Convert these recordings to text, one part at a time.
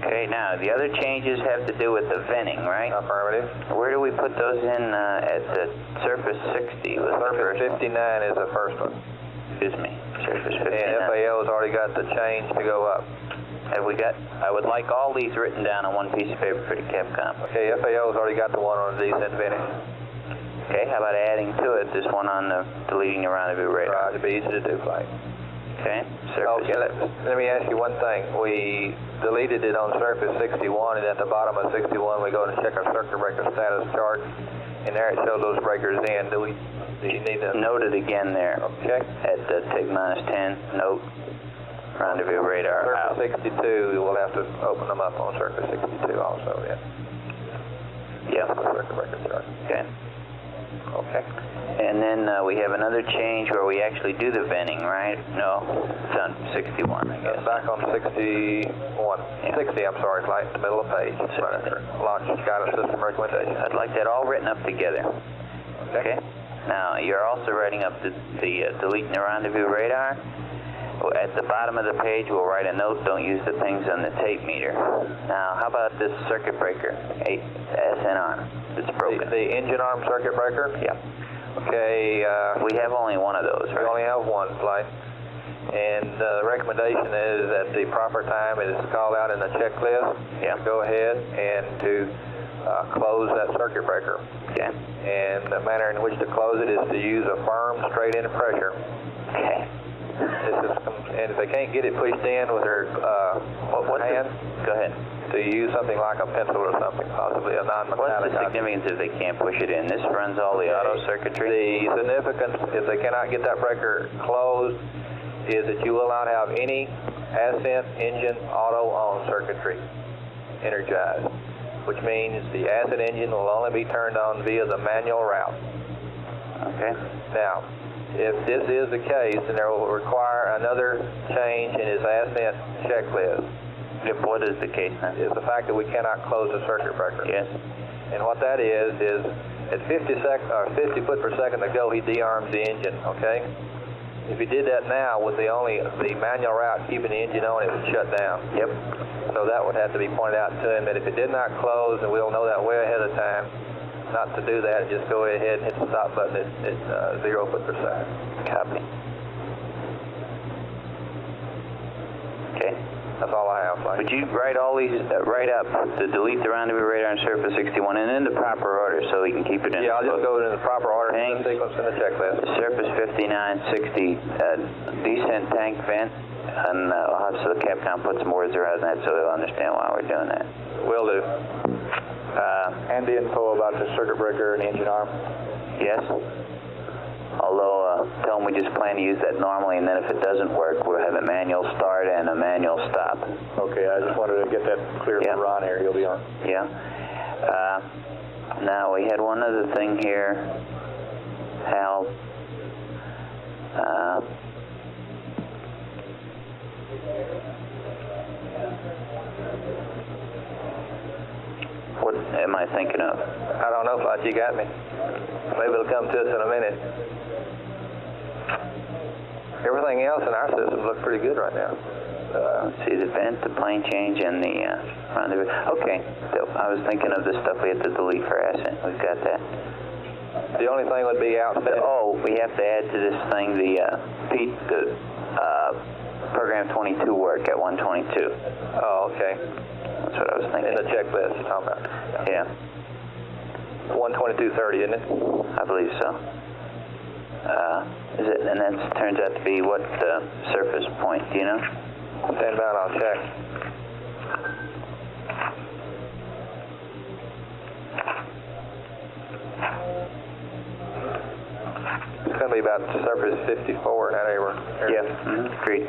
Okay, now the other changes have to do with the venting, right? Affirmative. Where do we put those in at the surface 60? Was the Surface first 59 is the first one. Excuse me, surface 59. And FAO's already got the change to go up. Have we got? I would like all these written down on one piece of paper for the Capcom. Okay, FAO's already got the one on the descent venting. Okay, how about adding to it this one on the deleting the rendezvous radar? Right, it'd be easy to do, Flight. Okay, surface. Okay, let me ask you one thing. We deleted it on surface 61, and at the bottom of 61 we go and check our circuit breaker status chart, and there it shows those breakers in. Do you need to note it again there? Okay. At the TIG -10, note rendezvous radar out. Surface 62, we'll have to open them up on surface 62 also, yeah. Yeah. Circuit breaker chart. Okay. Okay. And then we have another change where we actually do the venting, right? No, it's on 61, I guess. Back on 61. Yeah. 60, I'm sorry, Flight, in the middle of the page. Launch guidance system recommendation. I'd like that all written up together. Okay. Now, you're also writing up the deleting the rendezvous radar. At the bottom of the page, we'll write a note, don't use the things on the tape meter. Now, how about this circuit breaker, SNR, it's broken? The engine arm circuit breaker? Yeah. Okay. We have only one of those, right? We only have one, Flight. And the recommendation is at the proper time, it is called out in the checklist. Yeah. To go ahead and to close that circuit breaker. Okay. And the manner in which to close it is to use a firm, straight-in pressure. Okay. And if they can't get it pushed in with their hand, go ahead. To use something like a pencil or something, possibly a non-metallic. What's the significance if they can't push it in? This runs all the auto circuitry? The significance, if they cannot get that breaker closed, is that you will not have any ascent engine auto-on circuitry energized, which means the ascent engine will only be turned on via the manual route. Okay. Now, if this is the case, then there will require another change in his ascent checklist. If what is the case then? Is the fact that we cannot close the circuit breaker. Yes. And what that is at 50 foot per second to go, he de-arms the engine, okay? If he did that now with the manual route keeping the engine on, it would shut down. Yep. So that would have to be pointed out to him, that if it did not close, and we'll know that way ahead of time, not to do that, just go ahead and hit the stop button at 0 foot per second. Copy. Okay. That's all I have, Mike. Would you write all these right up to delete the rendezvous radar on surface 61 and in the proper order so we can keep it in? Yeah, I'll just go in the proper order, in the sequence in the checklist. Surface 59, 60, descent tank vent, and I'll have so the Capcom put some words around that so they'll understand why we're doing that. Will do. And the info about the circuit breaker and the engine arm? Yes. Although, tell them we just plan to use that normally, and then if it doesn't work, we'll have a manual start and a manual stop. Okay, I just wanted to get that clear for Ron here. He'll be on. Yeah. Now, we had one other thing here. Hal. What am I thinking of? I don't know, Fletch. You got me. Maybe it'll come to us in a minute. Everything else in our system looks pretty good right now. Let's see, the vent, the plane change, and the rendezvous. Okay, so I was thinking of the stuff we have to delete for ascent. We've got that. The only thing would be outstanding. Oh, we have to add to this thing the program 22 work at 122. Oh, okay. That's what I was thinking. In the checklist you're talking about. Yeah. 122.30, isn't it? I believe so. Is it? And that turns out to be what surface point? Do you know? Stand by and I'll check. It's going to be about surface 54 in that area. Yeah. Agreed.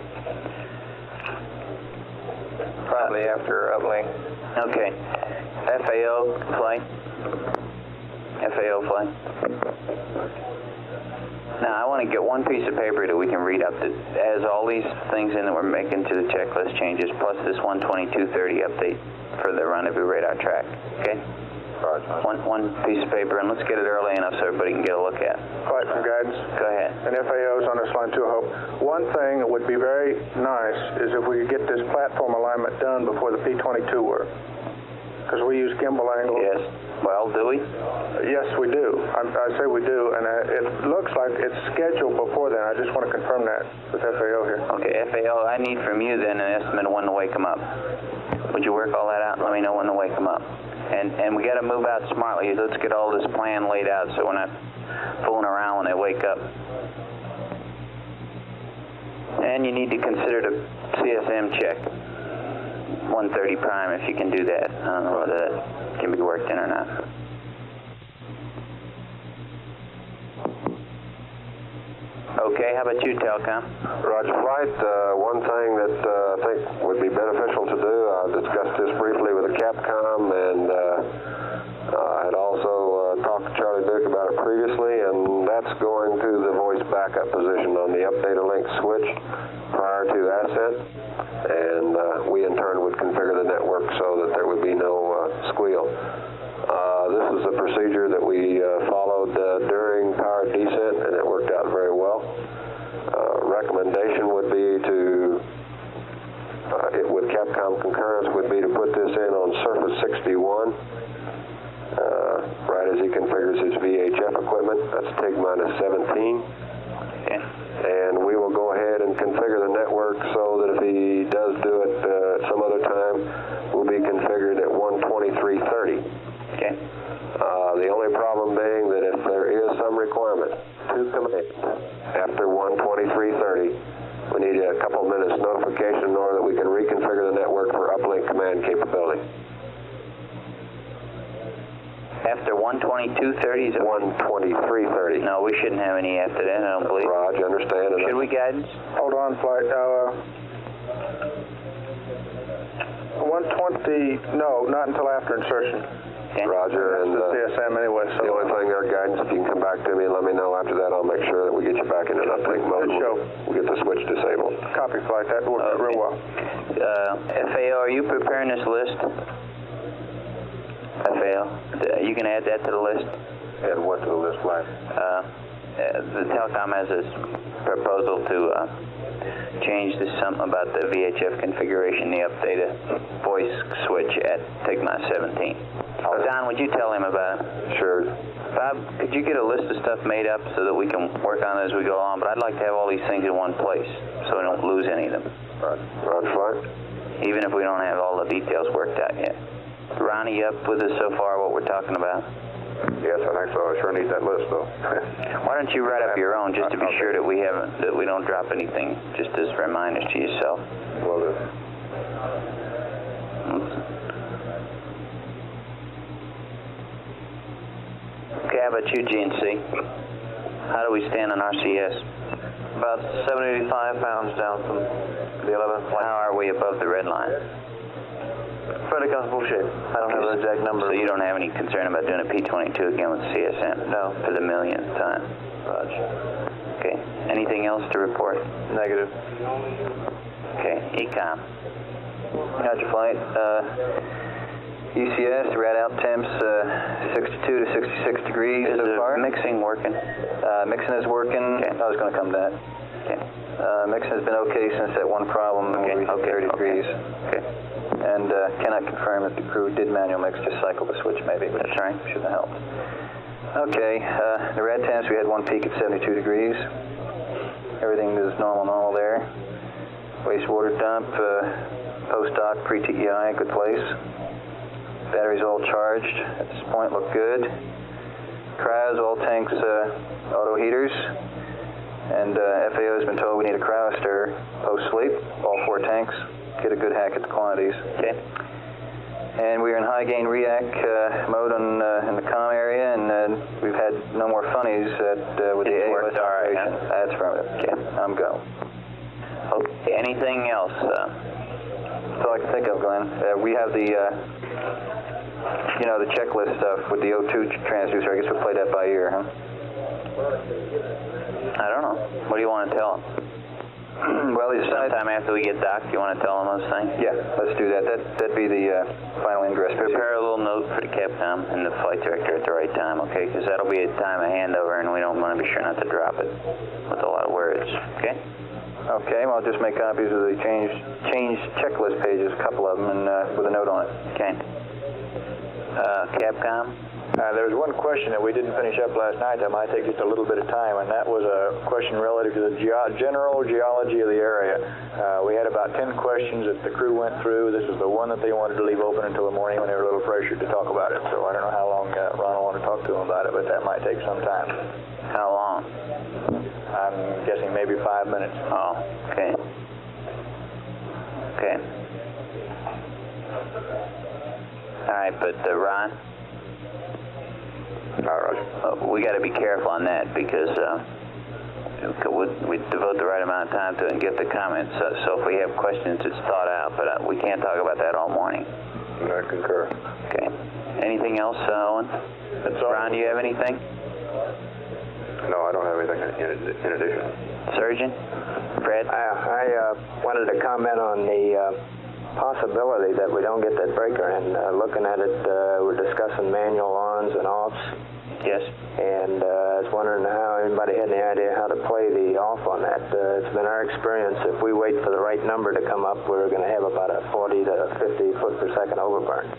Probably after uplink. Okay. FAO flight. FAO flight. Now, I want to get one piece of paper that we can read up that has all these things in that we're making to the checklist changes, plus this 122.30 update for the rendezvous radar track. Okay? Roger. One piece of paper, and let's get it early enough so everybody can get a look at it. Flight from guidance. Go ahead. And FAO's on this line too, I hope. One thing that would be very nice is if we could get this platform alignment done before the P-22 work. Because we use gimbal angles. Yes. Well, do we? Yes, we do. I say we do, and it looks like it's scheduled before then. I just want to confirm that with FAO here. Okay, FAO, I need from you then an estimate of when to wake them up. Would you work all that out and let me know when to wake them up? And we got to move out smartly. Let's get all this plan laid out so we're not fooling around when they wake up. And you need to consider the CSM check. 130 prime, if you can do that. I don't know whether that can be worked in or not. Okay, how about you, Telcom? Roger, Flight. One thing that I think would be beneficial to do, I discussed this briefly with the Capcom, and I had also talked to Charlie Duke about it previously, and that's going to the voice backup position on the update link switch prior to ascent, and we in turn would configure the network so that there would be no squeal. This is a procedure that we followed during powered descent, and it worked out very well. Recommendation would be to, with Capcom concurrence, would be to put this in on Surface 61, right as he configures his VHF equipment. That's TIG-17. Okay. And we will go ahead and configure the network so that if he does do it at some other time, will be configured at 123.30. Okay. The only problem being that if there is some requirement to command after 123.30, we need a couple minutes notification in order that we can reconfigure the network for uplink command capability. After 122.30 is it? 123.30. No, we shouldn't have any after that, I don't believe. Roger, understand. Should we, guidance? Hold on, Flight. 120, no, not until after insertion. Okay. Roger, and The CSM anyway, so. the only thing there, guidance, if you can come back to me and let me know after that, I'll make sure that we get you back in an uplink mode. Good show. We'll get the switch disabled. Copy, Flight. That worked real well. FAO, are you preparing this list? FAO, you can add that to the list? Add what to the list, Flight? The Telecom has a proposal to change this something about the VHF configuration, the updated voice switch at TIG-17. Don, would you tell him about it? Sure. Bob, could you get a list of stuff made up so that we can work on it as we go along? But I'd like to have all these things in one place so we don't lose any of them. Roger, Flight. Even if we don't have all the details worked out yet. Ronnie, you up with us so far, what we're talking about? Yes, I think so. I sure need that list, though. Why don't you write up your own just to be sure that we don't drop anything, just as reminders to yourself. Well, Okay, how about you, GNC? How do we stand on RCS? About 75 pounds down from the 11th flight. How are we above the red line? Fairly comfortable shape. I don't have an exact number. So you don't have any concern about doing a P-22 again with CSM? No. For the millionth time? Roger. Okay. Anything else to report? Negative. Okay. Ecom. Roger, Flight. UCS, rad out temps 62 to 66 degrees Is so the far. mixing working? Mixing is working. Okay. I was going to come to that. Okay. Mixing has been okay since that one problem Okay. where we hit 30 degrees. Okay. And cannot confirm that the crew did manual mix, just cycle the switch maybe, which That's right. shouldn't have helped. Okay, the rad temps, we had one peak at 72 degrees. Everything is normal there. Wastewater dump, post-doc, pre-TEI, good place. Batteries all charged at this point, look good. Cryos, all tanks auto heaters. And FAO has been told we need a cryo stir post-sleep, all 4 tanks. Get a good hack at the quantities. Okay. And we are in high gain react mode in the comm area, and we've had no more funnies with the It's AOS worked all right, operation. huh? That's affirmative. Okay. I'm go. Okay. Anything else? That's all I can think of, Glenn. We have the checklist stuff with the O2 transducer. I guess we'll play that by ear, huh? I don't know. What do you want to tell them? Well, he decided... Sometime after we get docked, you want to tell them those things? Yeah, let's do that. That'd be the final ingress. Prepare a little note for the Capcom and the flight director at the right time, okay? Because that'll be a time of handover, and we don't want to be sure not to drop it with a lot of words, okay? Okay, well, I'll just make copies of the change checklist pages, a couple of them, and with a note on it. Okay. Capcom? There was one question that we didn't finish up last night that might take just a little bit of time, and that was a question relative to the general geology of the area. We had about 10 questions that the crew went through. This is the one that they wanted to leave open until the morning when they were a little pressured to talk about it. So I don't know how long Ron will want to talk to them about it, but that might take some time. How long? I'm guessing maybe 5 minutes. Oh, okay. Okay. All right, but Ron? All right, Roger. We got to be careful on that because we devote the right amount of time to it and get the comments. So if we have questions, it's thought out, but we can't talk about that all morning. I concur. Okay. Anything else, Owen? That's all. Ron, do you have anything? No, I don't have anything in addition. Surgeon? Fred? I wanted to comment on the possibility that we don't get that breaker, and looking at it, we're discussing manual ons and offs. Yes. And I was wondering how anybody had any idea how to play the off on that. It's been our experience if we wait for the right number to come up, we're going to have about a 40 to 50 foot per second overburn.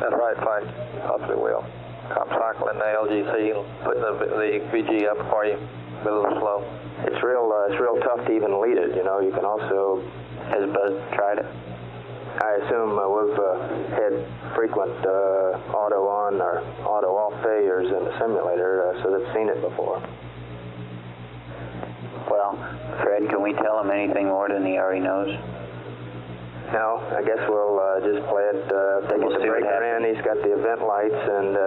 That's right, fine. Possibly will. I'm cycling the LGC, putting the VG up for you, a little slow. It's real tough to even lead it. You know, you can also. Has Buzz tried it? I assume we've had frequent auto on or auto off failures in the simulator, so they've seen it before. Well, Fred, can we tell him anything more than he already knows? No, I guess we'll just play it. If they get the breaker in, he's got the event lights, and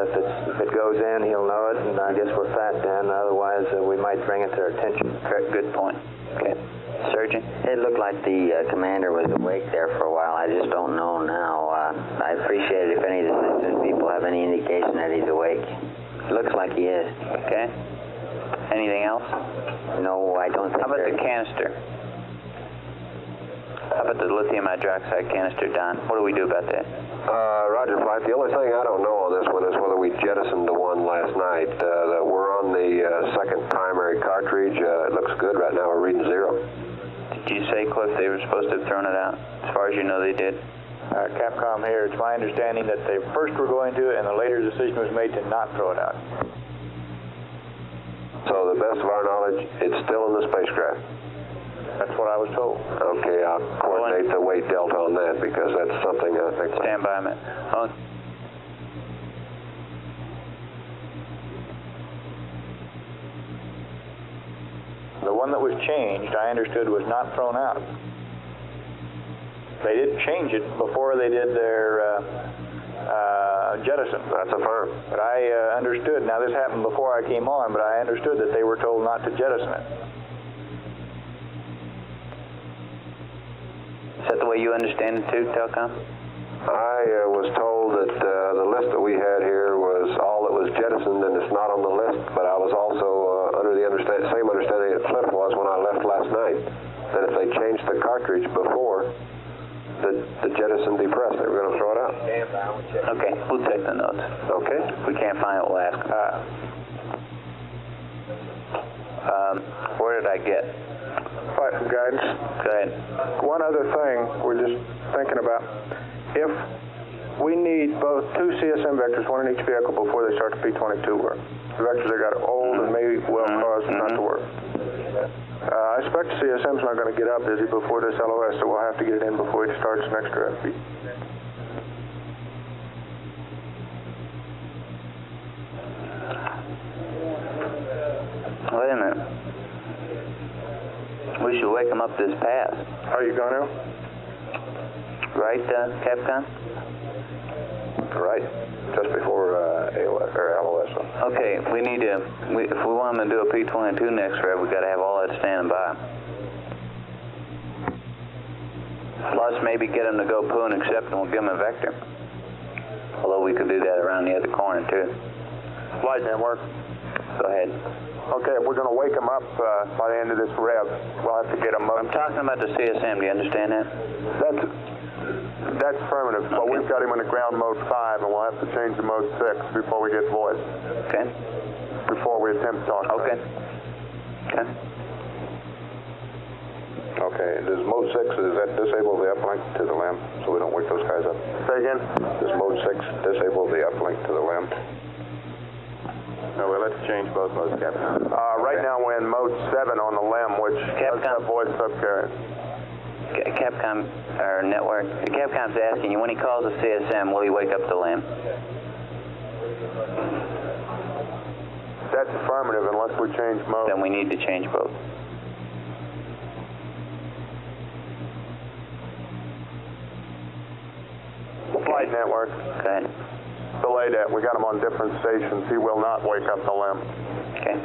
if it goes in, he'll know it, and I guess we're fat then. Otherwise, we might bring it to our attention. Good point. Okay. Surgeon? It looked like the commander was awake there for a while. I just don't know now. I appreciate it if any of the systems people have any indication that he's awake. It looks like he is. Okay. Anything else? No, I don't think. How about the canister? How about the lithium hydroxide canister, Don? What do we do about that? Roger, Flight. The only thing I don't know on this one is whether we jettisoned the one last night. We're on the second primary cartridge. It looks good right now. We're reading 0. Did you say, Cliff, they were supposed to have thrown it out? As far as you know, they did? Capcom here, it's my understanding that they first were going to, and the later decision was made to not throw it out. So, to the best of our knowledge, it's still in the spacecraft. That's what I was told. Okay, I'll coordinate the weight delta on that because that's something I think... Stand by a minute. Oh. The one that was changed, I understood, was not thrown out. They did change it before they did their jettison. That's a firm. But I understood, now this happened before I came on, but I understood that they were told not to jettison it. Is that the way you understand it too, Telcom? I was told that the list that we had here was all that was jettisoned, and it's not on the list, but I was also under the same understanding that Cliff was when I left last night, that if they changed the cartridge before the jettison depressed, they were going to throw it out. Okay, we'll take the notes. Okay. If we can't find it, we'll ask. Where did I get? Flight from guidance. Go ahead. One other thing we're just thinking about. If we need both 2 CSM vectors, one in each vehicle, before they start the P-22 work. The vectors that got old and may well cause them not to work. I expect CSM's not going to get up, is he, before this LOS, so we'll have to get it in before he starts next FP. Wait a minute. We should wake him up this path. Are you going to? Right, Capcom? Right. Just before AOS, or LOS. Okay, we need to, if we want him to do a P-22 next Fred, we got to have all that standing by. Plus, maybe get him to go poo and accept, and we'll give him a vector. Although we could do that around the other corner, too. Flight network. Go ahead. Okay, if we're going to wake them up by the end of this rev, we'll have to get them up. I'm talking about the CSM. Do you understand that? That's affirmative, but we've got him in the ground mode 5, and we'll have to change to mode 6 before we get voice. Okay. Before we attempt to talk. Okay. Okay. Okay, does mode 6, does that disable the uplink to the LEM so we don't wake those guys up? Say again? Does mode 6 disable the uplink to the LEM? No, we'll have to change both modes, Capcom. Right now we're in mode 7 on the LEM, which does have voice subcarrier. Capcom, or network, Capcom's asking you, when he calls the CSM, will he wake up the LAM? That's affirmative unless we change mode. Then we need to change both. Flight network. Go ahead. Delay that. We got him on different stations. He will not wake up the LEM. Okay.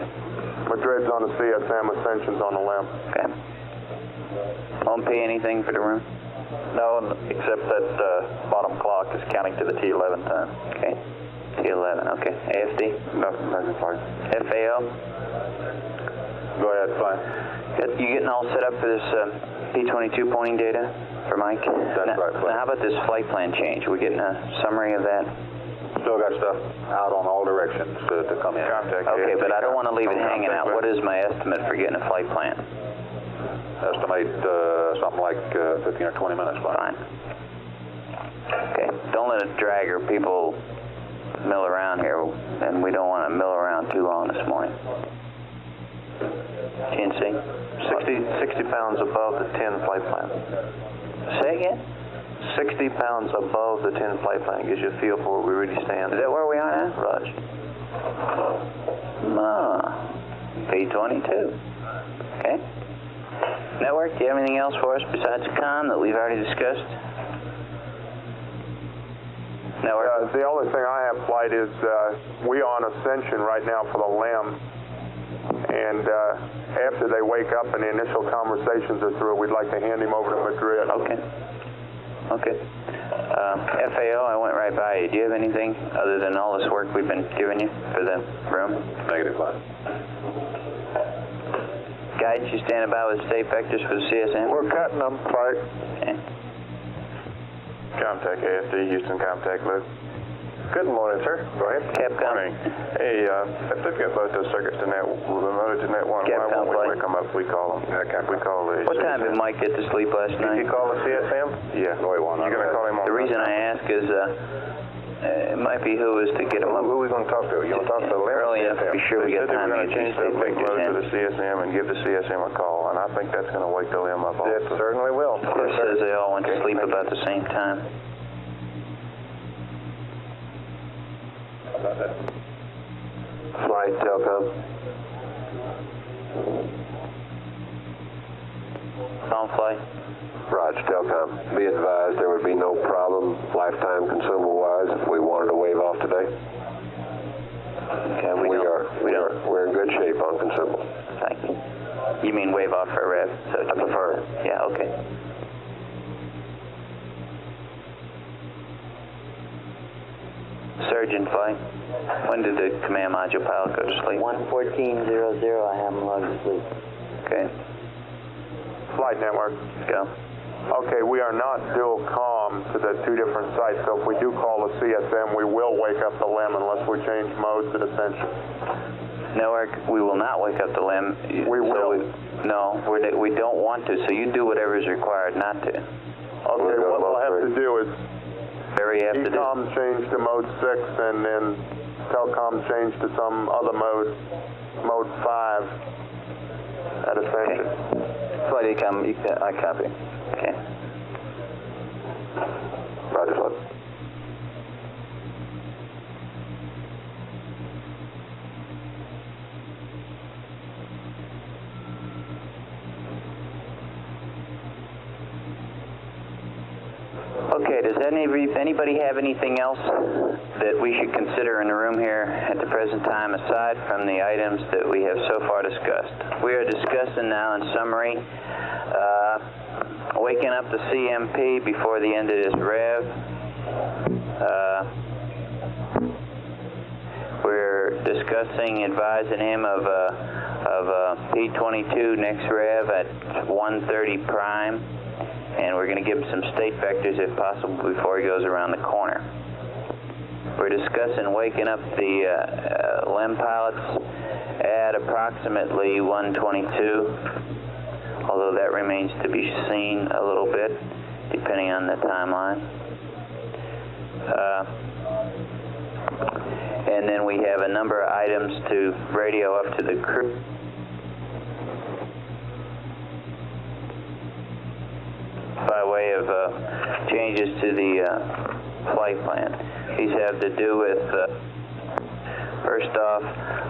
Madrid's on the CSM, Ascension's on the LEM. Okay. Won't pay anything for the room? No, except that bottom clock is counting to the T11 time. Okay. T11, okay. AFD? Nothing fine. FAO? Go ahead, fine. You getting all set up for this P22 pointing data for Mike? That's right. Now, how about this flight plan change? Are we getting a summary of that? Still got stuff out on all directions to come in. Okay, but I don't want to leave it hanging out. What is my estimate for getting a flight plan? Estimate something like 15 or 20 minutes. Fine. Okay, don't let it drag or people mill around here, and we don't want to mill around too long this morning. TNC? 60 pounds above the 10 flight plan. Say again? 60 pounds above the 10 flight plan gives you a feel for where we really stand. Is that where we are now? Raj. P22. Okay. Network, do you have anything else for us besides COM that we've already discussed? Network? The only thing I have, Flight, is we are on Ascension right now for the LEM. And after they wake up and the initial conversations are through, we'd like to hand him over to Madrid. Okay. Okay. FAO, I went right by you. Do you have anything other than all this work we've been giving you for the room? Negative, Flight. Guides, you standing by with state vectors for the CSM? We're cutting them, Flight. Okay. Comtech, AFD, Houston Comtech, Luke. Good morning, sir. Go ahead. Capcom. Hey, if they've got both those circuits to net, remoted to net 1, why Capcom won't we Flight. wake them up if we call them? We call the... What time did Mike get to sleep last night? Did you call the CSM? Yeah. No, he won't. You're going to call him on... The reason I ask is it might behoove us to get him up Who are we going to talk to? You want to talk to the LEM? early enough to be sure we They get said they time were to going to get change these the state link vectors load to in. the CSM and give the CSM a call, and I think that's going to wake the LEM up also. It certainly will. It says they all went to sleep about the same time. Flight, Telcom. Sound flight? Roger, Telcom. Be advised there would be no problem lifetime consumable-wise if we wanted to wave off today. Okay, We're in good shape on consumable. Thank you. You mean wave off for a rev? So That's affirmative. Yeah, okay. Surgeon flight. When did the command module pilot go to sleep? 1:14:00, I have him lugged to sleep. Okay, Flight network. go. Okay, we are not dual comm to the two different sites, so if we do call the CSM, we will wake up the LEM unless we change modes at Ascension. Network, we will not wake up the LEM. We will. No, we don't want to, so you do whatever is required not to. Okay, what we'll have to do is Very after this. ECOM change to mode 6 and then Telcom change to some other mode, mode 5 at Ascension. Flight ECOM, I copy. Okay. Roger, Flight. Okay, does anybody have anything else that we should consider in the room here at the present time aside from the items that we have so far discussed? We are discussing now in summary waking up the CMP before the end of this rev. We're we're discussing advising him of P22 next rev at 130 prime, and we're going to give him some state vectors if possible before he goes around the corner. We're discussing waking up the LEM pilots at approximately 122, although that remains to be seen a little bit depending on the timeline. And then we have a number of items to radio up to the crew. By way of changes to the flight plan. These have to do with, first off,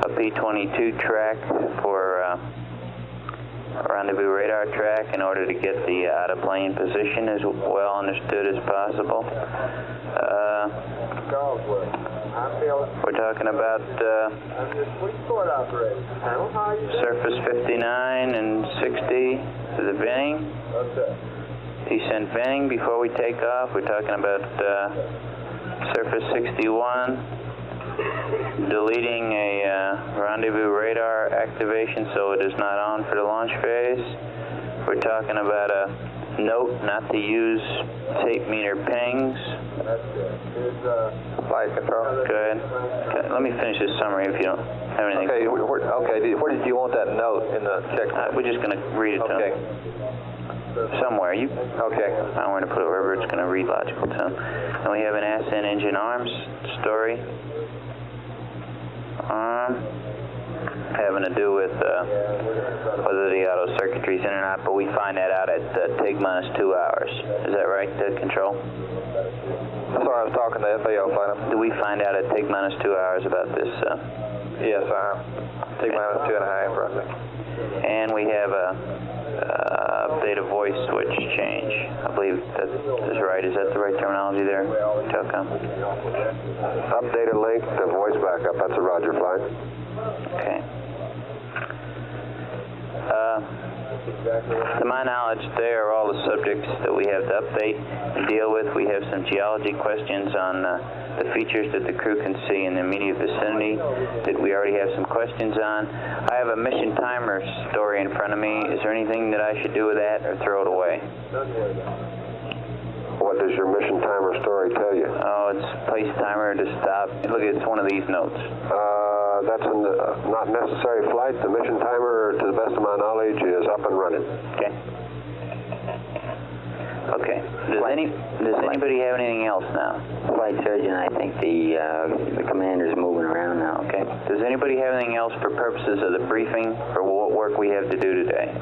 a P-22 track for a rendezvous radar track in order to get the out-of-plane position as well understood as possible. We're talking about surface 59 and 60 to the venting. Descent venting before we take off. We're talking about surface 61, deleting a rendezvous radar activation so it is not on for the launch phase. We're talking about a note not to use tape meter pings. Flight control. Good. Let me finish this summary if you don't have anything. Okay, where did you want that note in the check? We're just going to read it to him. Somewhere. Okay. I don't want to put it wherever it's going to read logical to him. And we have an ascent engine arms story. Having to do with whether the auto circuitry is in or not, but we find that out at take minus 2 hours. Is that right, Control? Sorry, I was talking to FAO flight. Do we find out at take minus 2 hours about this? Yes, take minus 2.5, roughly. And we have a update a voice switch change. I believe that is right. Is that the right terminology there, Telcom? Updated link to voice backup. That's a Roger flight. Okay. To my knowledge, there are all the subjects that we have to update and deal with. We have some geology questions on the features that the crew can see in the immediate vicinity that we already have some questions on. I have a mission timer story in front of me. Is there anything that I should do with that or throw it away? What does your mission timer story tell you? Oh, it's place timer to stop. Look, it's one of these notes. That's a not necessary flight. The mission timer, to the best of my knowledge, is up and running. Okay. Okay. Does anybody have anything else now? Flight surgeon, I think the commander's moving around now. Okay. Does anybody have anything else for purposes of the briefing for what work we have to do today?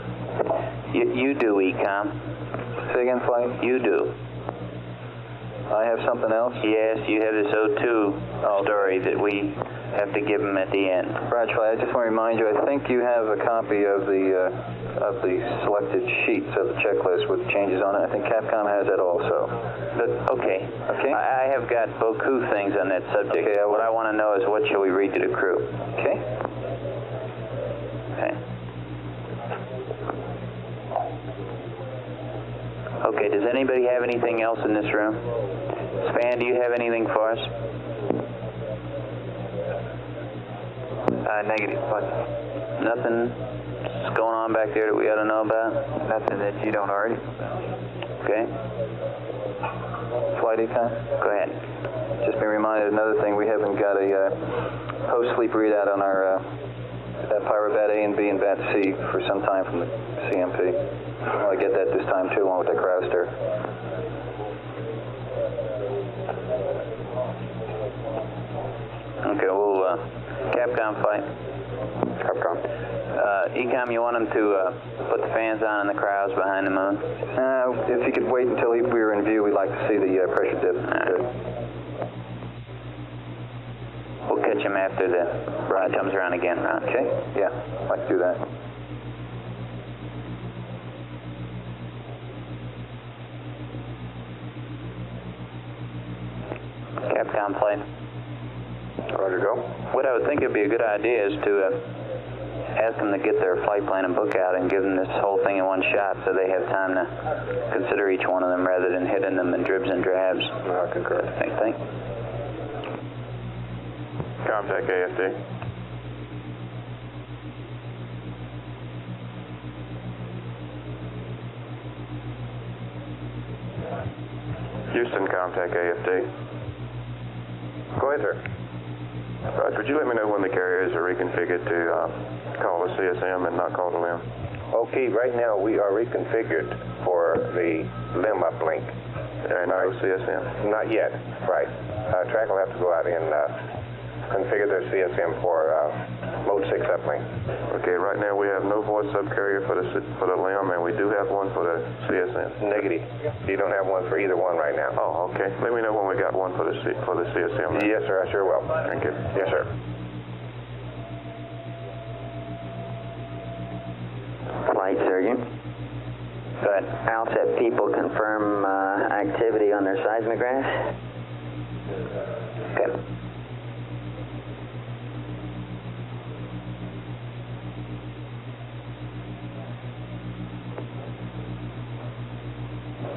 You do, ECOM. Say again, flight? You do. I have something else? Yes, you have this O2 story that we have to give them at the end. Roger, flight. I just want to remind you, I think you have a copy of the selected sheets of the checklist with changes on it. I think Capcom has that also. Okay. Okay. I have got beaucoup things on that subject. Okay, what I want to know is what shall we read to the crew? Okay. Okay. Okay, does anybody have anything else in this room? Span, do you have anything for us? Negative, but Nothing going on back there that we ought to know about? nothing that you don't already. Okay. Flight Econ? Go ahead. Just been reminded of another thing. We haven't got a post-sleep readout on our Pyrobat A and B and Bat C for some time from the CMP. Well, I get that this time too, along with the Crowster. Okay, we'll Capcom flight. Capcom. Ecom, you want them to put the fans on in the crowds behind the moon? If you could wait until we were in view, we'd like to see the pressure dip. We'll catch him after the ride comes around again, Ron. Okay? Yeah, I'd like to do that. Capcom flight. Roger, go. What I would think would be a good idea is to ask them to get their flight plan and book out and give them this whole thing in one shot so they have time to consider each one of them rather than hitting them in dribs and drabs. I concur. Think. Contact AFD. Houston, contact AFD. Go ahead, sir. Roger, would you let me know when the carriers are reconfigured to call the CSM and not call the LIM? Okay, right now we are reconfigured for the limb uplink. And no CSM? Not yet, right. Track will have to go out and configure their CSM for Mode 6 uplink. Okay, right now we have no voice subcarrier for the LIM, and we do have one for the CSM. Negative. You don't have one for either one right now. Oh, okay. Let me know when we got one for the CSM. Yes, sir, I sure will. Thank you. Yes, sir. Flight surgeon. Go ahead. Outset people confirm activity on their seismographs. Okay.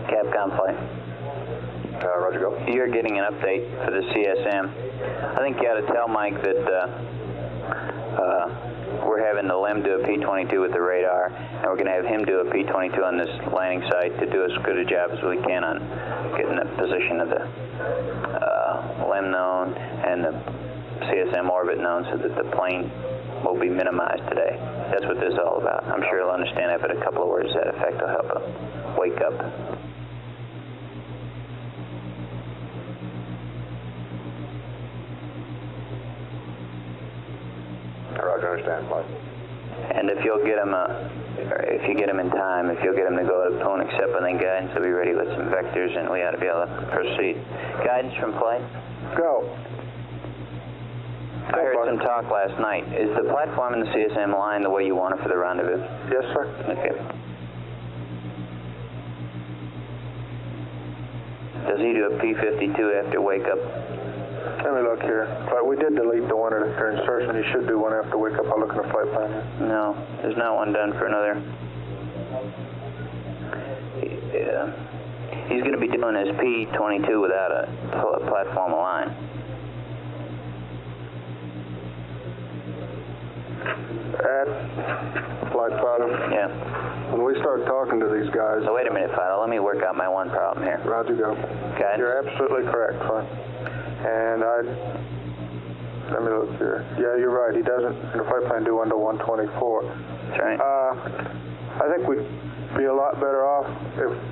Capcom flight. Roger, go. You're getting an update for the CSM. I think you ought to tell Mike that we're having the LIM do a P-22 with the radar, and we're going to have him do a P-22 on this landing site to do as good a job as we can on getting the position of the LIM known and the CSM orbit known so that the plane will be minimized today. That's what this is all about. I'm sure he'll understand that, but a couple of words to that effect will help him wake up. Roger, understand, Mike. And if you'll get him if you get him in time, if you'll get him to go to phone accept and then guidance, he'll be ready with some vectors, and we ought to be able to proceed. Guidance from flight? Go. I heard some talk last night. Is the platform in the CSM line the way you want it for the rendezvous? Yes, sir. Okay. Does he do a P-52 after wake up? Let me look here. But we did delete the one after insertion. He should do one after wake up. I'll look in the flight plan here. No, there's not one done for another. He's going to be doing his P-22 without a platform line. At flight pilot. Yeah. When we start talking to these guys. So wait a minute, Fido. Let me work out my one problem here. Roger, go. Guidance? You're absolutely correct, fine. And let me look here. Yeah, you're right. He doesn't, in the flight plan, do under 124. That's right. I think we'd be a lot better off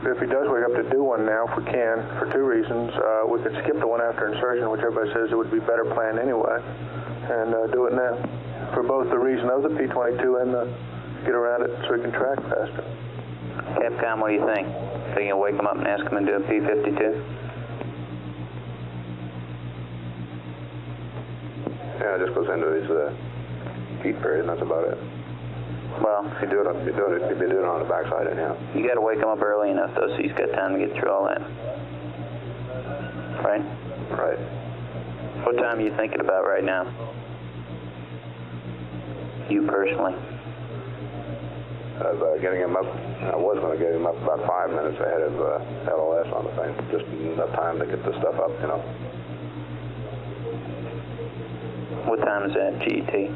if he does wake up to do one now, if we can, for two reasons. We could skip the one after insertion, which everybody says it would be better planned anyway, and do it now. For both the reason of the P-22 and the get around it so we can track faster. Capcom, what do you think? So you can wake him up and ask him to do a P-52? Yeah, it just goes into his heat period, and that's about it. Well, He'd be doing it on the backside anyhow. you got to wake him up early enough, though, so he's got time to get through all that. Right? Right. What time are you thinking about right now? You personally? Getting him up, I was going to get him up about 5 minutes ahead of LOS on the thing. Just enough time to get the stuff up, you know. What time is that, GET?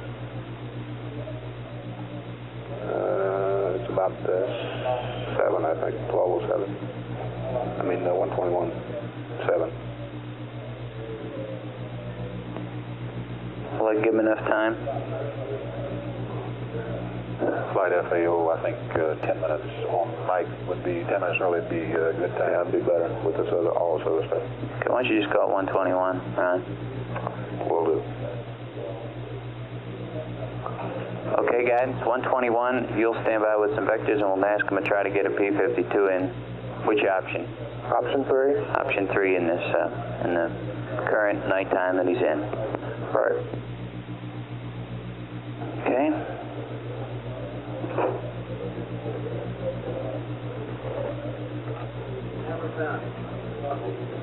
It's about 7, I think, 12:07. I mean, 121.7. Will that give him enough time? Flight FAO, I think 10 minutes on Mike would be 10 minutes early would be a good time. Yeah, it'd be better with this all this other stuff. Okay, why don't you just call it 121, Ron? Will do. Okay, guidance, 121. You'll stand by with some vectors, and we'll ask him to try to get a P-52 in. Which option? Option 3? Option 3 in this, in the current nighttime that he's in. Right. Okay.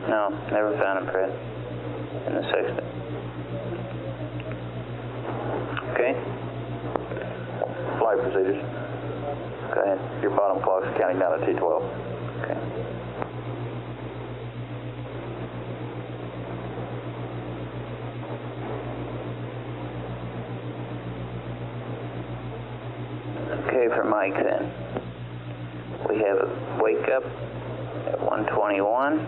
No, never found him, Fred. In the sextant. Okay. Flight procedures. Go ahead. Your bottom clock's counting down to T12. Okay. Mike then. We have a wake up at 121.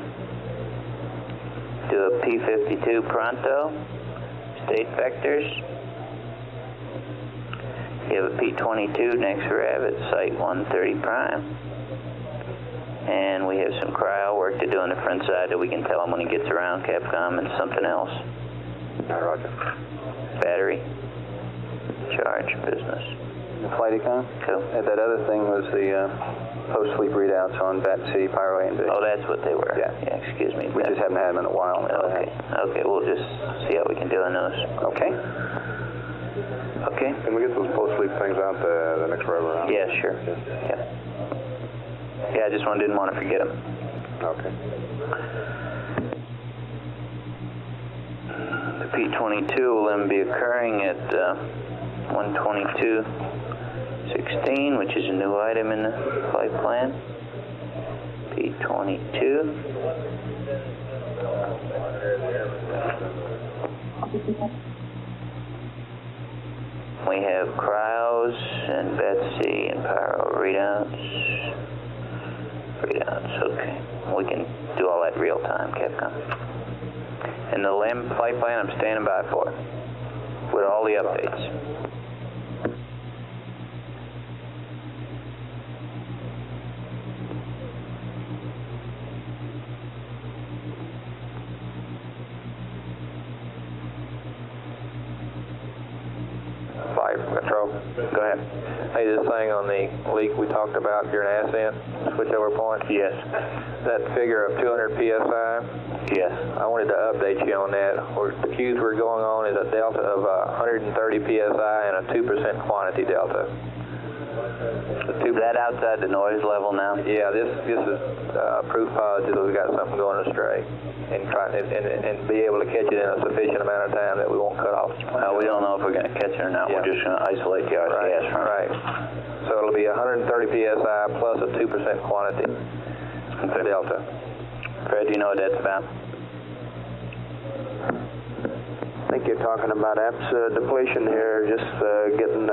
Do a P52 pronto, state vectors. You have a P22 next rev at site 130 prime. And we have some cryo work to do on the front side that we can tell him when he gets around, Capcom, and something else. Roger. Battery, charge, business. Flight econ? Cool. And that other thing was the post-sleep readouts on VATC, Pyro A and B. Oh, that's what they were. Yeah. Yeah, excuse me. We just haven't had them in a while. Okay. Okay, we'll just see how we can do on those. Okay. Okay. Can we get those post-sleep things out the next row around? Yeah, sure. Yeah. Yeah, I just didn't want to forget them. Okay. The P22 will then be occurring at 122.16, which is a new item in the flight plan. P22. We have cryos and Betsy and Pyro readouts. Okay. We can do all that real time, Capcom. And the LIM flight plan, I'm standing by for it with all the updates. Control. Go ahead. Hey, this thing on the leak we talked about during ascent, switchover point. Yes. That figure of 200 psi. Yes. I wanted to update you on that. The Qs we're going on is a delta of 130 psi and a 2% quantity delta. Is that outside the noise level now? Yeah, this is proof positive that we got something going astray, and be able to catch it in a sufficient amount of time that we won't cut off. We don't know if we're going to catch it or not. Yeah. We're just going to isolate the RCS from it. Right. So it'll be 130 psi plus a 2% quantity delta. Fred, do you know what that's about? I think you're talking about apps depletion here, just getting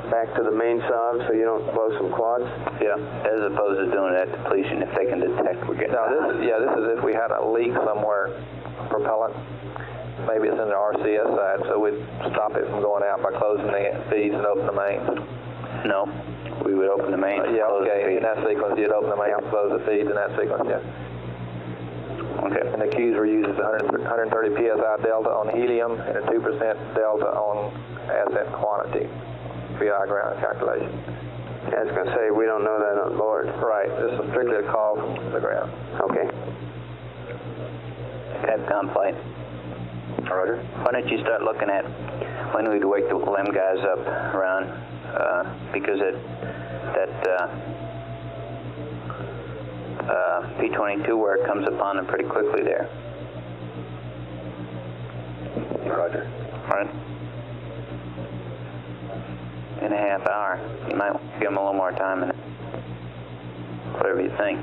back to the main solve so you don't blow some quads. Yeah. As opposed to doing that depletion if they can detect we're getting. Now this is if we had a leak somewhere, propellant. Maybe it's in the RCS side, so we'd stop it from going out by closing the feeds and open the mains. No. We would open the mains. Yeah, close okay. the feed. In that sequence, you'd open the mains and close the feeds in that sequence, yeah. Okay. And the Qs were used as 130 psi delta on helium and a 2% delta on ascent quantity VI ground calculation. Yeah, I was going to say, we don't know that on board. Right. This is strictly a call from the ground. Okay. Capcom flight. Roger. Why don't you start looking at when we'd wake the LEM guys up around, because P22 work comes upon them pretty quickly there. Roger. Right? In a half hour. You might give them a little more time in it. Whatever you think.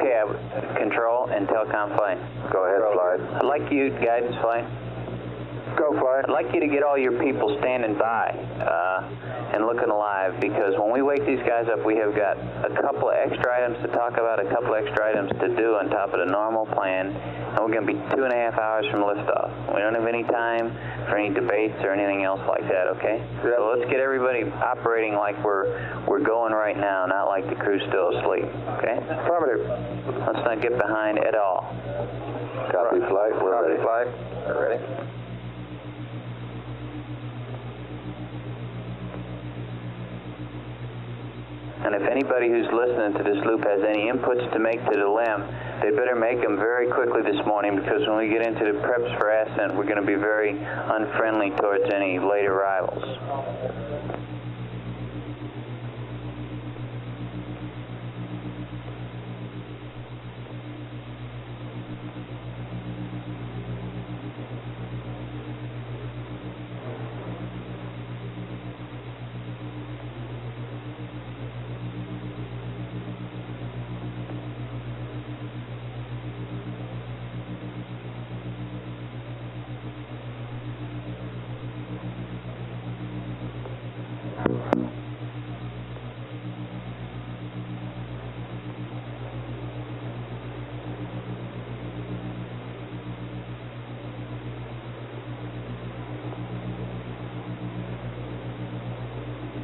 Okay, control and telecom flight. Go ahead, flight. I'd like you, guidance flight. Go, flight. I'd like you to get all your people standing by and looking alive, because when we wake these guys up, we have got a couple of extra items to talk about, a couple of extra items to do on top of the normal plan, and we're going to be 2.5 hours from liftoff. We don't have any time for any debates or anything else like that, okay? Yep. So let's get everybody operating like we're going right now, not like the crew's still asleep, okay? Affirmative. Let's not get behind at all. Copy, flight. We're Copy, ready. flight. We're ready. And if anybody who's listening to this loop has any inputs to make to the LEM, they better make them very quickly this morning, because when we get into the preps for ascent, we're going to be very unfriendly towards any late arrivals.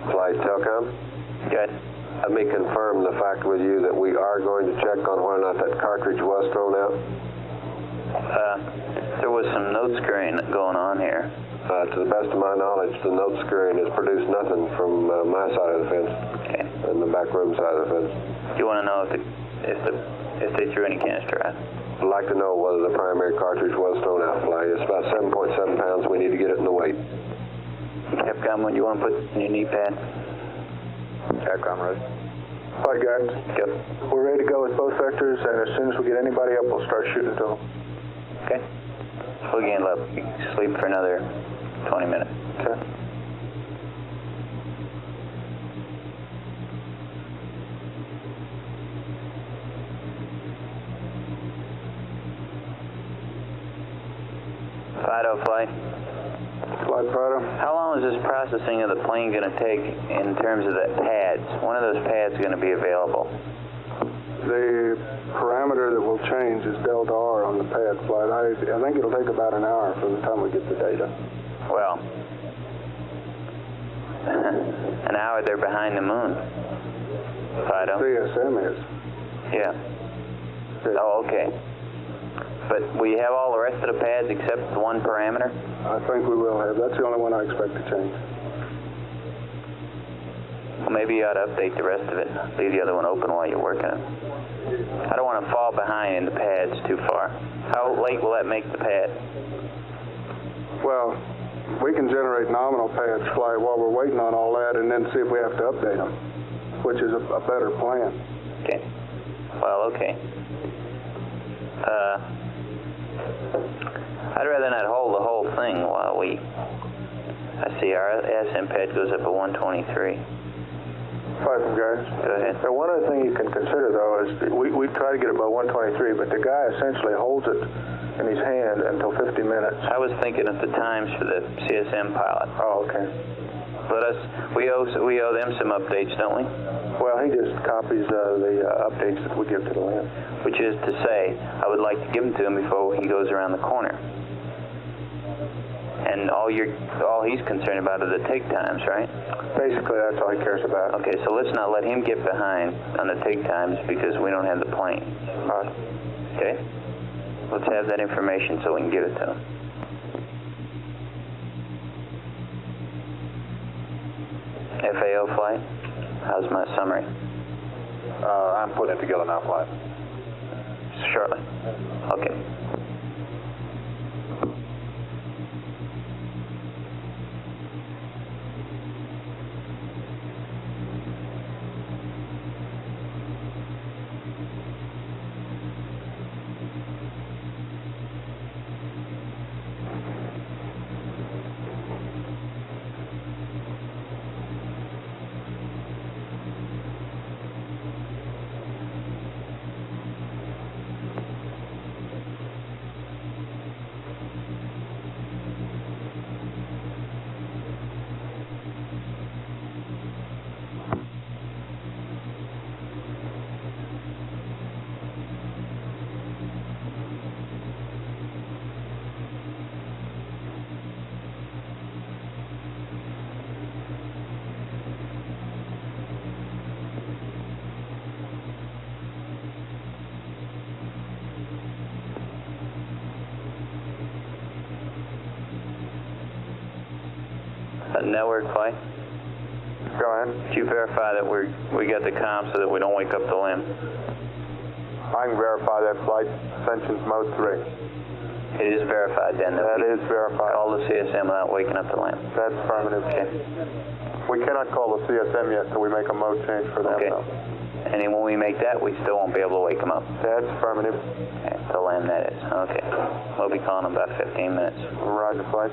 Flight, telecom. Good. Let me confirm the fact with you that we are going to check on whether or not that cartridge was thrown out. There was some note screwing going on here. To the best of my knowledge, the note screwing has produced nothing from my side of the fence Okay. and the back room side of the fence. You want to know if they threw any canister out? I'd like to know whether the primary cartridge was thrown out, flight. It's about 7.7 pounds. We need to get it in the weight. Capcom, when you want to put in your knee pad? Capcom ready. Flight guidance. Yep. We're ready to go with both vectors, and as soon as we get anybody up, we'll start shooting to them. Okay. We'll gain up. You can sleep for another 20 minutes. Okay. Fido flight. Flight Fido. How long is this processing of the plane going to take in terms of the pads? One of those pads going to be available. The parameter that will change is delta R on the pad, flight. I think it'll take about an hour from the time we get the data. Well, an hour they're behind the moon. Fido. CSM is. Yeah. Oh, okay. But we have all the rest of the pads except one parameter? I think we will have. That's the only one I expect to change. Well, maybe you ought to update the rest of it. Leave the other one open while you're working it. I don't want to fall behind in the pads too far. How late will that make the pad? Well, we can generate nominal pads, flight, while we're waiting on all that, and then see if we have to update them, which is a better plan. Okay. Well, okay. I'd rather not hold the whole thing while I see our ascent pad goes up at 123. Flight from guys. Go ahead. So one other thing you can consider, though, is we try to get it about 123, but the guy essentially holds it in his hand until 50 minutes. I was thinking of the times for the CSM pilot. Oh, okay. We owe them some updates, don't we? Well, he just copies the updates that we give to the LEM. Which is to say, I would like to give them to him before he goes around the corner. And all he's concerned about are the take times, right? Basically, that's all he cares about. Okay, so let's not let him get behind on the take times because we don't have the plane. Okay? Let's have that information so we can give it to him. FAO flight? How's my summary? I'm putting it together now, flight. Shortly. Okay. network flight? Go ahead. Did you verify that we got the comm so that we don't wake up the LIM? I can verify that flight ascension's mode 3. It is verified then? That is verified. Call the CSM without waking up the LIM? That's affirmative. Okay. We cannot call the CSM yet until we make a mode change for them. Okay. Though. And then when we make that, we still won't be able to wake them up? That's affirmative. Okay, the LIM that is. Okay. We'll be calling them about 15 minutes. Roger, flight.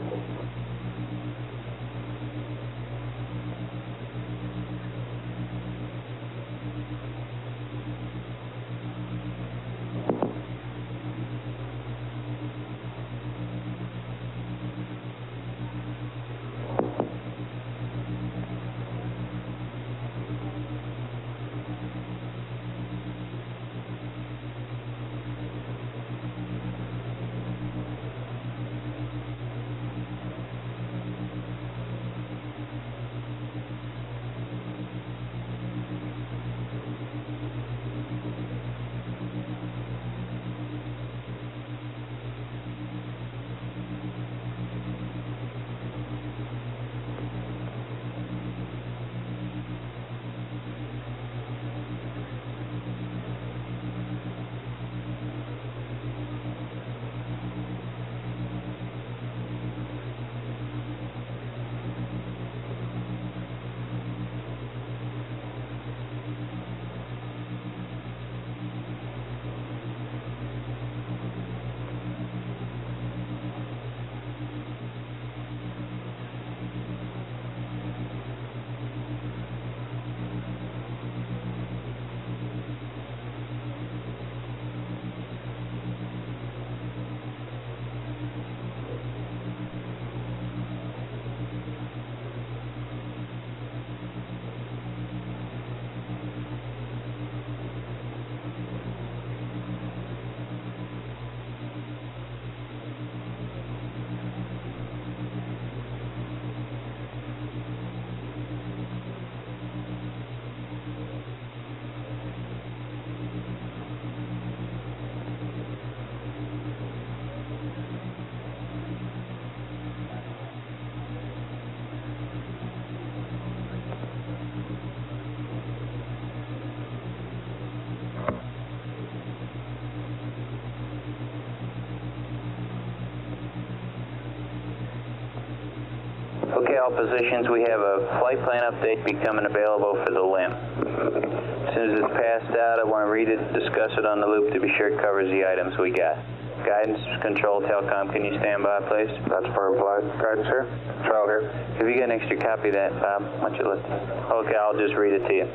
Okay, all positions, we have a flight plan update becoming available for the LIM. As soon as it's passed out, I want to read it, discuss it on the loop to be sure it covers the items we got. Guidance, control, telecom, can you stand by, please? That's firm flight. Guidance here. Control here. Have you got an extra copy of that, Bob? Why don't you listen? Okay, I'll just read it to you.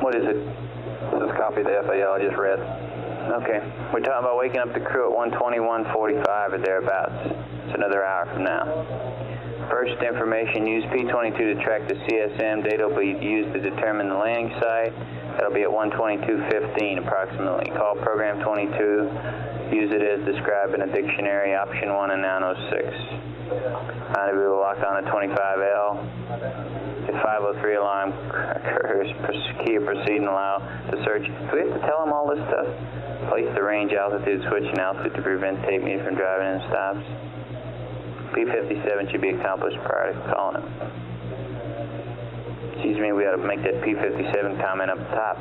What is it? This is a copy of the FAL I just read. Okay, we're talking about waking up the crew at 1:21:45 or thereabouts. It's another hour from now. First information, use P22 to track the CSM. Data will be used to determine the landing site. That'll be at 1:22:15 approximately. Call program 22. Use it as described in a dictionary, option 1 and 906. Rendezvous will lock on at 25L. If 503 alarm occurs, key or proceed and allow the search. Do we have to tell them all this stuff? Place the range, altitude, switch, and altitude to prevent tape meter from driving in stops. P57 should be accomplished prior to calling it. Excuse me, we ought to make that P57 comment up top,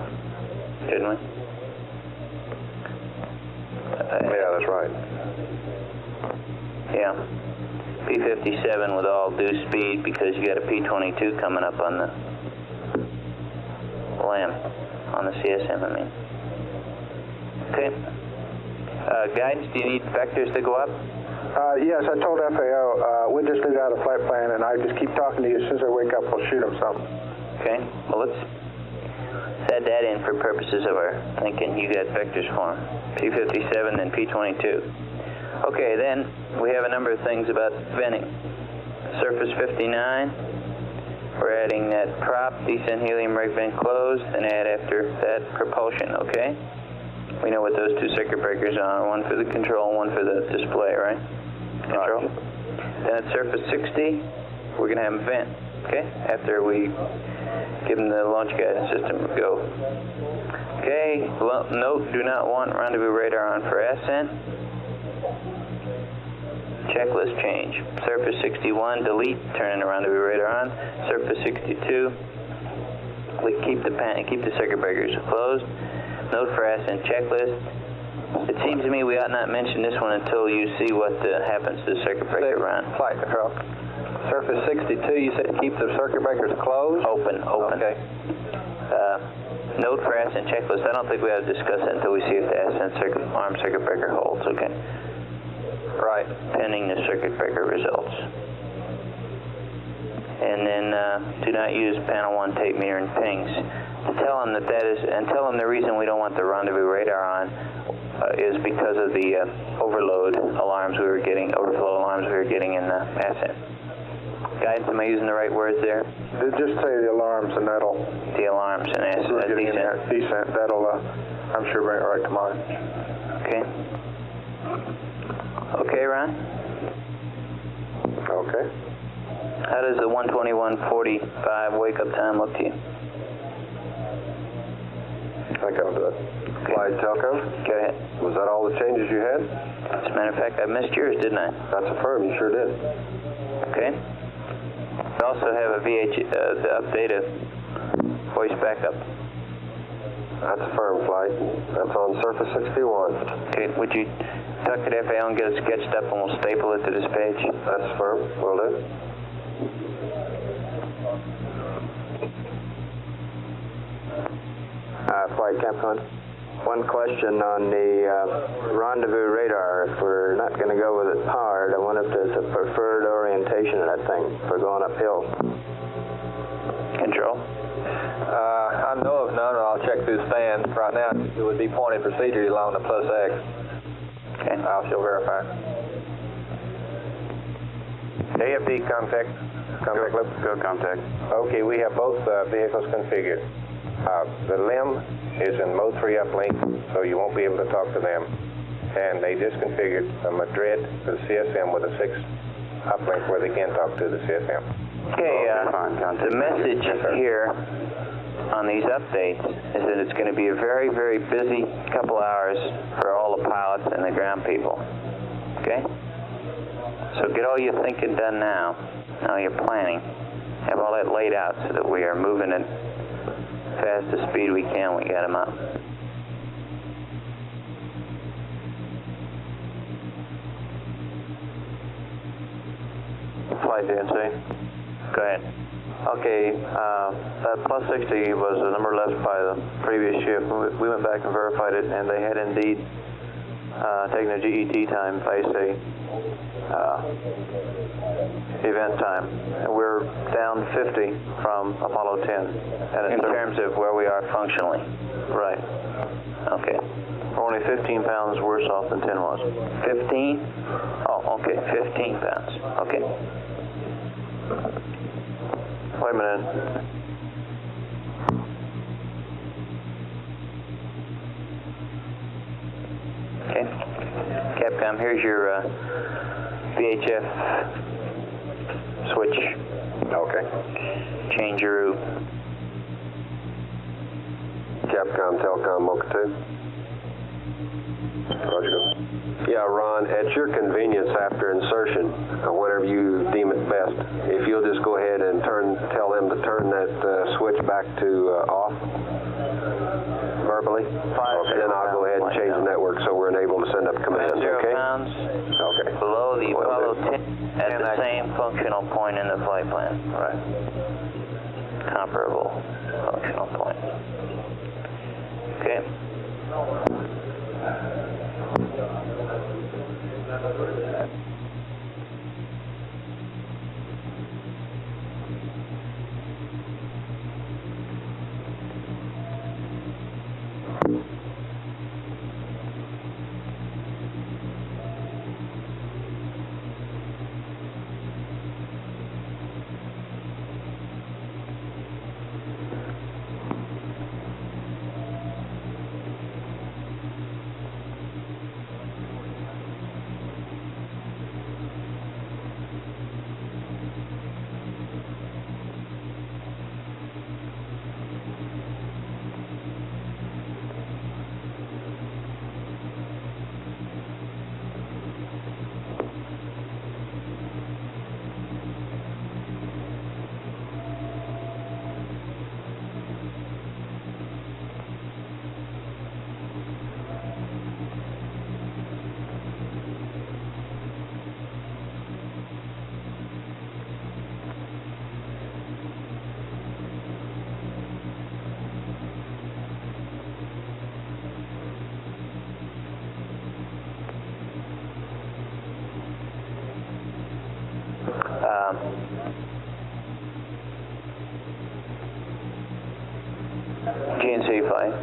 shouldn't we? Yeah, that's right. Yeah. P57 with all due speed because you got a P22 coming up on the LAM, on the CSM, I mean. Okay. Guidance, do you need vectors to go up? Yes, I told FAO, we'll just leave out a flight plan, and I just keep talking to you. As soon as I wake up, we'll shoot them something. Okay. Well, let's add that in for purposes of our thinking. You got vectors for them. P57, then P22. Okay, then we have a number of things about venting. Surface 59, we're adding that prop, descent helium rig vent closed, and add after that propulsion, okay? We know what those two circuit breakers are, one for the control and one for the display, right? Control. Then at surface 60, we're going to have them vent, okay? After we give them the launch guidance system a go. Okay, note, do not want rendezvous radar on for ascent. checklist change. Surface 61, delete, turning the rendezvous radar on. Surface 62, keep the circuit breakers closed. Note for ascent checklist. It seems to me we ought not mention this one until you see what happens to the circuit breaker run. Flight control. Surface 62, you said keep the circuit breakers closed? Open. Okay. Note for ascent checklist. I don't think we have to discuss it until we see if the ascent arm circuit breaker holds. Okay. Right. Pending the circuit breaker results. And then do not use panel 1 tape meter and pings. Tell them tell them the reason we don't want the rendezvous radar on is because of the overload alarms we were getting, overflow alarms we were getting in the ascent. Guys, am I using the right words there? Just say the alarms, and that'll... The alarms and ascent. Descent. That'll, I'm sure, bring it right to mind. Okay. Okay, Ron? Okay. How does the 121:45 wake-up time look to you? I can do it. Flight Telcom? Go ahead. Was that all the changes you had? As a matter of fact, I missed yours, didn't I? That's affirmed, you sure did. Okay. We also have the update of voice backup. That's affirmed, Flight. That's on Surface 61. Okay, would you tuck it FAO and get it sketched up and we'll staple it to this page? That's affirmed. Will do. Flight Capcom. One question on the rendezvous radar. If we're not going to go with it powered, I wonder if there's a preferred orientation of that thing for going uphill. Control? I know of none, but I'll check through stands. Right now, it would be pointed procedure along the +X. Okay. I'll still verify. AFD contact. Go contact. Okay, we have both vehicles configured. The LIM is in mode 3 uplink, so you won't be able to talk to them. And they just configured the Madrid to the CSM with a 6 uplink where they can talk to the CSM. Okay, the message here on these updates is that it's going to be a very, very busy couple hours for all the pilots and the ground people. Okay? So get all your thinking done now, all your planning. Have all that laid out so that we are moving at fastest speed we can. We got them up. Flight DNC. Go ahead. Okay, that +60 was the number left by the previous shift. We went back and verified it, and they had indeed taken a GET time face a event time. And we're down 50 from Apollo 10. And in terms of where we are functionally? Right. Okay. We're only 15 pounds worse off than 10 was. 15? Oh, okay, 15 pounds. Okay. Wait a minute. Okay. Capcom, here's your VHF switch. Okay. Change your route. Capcom, Telcom, Mocha 2. Roger. Yeah, Ron, at your convenience after insertion, whatever you deem it best, if you'll just go ahead and tell them to turn that switch back to off verbally. Then I'll go ahead and change the network so we're enabled to send up commands, 0 okay? pounds Okay. below the Apollo 10 at the same functional point in the flight plan. Right. Comparable functional point. Okay. GNC flight.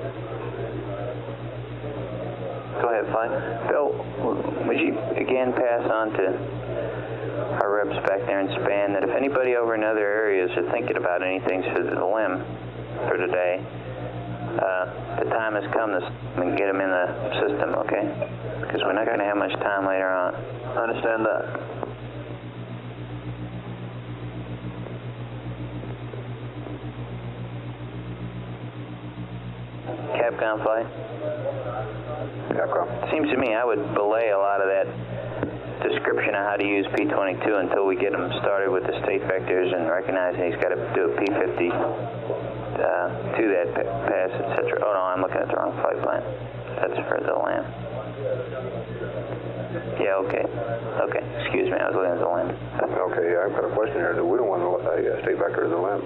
Go ahead, flight. Bill, would you again pass on to our reps back there in Span that if anybody over in other areas are thinking about anything for the limb for today, the time has come to get them in the system, okay? Because we're not going to have much time later on. I understand that. Capcom flight? Capcom. Seems to me I would belay a lot of that description of how to use P22 until we get him started with the state vectors and recognizing he's got to do a P50 to that pass, etc. Oh no, I'm looking at the wrong flight plan. That's for the LAM. Yeah, okay. Okay, excuse me, I was looking at the LAM. Okay, I've got a question here. We don't want a state vector to the LAM.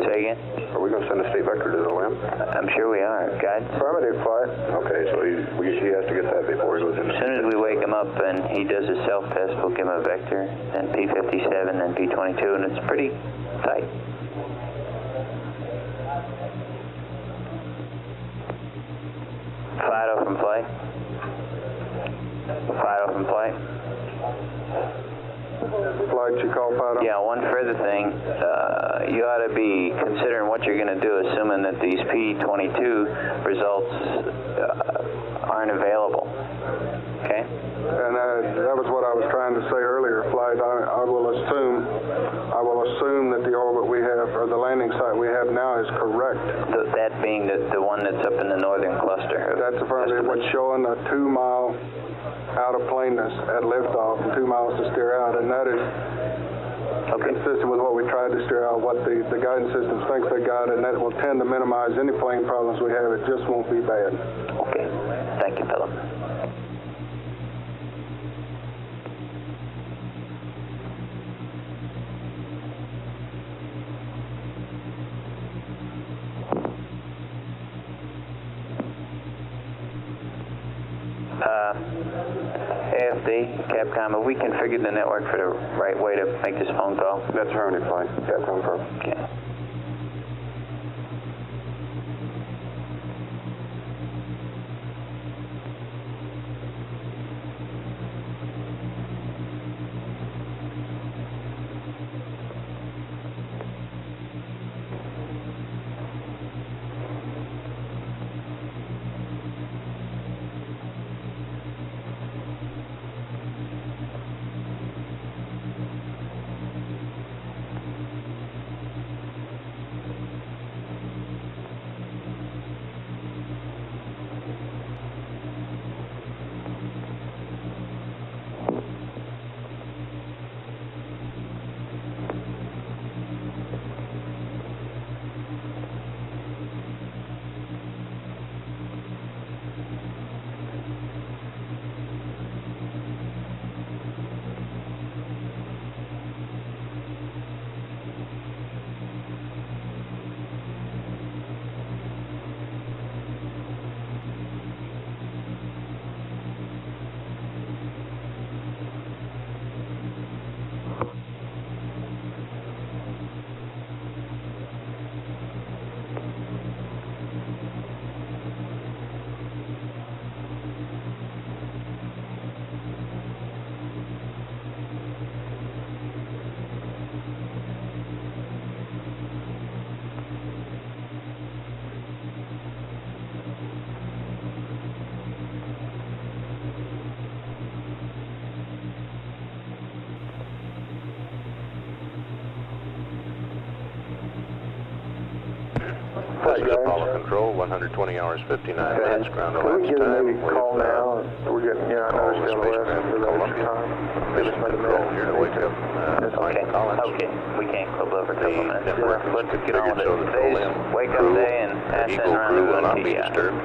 Say again? Are we going to send a state vector to the LAM? I'm sure we are. Guide? Affirmative, flight. Okay, so he has to get that before he goes in. As soon as we wake him up and he does his self-test, we'll give him a vector, then P57, then P22, and it's pretty tight. Fido from flight. Fido from flight. Flight, you call Fido? Yeah, one further thing. You ought to be considering what you're going to do, assuming that these P22 results aren't available. Okay? And that was what I was trying to say earlier, Flight. I will assume that the orbit we have, or the landing site we have now is correct. That being the one that's up in the northern cluster. That's affirmative. What's showing a 2-mile out of planeness at liftoff and 2 miles to steer out, and that is consistent with what we tried to steer out, what the guidance systems thinks they got, and that will tend to minimize any plane problems we have. It just won't be bad. Okay. Thank you, Philip. AFD, Capcom, have we configured the network for the right way to make this phone call? That's affirmative, flight. Capcom firm. Okay. This is Apollo Control, 120 hours, 59 minutes, ground Can we elapsed get a time. maybe call now? We're getting, I know it's still left for the extra time. Mission Control here to wake up Okay. Collins. Okay. We can't go over a couple minutes. network is Let's get on with it. configured so that Today's the wake-up day and ascent Eagle crew rendezvous will on not be TDI. disturbed.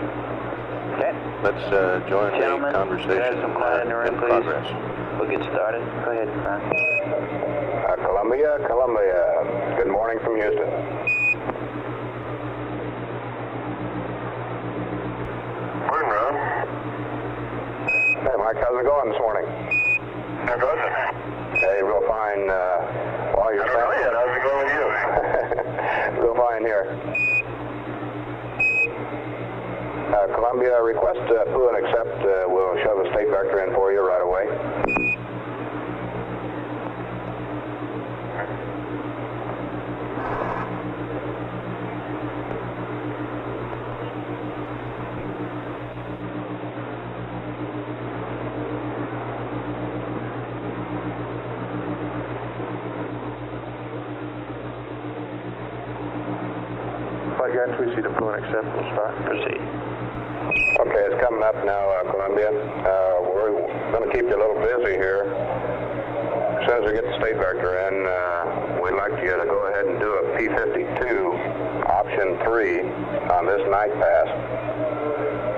Okay. Let's join Gentlemen, the conversation have some quiet in the room, in please. progress. We'll get started. Go ahead, Ron. Columbia. Good morning from Houston. Morning, Ron. Hey, Mike, how's it going this morning? How goes it? Hey, real fine. Well, you're I don't know yet. How's it going with you? real fine here. Columbia, request pull and accept. We'll shove a state vector in for you right away. Guys, we see the pull and accept. We'll start. Proceed. Okay, it's coming up now, Columbia. We're going to keep you a little busy here. As soon as we get the state vector in, we'd like you to go ahead and do a P52, option 3, on this night pass.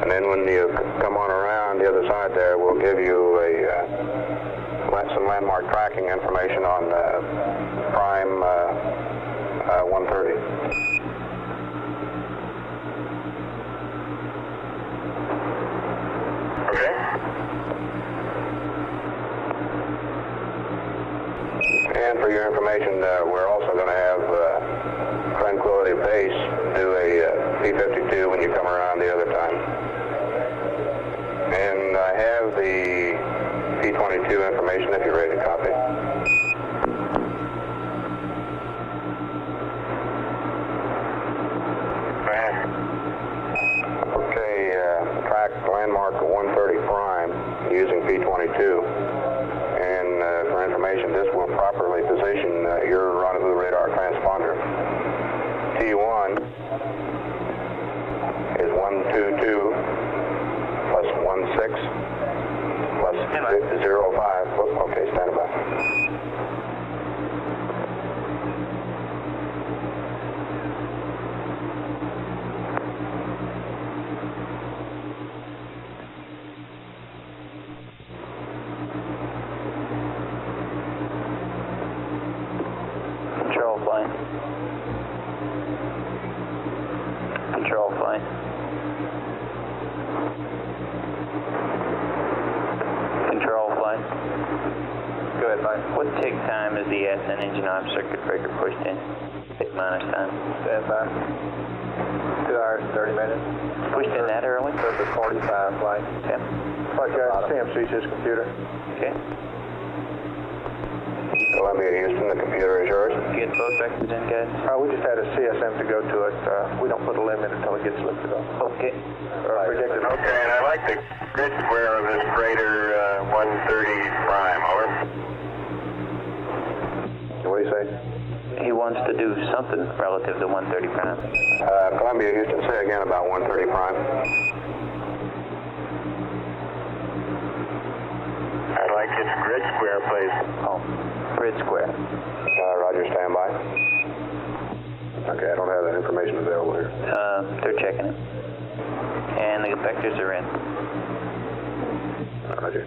And then when you come on around the other side there, we'll give you some landmark tracking information on prime 130. And for your information, we're also going to have Tranquility Base do a P52 when you come around the other time. And I have the P22 information if you're ready to copy. Okay, track landmark 130 prime using P22. For information, this will properly position your rendezvous radar transponder. T1 is 122 plus 16 plus 05. Okay, stand by. Control flight. Control flight. Go ahead, Mike. What tick time is the ascent engine off circuit breaker pushed in? Tick minus time. Stand by. 2 hours and 30 minutes. Pushed in that early? Surface 45 flight. Okay. Like CMC's his computer. Okay. Columbia, Houston, the computer is yours. Get both vectors in, guys? We just had a CSM to go to it. We don't put a limb in until it gets lifted up. Okay. Predicted. Okay, and I like the grid square of this freighter 130 prime, over. What do you say? He wants to do something relative to 130 prime. Columbia, Houston, say again about 130 prime. I like this grid square, please. Oh, grid square. Roger, stand by. Okay, I don't have that information available here. They're checking it. And the vectors are in. Roger.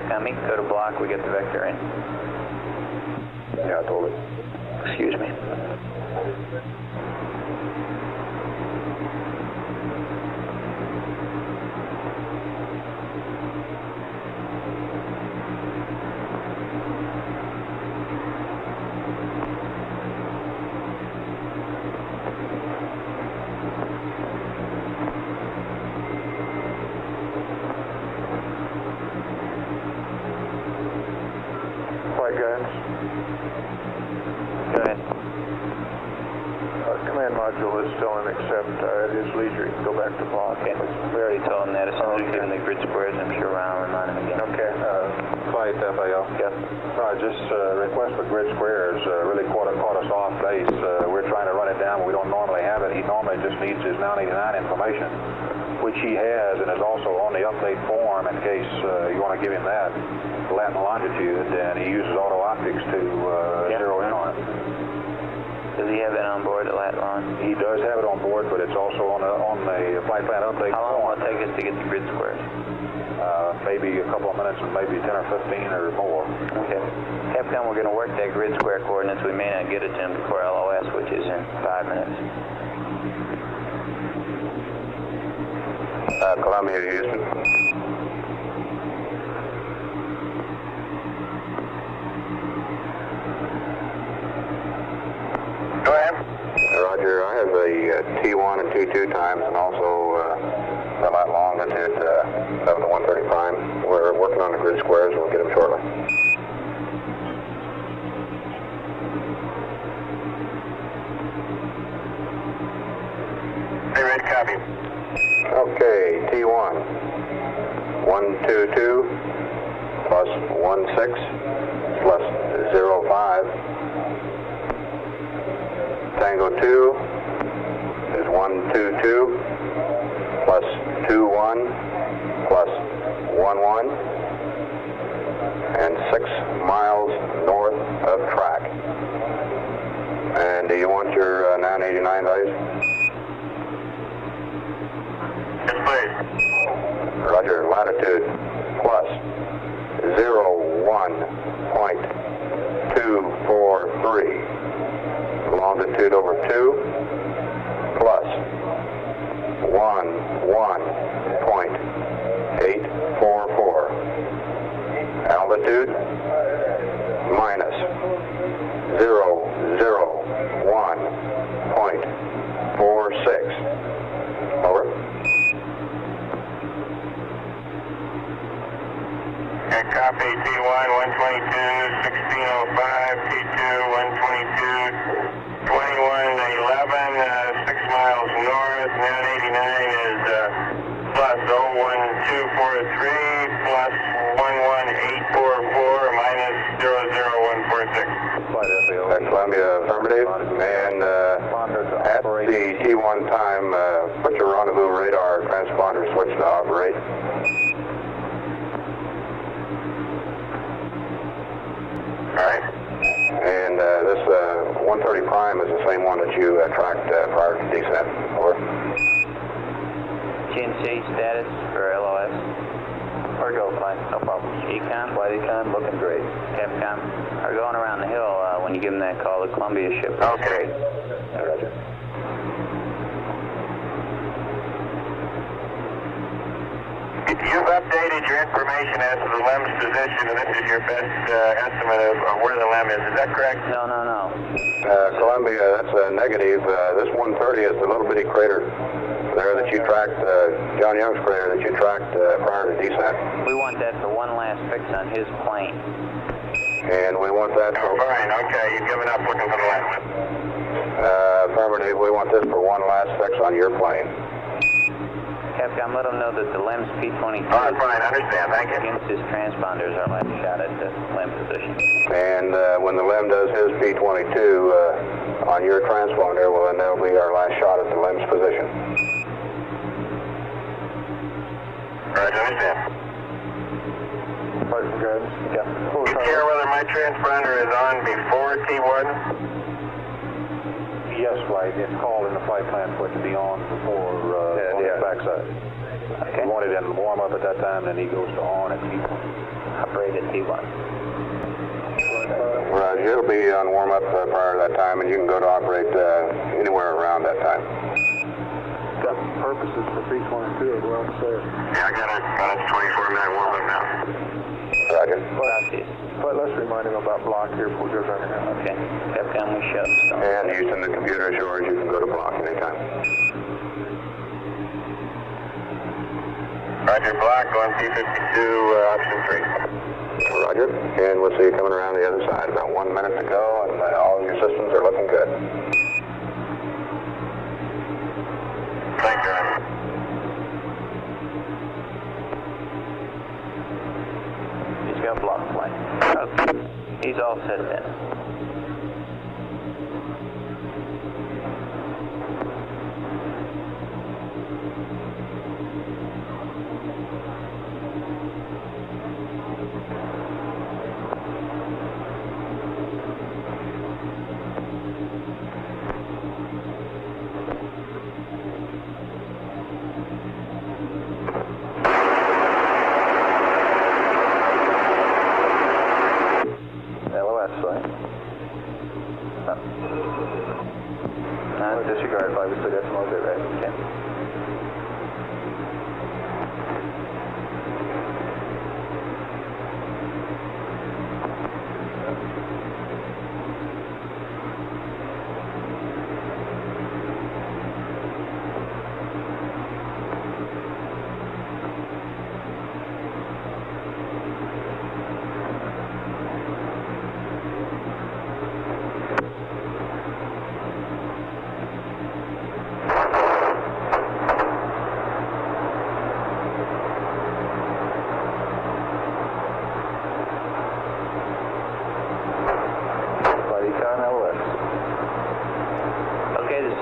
Coming, go to block, we get the vector in. Yeah, I told it. Excuse me. Guns. Go ahead. Command module is still in, except at his leisure, he can go back to block. Okay. We already told him that. As soon as we give him the grid squares, I'm sure Ron will remind him again. Okay. Flight FAO. This request for grid squares really caught us off base. We're trying to run it down, but we don't normally have it. He normally just needs his 989 information, which he has, and is also on the update form in case you want to give him that, lat and longitude, and he uses auto optics to zero in on it. Does he have it on board, the lat long? He does have it on board, but it's also on the flight plan update form. How long will it take us to get the grid squares? Maybe a couple of minutes, and maybe 10 or 15 or more. Okay. Capcom, we're going to work that grid square coordinates. We may not get it to him before LOS, which is in 5 minutes. Columbia, Houston. Go ahead. Roger, I have a T1 and T2 times, and also the lat longitude 7 to 130 prime. We're working on the grid squares, and we'll get them shortly. Hey, Red, copy. Okay, T1, 122 plus 16 plus 05. Tango 2 is 122 plus 21 plus 11 and 6 miles north of track. And do you want your 989 values? Yes, please. Roger, latitude plus 01.243. Longitude over 2 plus 11.844. Altitude minus 001.46. Over. Okay, copy. T1, 122, 1605. T2, 122, 2111, 6 miles north. 989 is plus 01243 plus 11844 minus 00146. Columbia, affirmative. And at the T1 time, put your rendezvous radar transponder switch to operate. All right. And this 130 prime is the same one that you tracked prior to descent. Over. GNC status for LOS? Or go, fine, no problem. Econ? Flight econ, looking great. Capcom? We're going around the hill when you give them that call. The Columbia ship. Okay. Roger. You've updated your information as to the LEM's position, and this is your best estimate of where the LEM is. Is that correct? No. Columbia, that's a negative. This 130 is the little bitty crater there that you tracked, John Young's crater that you tracked prior to descent. We want that for one last fix on his plane. And we want that for... Oh, fine, okay. You've given up looking for the LEM. Affirmative, we want this for one last fix on your plane. Capcom, let him know that the LEM's P-22 All right, fine, I understand. Thank you. against his transponders our last shot at the LEM position. And when the LEM does his P-22 on your transponder, well, then that'll be our last shot at the LEM's position. All right, I understand. Pardon, guidance. Yeah. Do you care whether my transponder is on before T1? Yes, flight. It's called in the flight plan for it to be on before on the backside. Okay. We want it in warm up at that time, then he goes to on at T1. Operate at T1. Right, it'll be on warm up prior to that time, and you can go to operate anywhere around that time. Got purposes for P-22 as well, sir. Yeah, I got a 24-minute warm-up now. Roger. But let's remind him about block here before we go down here. Okay. Capcom, we shut. And Houston, the computer is yours. You can go to block anytime. Roger, block on P-52, option 3. Roger. And we'll see you coming around the other side. About 1 minute to go, and all of your systems are looking good. Thank you. He's got block flight. all set then. Disregard 5 is the decimal bit, right? Okay.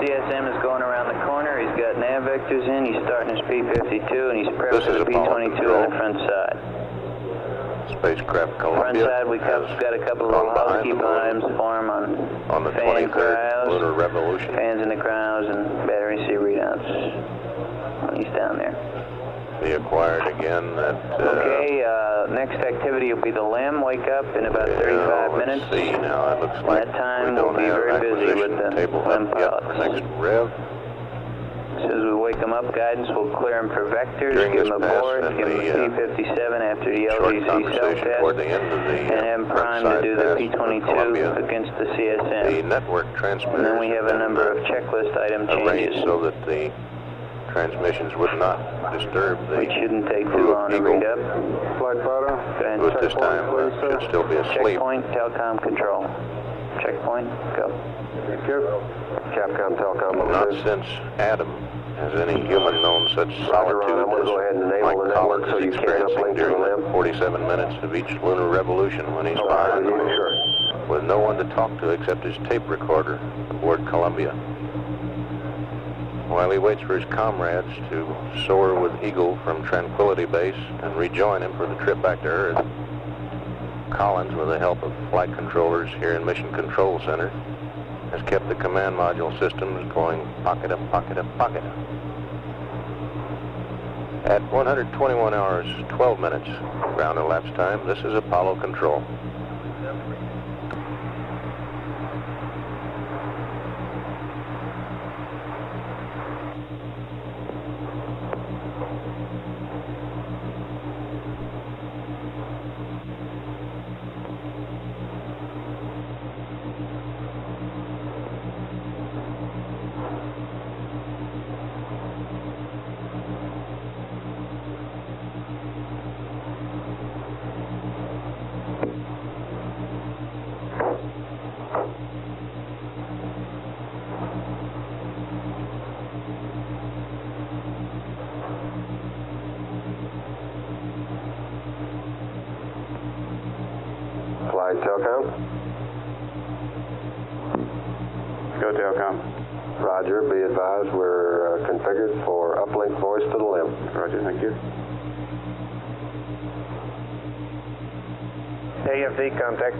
CSM is going around the corner. He's got nav vectors in. He's starting his P-52, and he's prepping the P-22 on the front side. Spacecraft Columbia. Front side, we've got a couple of little housekeeping items for him on the fan 23rd crowds, lunar revolution. fans in the crowds, and battery C readouts when he's down there. Be acquired again at... Okay, next activity will be the LEM. Wake up in about 35 minutes. Let's see now. It looks like that time we don't we'll be have very busy with the table LEM up yet pilots. for next rev. As soon as we wake them up, guidance will clear them for vectors, During give this them a pass board, and give them the, a P-57 after the short LGC conversation toward the self-test, end of the and have them front primed to side do the pass P-22 for Columbia. against the CSM. The network transmitters And then we have a number of checklist item arranged changes, so that the transmissions would not disturb the which shouldn't take crew too of long to Eagle, read up. Flight photo. Go ahead who and at this time should still be asleep. checkpoint, telecom control. Checkpoint, go. Thank you. Capcom, Telcom. Not since Adam has any human known such solitude I'm going to go ahead and as enable Mike the network Collins so is you can't experiencing uplink to the during the LEM. 47 minutes of each lunar revolution when he's flying with no one to talk to except his tape recorder aboard Columbia. While he waits for his comrades to soar with Eagle from Tranquility Base and rejoin him for the trip back to Earth, Collins, with the help of flight controllers here in Mission Control Center, has kept the command module systems going pocket-up, pocket-up, pocket-up. At 121 hours, 12 minutes ground elapsed time, this is Apollo Control. Flight Telcom. Go Telcom. Roger, be advised we're configured for uplink voice to the LEM. Roger, thank you. AFD contact.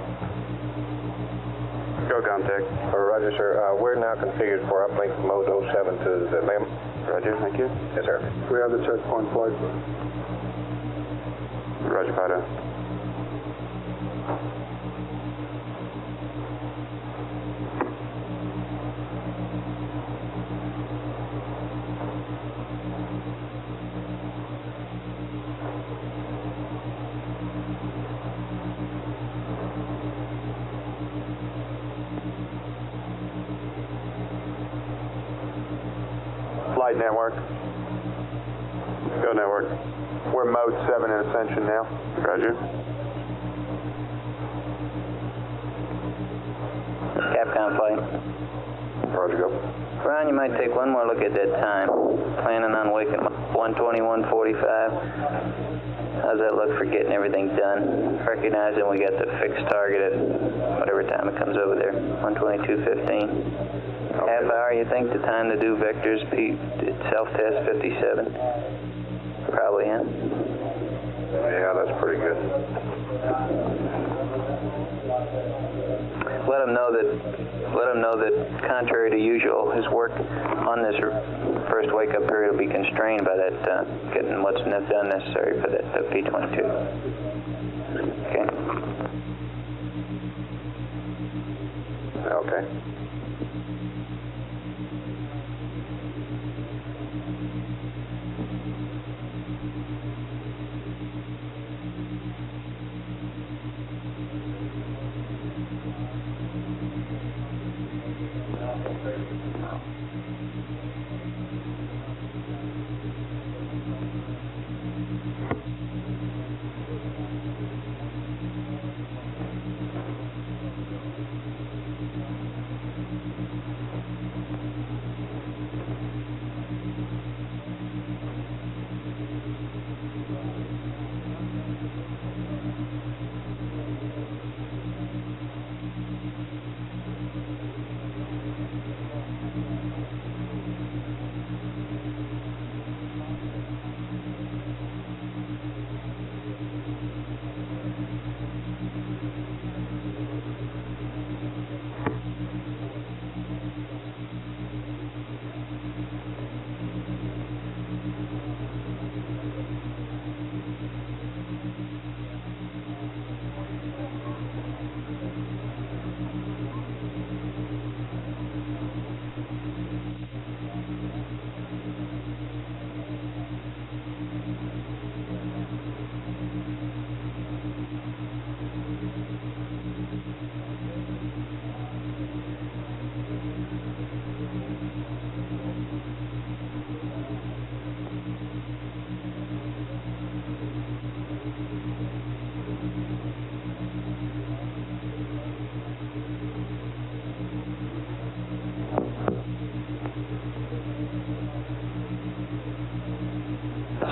Go contact. Roger, sir. We're now configured for uplink mode 07 to the LEM. Roger, thank you. Yes, sir. We have the checkpoint flight. Roger, Pato. Flight network. Go network. We're mode 7 in ascension now. Roger. Capcom flight. Roger, go. Ron, you might take one more look at that time. Planning on waking up 1:21:45. How's that look for getting everything done? Recognizing we got the fixed target at whatever time it comes over there, 122:15. Half hour, you think, the time to do vectors, self-test 57? Probably, huh? Yeah, that's pretty good. Let him know that contrary to usual, his work on this first wake-up period will be constrained by that getting what's done necessary for that P22. Okay. Okay.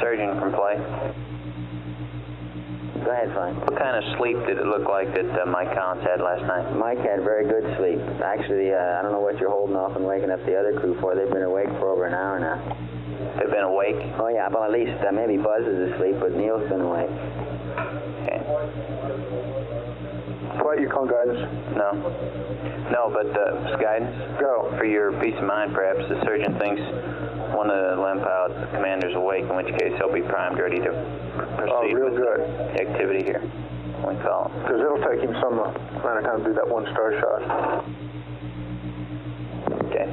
Surgeon from play. Go ahead, Frank. What kind of sleep did it look like that Mike Collins had last night? Mike had very good sleep. Actually, I don't know what you're holding off and waking up the other crew for. They've been awake for over an hour now. They've been awake? Oh, yeah, well, at least maybe Buzz is asleep, but Neil's been awake. Okay. Flight Yukon guidance. No, but guidance? Go. For your peace of mind, perhaps the surgeon thinks one of the LEM pilots, the commander's awake, in which case he'll be primed, ready to proceed real with good. the activity here. We call him. Because it'll take him some amount of time to do that one star shot. Okay.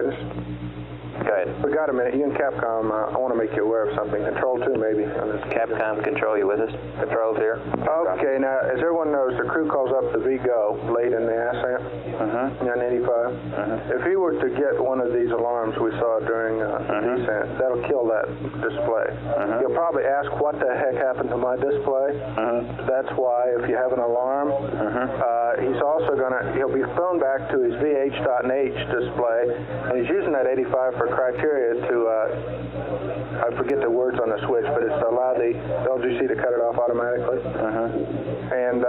Go ahead. We got a minute. You and Capcom, I want to make you aware of something. Control 2, maybe. On this. Capcom Control, you with us? Controls here. Okay, now, as everyone knows, the crew calls up the VGO late in the ascent, on 85. If he were to get one of these alarms we saw during the descent, that'll kill that display. He'll probably ask, what the heck happened to my display? That's why, if you have an alarm, he's also he'll be thrown back to his VH.H display, and he's using that 85 for criteria to, I forget the words on the switch, but it's to allow the LGC to cut it off automatically. And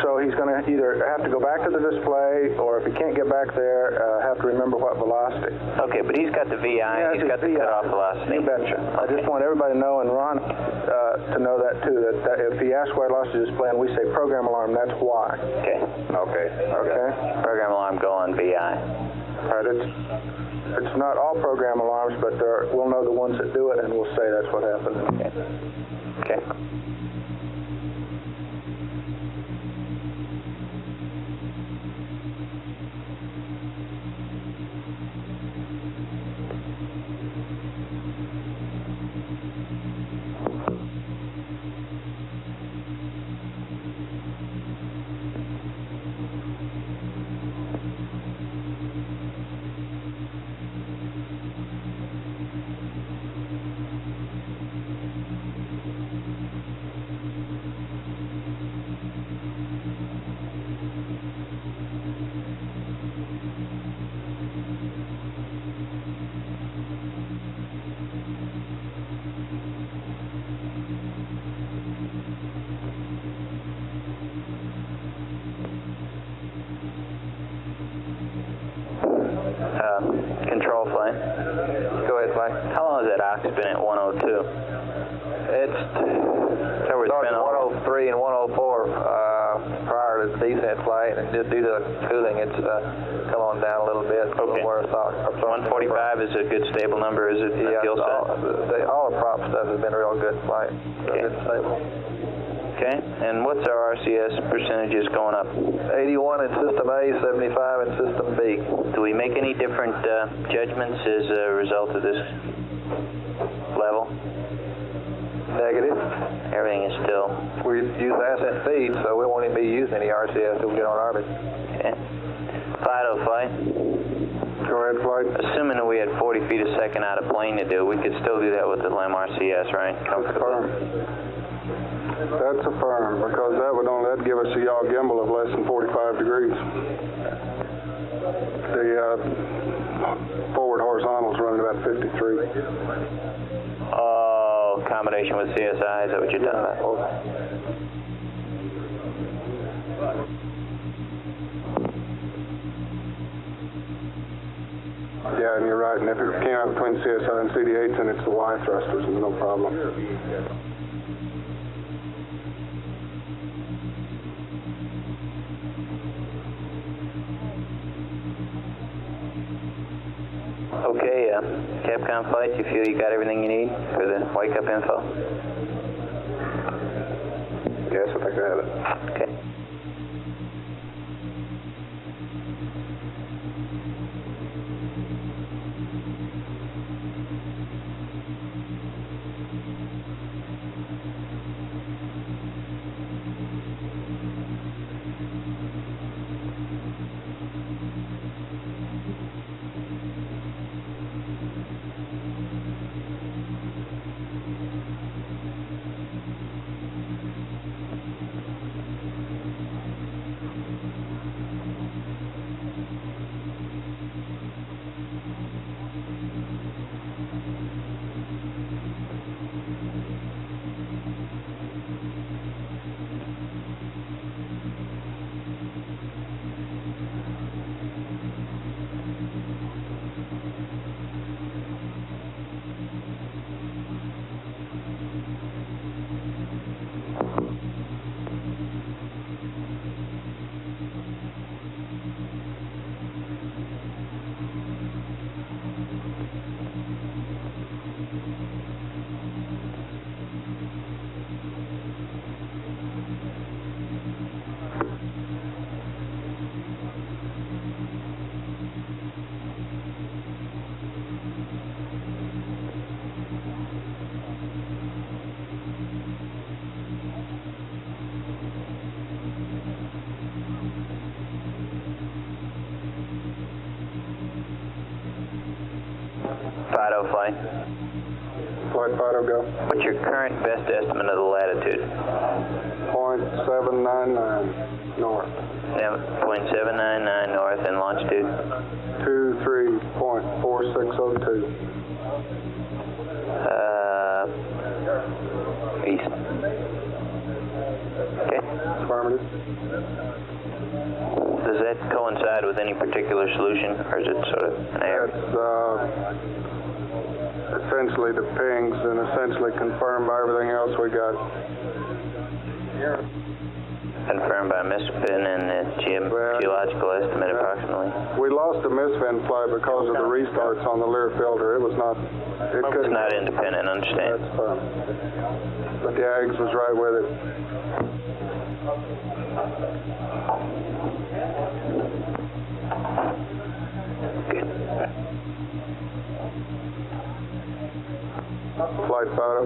so he's going to either have to go back to the display, or if he can't get back there, have to remember what velocity. Okay, but he's got the VI, he's got the cutoff velocity. You betcha. I just want everybody to know, and Ron to know that too, that if he asks why I lost the display and we say program alarm, that's why. Okay. Program alarm, go on VI. Right, it's not all program alarms, but we'll know the ones that do it, and we'll say that's what happened. Okay. Control flight. Go ahead, Flight. How long has that ox been at 102? It's started at 103 and 104 prior to the descent flight, and just due to the cooling, it's come on down a little bit. Okay. 145 is a good stable number, is it? Yeah, Fuel all the prop stuff has been real good flight. Real good stable. Okay, and what's our RCS percentages going up? 81 in System A, 75 in System B. Do we make any different judgments as a result of this level? Negative. Everything is still... We use ascent feed, so we won't even be using any RCS till we get on orbit. Okay. Fido flight. Go ahead, Flight. Assuming that we had 40 feet a second out of plane to do, we could still do that with the LEM RCS, right? Comfortably. That's affirmed, because that'd give us a yaw gimbal of less than 45 degrees. The forward horizontal's running about 53. Oh, combination with CSI, is that what you're talking about? Yeah, and you're right, and if it came out between CSI and CD8s, then it's the Y thrusters, and no problem. Okay, Capcom flight, you feel you got everything you need for the wake-up info? Yes, I think I have it. Okay. Fido flight. Flight Fido, go. What's your current best estimate of the latitude? 0.799 north. Now, 0.799 north and longitude? 23.4602. East. Okay. Affirmative. Does that coincide with any particular solution, or is it sort of an average? That's essentially the pings and essentially confirmed by everything else we got. Confirmed by misfin and the geological estimate approximately? We lost the misfin flight because of the restarts on the Lear filter. It was not... It's not independent, understand. But the Ags was right with it. Flight Fido.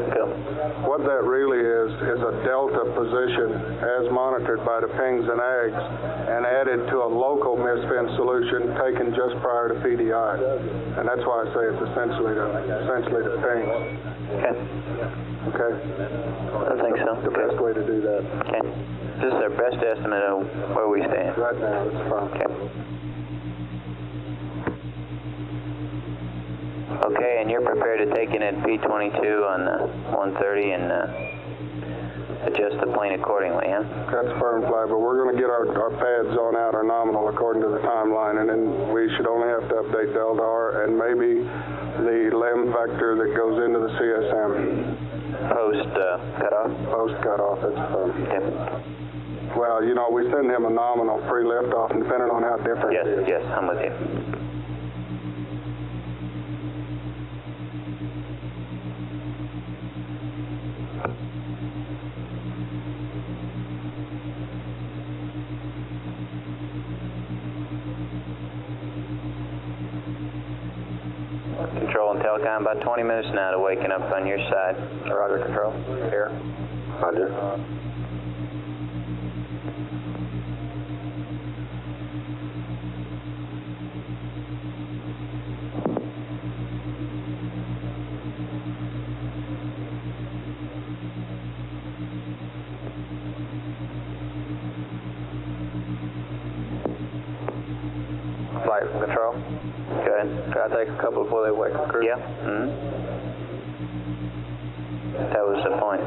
What that really is a delta position as monitored by the pings and Ags and added to a local misfin solution taken just prior to PDI. And that's why I say it's essentially the pings. Okay. Okay? I think so. The best way to do that. Okay. This is our best estimate of where we stand. Right now, it's fine. Okay. Okay, and you're prepared to take in at P22 on 130 and adjust the plane accordingly, huh? That's firm flight, but we're going to get our pads on out, our nominal, according to the timeline, and then we should only have to update the LDAR and maybe the LEM vector that goes into the CSM. Post cutoff? Post cutoff, that's firm. Okay. Well, you know, we send him a nominal pre-liftoff, and depending on how different it is. Yes, I'm with you. Control and telecom, about 20 minutes now to waking up on your side. Roger, Control. Here. Roger. Flight Control. Good. Can I take a couple before they wake the crew? Yeah. That was the point.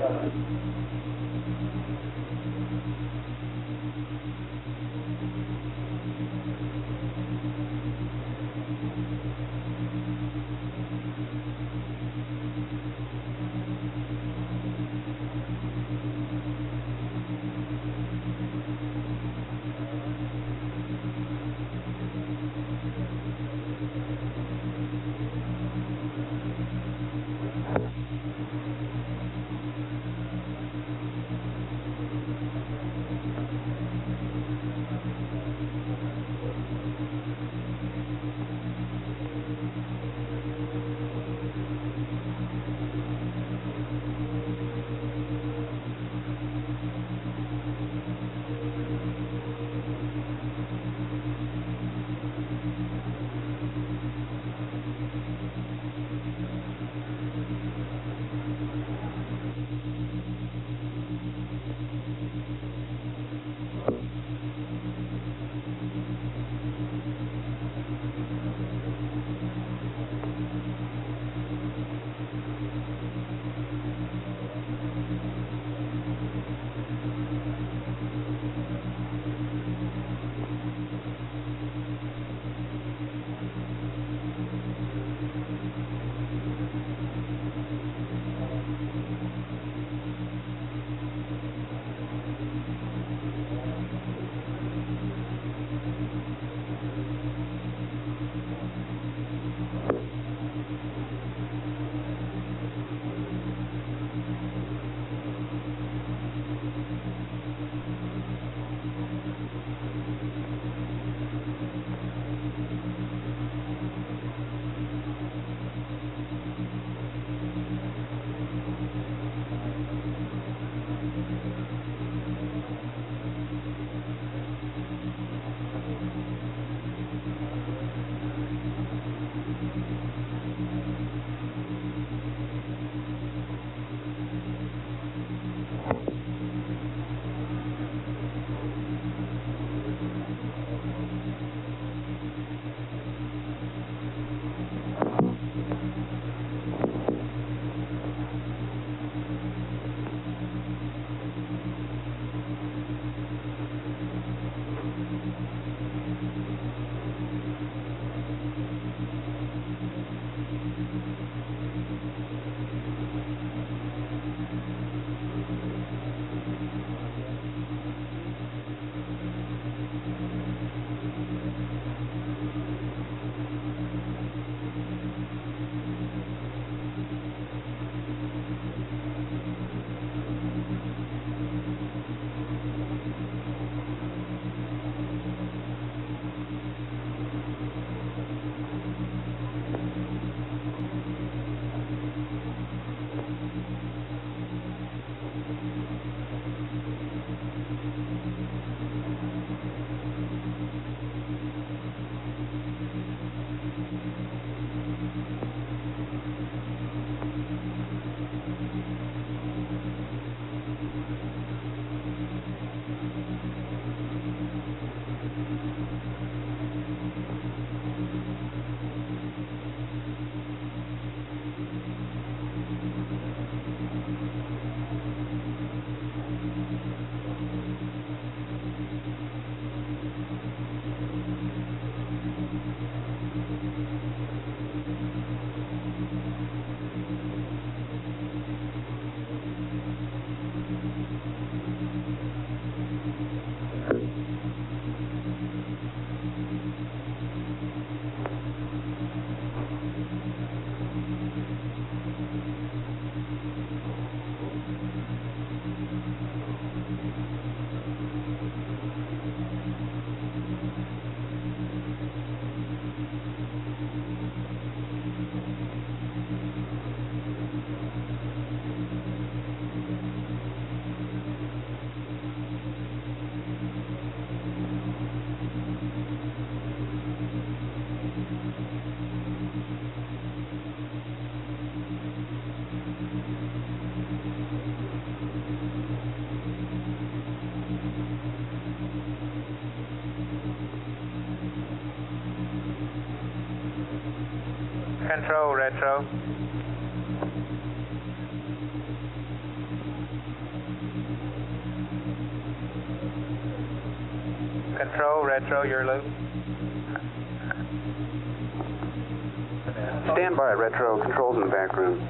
control, retro. Control, retro, your loop. Stand by, retro. Controls in the back room.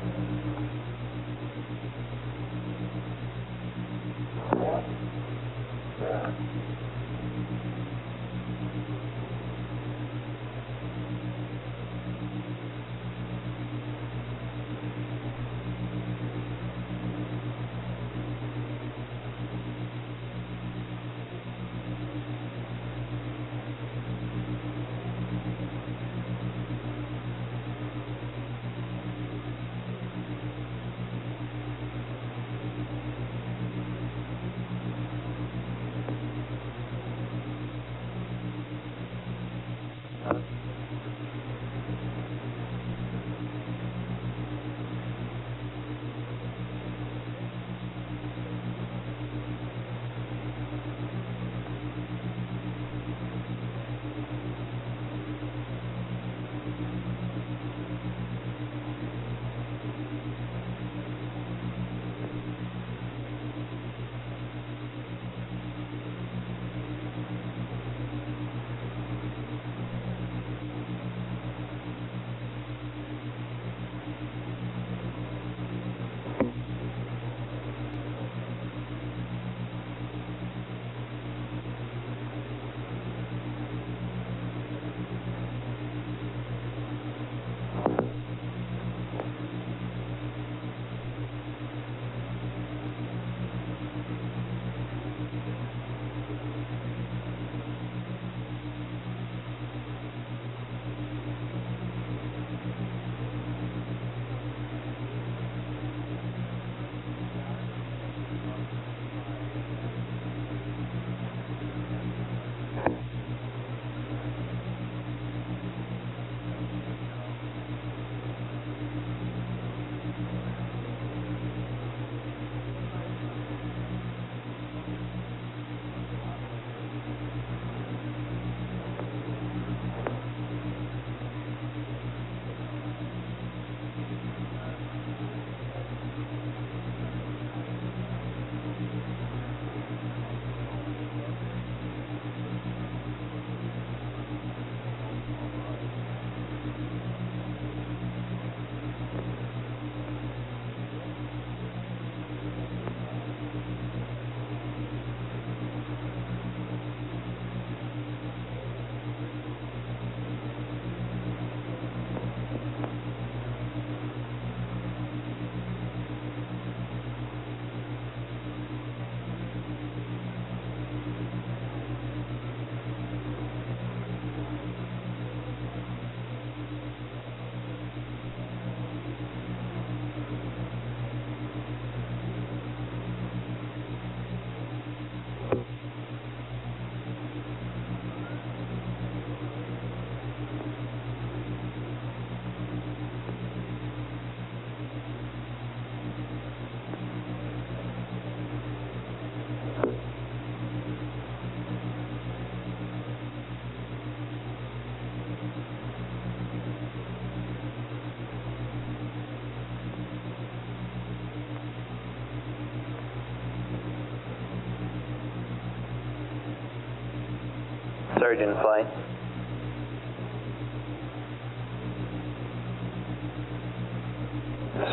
Surgeon flight.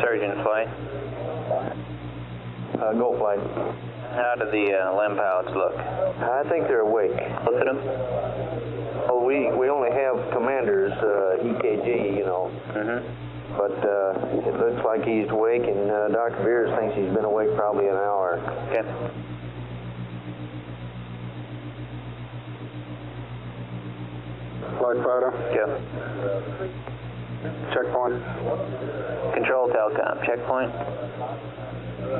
Surgeon flight. Go flight. How do the limb pilots look? I think they're awake. Look at them. Well, we only have commander's EKG, you know. But it looks like he's awake, and Dr. Beers thinks he's been awake probably an hour. Okay. Flight fighter. Go. Checkpoint. Control Telcom. Checkpoint.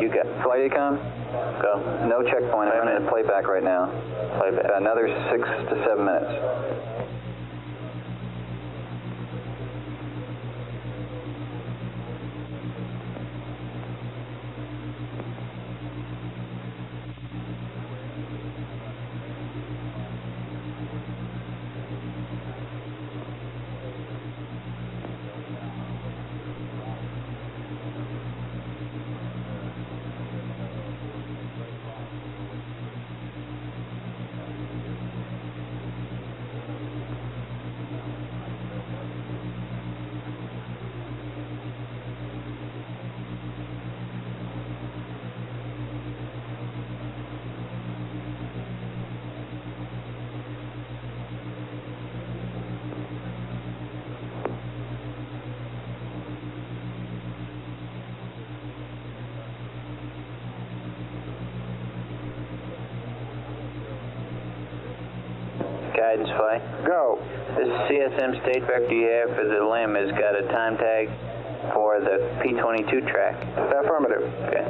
You got Flight econ. go. No checkpoint. I'm running a playback right now. Playback. Another 6 to 7 minutes. guidance flight. Go. This CSM state vector you have for the limb has got a time tag for the P22 track. Affirmative. Okay.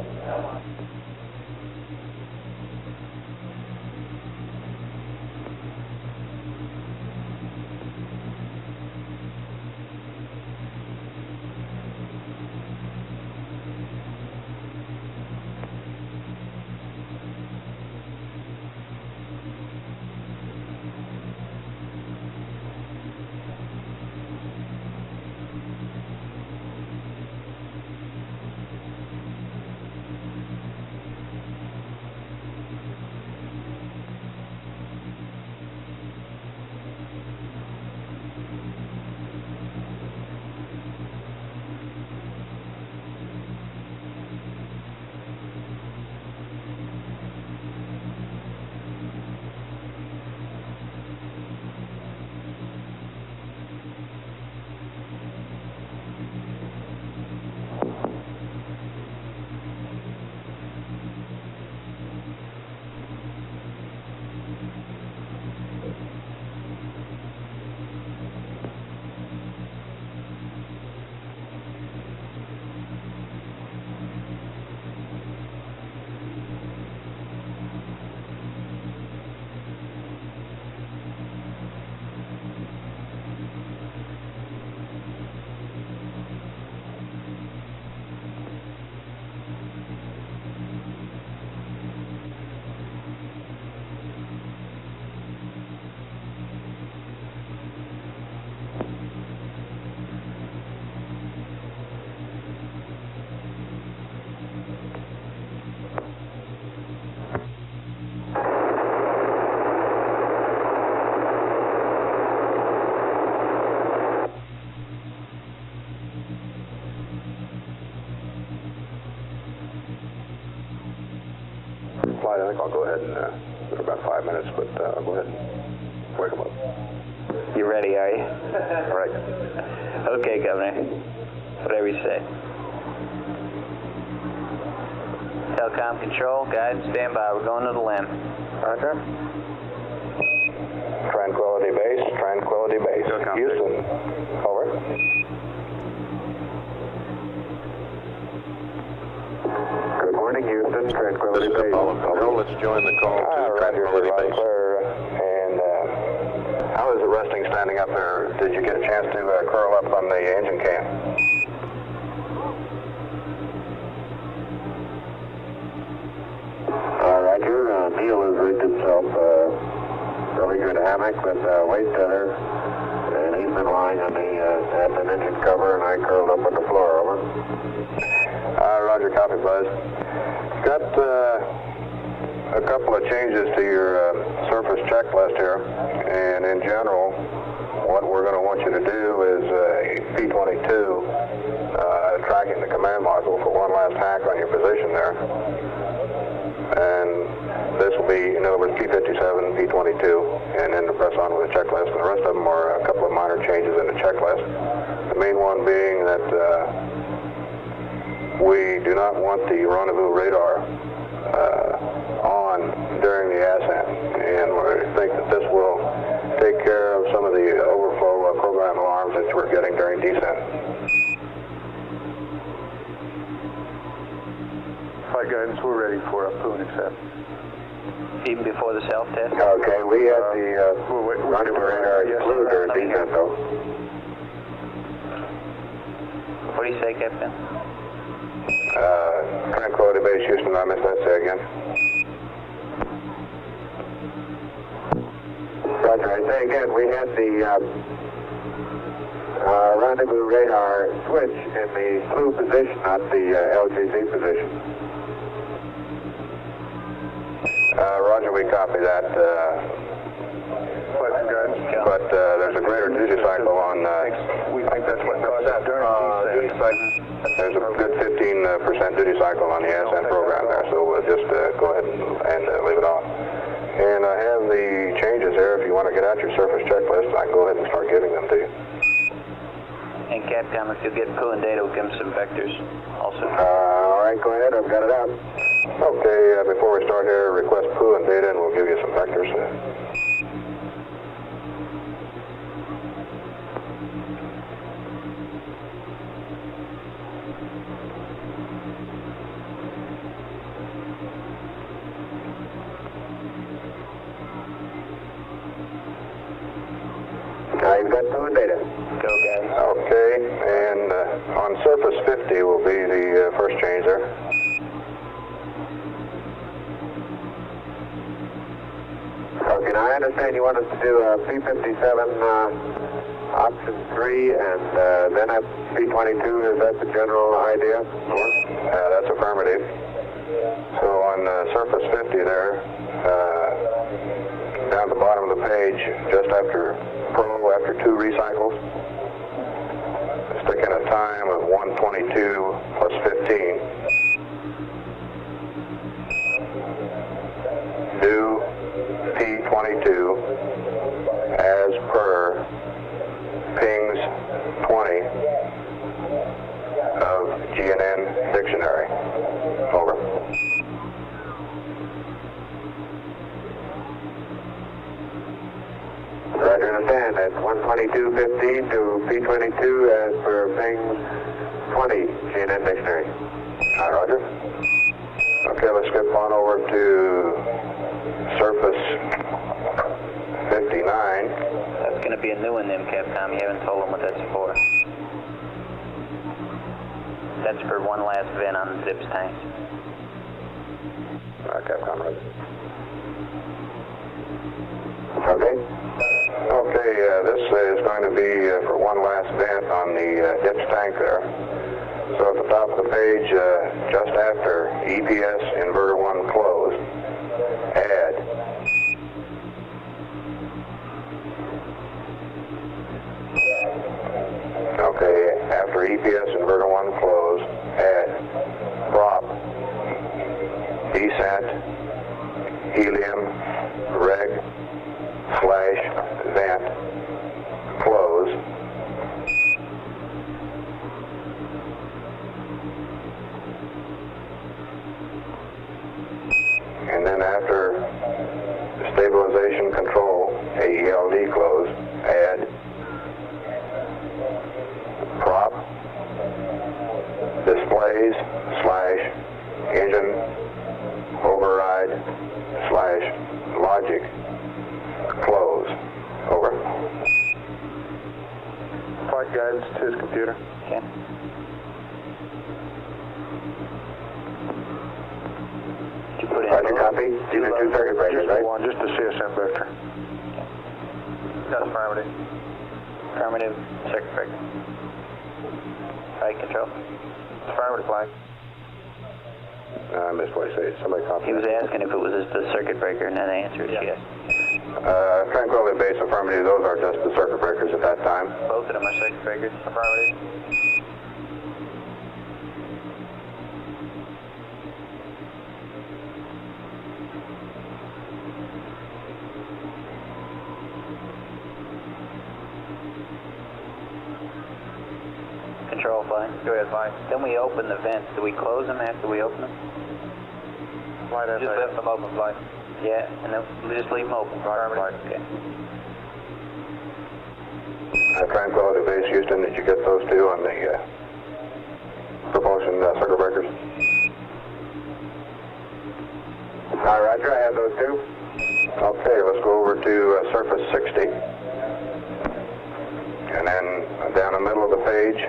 Flight, I think I'll go ahead and, for about 5 minutes, but I'll go ahead and wake them up. You ready, are you? Right. Okay, Governor. Whatever you say. Telecom control, guidance, stand by. We're going to the limb. Roger. Tranquility Base, Tranquility Base. Houston. Over. Good morning, Houston. Tranquility This is Base. Apollo Control. Let's join the call to Tranquility Base. And how is it resting standing up there? Did you get a chance to curl up on the engine can? Roger. Neil has rigged himself really good hammock with weight tether, and he's been lying on the admin engine cover, and I curled up on the floor. Over. Roger, copy, Buzz. Got a couple of changes to your surface checklist here, and in general, what we're going to want you to do is P22 tracking the command module for one last hack on your position there. And this will be, in other words, P57, P22, and then to press on with the checklist. And the rest of them are a couple of minor changes in the checklist. The main one being that we do not want the rendezvous radar on during the ascent, and we think that this will take care of some of the overflow program alarms that we're getting during descent. Flight guidance, we're ready for a poo and accept. Even before the self-test? Okay, we had the rendezvous radar excluded during descent, though. What do you say, Captain? Tranquility Base, Houston, I missed that. Say again. Roger, I say again, we had the rendezvous radar switch in the blue position, not the LGZ position. Roger, we copy that. But there's a greater duty cycle on. We think that's what caused it during duty cycle. There's a good 15% duty cycle on the ascent program there, so we'll just go ahead and leave it on. And I have the changes there. If you want to get out your surface checklist, I can go ahead and start giving them to you. And Capcom, if you'll get poo and data, we'll give them some vectors also. All right, go ahead. I've got it out. Okay, before we start here, request poo and data, and we'll give you some vectors. with data. Go, guys. Okay, and on surface 50 will be the first change there. Okay, now I understand you want us to do a P57 option 3 and then a P22. Is that the general idea? That's affirmative. So on surface 50 there, down at the bottom of the page, just after Pro, after 2 recycles, stick in a time of 1:22 plus 15. Do P22 as per Ping's 20 of GNN dictionary. Over. Roger, understand. That's 122.15 to P22 as per Ping's 20 GNN dictionary. Roger. Okay, let's skip on over to surface 59. That's going to be a new one, then, Capcom. You haven't told them what that's for. That's for one last vent on the zips tanks. Capcom, right. Okay. Okay, this is going to be for one last vent on the ditch tank there. So at the top of the page, just after EPS inverter 1 closed, add okay, after EPS inverter 1 closed, add prop, descent, helium, reg, / vent, close, and then after stabilization control, AELD close, add prop, displays / engine override / logic, close. Over. Flight guidance to his computer. Okay. Did you put in Roger, both? copy. These are 2 circuit breakers, Just right? one, just the CSM vector. That's affirmative. Affirmative, circuit breaker. Flight control. Affirmative flag. I missed what he said. Somebody copy. He was asking if it was just the circuit breaker, and then the answer is yes. Tranquility base affirmative, those are just the circuit breakers at that time. Both of them are circuit breakers. Affirmative. Control flight. Go ahead, flight. Then we open the vents. Do we close them after we open them? Flight Just left them open, flight. Yeah, and then we just leave them open. Affirmative. Okay. Tranquility base Houston, did you get those 2 on the propulsion circuit breakers? Roger, I have those 2. Okay, let's go over to surface 60. And then down the middle of the page,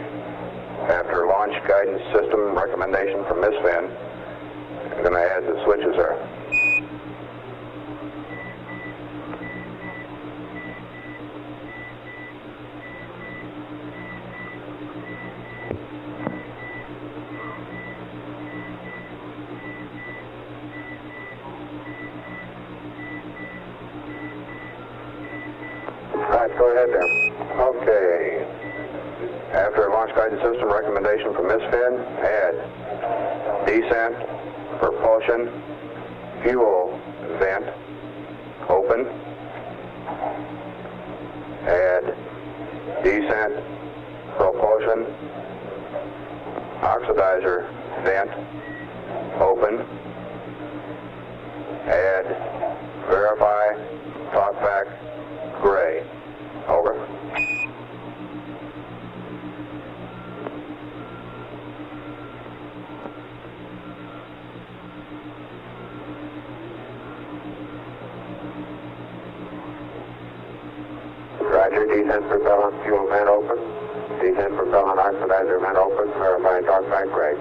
after launch guidance system recommendation from MISFIN, I'm going to add the switches there. Right, go ahead there. Okay. After launch guidance system recommendation from MISFIN, add descent, propulsion, fuel vent, open, add descent, propulsion, oxidizer vent, open, add verify, talkback, gray. Over. Roger, descent descent propellant fuel vent open, descent propellant oxidizer vent open, verify talkback brake.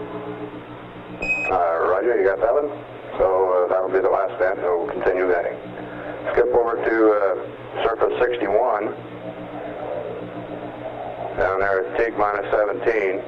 Roger, you got that one? So that'll be the last vent, so we'll continue venting. Skip over to surface 61, down there at TIG minus 17.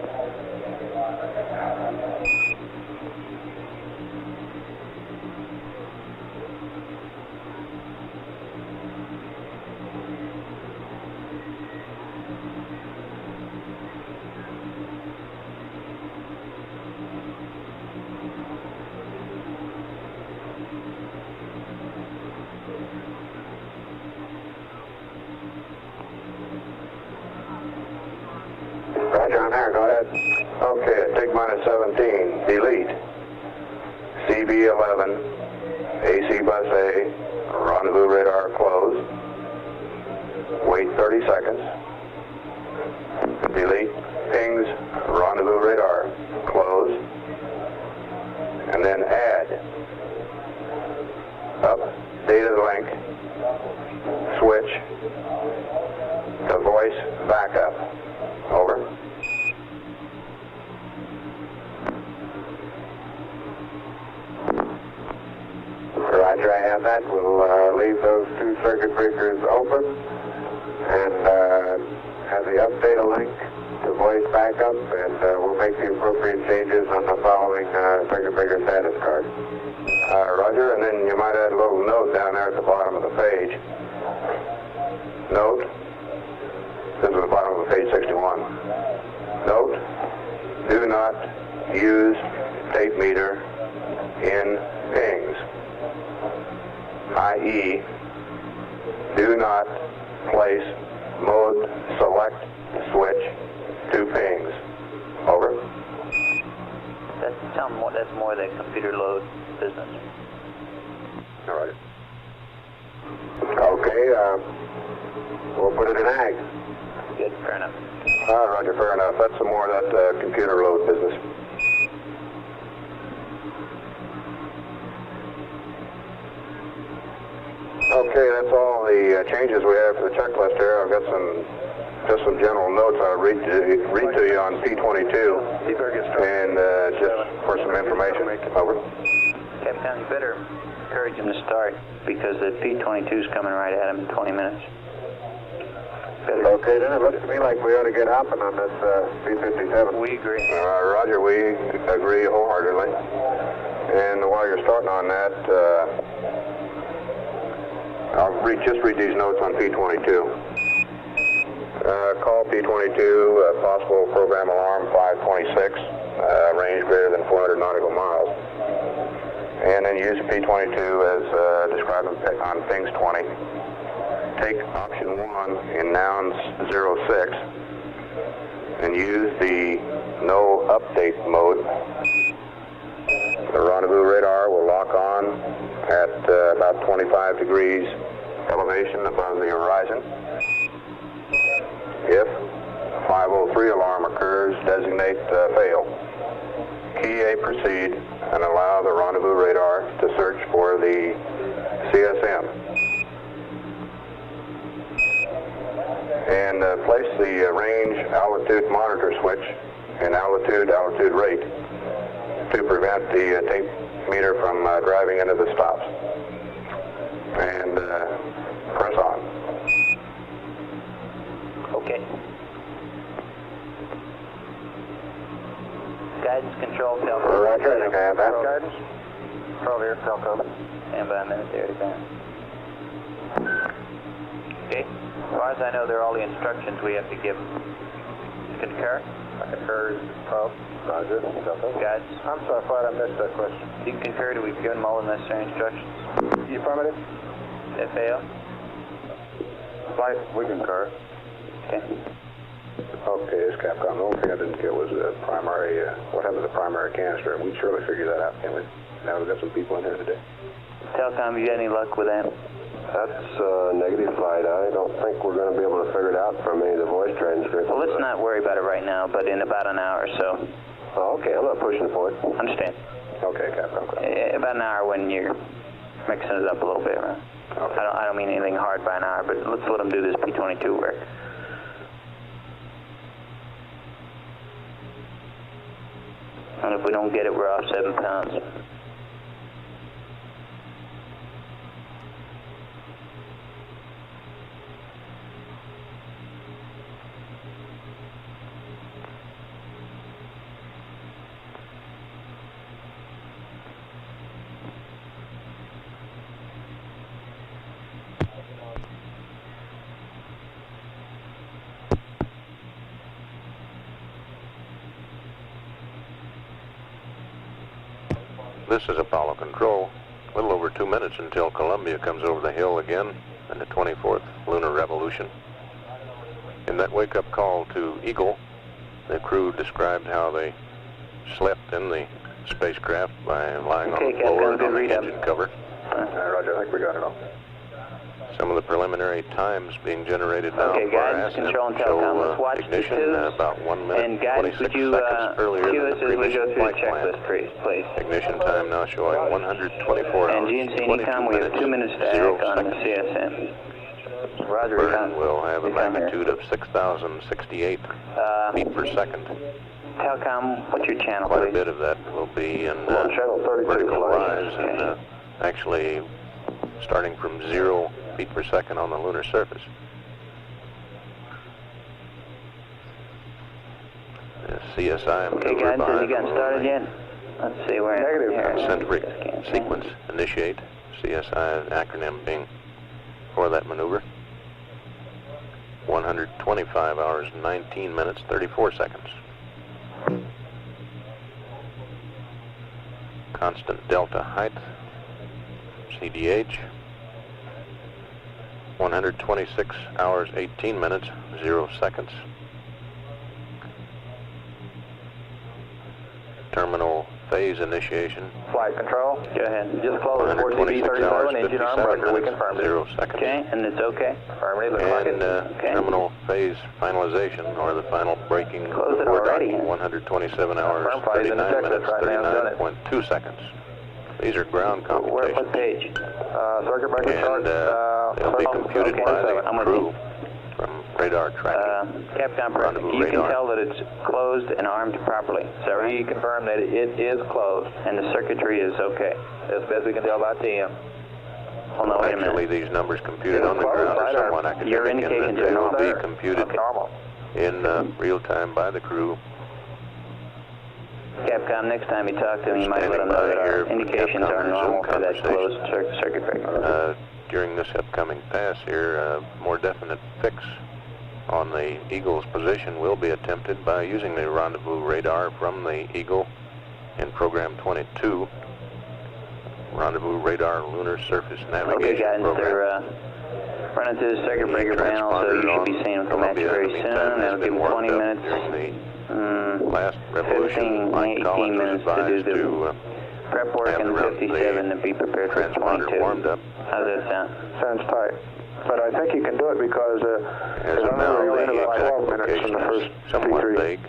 Roger, on there, go ahead. Okay, TIG minus 17, delete. CB11, AC bus A, rendezvous radar closed. Wait 30 seconds. Delete. Pings, rendezvous radar closed. And then add. Up, data link, switch, to voice backup. Over. Roger, I have that. We'll leave those two circuit breakers open and have the update link to voice backup, and we'll make the appropriate changes on the following circuit breaker status card. Roger, and then you might add a little note down there at the bottom of the page. Note. This is the bottom of page 61. Note, do not use tape meter in pings, i.e., do not place mode select switch to pings. Over. Tell them that's more the computer load business. All right. Okay, we'll put it in ag. Good, fair enough. Roger, fair enough. That's some more of that computer load business. Okay, that's all the changes we have for the checklist here. I've got just some general notes I'll read to you on P22, and just for some information. Over. Captain, you better encourage him to start because the P22 is coming right at him in 20 minutes. Okay, then it looks to me like we ought to get hopping on this P57. We agree. Roger, we agree wholeheartedly. And while you're starting on that, I'll just read these notes on P22. Call P22, possible program alarm 526, range greater than 400 nautical miles. And then use P22 as described on pings 20. Take option 1 in nouns 06 and use the no update mode. The rendezvous radar will lock on at about 25 degrees elevation above the horizon. If 503 alarm occurs, designate fail. Key A proceed and allow the rendezvous radar to search for the CSM. And place the range altitude monitor switch in altitude rate to prevent the tape meter from driving into the stops. And press on. Okay. Guidance control, Telcom. Roger, I think I have that. Guidance. Control here, Telcom. Stand by a minute there, again. Okay. As far as I know, they're all the instructions we have to give. Concur? I concur, Tom. Roger, Telcom. Guys? I'm sorry, Flight, I missed that question. Do you concur that we've given them all the necessary instructions? You affirmative? FAO? Flight, we concur. Okay. Okay, this is Capcom. The only thing I didn't get was the primary, what happened to the primary canister? We surely figured that out, can't we? Now we've got some people in here today. Telcom, you got any luck with that? That's negative, Flight. I don't think we're going to be able to figure it out from any of the voice transcripts. Well, let's not worry about it right now, but in about an hour or so. Oh, okay, I'm not pushing for it. Understand? Okay, Capcom. About an hour when you're mixing it up a little bit, right? Okay. I don't mean anything hard by an hour, but let's let them do this P22 work. And if we don't get it, we're off 7 pounds. This is Apollo Control. A little over 2 minutes until Columbia comes over the hill again in the 24th lunar revolution. In that wake-up call to Eagle, the crew described how they slept in the spacecraft by lying on the floor on the engine cover. Roger, I think we got it all. Some of the preliminary times being generated now Okay, for our guidance, ascent control, and telecom. Let's show watch the ignition tubes. About 1 minute And guidance, 26 would you seconds earlier cue than us the as we previous go through the flight plan. checklist, please? Ignition time now showing 124 And hours, GNC 22 Anycom, we have 2 minutes to zero act on the seconds. CSM. Roger, Burn will have a you come here. magnitude of 6,068 feet per second. Telecom, what's your channel, Quite a please? bit of that will be in channel 32, vertical flash. rise and actually starting from 0 feet per second on the lunar surface. The CSI Okay, maneuver guidance, have you behind gotten will started only yet? Let's see, we're Negative. concentric sequence initiate. CSI acronym being for that maneuver. 125 hours, 19 minutes, 34 seconds. Constant delta height, CDH. 126 hours, 18 minutes, 0 seconds. Terminal phase initiation. Flight control. Go ahead. Just close 126 hours, 4CB37, engine arm 57 roger. We minutes, confirmed it. 0 seconds. Okay, and it's okay? Affirmative, looks like And it. Okay. terminal phase finalization, or the final braking Close it before already. docking, 127 hours, Firm flight is in the 39 checklist minutes, right now, done it. 39.2 seconds. These are ground Where, what computations. page? Circuit breaker chart. And they'll be computed okay, by I'm the with crew from radar tracking. Capcom, Rendezvous you can radar. tell that it's closed and armed properly. Is that right? We confirm that it is closed. And the circuitry is okay. As best we can tell by TM. Hold on, wait a Actually, minute. these numbers computed on the ground are somewhat academic Your in indications that they are will be normal. computed Okay. Normal. in real time by the crew. Capcom, next time you talk to me, you might let them Standing know by that here our for indications Capcom are and normal Zoom for that closed conversations. circuit breaker. During this upcoming pass here, a more definite fix on the Eagle's position will be attempted by using the rendezvous radar from the Eagle in program 22. Rendezvous radar lunar surface navigation Okay, guys, program. they're running through the circuit The breaker panel, so you transponder should be on seeing them come at you Columbia, very in the soon. meantime, has That'll give been them warmed 20 up minutes. during the last 15, revolution. Mike 18 Collins was minutes to do advised the to prep work, have and the 57 to be prepared for transponder 22. warmed up. How does that sound? Sounds tight. But I think you can do it because As I of now, know you're into the about exact 12 minutes in location the first is somewhat P3. vague.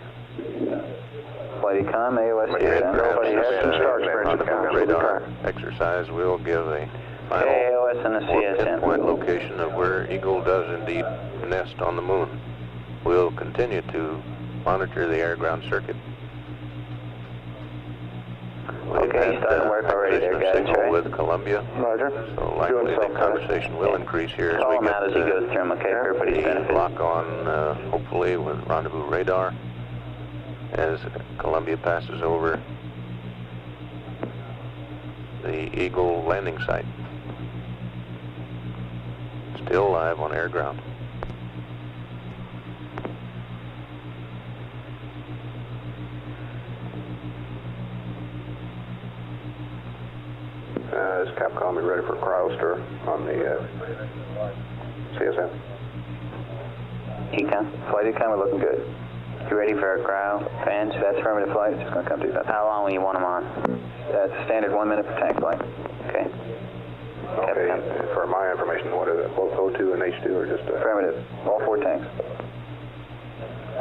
Flightycom, AOS And here. Nobody has some star experience in the rendezvous past. radar exercise will give a final AOS and the more CSM. pinpoint location of where Eagle does indeed nest on the moon. We'll continue to monitor the air-ground circuit. We've Okay, had starting work already there, acquisition of guys, signal right? with Columbia, Roger. so likely Doing the something. conversation will increase here as Call we him out as he get goes through them, okay, for everybody's the benefit. lock on, hopefully with rendezvous radar as Columbia passes over the Eagle landing site. Still live on air ground. Is Capcom ready for cryoster on the CSM? Econ. Flightycom, we're looking good. You ready for our cryo fans? That's affirmative flight. It's just going to come through that. How long will you want them on? That's standard 1 minute per tank flight. Okay. Okay, for my information, what is it, both O2 and H2 or just... Affirmative. All 4 tanks.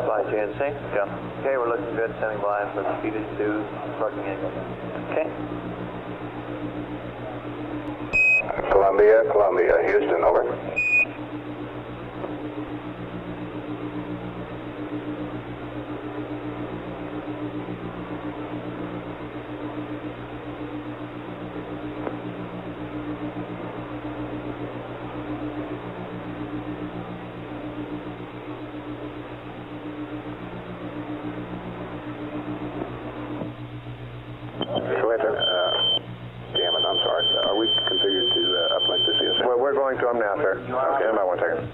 Flight GNC? Yeah. Okay, we're looking good, standing by for the speed 2, parking angle. Okay. Columbia, Houston, over. I'm now, sir. Okay, about 1 second.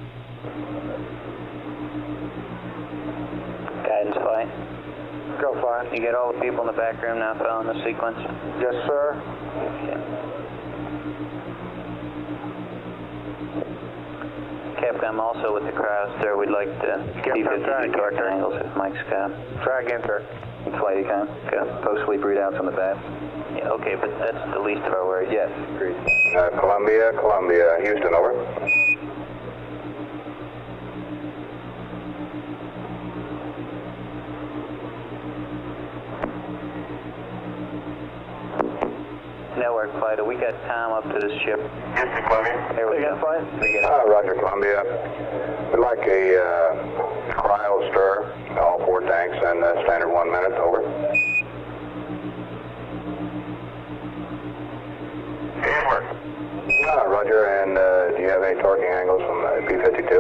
Guidance flight. Go fine. You get all the people in the back room now following the sequence? Yes, sir. Okay. Capcom also with the crowds there. We'd like to P52 torque angles if Mike's got. Try again, sir. Flight econ. Go. Post sleep readouts on the bat. Yeah, okay, but that's the least of our worries. Yes, agreed. Columbia, Houston, over. Network flight. We got Tom up to this ship. Houston, Columbia. There we go. Roger, Columbia. We'd like a cryo stir, all 4 tanks, and standard 1 minute, over. Work. Roger, and do you have any torquing angles from P52?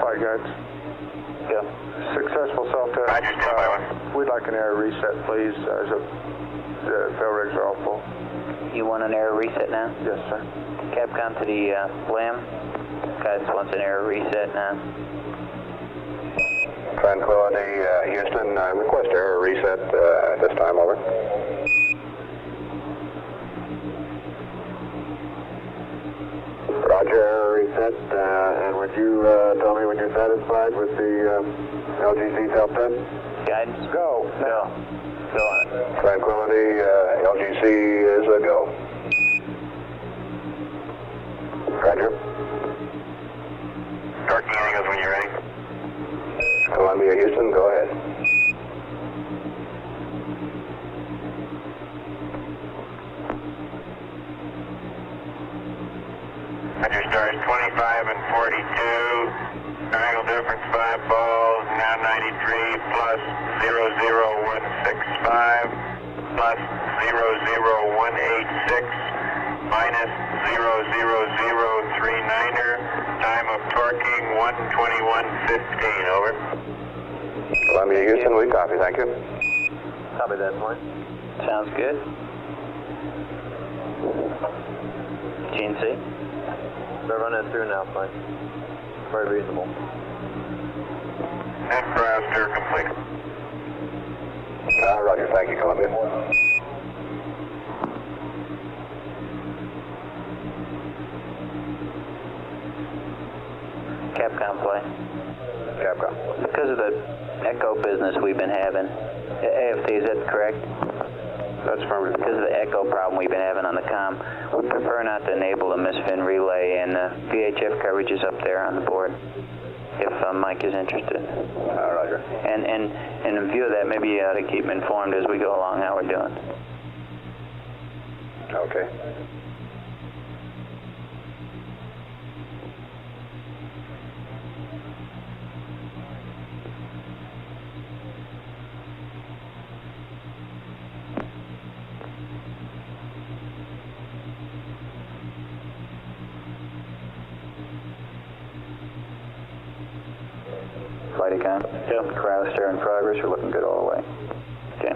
Flight guides. Go. Successful self-test. Roger, stand by 1. We'd like an error reset, please. The fail rigs are all full. You want an error reset now? Yes, sir. Capcom to the LAM. Guidance wants an error reset now. Tranquility, Houston, request error reset at this time, over. Roger, error reset, and would you tell me when you're satisfied with the LGC self-test? Guidance? Go. Go. Go on it. Tranquility, LGC is a go. Roger. Torquing angles when you're ready. Columbia, Houston, go ahead. Roger, stars 25 and 42. Triangle difference 5 balls, now 93 plus 00165 plus 00186 minus 00039er. Time of torquing 1:21:15. Over. Columbia, Houston, we copy. Thank you. Copy that, Mike. Sounds good. GNC? They're running through now, Mike. Very reasonable. And cryo stir complete. Roger, thank you, Columbia. Capcom play. Capcom. Because of the echo business we've been having, AFT, is that correct? That's affirmative. Because of the echo problem we've been having on the comm, we prefer not to enable the misfin relay, and VHF coverage is up there on the board, if Mike is interested. Roger. And in view of that, maybe you ought to keep him informed as we go along how we're doing. Okay. Flight econ. Yep. Cryo stir in progress. We're looking good all the way. Okay.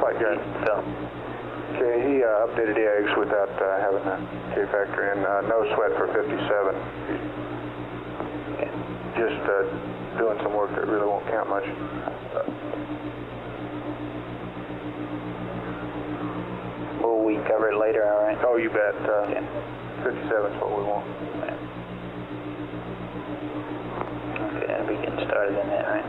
Flight guide. Phil. Okay, he updated the eggs without having the K factor in. No sweat for 57. Okay. Just doing some work that really won't count much. Will we cover it later, all right? Oh, you bet. Okay. 57 is what we want. Okay, that'll be getting started in that, right?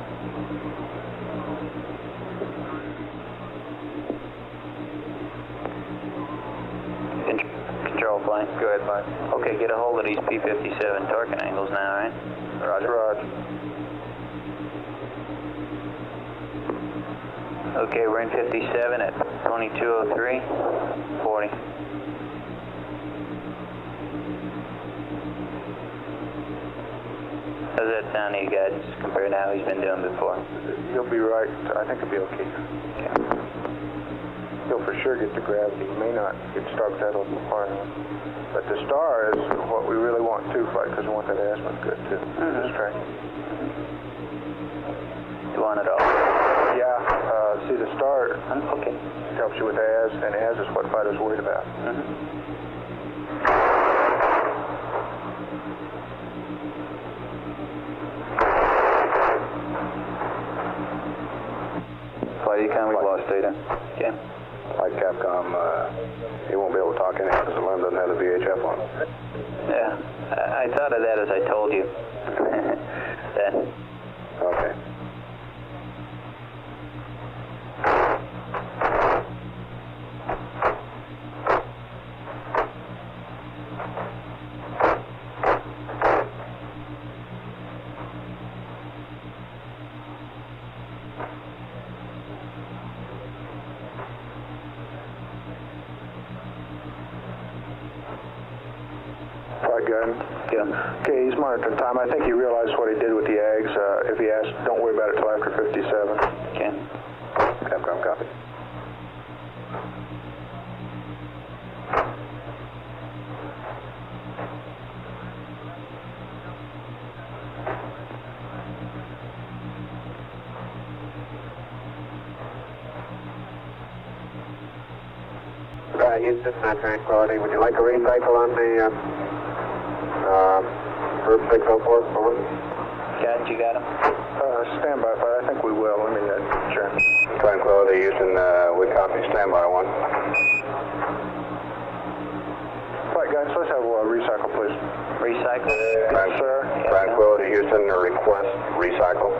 Control flight. Go ahead, Mike. Okay, get a hold of these P57 torquing angles now, right? Roger. Roger. Okay, we're in 57 at 2203, 40. How's that sound to you guys compared to how he's been doing before? He'll be right. I think he'll be okay. He'll for sure get the gravity. He may not get stark settled far enough. But the star is what we really want too, because we want that azimuth good too. This track. You want it all? Yeah. See, the star Okay. helps you with az, and az is what Fido's worried about. Flight Econ, we've lost data. Okay. Like Capcom, he won't be able to talk anyhow because the LEM doesn't have the VHF on. Yeah. I thought of that as I told you. Okay. Flight guide. Yeah. Okay, he's monitoring time. I think he realized what he did with the ags. If he asks, don't worry about it till after 57. Okay. Capcom, copy. Houston, Tranquility. Would you like a recycle on the group 604? Over. You got him? Stand by, Fido. I think we will. Let me check. Tranquility, Houston, we copy. Standby 1. Flight guidance, let's have a recycle, please. Recycle? Yes, sir. Tranquility, Houston, request recycle.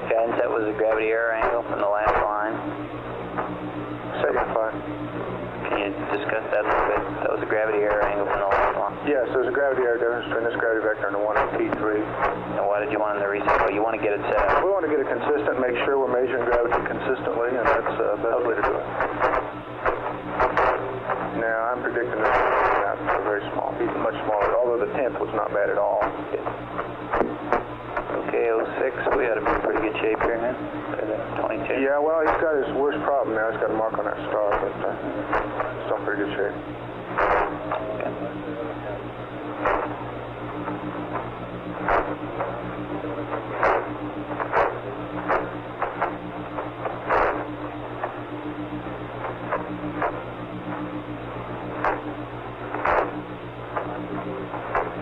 Guidance, that was a gravity error angle from the last line. Second flight. Can you discuss that a little bit? That was a gravity error angle from the last line. Yes, there's a gravity error difference between this gravity vector and the one in T3. And why did you want him to recycle? You want to get it set up. We want to get it consistent, make sure we're measuring gravity consistently, and that's the best way to do it. Now, I'm predicting this is very small, even much smaller, although the 10th was not bad at all. Okay, 06, we ought to be in pretty good shape here, huh? 22. Yeah, well, he's got his worst problem now. He's got a mark on that star, but still in pretty good shape. Okay.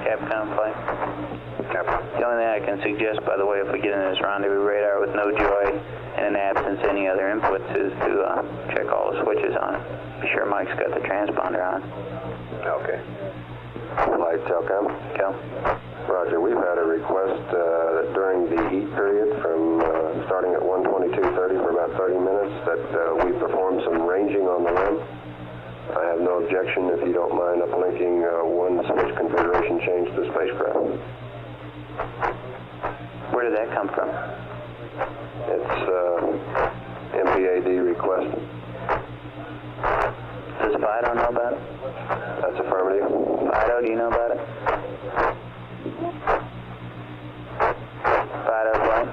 Capcom flight. The only thing I can suggest, by the way, if we get into this rendezvous radar with no joy and in absence of any other inputs, is to check all the switches on it. Be sure Mike's got the transponder on. Okay. Flight Telcom. Go. Roger, we've had a request that during the heat period from starting at 1:22:30 for about 30 minutes that we perform some ranging on the LEM. I have no objection if you don't mind uplinking one switch configuration change to the spacecraft. Where did that come from? It's MPAD request. Does Fido know about it? That's affirmative. Fido, do you know about it? Fido flight?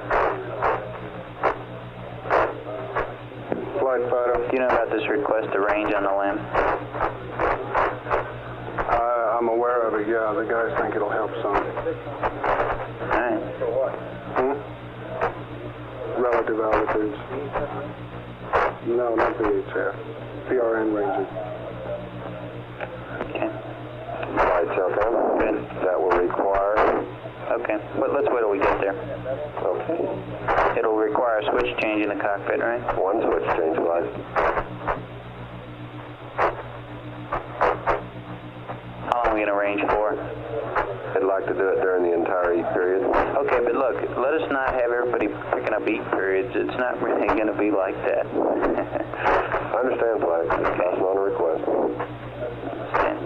Flight Fido. Do you know about this request to range on the LEM? I'm aware of it, yeah. The guys think it'll help some. Alright. For what? Relative altitudes. No, not VHF. PRN ranges. Okay. Flight Telcom. Good. That will require. Okay. But let's wait till we get there. Okay. It'll require a switch change in the cockpit, right? One switch change, Flight. How long are we going to range for? I'd like to do it during the entire heat period. Okay, but look, let us not have everybody picking up eat periods. It's not really going to be like that. I understand, Flag. Just passing on a request. Understand.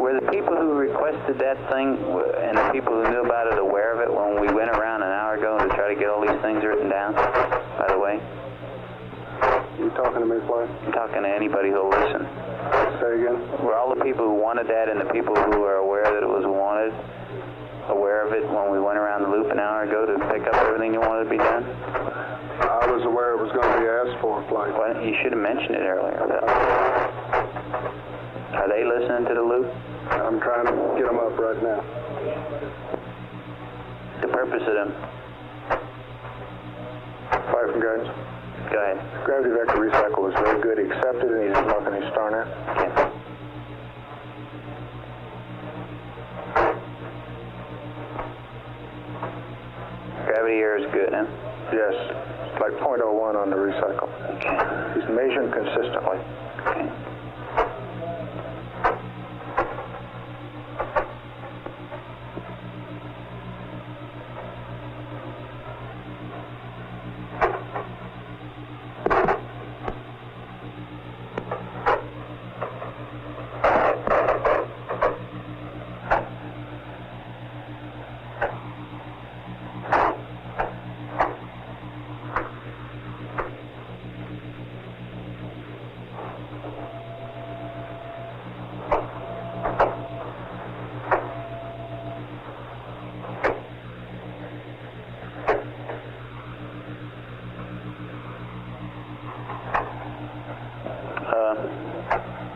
Were the people who requested that thing and the people who knew about it aware of it when we went around an hour ago to try to get all these things written down, by the way? You talking to me, Flag? I'm talking to anybody who'll listen. Say again? Were all the people who wanted that and the people who are aware that it was wanted aware of it when we went around the loop an hour ago to pick up everything you wanted to be done? I was aware it was going to be asked for, Flag. Well, you should have mentioned it earlier. Are they listening to the loop? I'm trying to get them up right now. The purpose of them? Fire from guidance. Go ahead. Gravity vector recycle was very good. He accepted it, and he's marking his star now. Okay. Gravity error is good, huh? Yes. It's like 0.01 on the recycle. Okay. He's measuring consistently. Okay.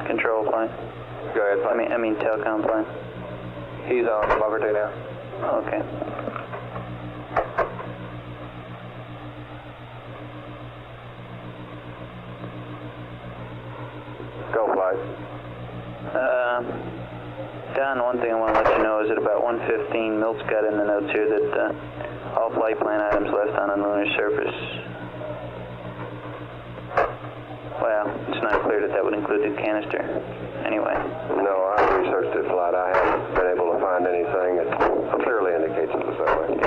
Control plane. Go ahead, I mean telecom plane. He's on Bunker 2 now. Okay. Go, Flag. Don, one thing I want to let you know is at about 1:15, Milt's got in the notes here that all flight plan items left on a lunar surface. Well, it's not clear that would include the canister. Anyway. No, I researched it, Flight. I haven't been able to find anything that clearly indicates it was that way.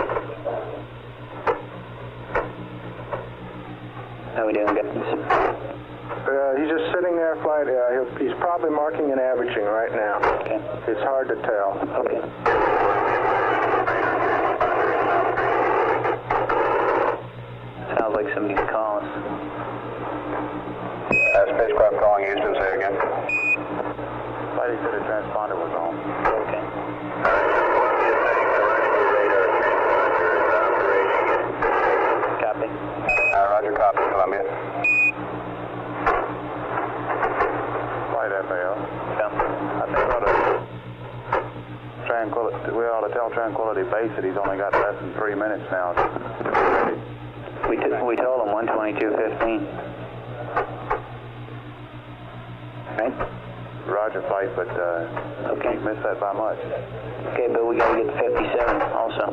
How we doing, guys? He's just sitting there, Flight. He's probably marking and averaging right now. Okay. It's hard to tell. Okay. Sounds like somebody's calling. Spacecraft calling Houston, say again. Flight said the transponder was on. Okay. Copy. Roger, copy, Columbia. Flight FAL. Come. I think we ought to tell Tranquility Base that he's only got less than 3 minutes now to be ready. We told him 1:22:15. Right? Roger, Flight, but Okay. you missed that by much. Okay, but we got to get to 57 also.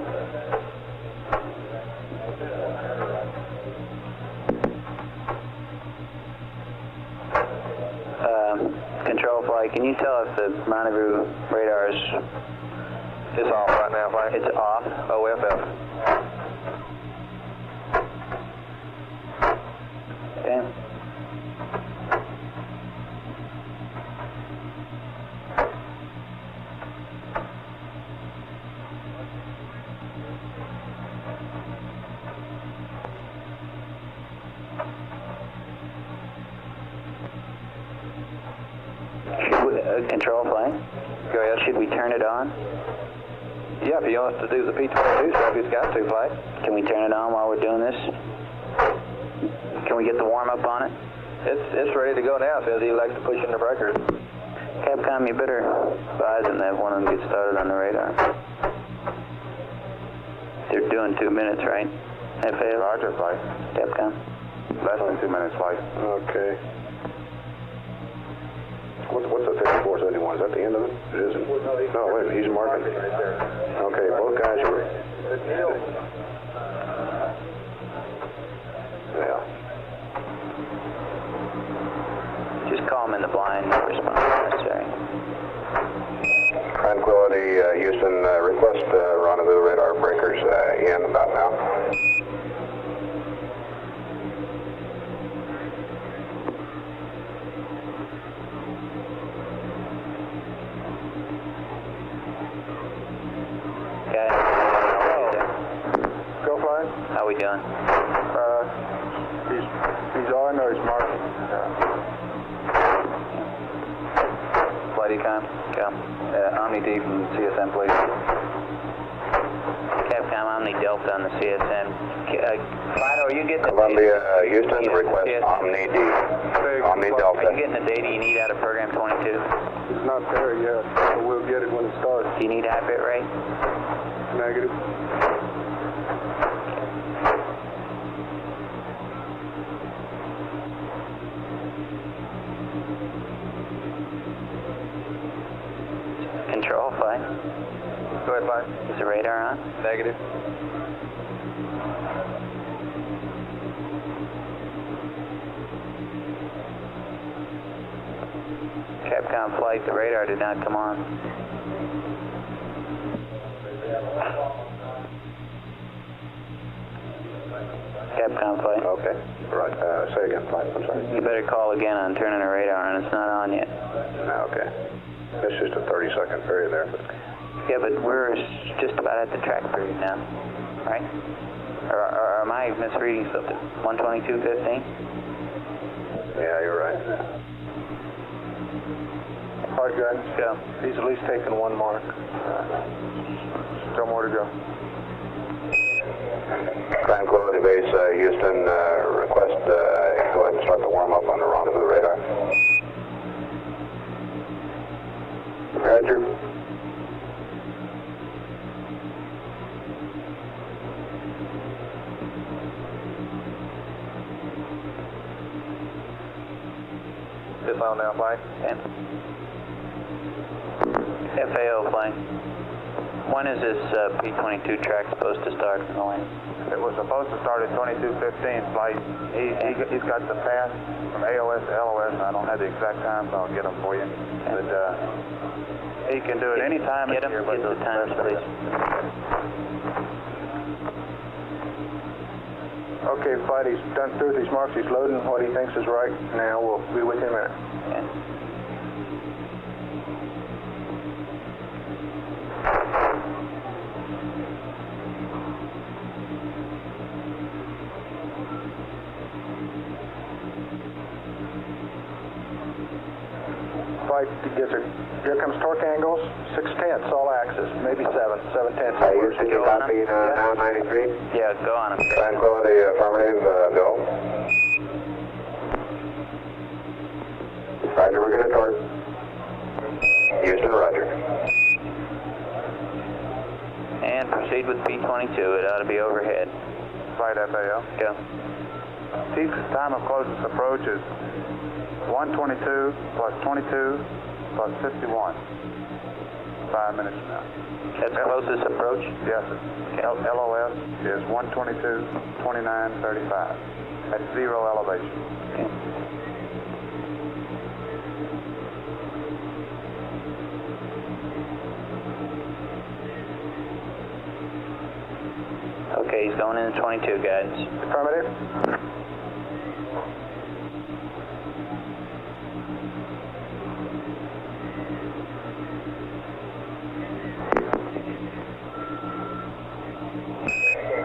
Control Flight, can you tell if the rendezvous radar is... It's off right now, Flag. It's off? OFF. Okay. Control Flight? Go ahead. Should we turn it on? Yeah, if he wants to do the P-22 stuff, he's got to, Flag. Can we turn it on while we're doing this? Can we get the warm-up on it? It's ready to go now, says he likes to push in the breakers. Capcom, you better advise them that one of them gets started on the radar. They're doing 2 minutes, right? FAL? Roger, Flight. Capcom? Less than 2 minutes, Flight. Okay. What's the 5471? Is that the end of it? It isn't. No, wait a minute. He's marking. Okay, both guys are. Yeah. Just call them in the blind, no response necessary. Tranquility, Houston, request rendezvous radar breakers in about now. Okay. Go flying. How we doing? He's on or he's marking. Flight econ? Go. Omni D from CSM, please. Capcom Omni Delta on the CSM. Fido, are you getting the Columbia, data? Houston, request Omni D. Omni Delta. Are you getting the data you need out of program 22? It's not there yet, so we'll get it when it starts. Do you need high bit rate? Negative. Control, flight. Go ahead, flight. Is the radar on? Negative. Capcom flight, the radar did not come on. Capcom flight. Okay. Right. Say again, flight. I'm sorry. You better call again on turning the radar on. It's not on yet. Okay. It's just a 30-second period there. Yeah, but we're just about at the track period now, right? Or am I misreading something? 122.15? Yeah, you're right. All right, guys. Go. He's at least taken one mark. Still more to go. Tranquility Base, Houston, request go ahead and start the warm-up on the rendezvous radar. Roger. This on now, flight. FAO flying. When is this P-22 track supposed to start from the land? It was supposed to start at 22:15 flight. He's got the path from AOS to LOS. I don't have the exact time, so I'll get them for you. But he can do it any time Get of year. the times, please. Okay, flight. He's done through these marks. He's loading what he thinks is right. Now we'll be with you in a minute. Okay. Flight gets it. Here comes torque angles. 6/10 all axis. Maybe 7/10. Houston, you copy now 93? Yeah, go on him. Tranquility, affirmative, go. Roger, we're going to torque. Houston, roger. And proceed with P-22. It ought to be overhead. Flight FAO. Go. Peak time of closest approach is 122 plus 22 plus 51. 5 minutes from now. That's closest approach? Yes, sir. LOS is 122, 29, 35. At 0 elevation. Okay. Okay, he's going into 22, guys. Affirmative.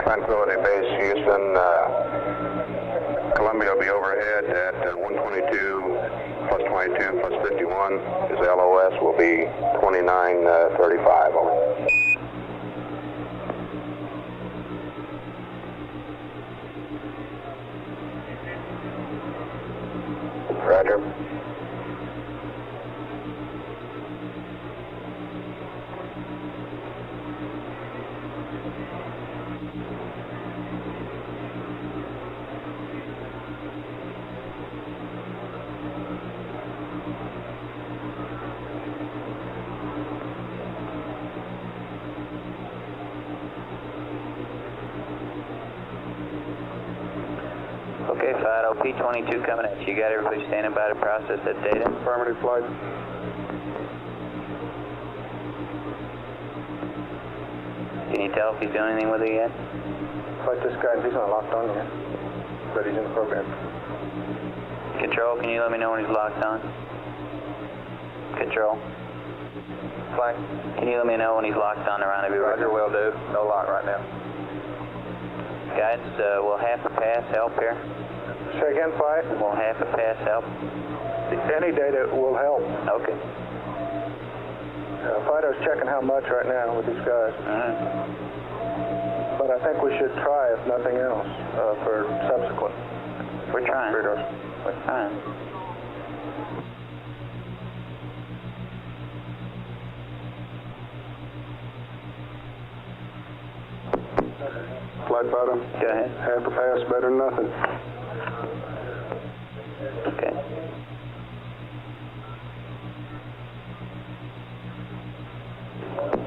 Tranquility Base, Houston, Columbia will be overhead at 122 plus 22 plus 51. His LOS will be 2935. Over. Roger. Okay, Fido, P-22 coming at you. You got everybody standing by to process that data? Affirmative, flight. Can you tell if he's doing anything with it yet? Flight, this guy, he's not locked on yet, but he's in the program. Control, can you let me know when he's locked on? Control. Flight. Can you let me know when he's locked on the rendezvous? Roger, will do. No lock right now. Guys, will half a pass help here? Say again, flight. Will half a pass help? Any data will help. Okay. Fido's checking how much right now with these guys. But I think we should try, if nothing else, for subsequent. We're trying. Radars. We're trying. Flight Fido. Go ahead. Half a pass, better than nothing. Okay.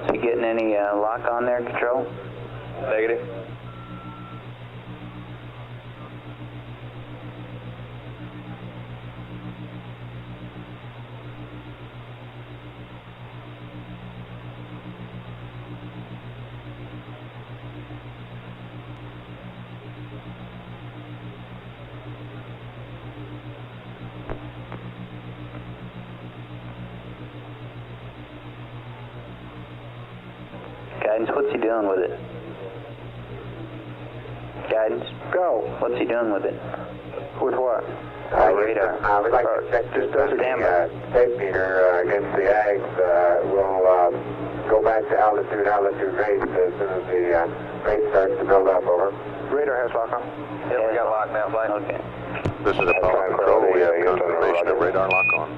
Is he getting any lock on there, Control? Negative. Guidance, what's he doing with it? Guidance? Go. What's he doing with it? With what? Radar. We'd like to check this on the tape meter against the ags. We'll go back to altitude rates as soon as the rate starts to build up, over. Radar has lock on. Yeah, we got lock now, Flight. Okay. This is Apollo Control. We have confirmation of radar lock on.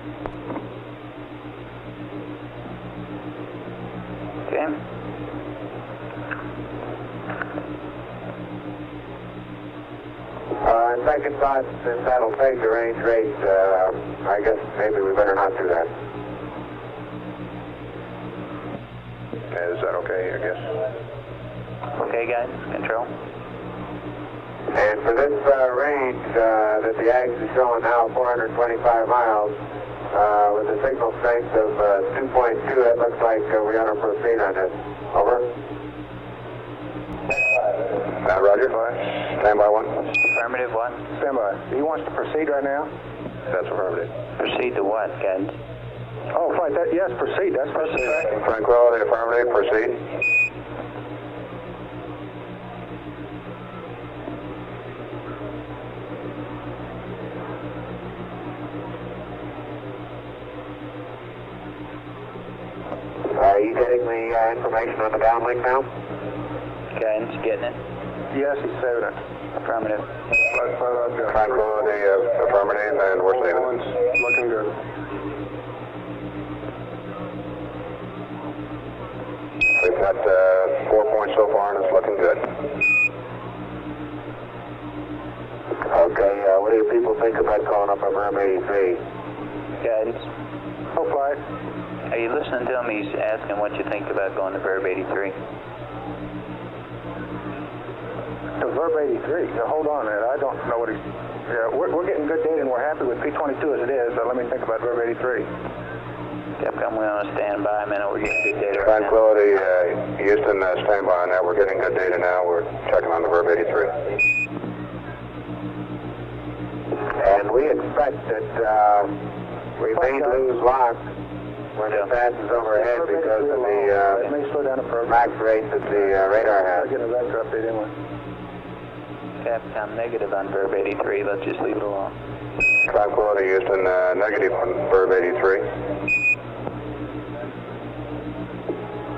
Okay. Second thought, since that'll take the range rate, I guess maybe we better not do that. Is that okay, I guess? Okay, guys. Control. And for this range that the AGS is showing now, 425 miles, with a signal strength of 2.2, it looks like we ought to proceed on this. Over. Roger. Stand by 1. Affirmative, what? Stand by. He wants to proceed right now? That's affirmative. Proceed to what, guidance? Oh, flight, yes, proceed. That's proceed. Tranquility, affirmative, proceed. Are you getting the information on the downlink now? Guidance, getting it? Yes, he's saving it. Affirmative. Tranquility, affirmative, and we're saving it. Looking good. We've got 4 points so far, and it's looking good. Okay, what do you people think about calling up a Verm 83? Guidance. Oh, flight. Are you listening to him? He's asking what you think about going to Verb 83. To Verb 83. Hold on, man. I don't know what he's... Yeah, we're getting good data, and we're happy with P-22 as it is, but let me think about Verb 83. Capcom, we're on a standby a minute. We're getting good data right now. Tranquility, Houston, stand by on that. We're getting good data now. We're checking on the Verb 83. And we expect that we may lose lock when it passes overhead because of the max rate that the radar has. Getting a vector update anyway. Capcom, negative on Verb 83. Let's just leave it alone. Tranquility, Houston, negative on Verb 83.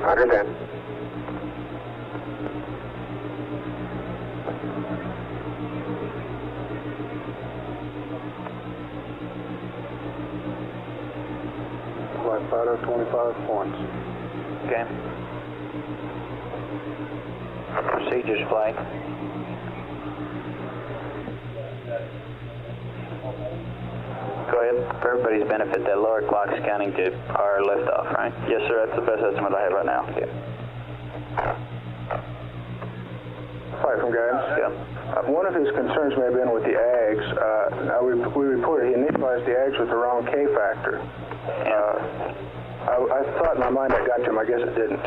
Understand. Flight Fido, 25 points. Okay. Procedures flight. Go ahead. For everybody's benefit, that lower clock's counting to our liftoff, right? Yes, sir. That's the best estimate I have right now. Okay. Flight from guidance. Yeah. One of his concerns may have been with the ags. We reported he initialized the ags with the wrong K factor. I thought in my mind I got to him. I guess it didn't.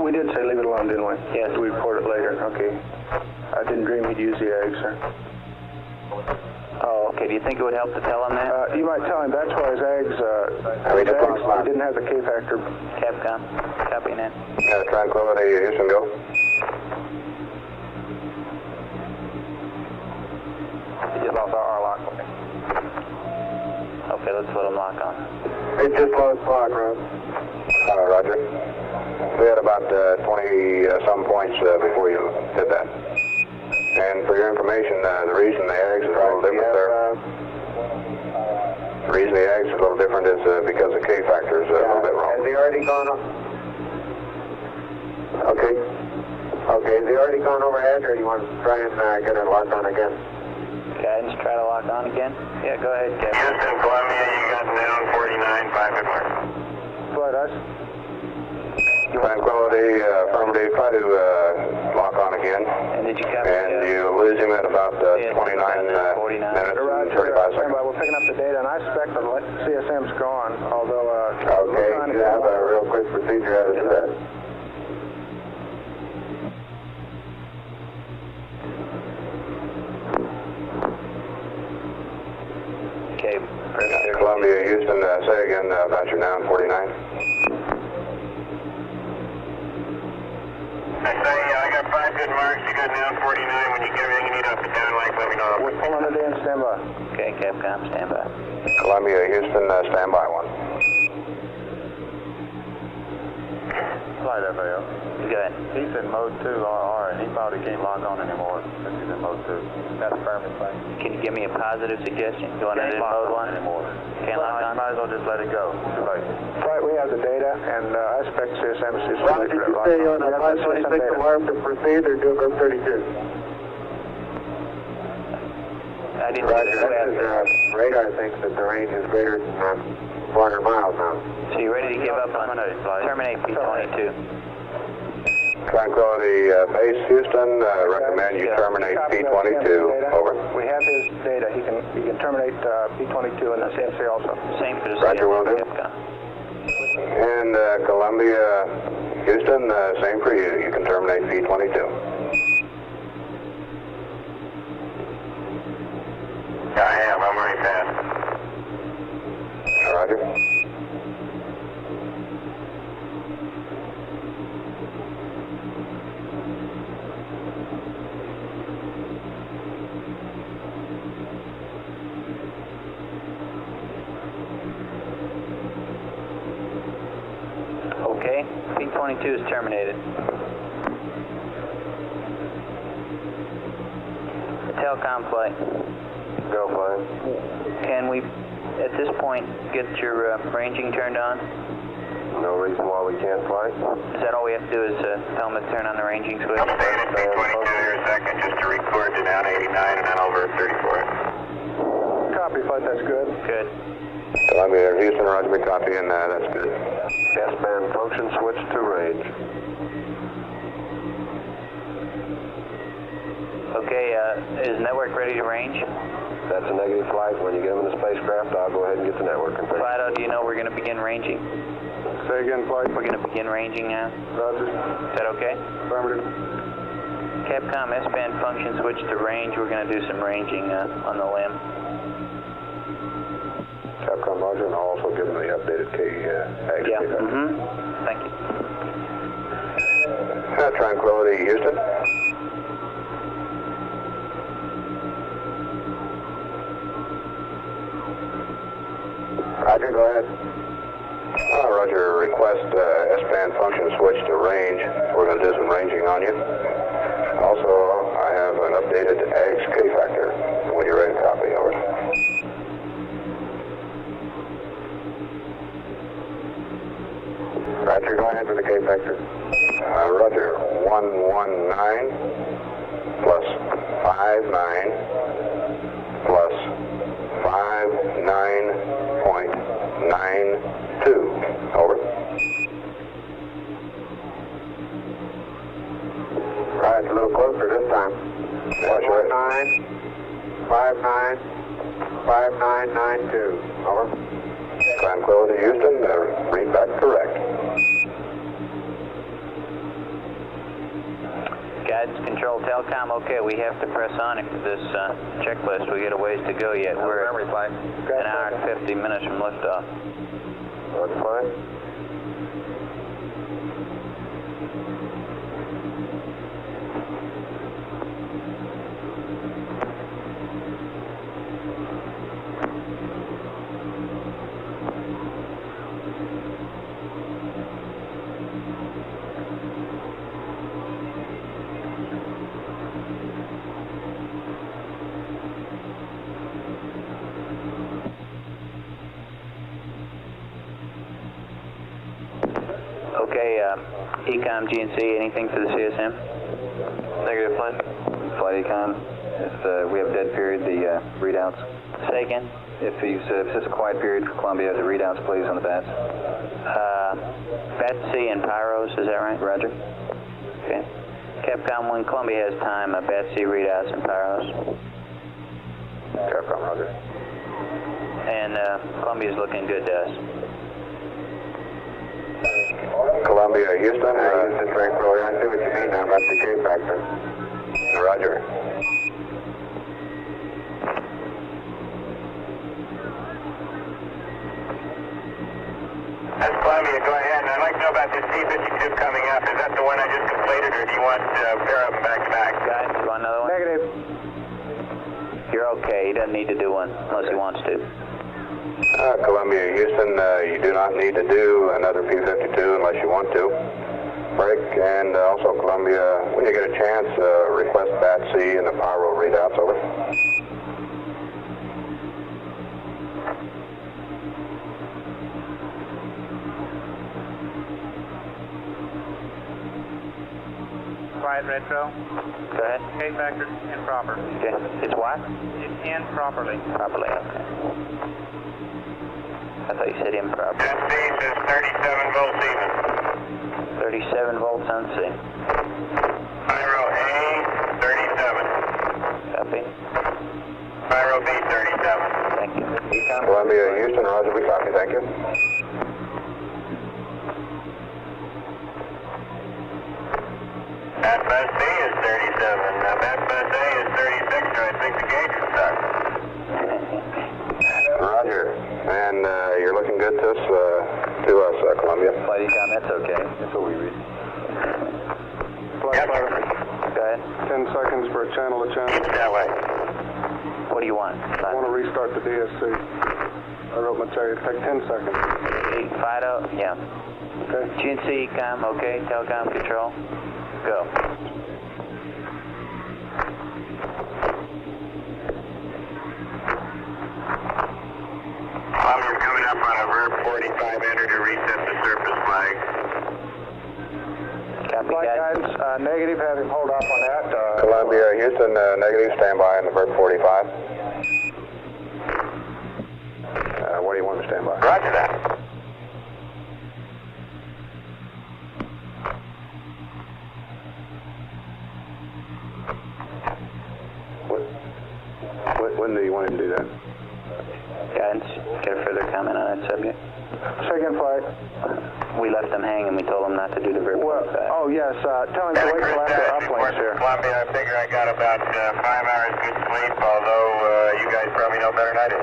We did say leave it alone, didn't we? Yes. We report it later. Okay. I didn't dream he'd use the ags, sir. Oh, okay. Do you think it would help to tell him that? You might tell him that's why his ags didn't have the K factor. Capcom, copying in. Tranquility, Houston, go. We just lost our lock. Okay, let's let him lock on. It just lost lock, Rob. Roger. We had about 20-some points before you did that. And for your information, the reason the ags is a little different there. The reason the ags is a little different is because the K factor is a little bit wrong. Has he already gone up? Okay. Okay, has he already gone over edge, or do you want to try and get it locked on again? Guidance, try to lock on again? Yeah, go ahead, Captain. Houston, Columbia, you got down 49, 5 good mark. Flight us. Tranquility, affirmative, try to lock on again. And did you copy? And you lose him at about 29 minutes Roger, and 35 seconds. we're picking up the data, and I suspect the CSM's gone, although... Okay, you have a real quick procedure how to do that. Okay, Columbia, Houston, say again about your noun 49. I say, I got 5 good marks, you got down 49. When you get everything you need up and down, like, let me know. We're pulling it in, stand by. Okay, Capcom, stand by. Columbia, Houston, stand by one. Flight FAO. Go ahead. He's in mode 2 RR, and he probably can't lock on anymore since he's in mode 2. That's perfect, flight. Can you give me a positive suggestion? You want to do Can't mode lock 1? on anymore. Can't lock on? Might as well just let it go. Too late. Flight, we have the data, and I suspect CSM is just... Ron, did you say on a 526 alarm to proceed, or do it go 32? I didn't Roger, that is, radar thinks that the range is greater than 400 miles now. So you ready to give up on terminate P-22? Tranquility, base Houston, recommend you terminate P-22. Over. We have his data. He can terminate P-22 and the CNC also. Same for the Roger, will do. Capcom. And Columbia, Houston, same for you. You can terminate P-22. Yeah, I am. I'm already past. Roger. Okay, P-22 is terminated. Telcom flight. Go flight. Can we, at this point, get your ranging turned on? No reason why we can't fly. Is that all we have to do is tell them to turn on the ranging switch? I'm staying at P-22 here a second just to record to down 89 and then over 34. Copy, flight, that's good. Good. Columbia, Houston, Roger, we copy, and that's good. S-band function switch to range. Okay, is network ready to range? That's a negative flight. When you get them in the spacecraft, I'll go ahead and get the network configured. Fido, do you know we're going to begin ranging? Say again, flight. We're going to begin ranging now. Roger. Is that okay? Affirmative. Capcom S-band function switch to range. We're going to do some ranging on the limb. Capcom, Roger, and I'll also give them the updated K. Yeah. Thank you. Tranquility, Houston. Roger, go ahead. Roger, request S-band function switch to range. We're going to do some ranging on you. Also, I have an updated AGS K factor. When you're ready to copy, over. Roger, go ahead with the K factor. Roger, 119 plus 59 plus 59.92. Over. Right, a little closer this time. 195992. Over. Tranquility, Houston. Read back correct. Guidance control, Telcom, okay, we have to press on it for this checklist. We got a ways to go yet. We're at an hour and 50 minutes from liftoff. That's fine. Okay, Ecom, GNC, anything for the CSM? Negative, Flight. Flight Econ, if we have dead period, the readouts. Say again? If it's just a quiet period for Columbia, the readouts, please, on the bats. BATC and Pyros, is that right? Roger. Okay. Capcom, when Columbia has time, BATC readouts and Pyros. Capcom, Roger. And Columbia's looking good to us. Columbia, Houston, Houston, Tranquility. I see what you mean now about the K factor. Roger. That's Columbia, go ahead. And I'd like to know about this C-52 coming up. Is that the one I just completed, or do you want to pair up them back to back? Guys, you want another one? Negative. You're okay. He doesn't need to do one unless he wants to. Columbia, Houston, you do not need to do another P-52 unless you want to. Break, and also Columbia, when you get a chance, request BATC and the Pyro readouts, over. Quiet retro. Go ahead. K factor improper. Okay. It's what? It's improperly. Properly, okay. I thought you said improper. That C says 37 volts even. 37 volts on C. Pyro A, 37. Copy. Pyro B, 37. Thank you. Columbia, Houston, Roger, we copy, thank you. That bus B is 37. That bus A is 36, so I think the gauge is stuck. Roger, and you're looking good to us, Columbia. Flight Econ, that's okay. That's what we read. Yep. Go ahead. 10 seconds for a channel to channel. Keep it that way. What do you want? I want to restart the DSC. I wrote my tell you, take 10 seconds. Fido, yeah. Okay. GNC, Ecom, okay. Telecom control. Go. You're coming up on a verb 45, enter to reset the surface flag. Copy, Flight guidance. guidance, negative, have him hold off on that. Columbia, Houston, negative, stand by on the Verb 45. What do you want to stand by? Roger that. When do you want him to do that? Guidance. Got a further comment on that subject? Second flight. We left them hanging. We told them not to do the verb. Well, oh yes, tell him to wait till after uplinks here. Columbia, I figure I got about 5 hours good sleep, although you guys probably know better than I do.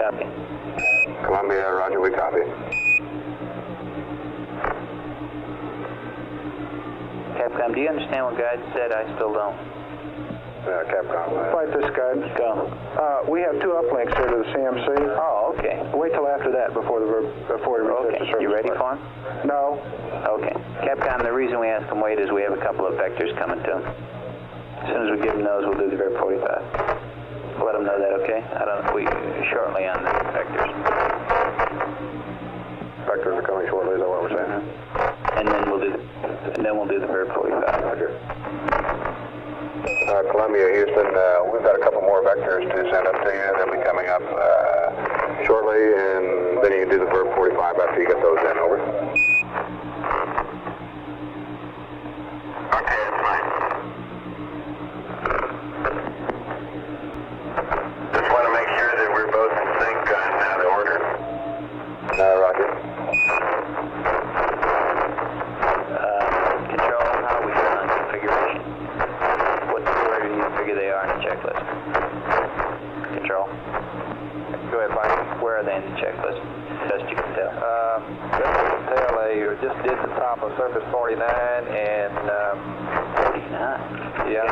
Copy. Columbia, Roger, we copy. Capcom, do you understand what guidance said? I still don't. Capcom. Flight this guidance. Go. We have 2 uplinks here to the CMC. Oh, okay. Wait till after that before he resets the surface. You ready for him? No. Okay. Capcom, the reason we ask them wait is we have a couple of vectors coming to them. As soon as we give them those, we'll do the verb 45. Let them know that, okay? Shortly on the vectors. Vectors are coming shortly, is that what we're saying? And then we'll do the verb 45. Roger. Columbia, Houston, we've got a couple more vectors to send up to you. They'll be coming up shortly, and then you can do the verb 45 after you get those in, over. Okay, that's fine. just did the top of surface 49 and 49. yeah,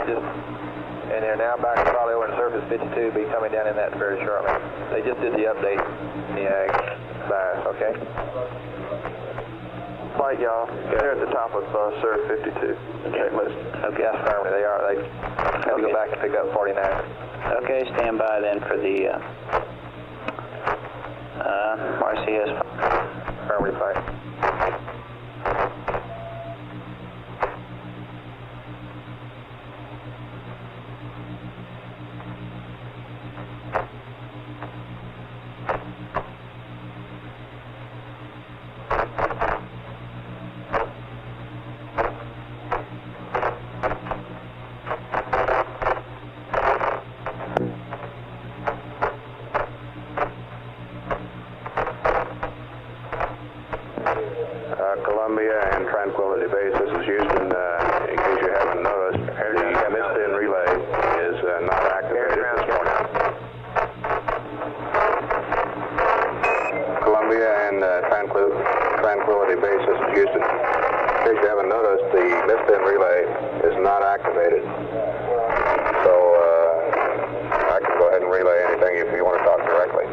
and they're now back probably over in surface 52. Be coming down in that very shortly. They just did the update. Bass, okay. Flight, y'all. They're at the top of Surf 52. Checklist. Okay, that's firmly. They are. They have to go back and pick up 49. Okay, stand by then for the RCS. Firmly flight. Columbia and Tranquility Base, this is Houston. In case you haven't noticed, the missed-in relay is not activated this morning. Columbia and Tranquility Base, this is Houston. In case you haven't noticed, the missed-in relay is not activated. So I can go ahead and relay anything if you want to talk directly.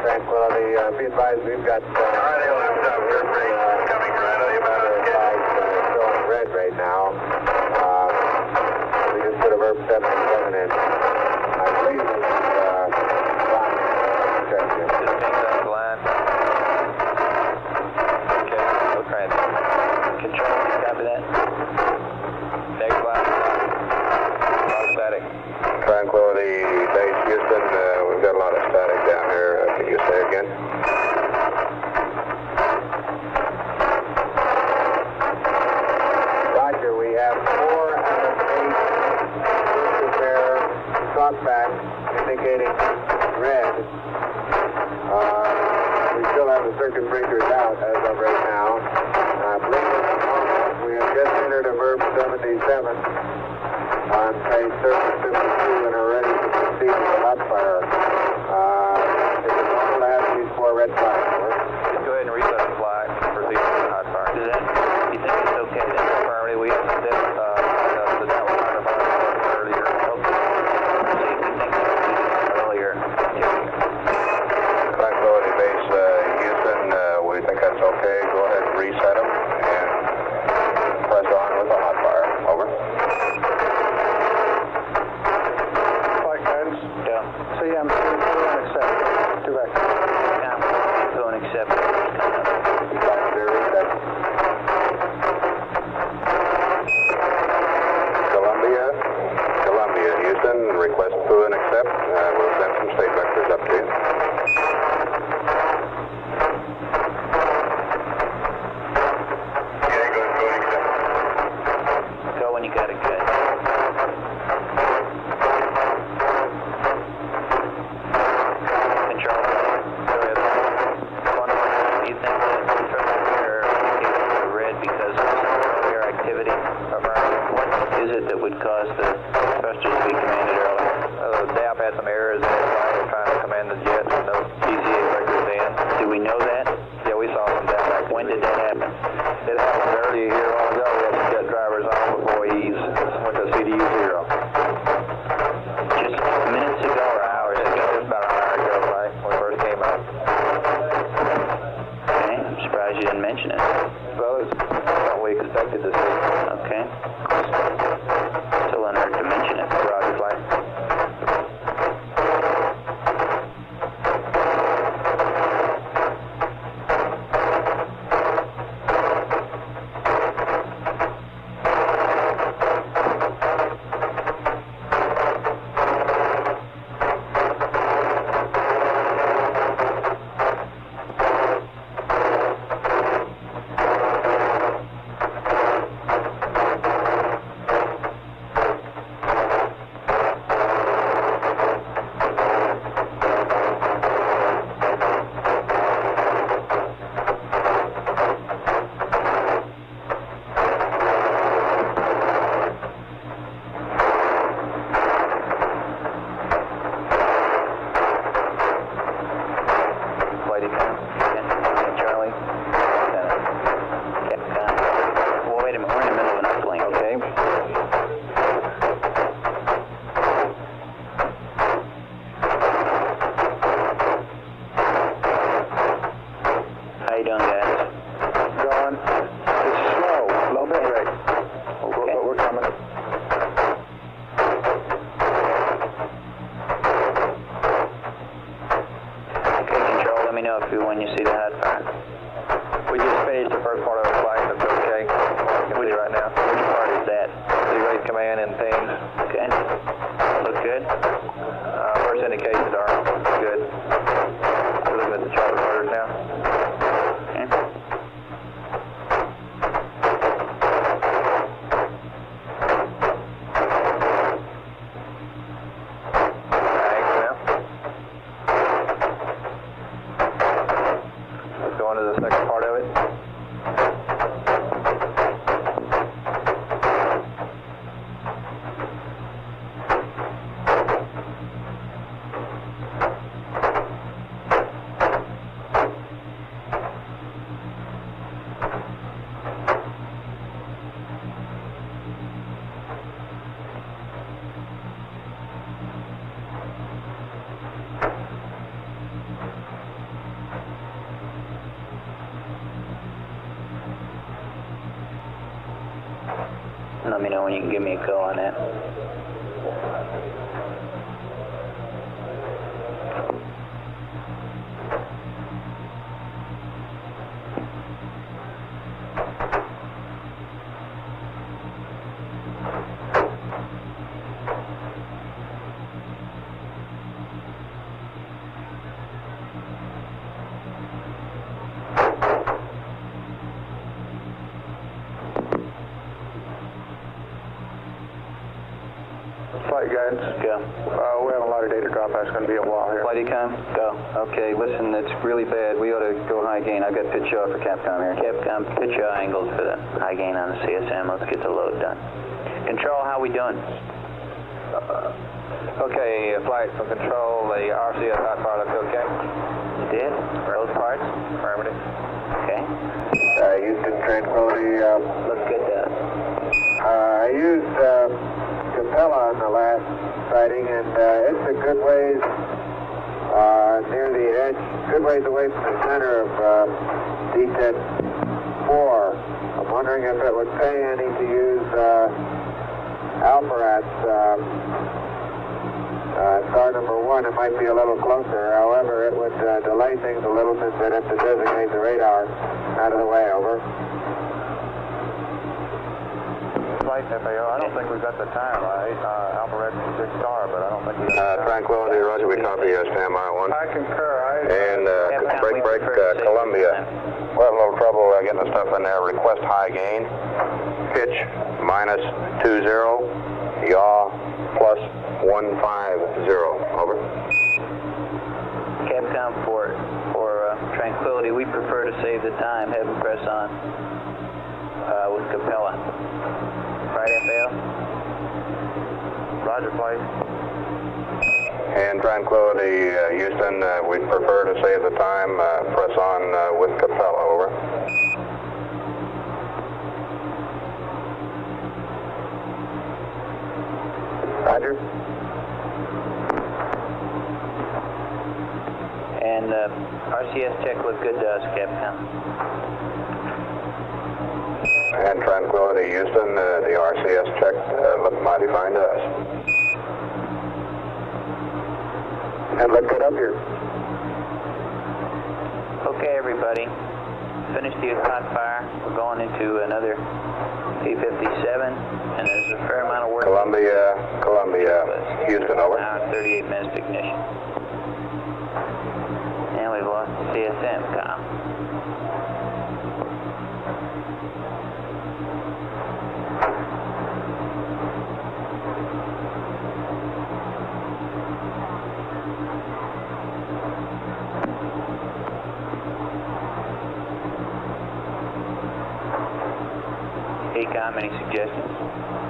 Tranquility, be advised we've got coming right on you showing red right now. We just put a verb 77 in. I believe it's check here. Just pings out the line. Okay, no transit. Control, copy that. Next line. Static. Tranquility Base, Houston, we've got a lot of static down here. Can you say again? Roger, we have 4 out of 8 repair talkback indicating red. We still have the circuit breakers out as of right now. I believe at the moment we have just entered a verb 77 on page surface 52 and are ready to proceed with the hot fire. Is it normal to have these 4 red flags? Just go ahead and reset the flag and proceed with the hot fire. Does that, you think it's okay then? Firmly, we have the downward hot fire earlier. See if we think we did earlier. Tranquility Base, Houston, we think that's okay. Go ahead and reset them and press on with the hot fire. Over. Flight guidance. Yeah. CM, accept. 2 back. Go and accept it. Columbia, Houston, request to and accept. We'll send some state vectors up to you. Yeah, go and accept. Go when you got it good. Control. Go ahead. Do you think that control are indicating red because of some earlier activity? What is it that would cause the thrusters to be commanded earlier? DAP had some errors in it while they were trying to command the jets with no GCA records in. Do we know that? Yeah, we saw some DAP activity. When did that happen? It happened earlier here a while ago. We had some jet drivers on before he went to CDU 0. Just minutes ago or hours ago? Just about an hour ago, right, when we first came up. Okay, I'm surprised you didn't mention it. Well, it's what we expected to see. Okay. Still unheard to mention it. Roger, flight. Charlie. Capcom. Well, wait a minute. We're in the middle of an uplink. Okay. How you doing, guys? Going. It's slow, low bit rate. Okay. We're coming. Okay, control. Let me know when you see the hot fire. We just finished the first part of the flight. That's okay. You can see right now. Which part is that? See rate command and things. Okay. Look good? First indications are good. We're looking at the chart orders now. Okay. Thanks now. Let's go on to the second part of it. Let me know when you can give me a call on that. Flight guidance. Go. We have a lot of data drop. That's going to be a while here. Flight econ? Go. Okay, listen, it's really bad. We ought to go high gain. I've got pitch yaw for Capcom here. Capcom, pitch your angles for the high gain on the CSM. Let's get the load done. Control, how we doing? Okay, flight from control. The RCS hot fire looks okay. Did? Both parts? Affirmative. Okay. Houston Tranquility. Looks good to us. I used Capella on the last sighting, and it's a good ways near the edge, good ways away from the center of DTET 4. I'm wondering if it would pay any to use Alpharat's star number 1. It might be a little closer. However, it would delay things a little since they'd have to designate the radar out of the way. Over. Flight FAO, I don't think we've got the time right. Alpha Red 6 star, but I don't think we've got the time. Tranquility, Roger, we copy standby 1. I concur. And break, Columbia. We're having a little trouble getting the stuff in there. Request high gain. Pitch -20. Yaw +150. Over. Capcom for Tranquility, we prefer to save the time. Have them press on with Capella. Right, FAO? Roger, flight. And Tranquility, Houston, we'd prefer to save the time. Press on with Capella. Over. Roger. And RCS check looked good to us, Capcom. And Tranquility, Houston, the RCS check looked mighty fine to us. And look good up here. Okay, everybody. Finished the hot fire. We're going into another P-57, and there's a fair amount of work. Columbia, Houston, over. Now 38 minutes to ignition. And we've lost the CSM, Kyle. Capcom, any suggestions?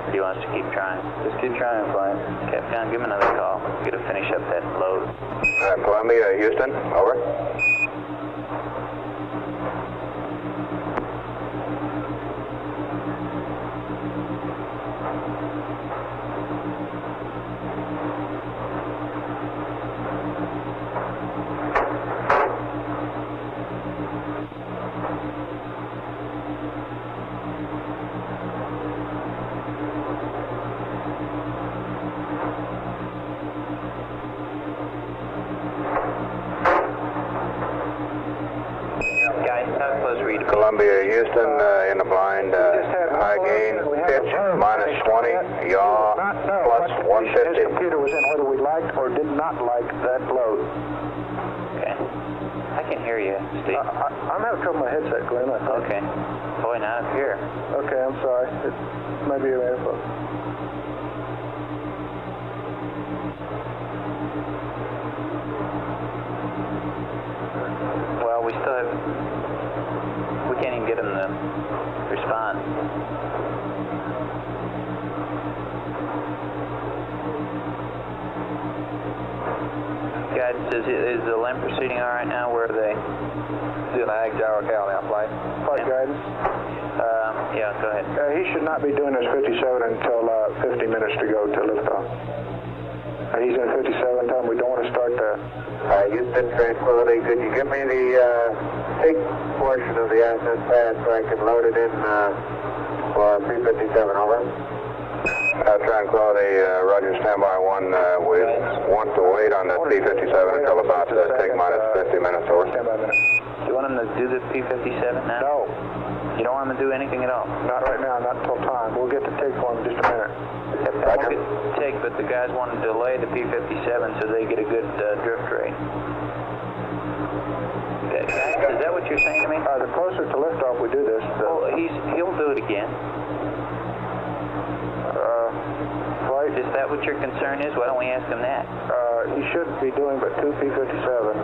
Or do you want us to keep trying? Just keep trying, flying. Capcom, give him another call. We're going to finish up that load. Columbia, Houston, over. those read? Columbia, Houston, in the blind, high gain, pitch, minus 20, yaw, plus 150. His computer was in whether we liked or did not like that load. Okay. I can hear you, Steve. I'm having trouble with my headset, Glenn. Okay. Boy, not up here. Okay, I'm sorry. It might be your info. Well, we still have... We can't even get them to respond. Guidance, is the LEM proceeding all right now? Where are they? Doing an ag gyro cow now, flight. Flight guidance. Yeah, go ahead. He should not be doing his 57 until 50 minutes to go to liftoff. He's in 57 time. We don't want to start the... Houston, Tranquility, could you give me the peak portion of the ascent pad so I can load it in for pre-57, over? Tranquility, Roger, standby 1. We want to wait on the P-57 until about T-minus 50 minutes, over. Standby minute. Do you want them to do the P-57 now? No. You don't want them to do anything at all? Not right now, not until time. We'll get to take for him in just a minute. We'll get take, but the guys want to delay the P-57 so they get a good drift rate. Okay. Is that what you're saying to me? The closer to liftoff we do this, Well, he'll do it again. flight. Is that what your concern is? Why don't we ask him that? He should be doing but 2 P-57s.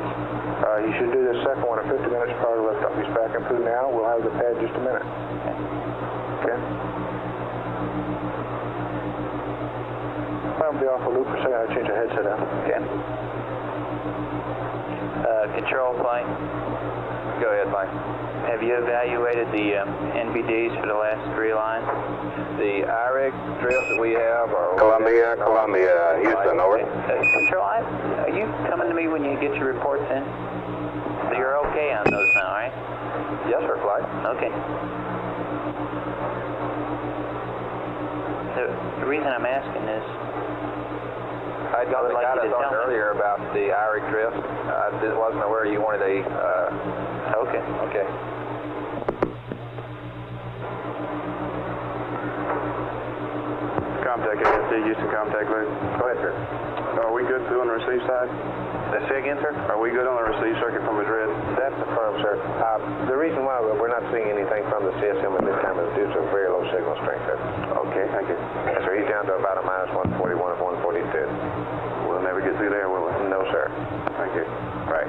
He should do this second one at 50 minutes prior to liftoff. He's backing through now. We'll have the pad in just a minute. Okay. I'll be off a loop for a second. I'll change the headset out. Okay. Control flight. Go ahead, Mike. Have you evaluated the NBDs for the last 3 lines? The IREG drifts that we have are... Columbia, Houston, over. Control, are you coming to me when you get your reports in? So you're okay on those now, right? Yes, sir, flight. Okay. The reason I'm asking is... I got the guidance on earlier about the IREG drift. I wasn't aware you wanted a... Okay. Okay. Contact AFC, Houston contact loop. Go ahead, sir. Are we good through on the receive side? Say again, sir? Are we good on the receive circuit from Madrid? That's affirmed, sir. The reason why we're not seeing anything from the CSM at this time is due to very low signal strength, sir. Okay, thank you. Yes, sir. He's down to about a minus 141 and 142. We'll never get through there, will we? No, sir. Thank you. Right.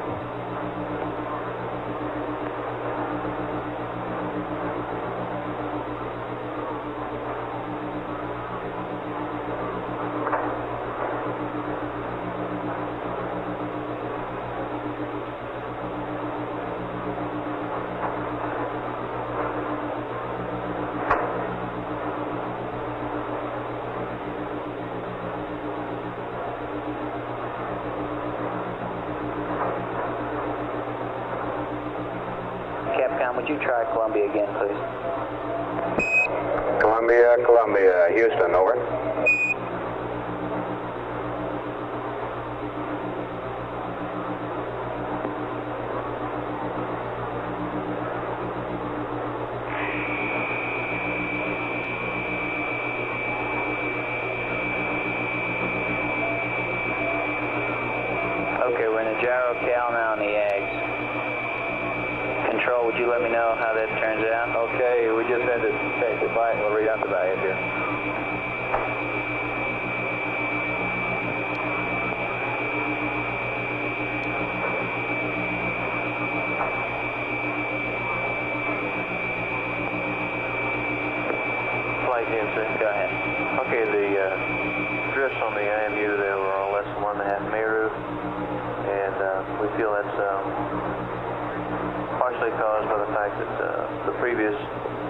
Would you try Columbia again, please? Columbia, Houston, over. Okay, we're in the gyro cal now in the Ags. Control, would you let me know how that turns out? Okay, we just had to change the flight and we'll read out the values here. Flight answer, go ahead. Okay, the drifts on the IMU there were all less than 1.5 Meru, and we feel that's partially caused by the fact that the previous...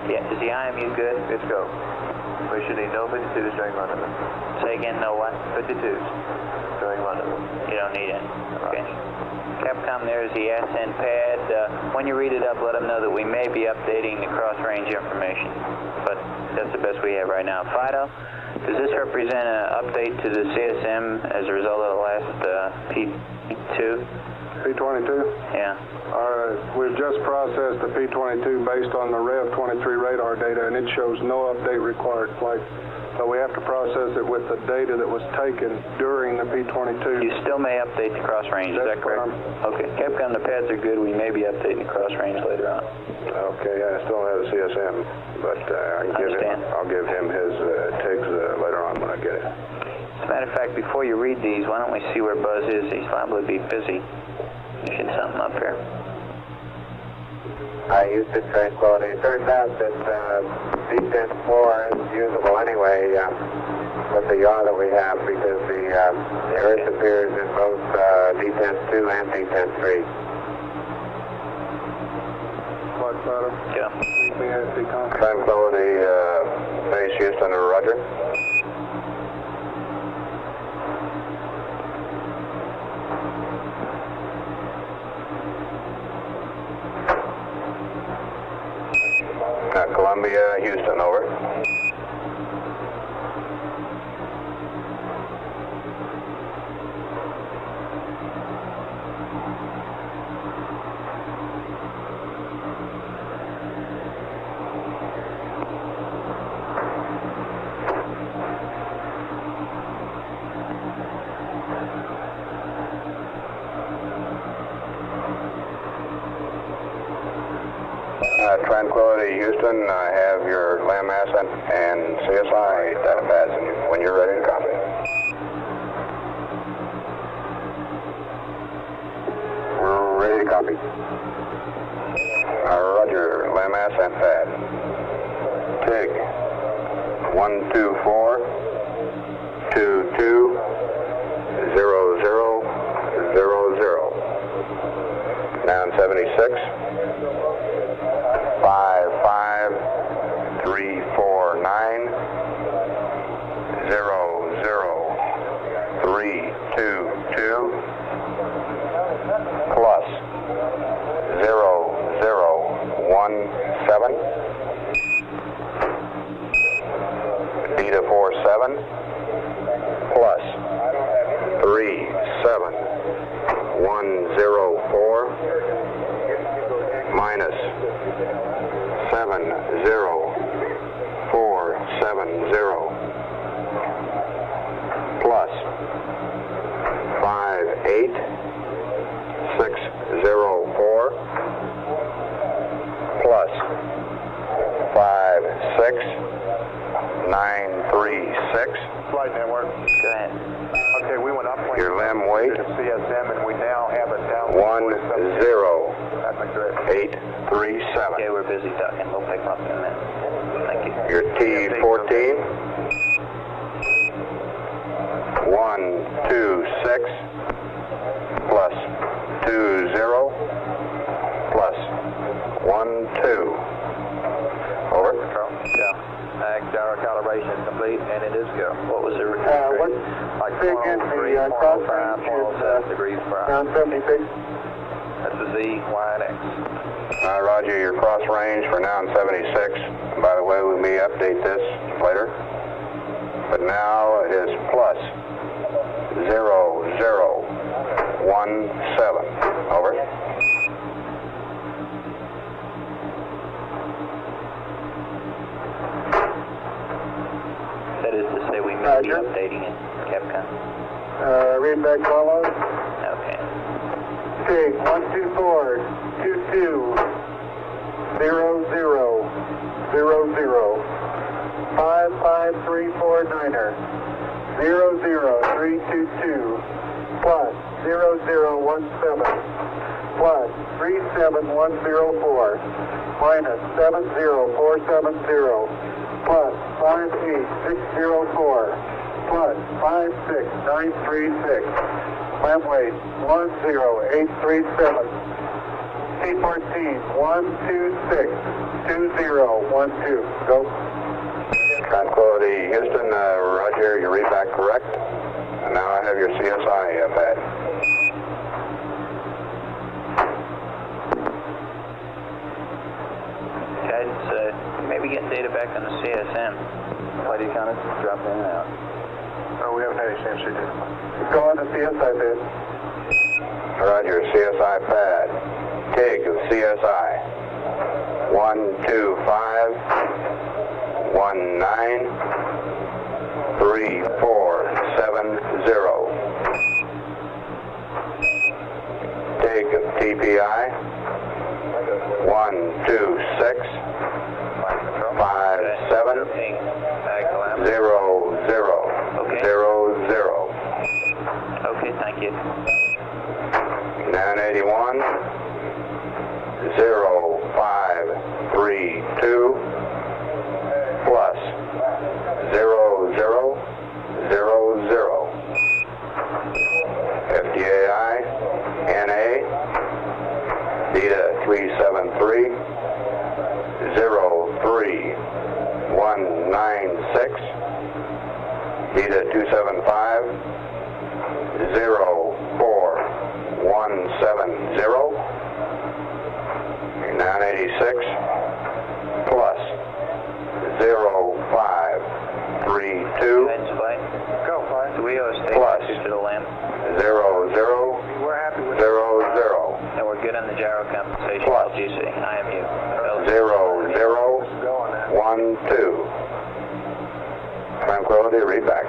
Yeah, is the IMU good? It's go. We should need no 52s during rendezvous. Say again, no what? 52s during rendezvous. You don't need it. Okay. Capcom, there's the ascent pad. When you read it up, let them know that we may be updating the cross-range information. But that's the best we have right now. Fido, does this represent an update to the CSM as a result of the last P2? P-22? Yeah. All right, we've just processed the P-22 based on the Rev-23 radar data, and it shows no update required flight. So we have to process it with the data that was taken during the P-22. You still may update the cross range, is that correct? Okay, Capcom, the pads are good. We may be updating the cross range later on. Okay, I still don't have the CSM, but I'll give him his TIGs later on when I get it. As a matter of fact, before you read these, why don't we see where Buzz is? He's liable to be busy. Finishing something up here. Houston, Tranquility. It turns out that D-10-4 is usable anyway with the yaw that we have because the Earth appears in both D-10-2 and D-10-3. Flight Spotter. Yeah. Tranquility, base Houston, roger. Columbia, Houston, over. Tranquility, Houston, I have your LAM ascent and CSI data pads when you're ready to copy. We're ready to copy. Roger, LAM ascent pad. TIG 124220000. Noun 76. 55349 00322 plus 0017 Beta 47 plus 37104 minus 70470 plus 58604 plus 56936. Flight network. Go ahead. Okay, we went upwind. Your LEM weight. To CSM, and we now have it down. 10837. Okay, we're busy ducking. We'll pick them up in a minute. Thank you. Your T14. 126 plus 20 plus 12. Over. Yeah. Gyro calibration is complete, and it is go. What was the Like Big 403, is the cross 405, range is 407 degrees per hour. around 76. That's the Z, Y, and X. Roger, your cross range for now in 76. By the way, we may update this later. But now it is plus 0017. Over. That is to say we may be updating it, Capcom. Read back follows. Okay. TIG 12422 0000 55349er 00322 plus 0017 plus 37104 minus 70470 plus 58604 plus 56936. LEM weight 10837. T14 1262012. Go. Tranquility, Houston, roger, your read back correct. And now I have your CSI pad. Guidance, maybe getting data back on the CSM. Flight counters dropped in and out. Oh, we haven't had any CMC data. Go on to CSI bid. Roger, CSI pad. TIG of CSI. 125 19 3470. TIG of TPI. 126 57 00 00. Okay, thank you. 981 0532 plus 0000. FDAI NA Beta 373 03196 Beta 275 04170. 986 plus 0532 Go, Fly. Do we owe a state plus to the land? 0000. And we're good on the gyro compensation. Plus. LGC, IMU. 0012. Tranquility, read back.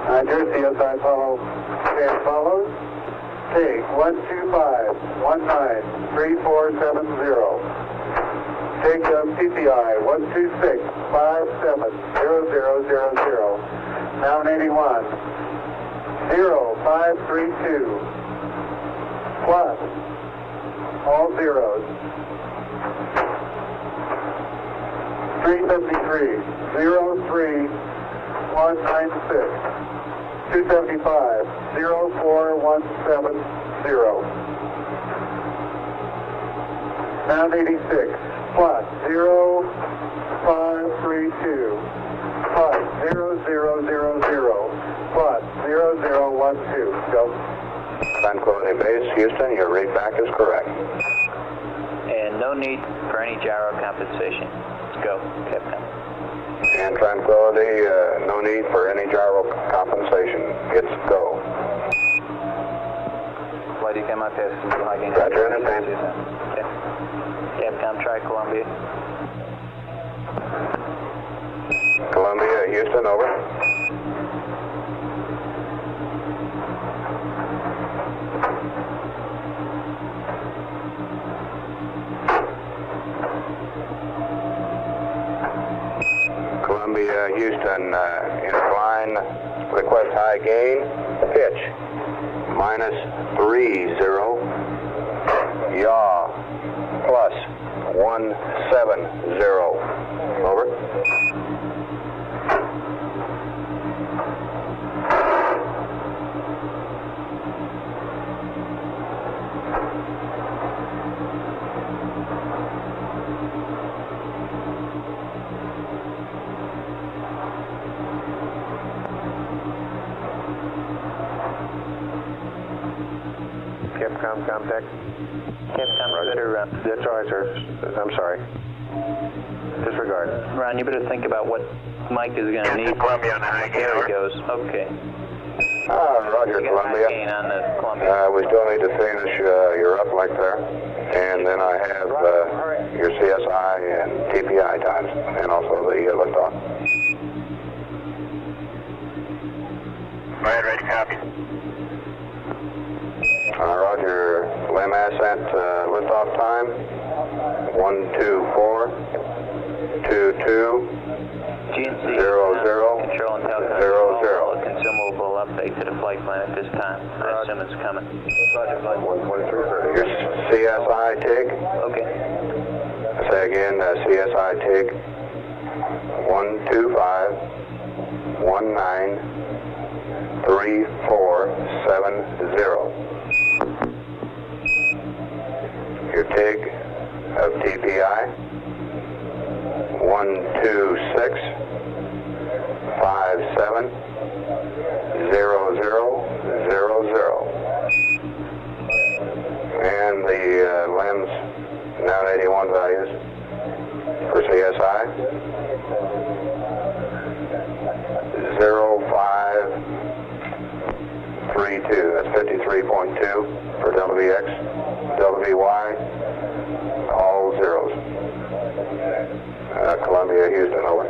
Roger, CSI follow as follows. TIG 125 19 3470. TIG of TPI 126 57 0000. Down 81 0532 plus all zeros. 373 03196 275 04170. Down 86 plus 0532 plus 0000 plus 0012. Go. Tranquility Base, Houston, your read back is correct. And no need for any gyro compensation. Let's go, Capcom. And Tranquility, no need for any gyro compensation. It's go. Flight ECAM test. Roger, understand. Okay. Capcom, try Columbia. Columbia, Houston, over. Columbia, Houston, incline, request high gain, pitch, -30, yaw, +170, over. Capcom contact. Capcom, better, That's all right, sir. I'm sorry. Disregard. Ron, you better think about what Mike is going to need. Columbia on the high gain. There he goes. Okay. Roger, You got high Columbia. gain on the Columbia. We still need to finish your uplink there. And then I have your CSI and TPI times, and also the liftoff. Go ahead, ready, copy. Roger, LEM ascent liftoff time, 12422. GNC, 00, control and tell 00. a consumable update to the flight plan at this time. I assume it's coming. Your CSI TIG. Okay. Say again, CSI TIG, 125 19 3470. Your TIG of TPI, 126 57 0000. And the LEMS 981 values for CSI, 05 That's 53.2 for delta VX. Delta VY, all zeros. Columbia, Houston, over.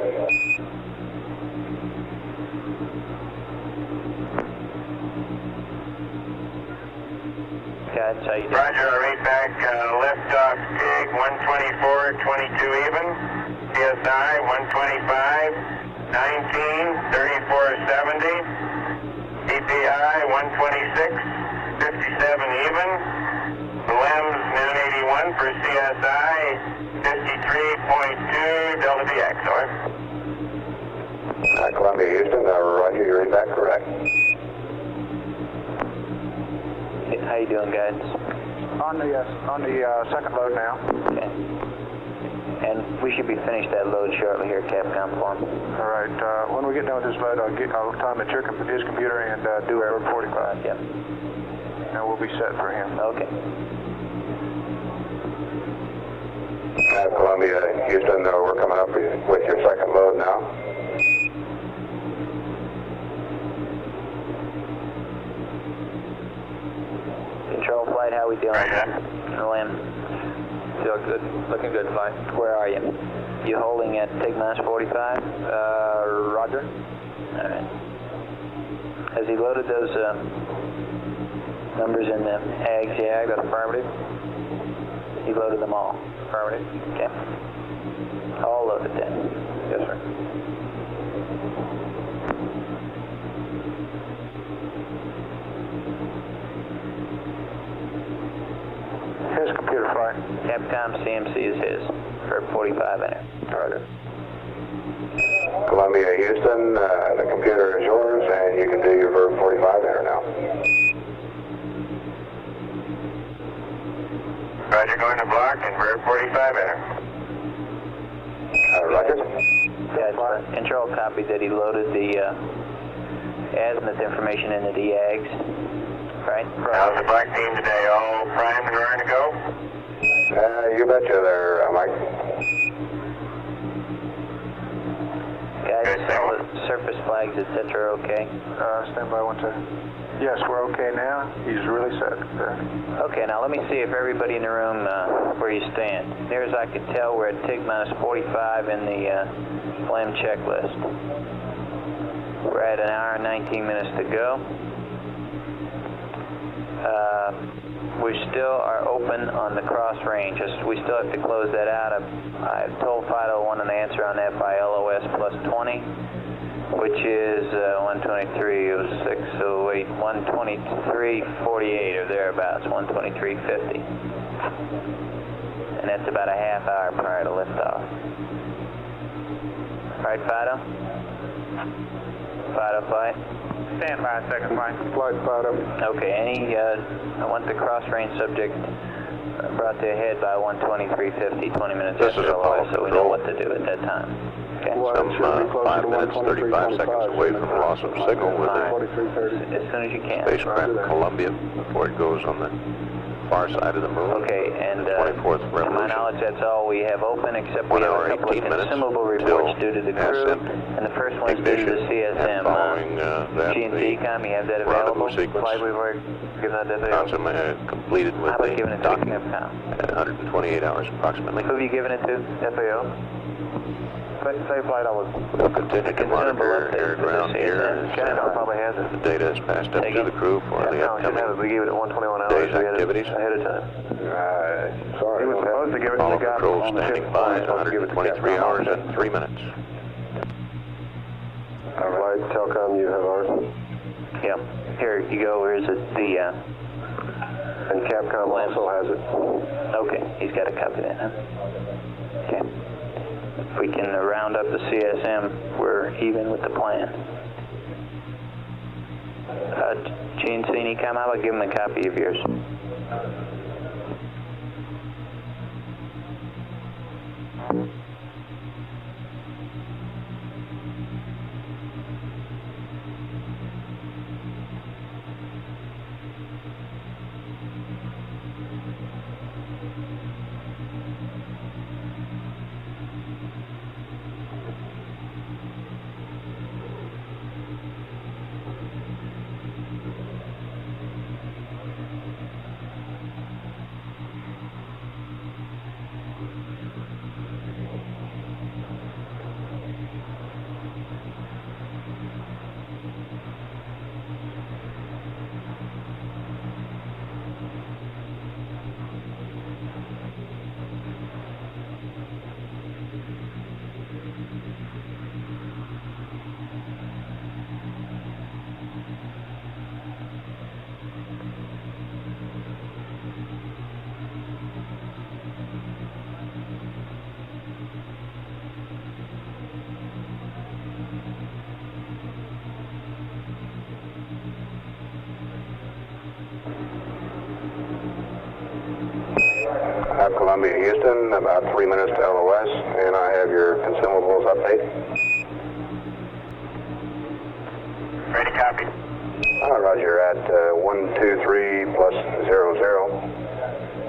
Guys, how you doing? Roger, I read back, liftoff TIG 124.22 even, PSI 125, 19, 34.70, DPI 126, 57 even, the LEMS noon 81 for CSI 53.2 delta VX, over. Columbia, Houston, Roger, you read back correct. How you doing, guys? On the second load now. Okay. And we should be finished that load shortly here at Capcom for him. All right. When we get done with this load, I'll time at his computer and do it over 45. Yep. And we'll be set for him. Okay. Columbia, Houston, we're coming up with your second load now. Control flight, how we doing? LM. Feel good. Looking good, flight. Where are you? You holding at TIG minus 45? Roger. All right. Has he loaded those numbers in the AGS? Yeah, That's affirmative. he loaded them all. Affirmative. Okay. All loaded then. Yes, sir. His computer flight. Capcom CMC is his for 45 enter. Roger. Columbia, Houston, the computer is yours, and you can do your verb 45 enter now. Roger, going to block and verb 45 enter. Roger. Yeah, control copied that he loaded the azimuth information into the AGS. Right? How's the black team today? All primed and ready to go? You betcha there, Mike. Guys, all the surface flags, etc. okay? Stand by 1 second. Yes, we're okay now. He's really set there. Okay, now let me see if everybody in the room where you stand. Near as I could tell, we're at TIG minus 45 in the FLAM checklist. We're at an hour and 19 minutes to go. We still are open on the cross range. We still have to close that out. I've told Fido wanted an answer on that by LOS plus 20, which is 123.06, 08, 123.48 or thereabouts, 123.50. And that's about a half hour prior to liftoff. Right, Fido? Fido flight? Stand by a second, flight. Flight Fido. Okay, I want the cross-range subject brought to a head by 123.50, 20 minutes This is after Apollo LOS, so we know what to do at that time. Okay? Some 5 minutes, 35 seconds away from loss of signal with the As soon as you can. spacecraft Columbia before it goes on the far side of the moon. Okay, and 24th to my revolution. knowledge, that's all we have open, except we 1 have hour, a couple of 18 minutes consumable reports till due to the crew, ascent, and the first one's due to the ignition, CSM. and following that, G&T com, you have that available? rendezvous sequence Flight we've already given that available. completed with How about the giving it to docking Capcom? at 128 hours approximately. Who have you given it to? FAO? Say flight, I was. We'll continue to monitor air ground here as probably has it. the data is passed up to the crew for the upcoming We gave it at 121 hours. day's activities. Ahead of time. Sorry. He was supposed to give it to All the guy controls on the ship. standing by at 123 hours and 3 minutes. Flight Telcom, you have ours. Yeah. Here you go. Where is it? The, And Capcom also has it. okay. He's got a copy of that, huh? Okay. If we can round up the CSM, we're even with the plan. Gene Cini, come out. I'll give him a copy of yours. Columbia, Houston, about 3 minutes to LOS, and I have your consumables update. Ready, copy. Roger, at 123 plus 00.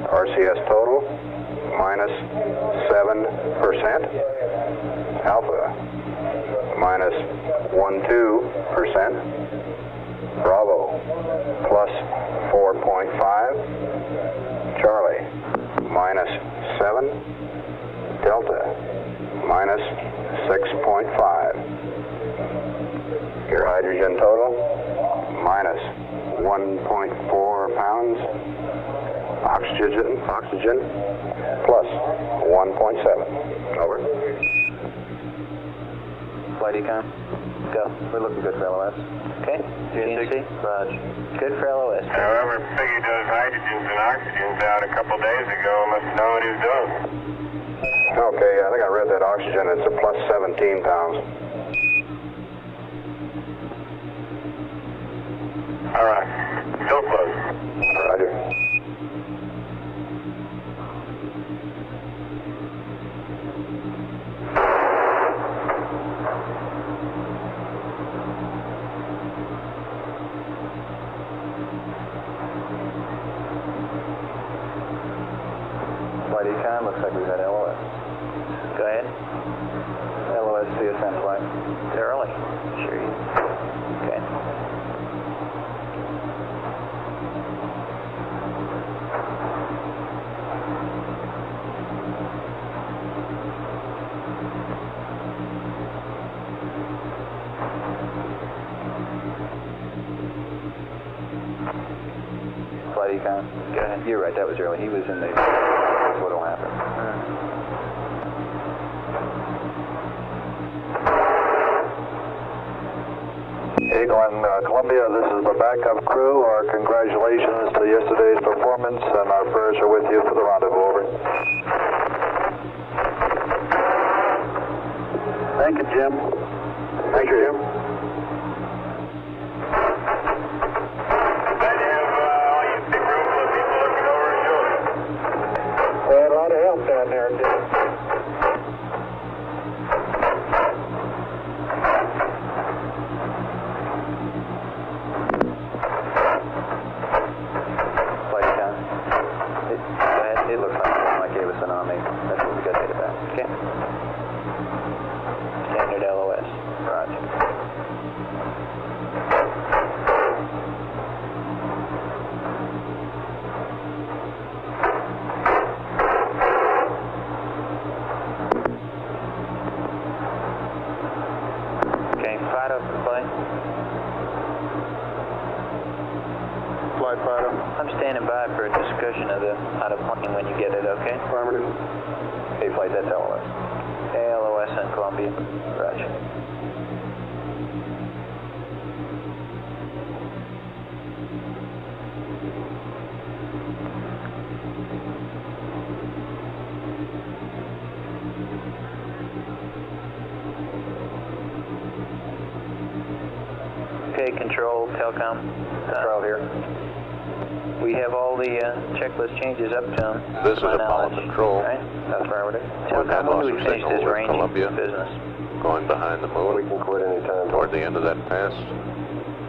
RCS total, minus 7%. Alpha, minus 12%. Bravo, plus 4.5. Charlie, minus 7. Delta, minus 6.5. Your hydrogen total, minus 1.4 pounds. Oxygen, plus 1.7. Over. Flight econ, go. We're looking good for LOS. Okay, GNC, Roger. Good for LOS. However, figured those hydrogens and oxygens out a couple days ago. Must know what he's doing. Okay, I think I read that oxygen. It's a plus 17 pounds. All right, still close. Roger. Flight econ, looks like we've had LOS. Go ahead. LOS pre-ascent flight. It's early. Sure you. Okay. Flight econ. Go ahead. You're right, that was early. He was in the... That's what'll happen. Eagle and Columbia, this is the backup crew. Our congratulations to yesterday's performance, and our prayers are with you for the rendezvous. Over. Thank you, Jim. Thank you, Jim. Glad to have all you big room full of people looking over our shoulder. We had a lot of help down there, Jim. It looks like Mike gave us an on me. That's what we got data back. Okay. Standard LOS. Roger. Okay, Fido for flight. Flight Fido. I'm standing by for a discussion of the out of plane when you get it, okay? Affirmative. Hey, flight, that's LOS. LOS in Columbia. Roger. Okay, control, telecom. Control here. We have all the checklist changes up to them. This is Apollo Control. Right? Affirmative. We've had Telecom, when loss do we of finish signal this over range Columbia, business? going behind the moon. We can quit anytime. Toward the end of that pass,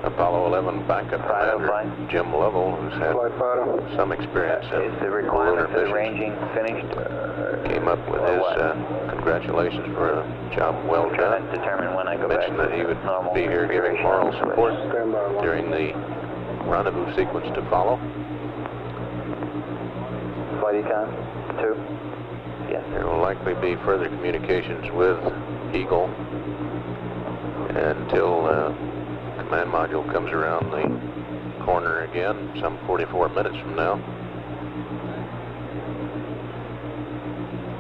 Apollo 11 backup Fido commander flight. Jim Lovell, who's had Flight Fido. some experience Is in the lunar requirement for the missions, ranging finished? came up with Or his what? congratulations for a job well Trying done. to determine when I go back Mentioned to that he would normal be here giving configuration moral on the switch. support Stand by one. during the rendezvous sequence to follow. Flight econ. 2. Yes. There will likely be further communications with Eagle until command module comes around the corner again, some 44 minutes from now.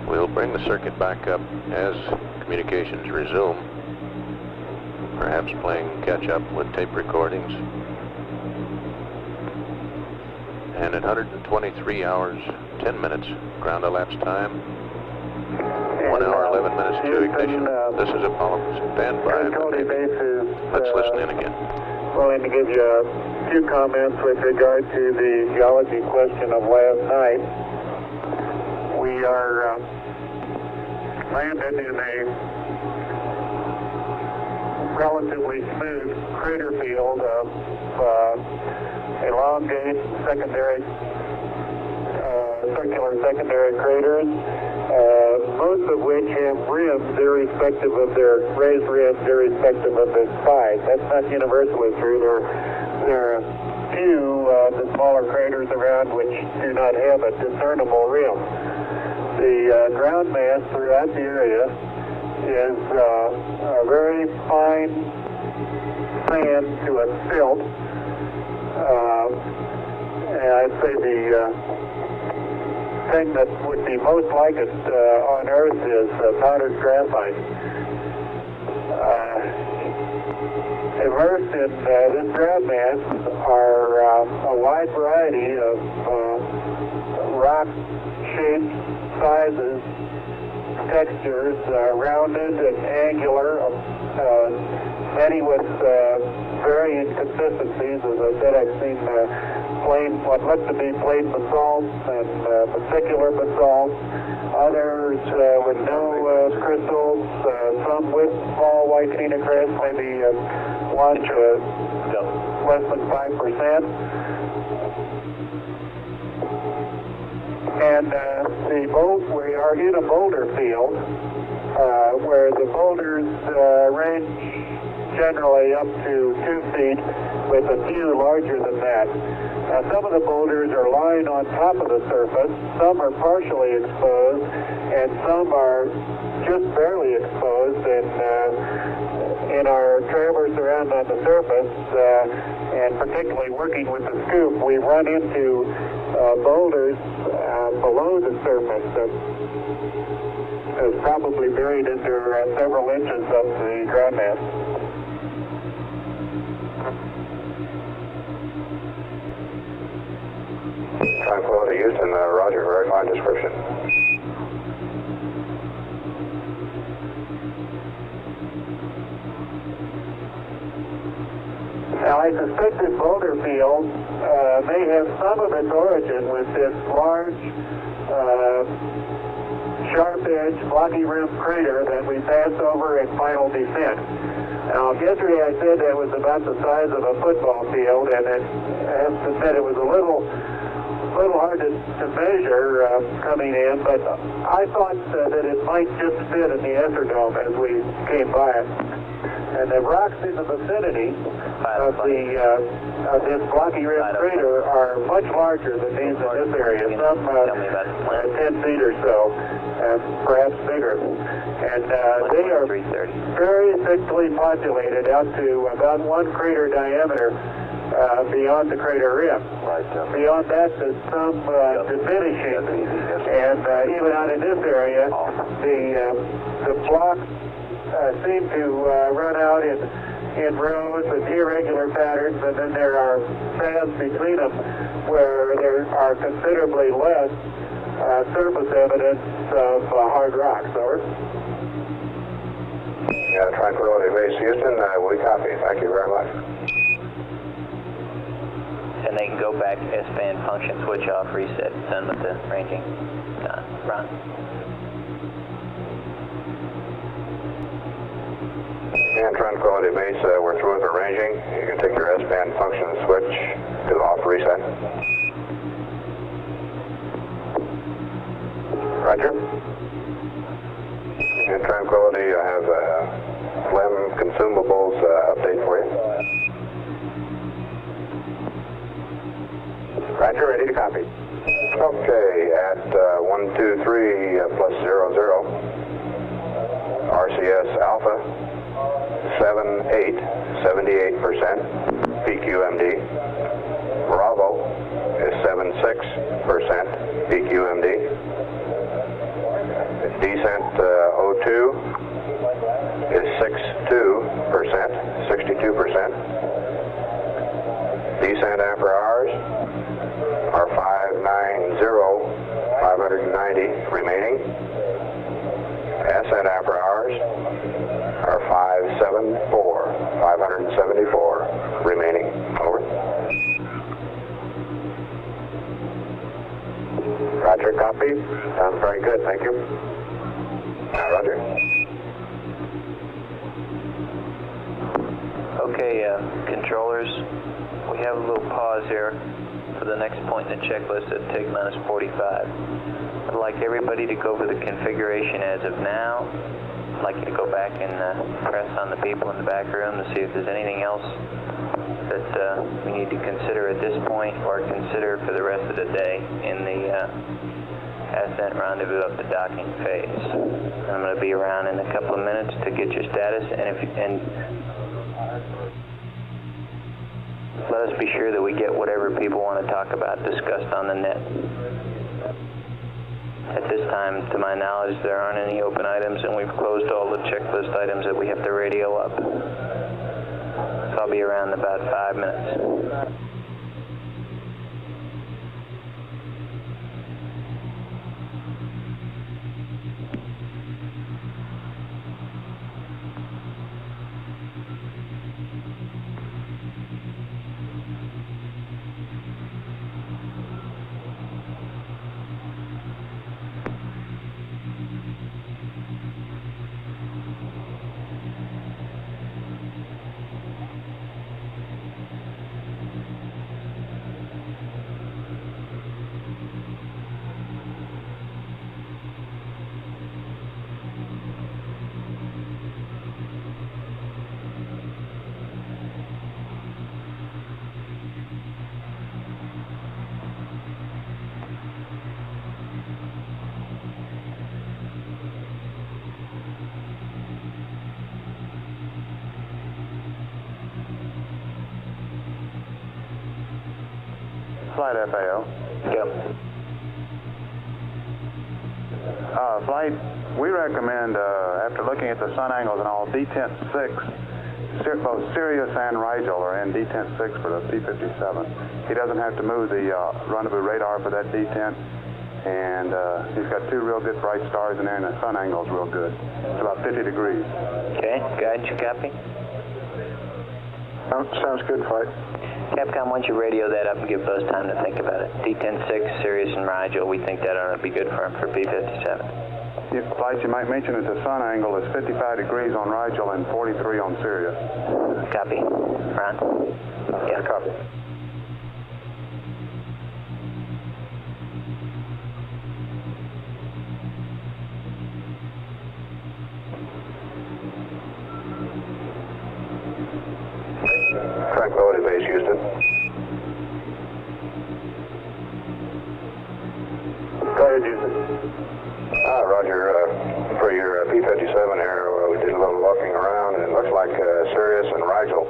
We'll bring the circuit back up as communications resume, perhaps playing catch-up with tape recordings. And at 123 hours, 10 minutes ground elapsed time, 1 hour, 11 minutes to ignition. This is Apollo standby. Tranquility base is Let's listen in again. willing to give you a few comments with regard to the geology question of last night. landed in a relatively smooth crater field of elongate secondary, circular secondary craters, most of which have rims irrespective of their raised rims, irrespective of their size. That's not universally true. There are a few of the smaller craters around which do not have a discernible rim. The ground mass throughout the area is a very fine sand to a silt. And I'd say the thing that would be most like it on Earth is powdered graphite. Immersed in this ground mass are a wide variety of rock shapes, sizes, textures, rounded and angular, many with varying consistencies. As I said, I've seen plain, what look to be plain basalts and particular basalts, others with no crystals, some with small white phenocrysts, maybe one less than 5%. And we are in a boulder field where the boulders range generally up to 2 feet, with a few larger than that. Some of the boulders are lying on top of the surface, some are partially exposed, and some are just barely exposed. And in our traverse around on the surface, and particularly working with the scoop, we run into boulders below the surface that is probably buried under several inches of the ground mass. Tranquility, Houston, roger, very fine description. Now, I suspect this boulder field may have some of its origin with this large, sharp-edged, blocky-rimmed crater that we pass over in final descent. Now, yesterday I said that was about the size of a football field, and I have to admit it was a little hard to measure coming in, but I thought that it might just fit in the Esterdome as we came by it. And the rocks in the vicinity of this blocky rimmed crater are much larger than these in this area, some 10 feet or so, perhaps bigger. And they are very thickly populated out to about 1 crater diameter beyond the crater rim. Beyond that, there's some diminishing, and even out in this area, the blocks seem to run out in rows with irregular patterns, and then there are paths between them where there are considerably less surface evidence of hard rocks. Over. Yeah, Tranquility Base, Houston, we copy. Thank you very much. And they can go back, S-band function, switch off, reset, done with the ranging. Ron. And Tranquility Base, we're through with the ranging. You can take your S-band function switch to off reset. Roger. And Tranquility, I have LEM consumables update for you. Roger, ready to copy. Okay, at 123 plus 00, RCS Alpha 78, 78% PQMD. Bravo is 76% PQMD. Descent O2 is 62%, 62%. Descent ampere hours are 590 remaining. Ascent ampere hours are 574 remaining. Over. Roger, copy. Sounds very good, thank you. Roger. Okay, controllers, we have a little pause here for the next point in the checklist at TIG minus 45. I'd like everybody to go over the configuration as of now. I'd like you to go back and press on the people in the back room to see if there's anything else that we need to consider at this point or consider for the rest of the day in the ascent rendezvous up the docking phase. I'm going to be around in a couple of minutes to get your status, and let us be sure that we get whatever people want to talk about discussed on the net. At this time, to my knowledge, there aren't any open items, and we've closed all the checklist items that we have to radio up. So I'll be around in about 5 minutes. Flight FAO. Go. Flight, we recommend, after looking at the sun angles and all, detent 6, both Sirius and Rigel are in detent 6 for the P-57. He doesn't have to move the rendezvous radar for that detent, and he's got 2 real good bright stars in there, and the sun angle is real good. It's about 50 degrees. Okay, guide, you copy? Sounds good, Flight. Capcom, why don't you radio that up and give Buzz time to think about it? D-10-6, Sirius and Rigel, we think that ought to be good for him for P-57. Yeah, Flight, you might mention that the sun angle is 55 degrees on Rigel and 43 on Sirius. Copy. Ron? Yeah. Copy. Tranquility Base, Houston. Go ahead, Houston. Roger. For your P-57 here, we did a little walking around, and it looks like Sirius and Rigel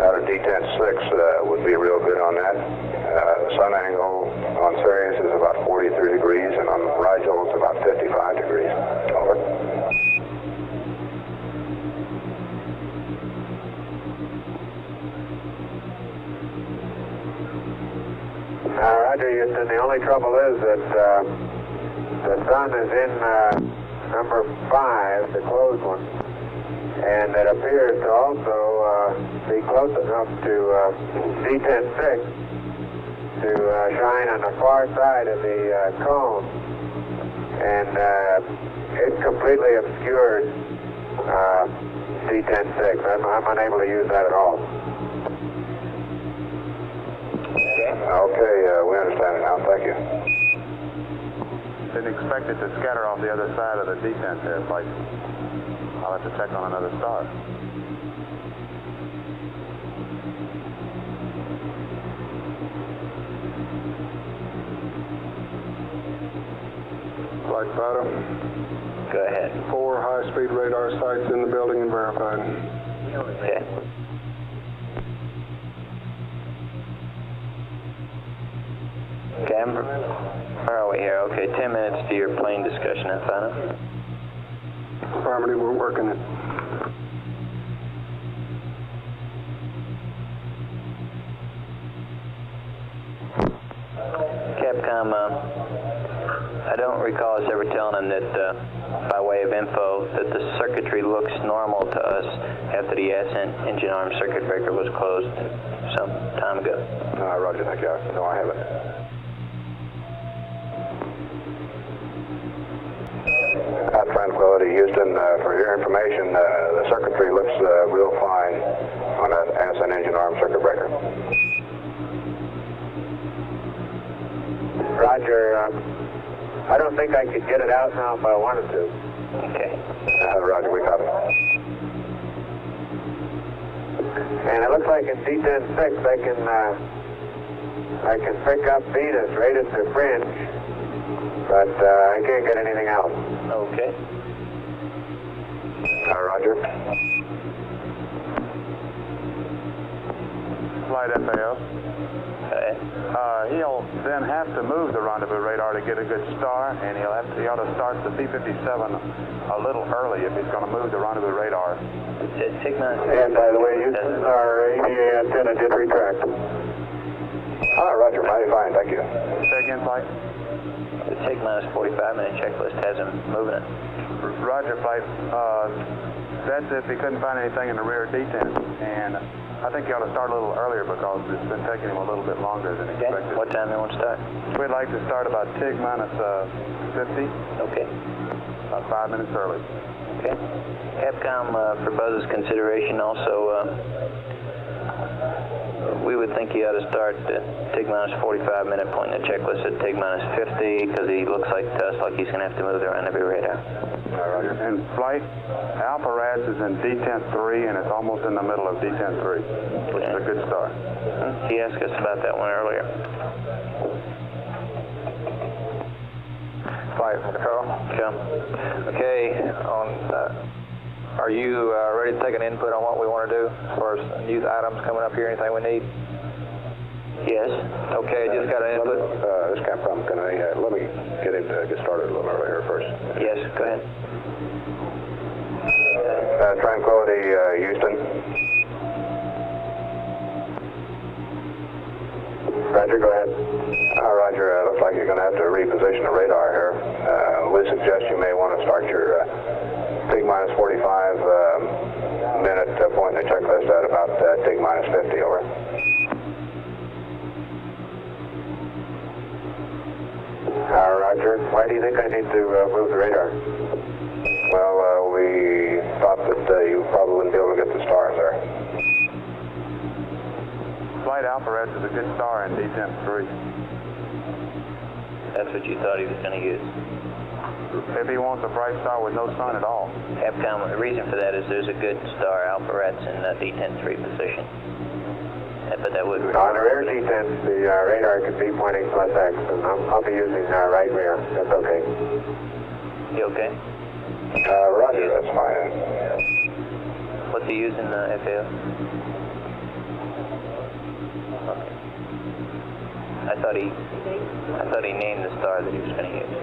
out of detent 6 would be real good on that. The sun angle on Sirius is about 43 degrees, and on Rigel it's about 55 degrees. Over. Roger, Houston. The only trouble is that the sun is in number 5, the closed one, and it appears to also be close enough to detent 6 to shine on the far side of the cone, and it completely obscured detent 6. I'm unable to use that at all. Okay, we understand it now. Thank you. Didn't expect it to scatter off the other side of the detent there, Flight. I'll have to check on another star. Flight Fighter. Go ahead. 4 high-speed radar sites in the building and verified. Okay. Okay, where are we here? Okay, 10 minutes to your plane discussion, Alfano. Affirmative, we're working it. Capcom, I don't recall us ever telling them that, by way of info, that the circuitry looks normal to us after the ascent engine arm circuit breaker was closed some time ago. Roger, thank you. No, I haven't. Tranquility, Houston. For your information, the circuitry looks real fine on an ascent engine arm circuit breaker. Roger. I don't think I could get it out now if I wanted to. Okay. Roger, we copy. And it looks like in D10-6 I can pick up Venus right at the fringe, but I can't get anything else. Okay. Roger. Flight FAO. Okay. He'll then have to move the rendezvous radar to get a good star, and he ought to start the P-57 a little early if he's going to move the rendezvous radar. And by the way, Houston, our AVA antenna did retract. Roger, mighty fine, thank you. Say again, Flight? The TIG-minus 45-minute checklist has him moving it. Roger, Flight. That's if he couldn't find anything in the rear detent, and I think he ought to start a little earlier because it's been taking him a little bit longer than expected. What time do you want to start? We'd like to start about TIG-minus 50. Okay. About 5 minutes early. Okay. Capcom, for Buzz's consideration also, we would think he ought to start the TIG-minus 45-minute point in the checklist at TIG-minus 50 because he looks like to us like he's going to have to move the rendezvous radar. Roger. And Flight, Alpha Rats is in detent 3 and it's almost in the middle of detent 3, which is a good start. He asked us about that one earlier. Flight Control. Sure. Okay, are you ready to take an input on what we want to do as far as news items coming up here, anything we need? Yes. Okay, just got an input. This Capcom, can I, let me get him to get started a little earlier first. Yes, go ahead. Tranquility, Houston. Roger, go ahead. Roger, looks like you're going to have to reposition the radar here. We suggest you may want to start your TIG-minus 45 minute point in the checklist at about TIG-minus 50, over. Roger, why do you think I need to move the radar? Well, we thought that you probably wouldn't be able to get the stars there. Flight Alpha Rats is a good star in detent 3. That's what you thought he was going to use. If he wants a bright star with no sun at all. Capcom, the reason for that is there's a good star Alpha Rats in detent 3 position. But that would on the rear detent, the radar could be pointing plus X, and I'll be using right rear. That's okay. You okay? Roger, that's fine. What's he using, FAO? Okay. I thought he named the star that he was going to use.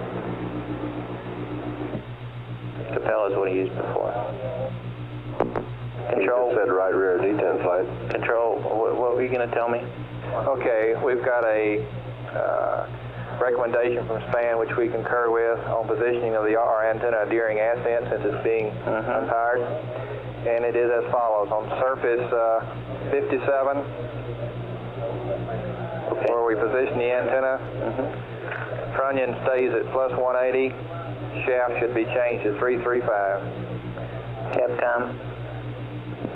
Capella is what he used before. Control. You said right rear detent flight. Control, what were you going to tell me? Okay, we've got a recommendation from SPAN which we concur with on positioning of the our antenna during ascent since it's being unpowered. And it is as follows. On surface 57, where we position the antenna, trunnion stays at plus 180, shaft should be changed to 335.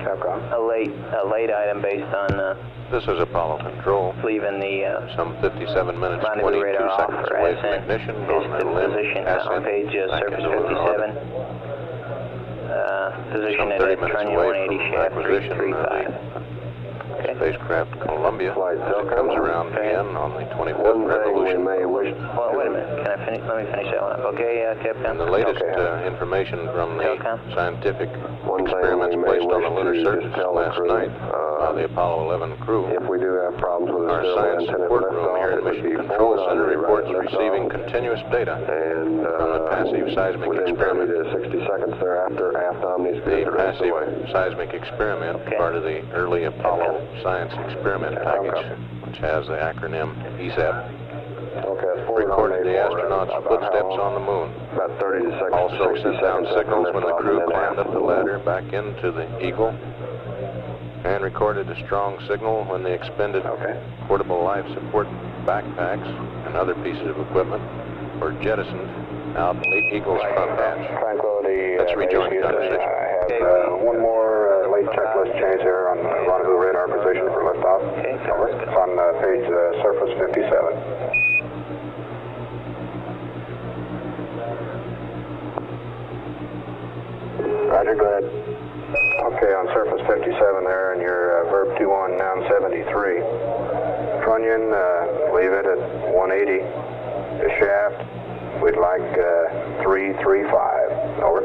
Capcom, a late item based on This is Apollo Control. leaving the Some 57 minutes, rendezvous 22 radar off seconds for away from ascent. ignition Is on the the limb position on ascent. page Back surface into orbit. 57. Position Some at 30 a minutes trunnion away 180 from shaft acquisition of 335. Okay. spacecraft Columbia as it comes around again on the 25th One thing we revolution. may wish. Well, wait a minute. Can I finish? Let me finish that one up. Okay, Capcom. And the latest information from the scientific One thing experiments we may placed on the wish lunar to surface just tell the last crew, night by the Apollo 11 crew. If we do have problems with the Our stereo science antenna support lift room off, here at it would Mission be Control forward Center on the reports right lift receiving off. continuous data And from the passive seismic within 30 experiment. to 60 seconds thereafter, aft omnis The get the rest passive away. seismic experiment, part of the early Apollo science experiment package, which has the acronym ESAP, Okay, that's forward recorded the on astronauts' about footsteps how on the moon. About 30 to 60 Also 60 sent down seconds signals after when the liftoff, crew and then climbed aft. up the ladder back into the Eagle, and recorded a strong signal when they expended portable life support backpacks and other pieces of equipment for Jettison out in Eagle's front hatch. Tranquility. Let's rejoin the conversation. I have one more late checklist change here on the rendezvous radar position for liftoff. Over. It's on page surface 57. Roger, go ahead. Okay, on surface 57 there, and your verb 21, noun 73. Trunnion, leave it at 180. The shaft, we'd like 335. Over.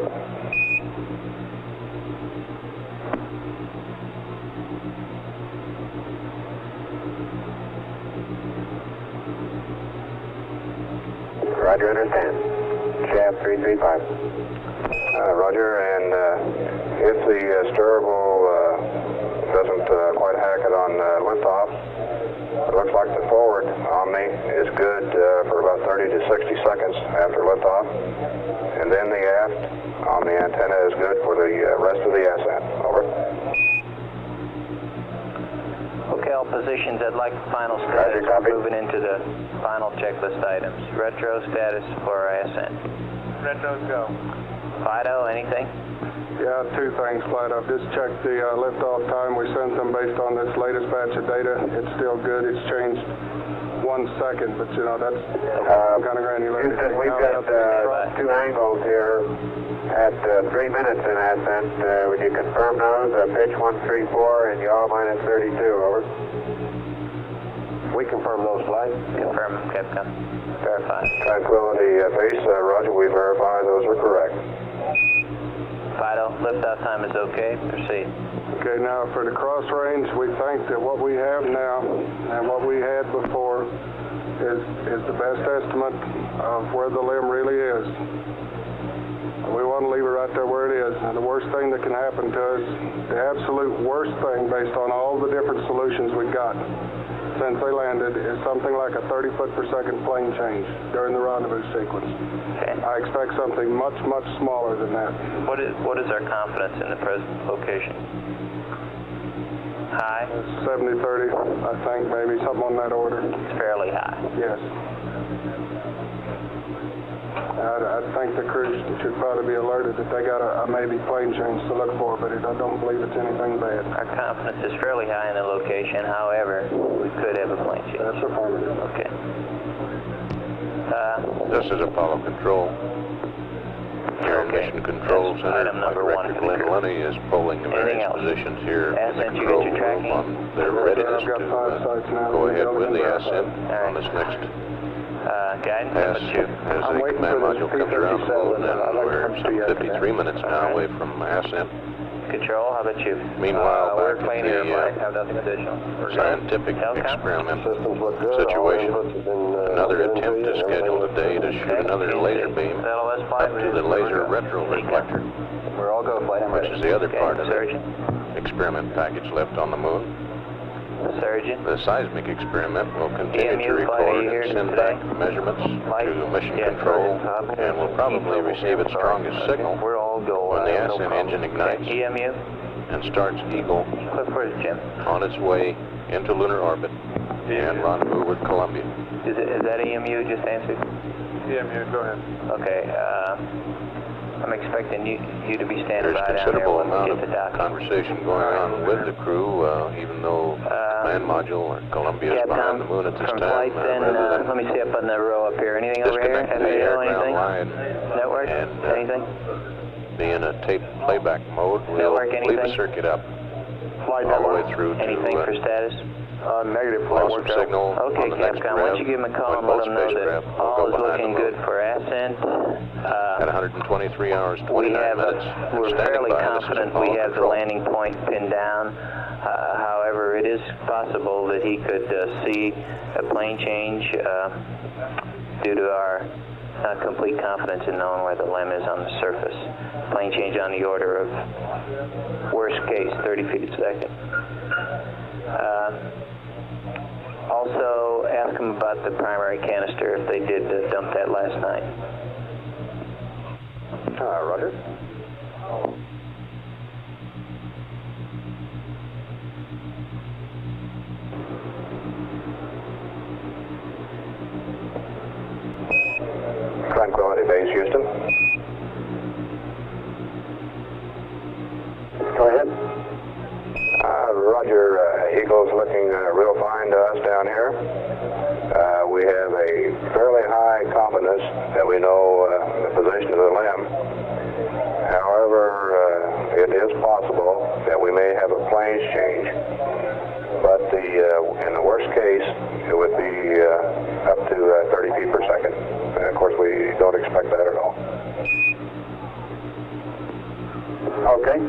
Roger, understand. Shaft 335. Roger, and if the steerable doesn't quite hack it on liftoff, it looks like the forward Omni is good for about 30 to 60 seconds after liftoff, and then the aft Omni antenna is good for the rest of the ascent. Over. Okay, all positions. I'd like the final status. Roger, copy. Moving into the final checklist items. Retro status for ascent. Retro's go. Fido, anything? Yeah, two things, Flight. I've just checked the liftoff time. We sent them based on this latest batch of data. It's still good. It's changed 1 second, but you know, that's kind of granular. Houston, we've got two angles here at 3 minutes in ascent. Would you confirm those? Pitch 134 and yaw minus 32, over. We confirm those, Flight. Confirm, Capcom. Verify. Tranquility base, Roger, we verify those are correct. Fido, liftoff time is okay. Proceed. Okay, now for the cross range, we think that what we have now and what we had before is the best estimate of where the limb really is. We want to leave it right there where it is. And the worst thing that can happen to us, the absolute worst thing based on all the different solutions we've got since they landed, is something like a 30 foot per second plane change during the rendezvous sequence. Okay. I expect something much, much smaller than that. What is our confidence in the present location? High? 70-30, I think, maybe something on that order. It's fairly high. Yes. I think the crew should probably be alerted that they got a maybe plane change to look for, but I don't believe it's anything bad. Our confidence is fairly high in the location. However, we could have a plane change. That's affirmative. Okay. This is Apollo Control. Here in Mission Control Center, Item number one. Director Glenn Lunny is polling the various positions here in the Ascent, you control get your room tracking? on their readiness I've got 5 sites now. to go ahead with the ascent Right. on this next Guidance, pass number 2. as the command module comes around the moon, and we're some 53 minutes now away from ascent. Control, how about you? Meanwhile, we're back clean at here, the Flight. Have nothing additional. scientific Telcom? experiment Systems look good. situation. All inputs have been, Another given to attempt you, is and scheduled everything today to shoot another laser beam LOS up Flight. to the laser retro reflector, We're all go, Flight. I'm which ready. is the other Okay, part of the Surgeon. experiment package left on the moon. Surgeon. The seismic experiment will continue to EMU, Flight, are record you here and send today? back measurements Flight? to mission Yes, control, Surgeon. and will probably receive its strongest signal We're all go. when the no ascent problem. engine ignites EMU. and starts Eagle Clip for it, Jim. on its way into lunar orbit and rendezvous with Columbia. Is that EMU just answered? EMU, go ahead. Okay, I'm expecting you to be standing There's by down there considerable when we amount get of to dock. conversation going on with the crew, even though command module or Columbia is behind the moon at this from time. Flight, then, Rather let me see up on the row up here. Anything than over here? disconnect the air ground anything? line Network? and anything? be in a tape playback mode, we'll Network, leave the anything? circuit up Flight all the way network. through Anything for to status? Negative, Flight. loss of signal Okay, on the next Capcom, why rev, don't you give him a call and when let both him know that spacecraft will all go is behind looking the moon. good for ascent. At 123 hours, We 29 have minutes. we're Standing fairly by, this is confident we Apollo have the Control. landing point pinned down. However, it is possible that he could see a plane change due to our not complete confidence in knowing where the limb is on the surface. Plane change on the order of, worst case, 30 feet a second. Also, ask him about the primary canister, if they did dump that last night. Roger. Base, Houston. Go ahead. Roger, Eagle's looking real fine to us down here. We have a fairly high confidence that we know the position of the limb. However, it is possible that we may have a planes change. But in the worst case, it would be up to 30 feet per second. Of course, we don't expect that at all. Okay.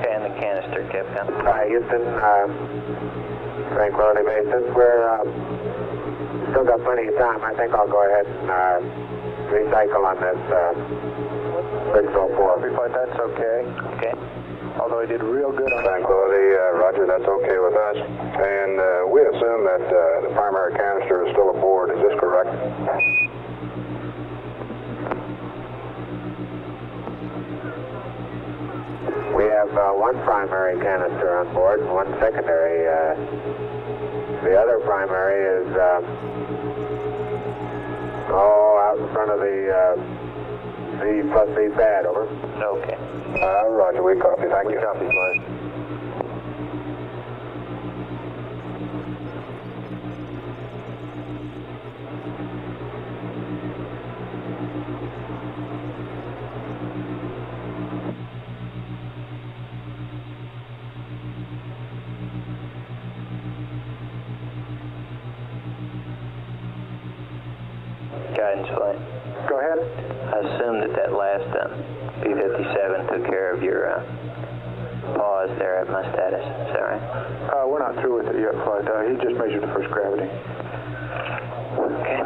Okay, and the canister, Capcom. Houston, Tranquility Base. Since we're still got plenty of time, I think I'll go ahead and recycle on this 604. That's okay. Okay. Although he did real good on Tranquility, Roger, that's okay with us. And we assume that the primary canister is still aboard. Is this correct? We have one primary canister on board and one secondary. The other primary is out in front of the C+B pad, over. Okay. Roger, we copy. Thank you. We copy, Mike. Guidance flight. Go ahead. I assume that last P-57 took care of your pause there at my status. Is that right? We're not through with it yet, Flight. He just measured the first gravity. Okay.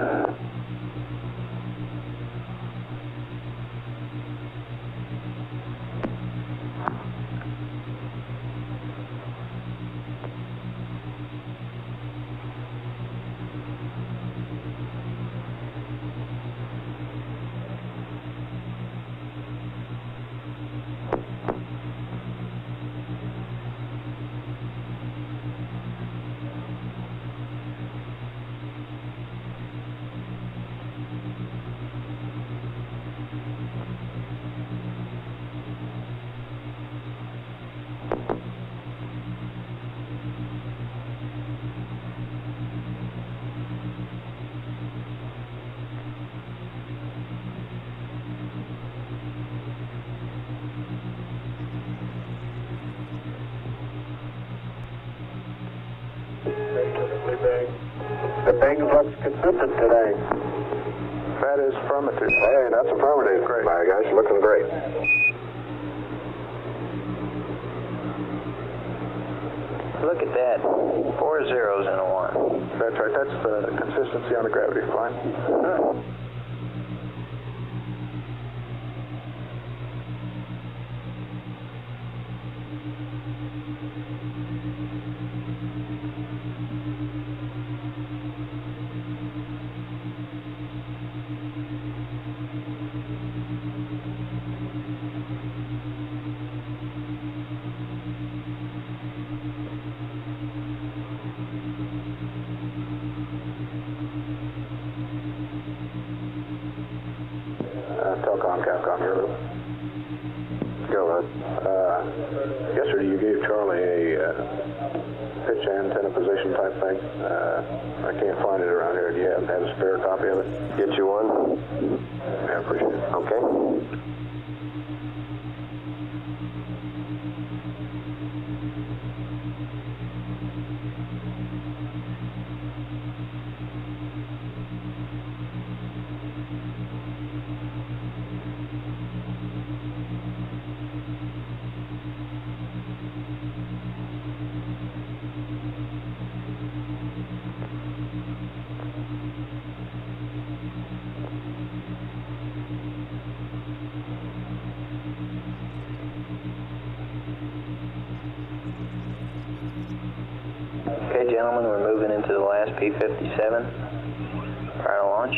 The thing looks consistent today. That is affirmative. Hey, that's affirmative. Great. My gosh, looking great. Look at that. 4 zeros and a 1. That's right. That's the consistency on the gravity flight. Telcom, Capcom, here. Go ahead. Yesterday you gave Charlie a pitch antenna position type thing. I can't find it around here. Do you happen to have a spare copy of it? Get you one? Yeah, I appreciate it. Okay. Okay, gentlemen, we're moving into the last P-57 prior to launch.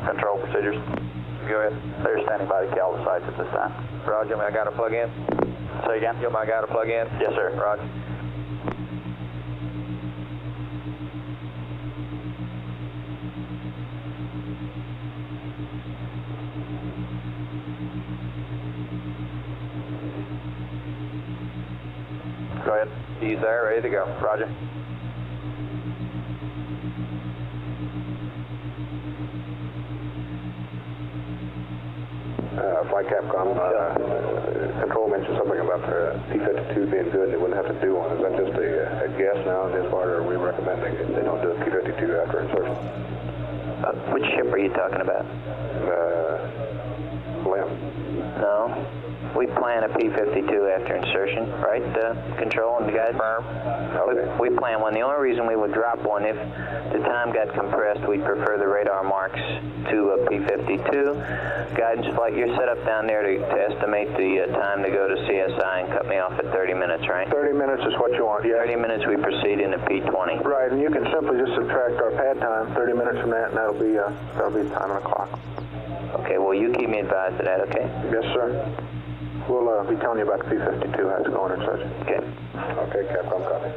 Control procedures. Go ahead. They're standing by the Calva sites at this time. Roger, I got to plug in? Say again? You want my guy to plug in? Yes, sir. Roger. Go ahead. He's there, ready to go. Roger. Flight Capcom control mentioned something about the P-52 being good and they wouldn't have to do one. Is that just a guess now on his part, or are we recommending they don't do a P-52 after insertion? Which ship are you talking about? LEM. No. We plan a P-52 after insertion, right, Control and the guys? Okay. We plan one. The only reason we would drop one, if the time got compressed, we'd prefer the radar marks to a P-52. Guidance flight, you're set up down there to estimate the time to go to CSI and cut me off at 30 minutes, right? 30 minutes is what you want, yeah. 30 minutes we proceed in a P-20. Right, and you can simply just subtract our pad time, 30 minutes from that, and that'll be time on the clock. Okay, well, you keep me advised of that, okay? Yes, sir. We'll be telling you about the P-52, how it's going and such. Okay. Okay, Capcom, copy.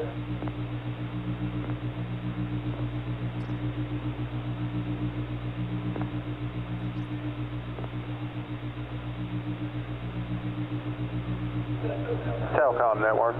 Telecom network.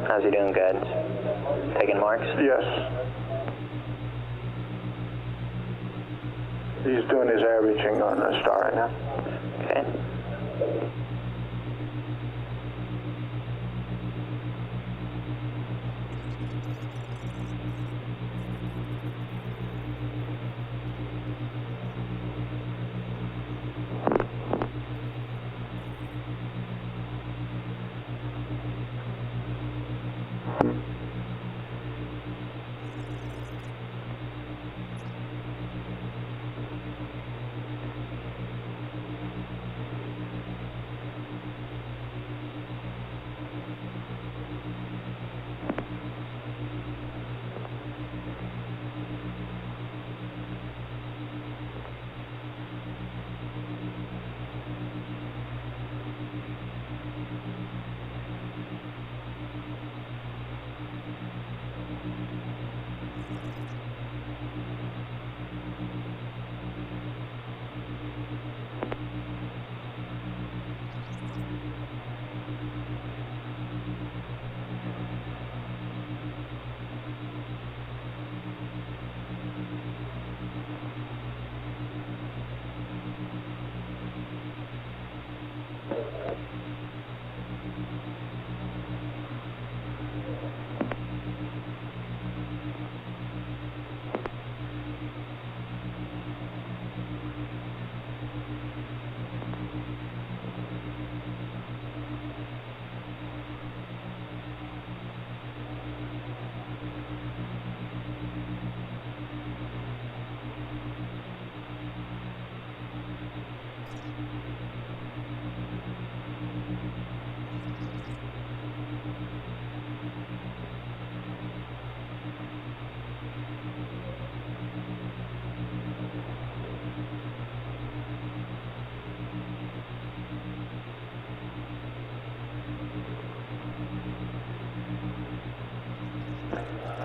How's he doing, guidance? Taking marks? Yes. He's doing his averaging on the star right now. Okay.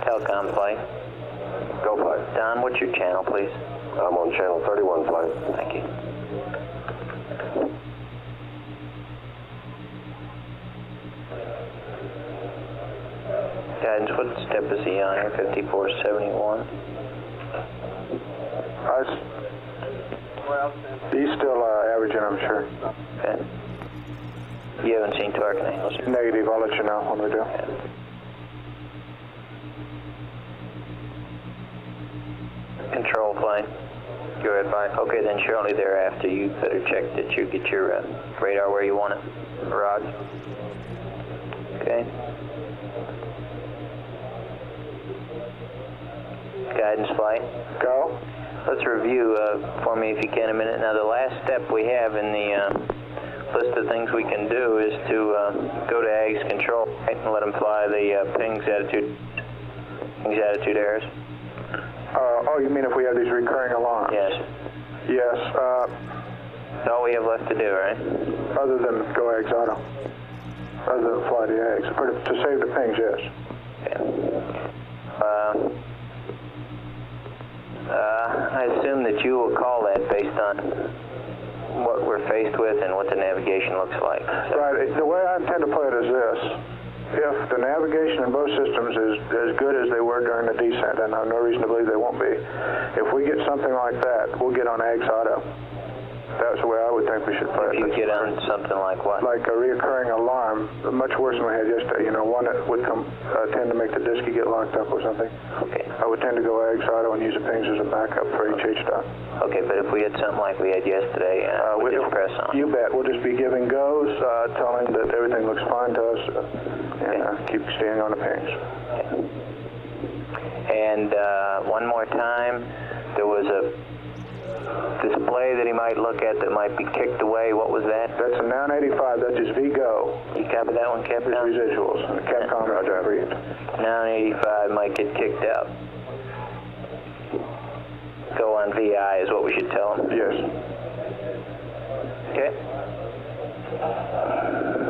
Telecom flight. Go flight. Don, what's your channel, please? I'm on channel 31 flight. Thank you. Guidance, what step is he on here? 5471. He's still averaging, I'm sure. Okay. You haven't seen torque and angles? Negative, I'll let you know when we do. Control flight. Go ahead, fine. Okay, then shortly thereafter, you better check that you get your radar where you want it. Rod. Okay. Guidance flight. Go. Let's review for me, if you can, a minute. Now, the last step we have in the list of things we can do is to go to AGS control and let them fly the pings attitude errors. Oh, you mean if we have these recurring alarms? Yes. Yes. That's all we have left to do, right? Other than go AGS auto. Other than fly the AGS. To save the pings, yes. Okay. I assume that you will call that based on what we're faced with and what the navigation looks like. So. Right. The way I intend to play it is this. If the navigation in both systems is as good as they were during the descent, and I have no reason to believe they won't be, if we get something like that, we'll get on AGS auto. That's the way I would think we should play it. You get on something like what? Like a reoccurring alarm, much worse than we had yesterday. You know, one that would tend to make the disky get locked up or something. Okay. I would tend to go AGS auto and use the pings as a backup for each H-dot. Okay, but if we had something like we had yesterday, we'd just press on. You bet. We'll just be giving goes, telling that everything looks fine to us, and keep staying on the pings. Okay. And one more time, there was a display that he might look at that might be kicked away. What was that? That's a 985. That's his VGO. You copy that one, Capcom? His residuals. And the Capcom Roger read. 985 might get kicked out. Go on VI is what we should tell him. Yes. Okay.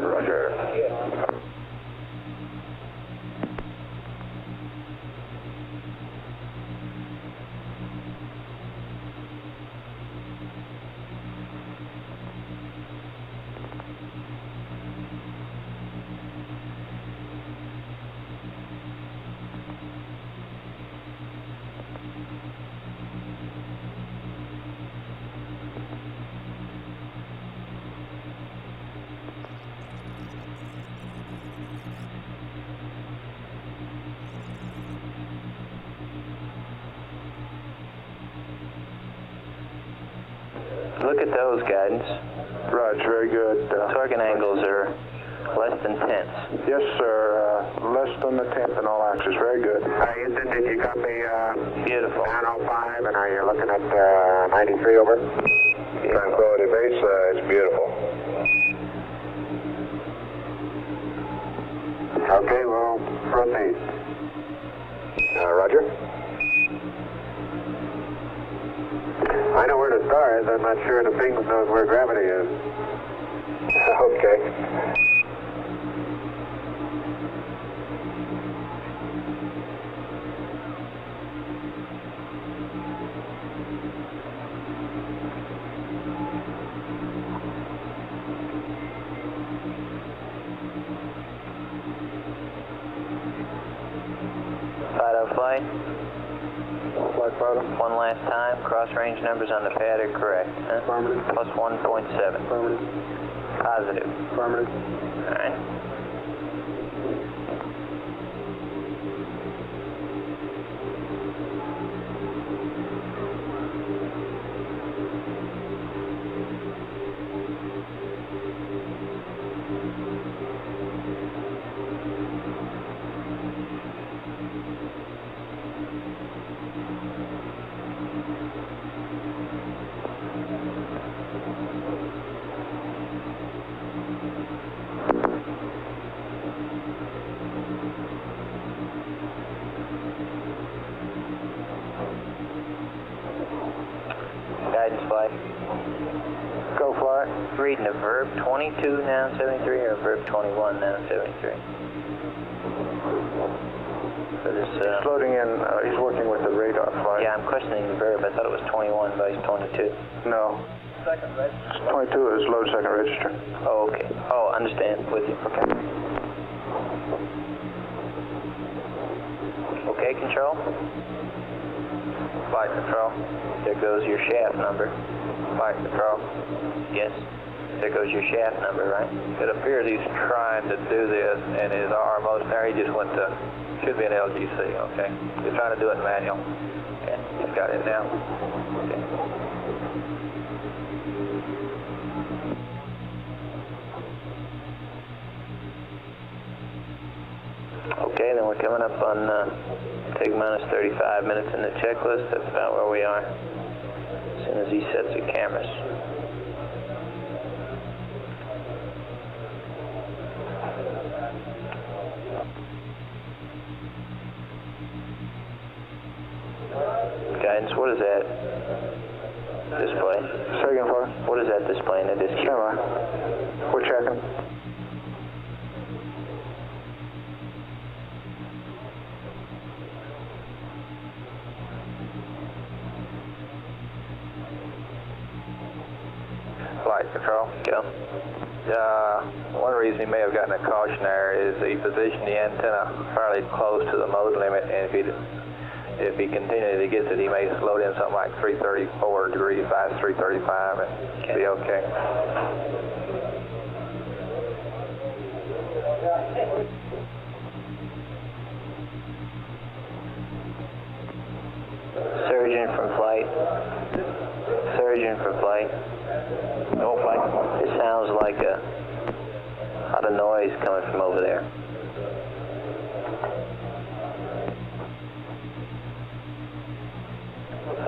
Roger. Look at those, guidance. Right, very good. Torque and angles are less than tenths. Yes, sir. Less than the tenth in all axes. Very good. Houston, did you copy Beautiful. 905, and are you looking at 93 over? Tranquility base, it's beautiful. Okay, we'll proceed. Roger. I know where the star is. I'm not sure the ping knows where gravity is. Okay. Fido flight. Flight Fido. One last time. Cross range numbers on the pad are correct. Huh? Affirmative. Plus 1.7. Affirmative. Positive. Affirmative. All right. Guidance flight. Go fly. Reading a verb 22 now 73 or verb 21 now 73? for this. He's loading in, he's working with the radar flight. Yeah, I'm questioning the verb. I thought it was 21, but it's 22. No. 22 is load second register. Oh, okay. Oh, understand. With you. Okay. Okay, control? Flight control. There goes your shaft number. Flight control. Yes. There goes your shaft number, right? It appears he's trying to do this, and his RMO there, he just went to, should be an LGC, okay? He's trying to do it manual. Okay. He's got it now. Okay. Okay, then we're coming up on take minus 35 minutes in the checklist. That's about where we are. As soon as he sets the cameras. Guidance, what is that display? Second floor. What is that display in the disc? Camera. We're checking. Flight control. Go. One reason he may have gotten a caution there is he positioned the antenna fairly close to the mode limit, and if he continually gets it, he may load in something like 334 degrees past 335 and be okay. Surgeon from flight. Surgeon from flight. No flight. It sounds like a lot of noise coming from over there.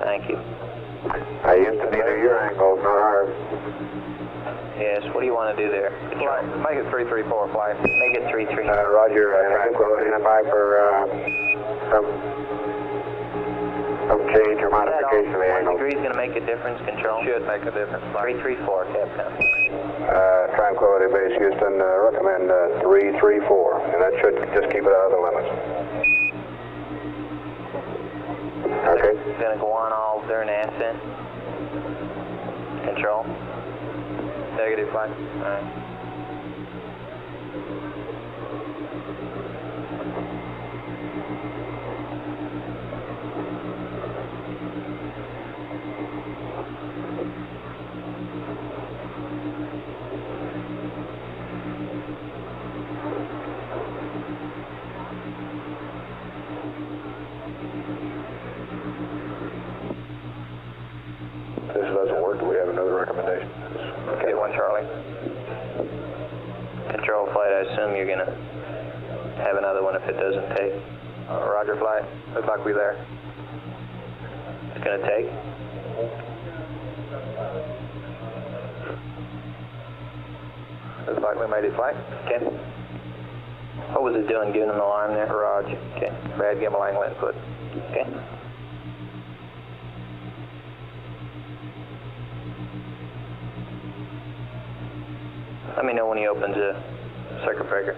Thank you. I used to neither your angles nor ours. Yes, what do you want to do there? Make it 334 flight. Make it 33. Roger, Tranquility, stand by for some change or modification of the 1 angle. degree is going to make a difference, control? Should make a difference. 334, Capcom. Tranquility Base Houston, recommend 334, and that should just keep it out of the limits. Okay. It's going to go on all during ascent. Control? Negative flight. All right. If this doesn't work, do we have another recommendation? Okay, 1 Charlie. Control flight, I assume you're going to have another one if it doesn't take. Roger flight. Looks like we're there. It's going to take? Looks like we made it flight. Okay. What was it doing, giving an alarm there? Roger. Okay. Bad gimbal angle input. Okay. Let me know when he opens the circuit breaker.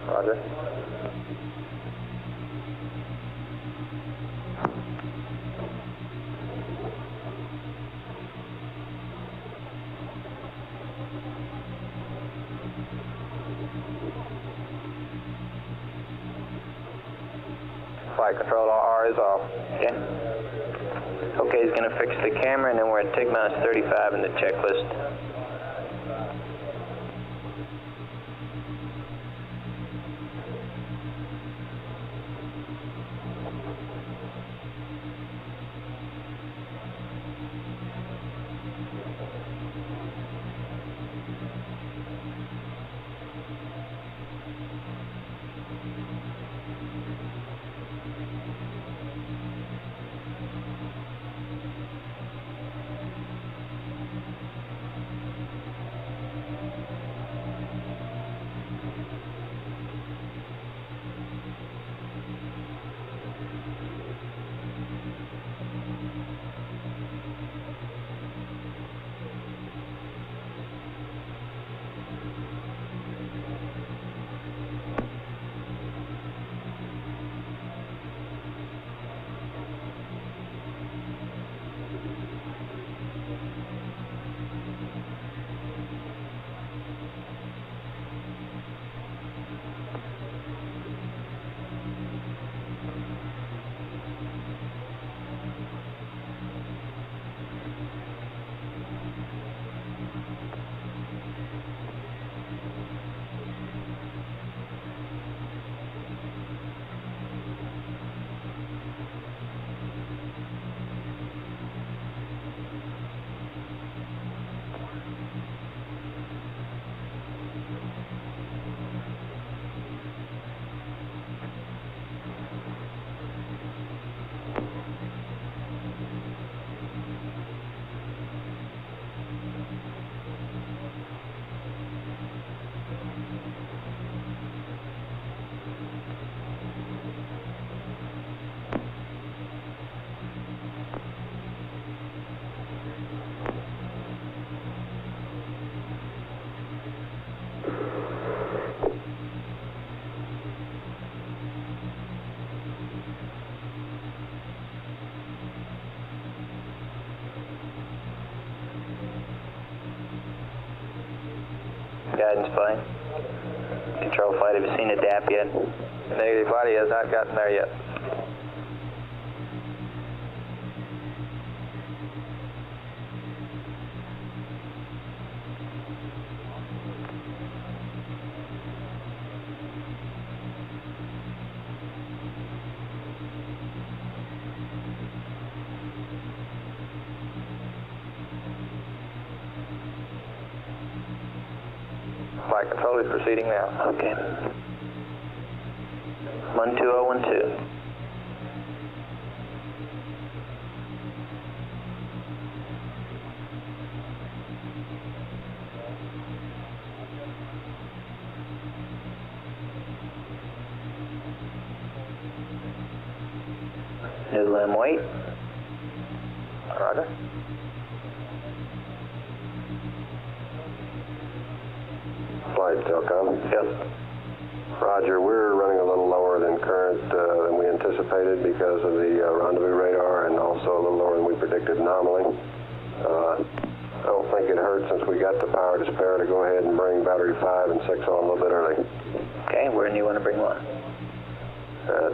Roger. Flight control on R is off. Okay. Okay, he's going to fix the camera, and then we're at TIG minus 35 in the checklist. guidance flight. Control flight, have you seen a DAP yet? Negative, flight, he has not gotten there yet. Flight control is proceeding now. Okay. 12012. New limb weight. Roger. Flight, Telcom. Yep. Roger, we're running a little lower than current than we anticipated because of the rendezvous radar and also a little lower than we predicted nominally. I don't think it hurts since we got the power to spare to go ahead and bring battery 5 and 6 on a little bit early. Okay, where do you want to bring one?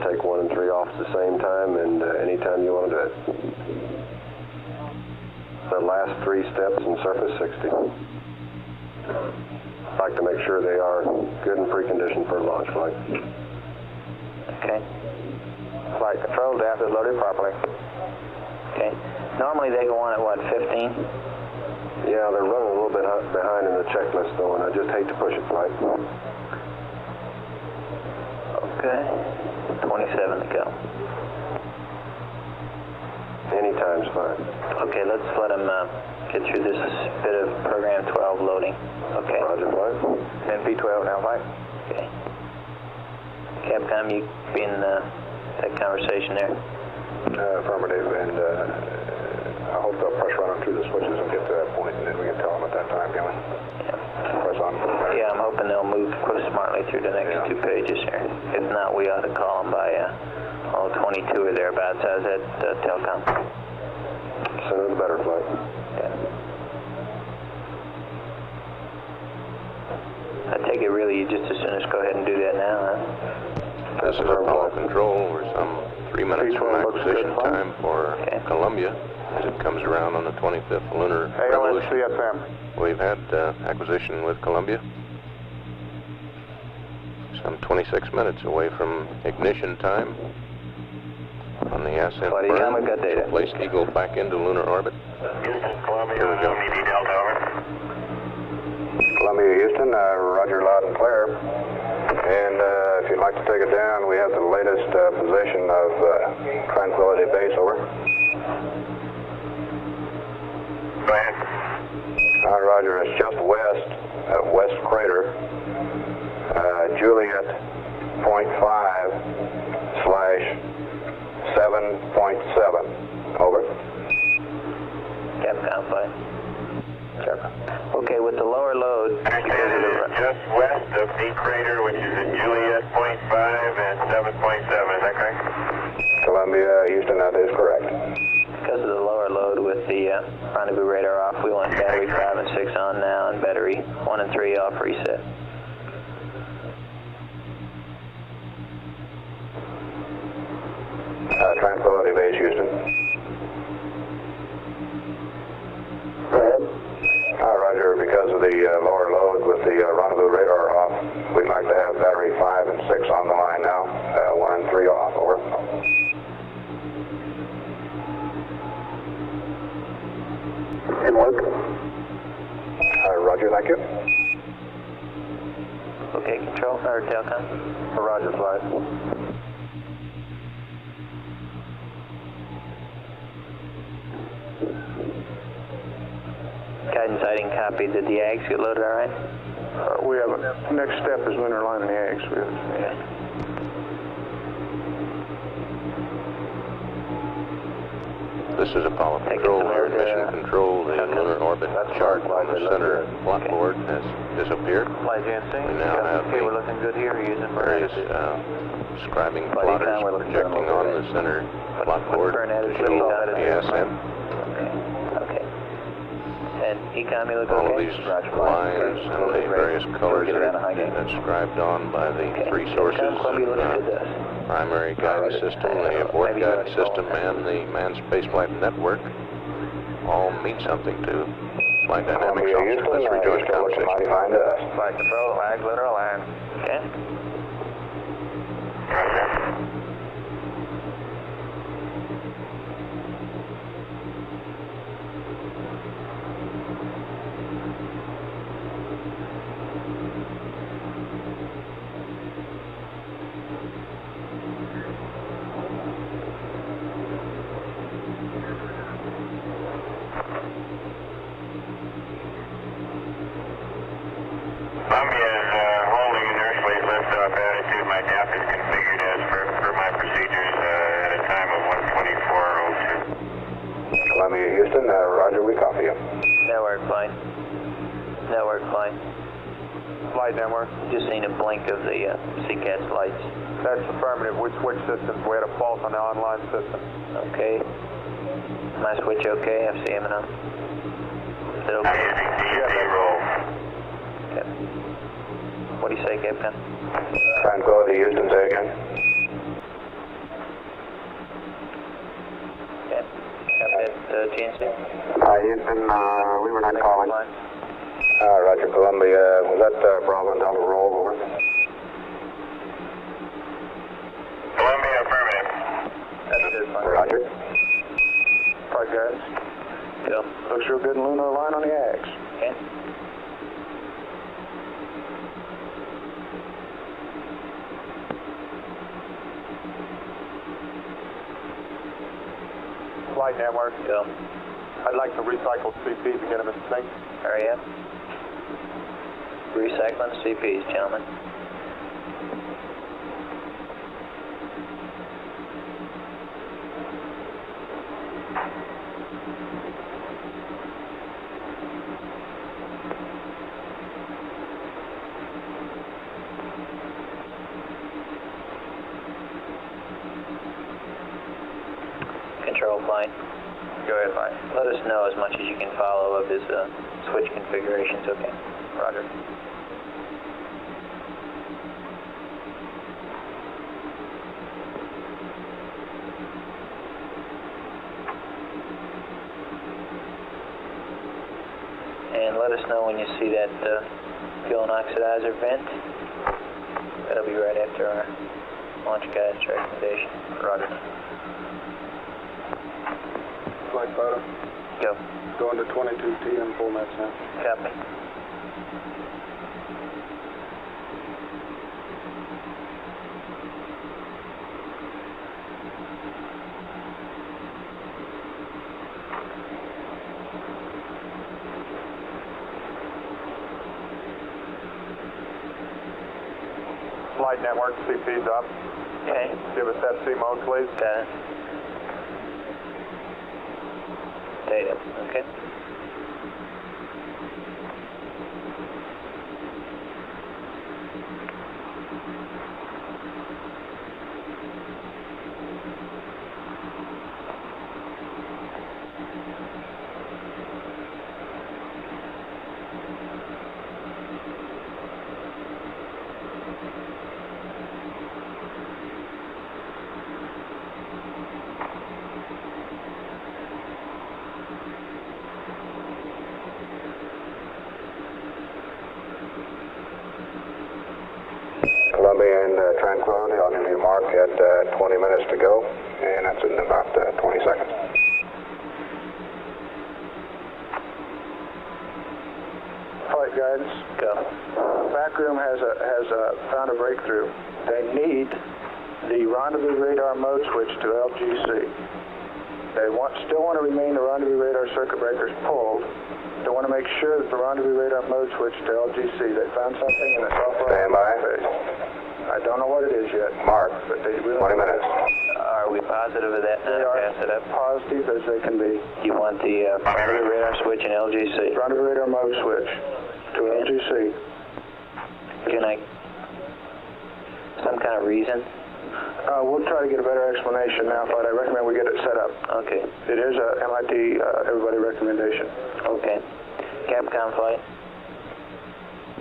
Take 1 and 3 off at the same time and anytime you want to do it. The last 3 steps in surface 60. I'd like to make sure they are good and preconditioned for launch flight. Okay. Flight control, DAP is loaded properly. Okay. Normally they go on at what, 15? Yeah, they're running a little bit behind in the checklist though, and I just hate to push it, Flight. Okay. 27 to go. Anytime's fine. Okay, let's let them get through this bit of program 12 loading. Okay. Roger, Flight. NP12 now, Flight. Okay. Capcom, you be in that conversation there? Affirmative, and I hope they'll press run through the switches and get to that point, and then we can tell them at that time, can we? Yeah. Press on. Yeah, I'm hoping they'll move smartly through the next 2 pages here. If not, we ought to call them by 22 or thereabouts. How's that, Telcom? Sooner the better, Flight. Yeah. I take it really you just as soon as go ahead and do that now, huh? This is Apollo Control. We're some 3 minutes from acquisition time for Columbia as it comes around on the 25th lunar revolution. CSM. We've had acquisition with Columbia. Some 26 minutes away from ignition time on the ascent burn. We've got data. Placed Eagle back into lunar orbit. Columbia, Here we go. MED Delta, over. Columbia, Houston, Roger, loud and clear. And if you'd like to take it down, we have the latest position of Tranquility Base, over. Go ahead. Roger, it's just west of West Crater, Juliet .5/7.7, over. Capcom, fine. Okay, with the lower load, Just west of the crater, which is at Juliet .5 and 7.7, is that correct? Columbia, Houston, that is correct. because of the lower load with the rendezvous radar off, we want battery 5 and 6 on now and battery 1 and 3 off reset. Tranquility Base, Houston. Go ahead. Roger, because of the lower load with the rendezvous radar off, we'd like to have battery 5 and 6 on the line now, 1 and 3 off, over. Good work. Roger, thank you. Okay, control, or Telcom? Roger, flight. Guidance, I didn't copy. Did the Ags get loaded all right? We have next step is lunar lining the eggs. Okay. This is Apollo Control, our mission control. The lunar orbit chart on the center blackboard has disappeared. Flight Jansen, We now have okay, we're looking good here. We're using various scribing plotters projecting on the center blackboard to show the ascent. Okay. And And ECOM, you look All of okay? these lines and the various colors are inscribed on by the three sources, primary guidance system, the abort guidance system, and the manned spaceflight network, all mean something to flight dynamics officer. Let's rejoin the conversation. Flight control, lag, literal line. Okay. Columbia is holding inertially liftoff attitude. My DAP is configured as per my procedures at a time of 1:24:02. Columbia, Houston, roger, we copy you. Network flight. Network flight. Flight network. Just seen a blink of the CCAS lights. That's affirmative. We switched systems. We had a fault on the online system. Okay. My switch okay? FCM and Is it okay? Roll. Okay. What do you say, Captain? Tranquility, Houston, say again. Okay. Got that, GNC? Houston, we were not calling. Roger, Columbia. Was that Bravo and Delta roll over? Columbia, affirmative. That's it, fine. Roger. Flight guys. Go. Looks real good in lunar line on the X. Okay. Flight network. Go. I'd like to recycle CP to get them in sync. Hurry up. Recycling CPs, gentlemen. Control flight. Go ahead, flight. Let us know as much as you can follow of his switch configurations, okay? Roger. And let us know when you see that fuel and oxidizer vent. That'll be right after our launch guidance recommendation. Roger. Flight photo. Go. Going to 22 TM format now. Copy. Flight network, CP's up. Okay. Give us FC mode, please. Got it. Data, okay. Columbia and Tranquility, I'll give you a mark at 20 minutes to go, and that's in about 20 seconds. Flight guidance. Go. Backroom has found a breakthrough. They need the rendezvous radar mode switch to LGC. They still want to remain the rendezvous radar circuit breakers pulled. They want to make sure that the rendezvous radar mode switch to LGC. They found something in the software. Stand by. I don't know what it is yet. Mark. But they really 20 minutes. Are we positive of that now? They are Pass it up. positive as they can be. You want the rendezvous radar switch in LGC? Rendezvous radar mode switch to LGC. Can I... some kind of reason? We'll try to get a better explanation now, but I recommend we get it set up. Okay. It is a MIT everybody recommendation. Okay. Capcom flight.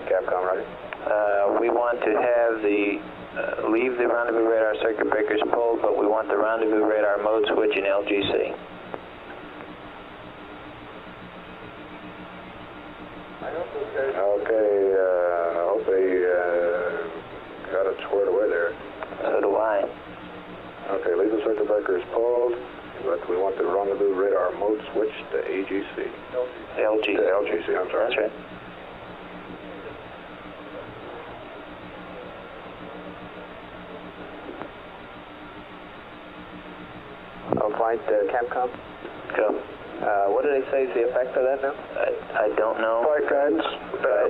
Capcom, Roger. We want to have leave the rendezvous radar circuit breakers pulled, but we want the rendezvous radar mode switch in LGC. Okay, I hope they got it squared away there. So do I. Okay, leave the circuit breakers pulled, but we want the rendezvous radar mode switched to AGC. LGC. To LGC, I'm sorry. That's right. Flight Capcom? Go. What do they say is the effect of that now? I don't know. Flight guidance,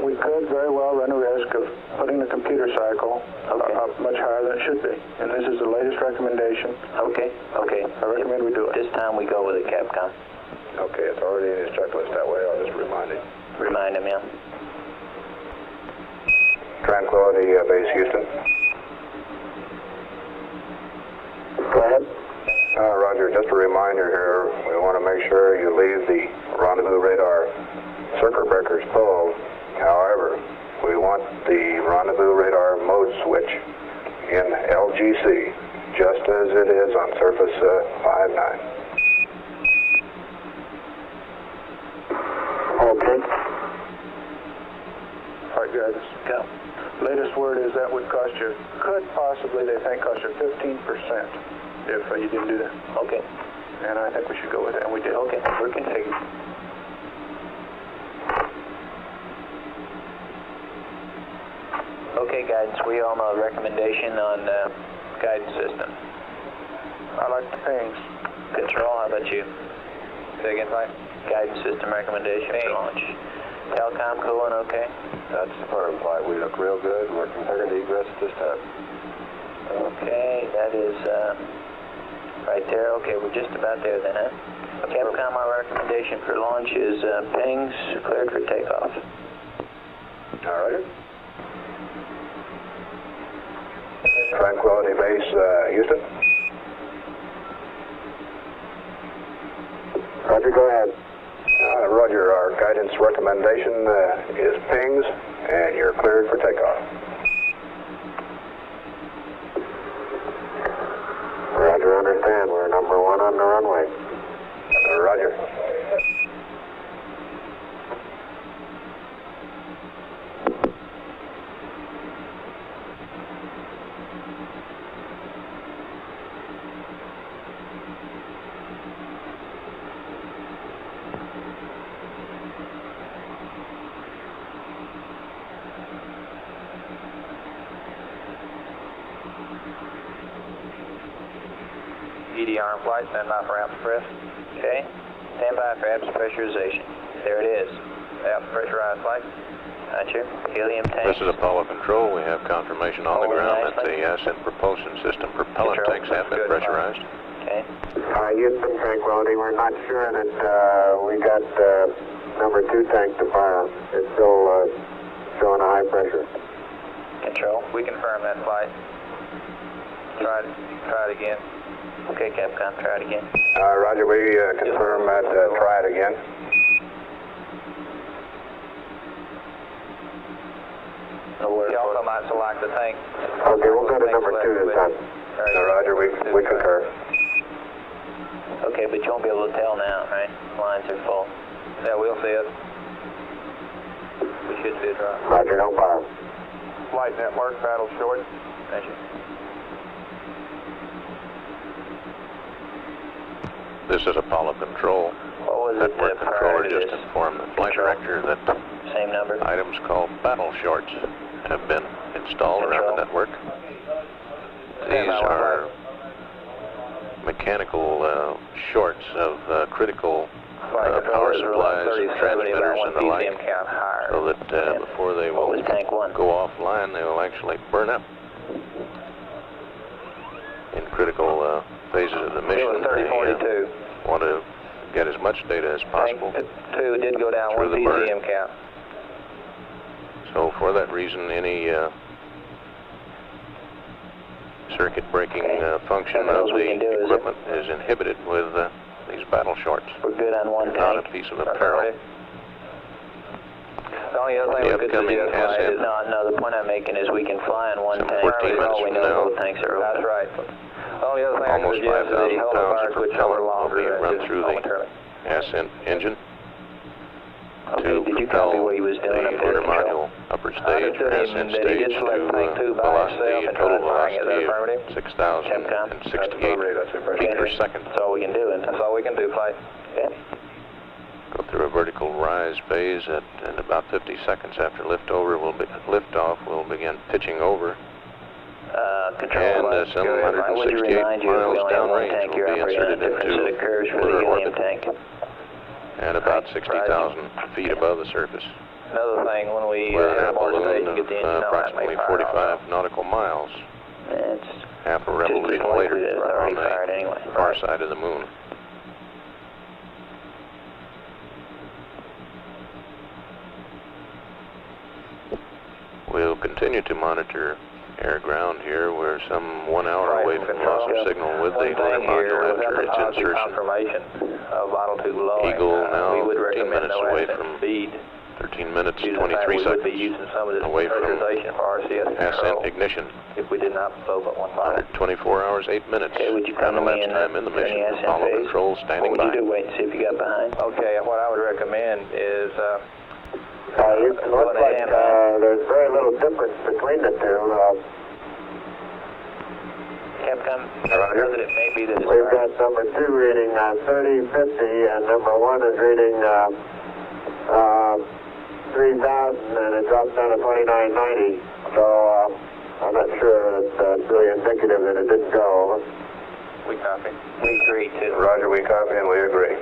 we could very well run a risk of putting the computer cycle up much higher than it should be. And this is the latest recommendation. Okay. I recommend we do it. This time we go with a Capcom. Okay, it's already in his checklist that way. I'll just remind him. Remind him, yeah. Tranquility, Base Houston. Go ahead. Roger, just a reminder here, we want to make sure you leave the rendezvous radar circuit breakers pulled. However, we want the rendezvous radar mode switch in LGC, just as it is on surface 59. Okay. All right, guys. Go. Latest word is that would cost you, could possibly, they think, cost you 15%. If you didn't do that. Okay. And I think we should go with that, and we did. Okay, we're configured. Okay, guidance, we all know a recommendation on guidance system. I like the pings. Control, how about you? Say again, Flight? Guidance system recommendation for launch. Telcom cooling, okay? That's superb, Flight. We look real good. We're configured to egress at this time. Okay, that is right there. Okay, we're just about there then, huh? Capcom, our recommendation for launch is pings cleared for takeoff. All right. Tranquility Base, Houston. Roger, go ahead. Roger, our guidance recommendation is pings, and you're cleared for takeoff. Roger, understand. We're number 1 on the runway. Roger. EDR in flight, stand by for apps press. Okay, stand by for apps pressurization. There it is. Apps pressurized flight. Roger. Helium tank. This is Apollo Control. We have confirmation on the ground that the ascent propulsion system propellant tanks have been pressurized. Okay. Houston, Tranquility, we're not sure that we got number 2 tank to fire. It's still showing a high pressure. Control. We confirm that flight. Try it again. Okay, Capcom, try it again. Roger, we confirm that. Try it again. You also might select the tank. Okay, we'll go to number 2 this time. Roger, we concur. Okay, but you won't be able to tell now, right? Lines are full. Yeah, we'll see it. We should see it right. Roger, no fire. Flight network, battle short. Thank you. This is Apollo Control. What was it Network prior controller to just this? informed the flight director that Same number? items called battle shorts have been installed around the network. These are mechanical shorts of critical power supplies and transmitters and the like, so that before they will go offline, they will actually burn up. In critical phases of the mission, they want to get as much data as possible Tank 2 did go down through 1 the burn. PCM count. So for that reason, any circuit breaking function of the equipment is inhibited with these battle shorts. We're good on 1 tank. Not a piece of apparel. only other thing we could suggest, Clyde, is... No, the point I'm making is we can fly in one tank. 14 minutes all we from know now. both tanks are open. That's right. The only other thing I could Almost suggest is that you 5,000 hold the pounds fire of switch a propellant little will longer be run through the momentarily. ascent engine Okay, to did you propel copy what he was doing the up there? inner module upper I stage or understood him ascent that he stage did select to tank 2 by velocity, itself and total tried firing it. Is that velocity of affirmative? 6,068 feet per second. That's all we can do, isn't it? That's all we can do, Clyde. Okay. Go through a vertical rise phase and about 50 seconds after liftoff, we'll begin pitching over. Control And some 168 miles downrange will be inserted into lunar orbit at about 60,000 feet above the surface. Another thing, when we With an have more balloon station, get the engine of on, that may approximately fire 45 nautical miles, It's half a revolution later on fired the anyway. far side of the moon. We'll continue to monitor air-ground here. We're some 1 hour away from loss of signal with the lunar module after its insertion. Confirmation of vital tube blowing. Eagle now we would 13 recommend minutes no away ascent from speed. 13 minutes, Due to the fact 23 we would be seconds using some of this away from pressurization for RCS ascent control ignition. if we did not blow but one vital. 24 hours, 8 minutes. Okay, would you come to me Elapsed time in the mission. ascent Follow phase? control standing What would by. you do? Wait and see if you got behind? Okay, what I would recommend is It looks like there's very little difference between the two. Capcom, President, maybe this We've got number 2 reading 3050 and number 1 is reading 3000 and it drops down to 2990. So I'm not sure that's really indicative that it didn't go. we copy. We agree too. Roger, we copy and we agree.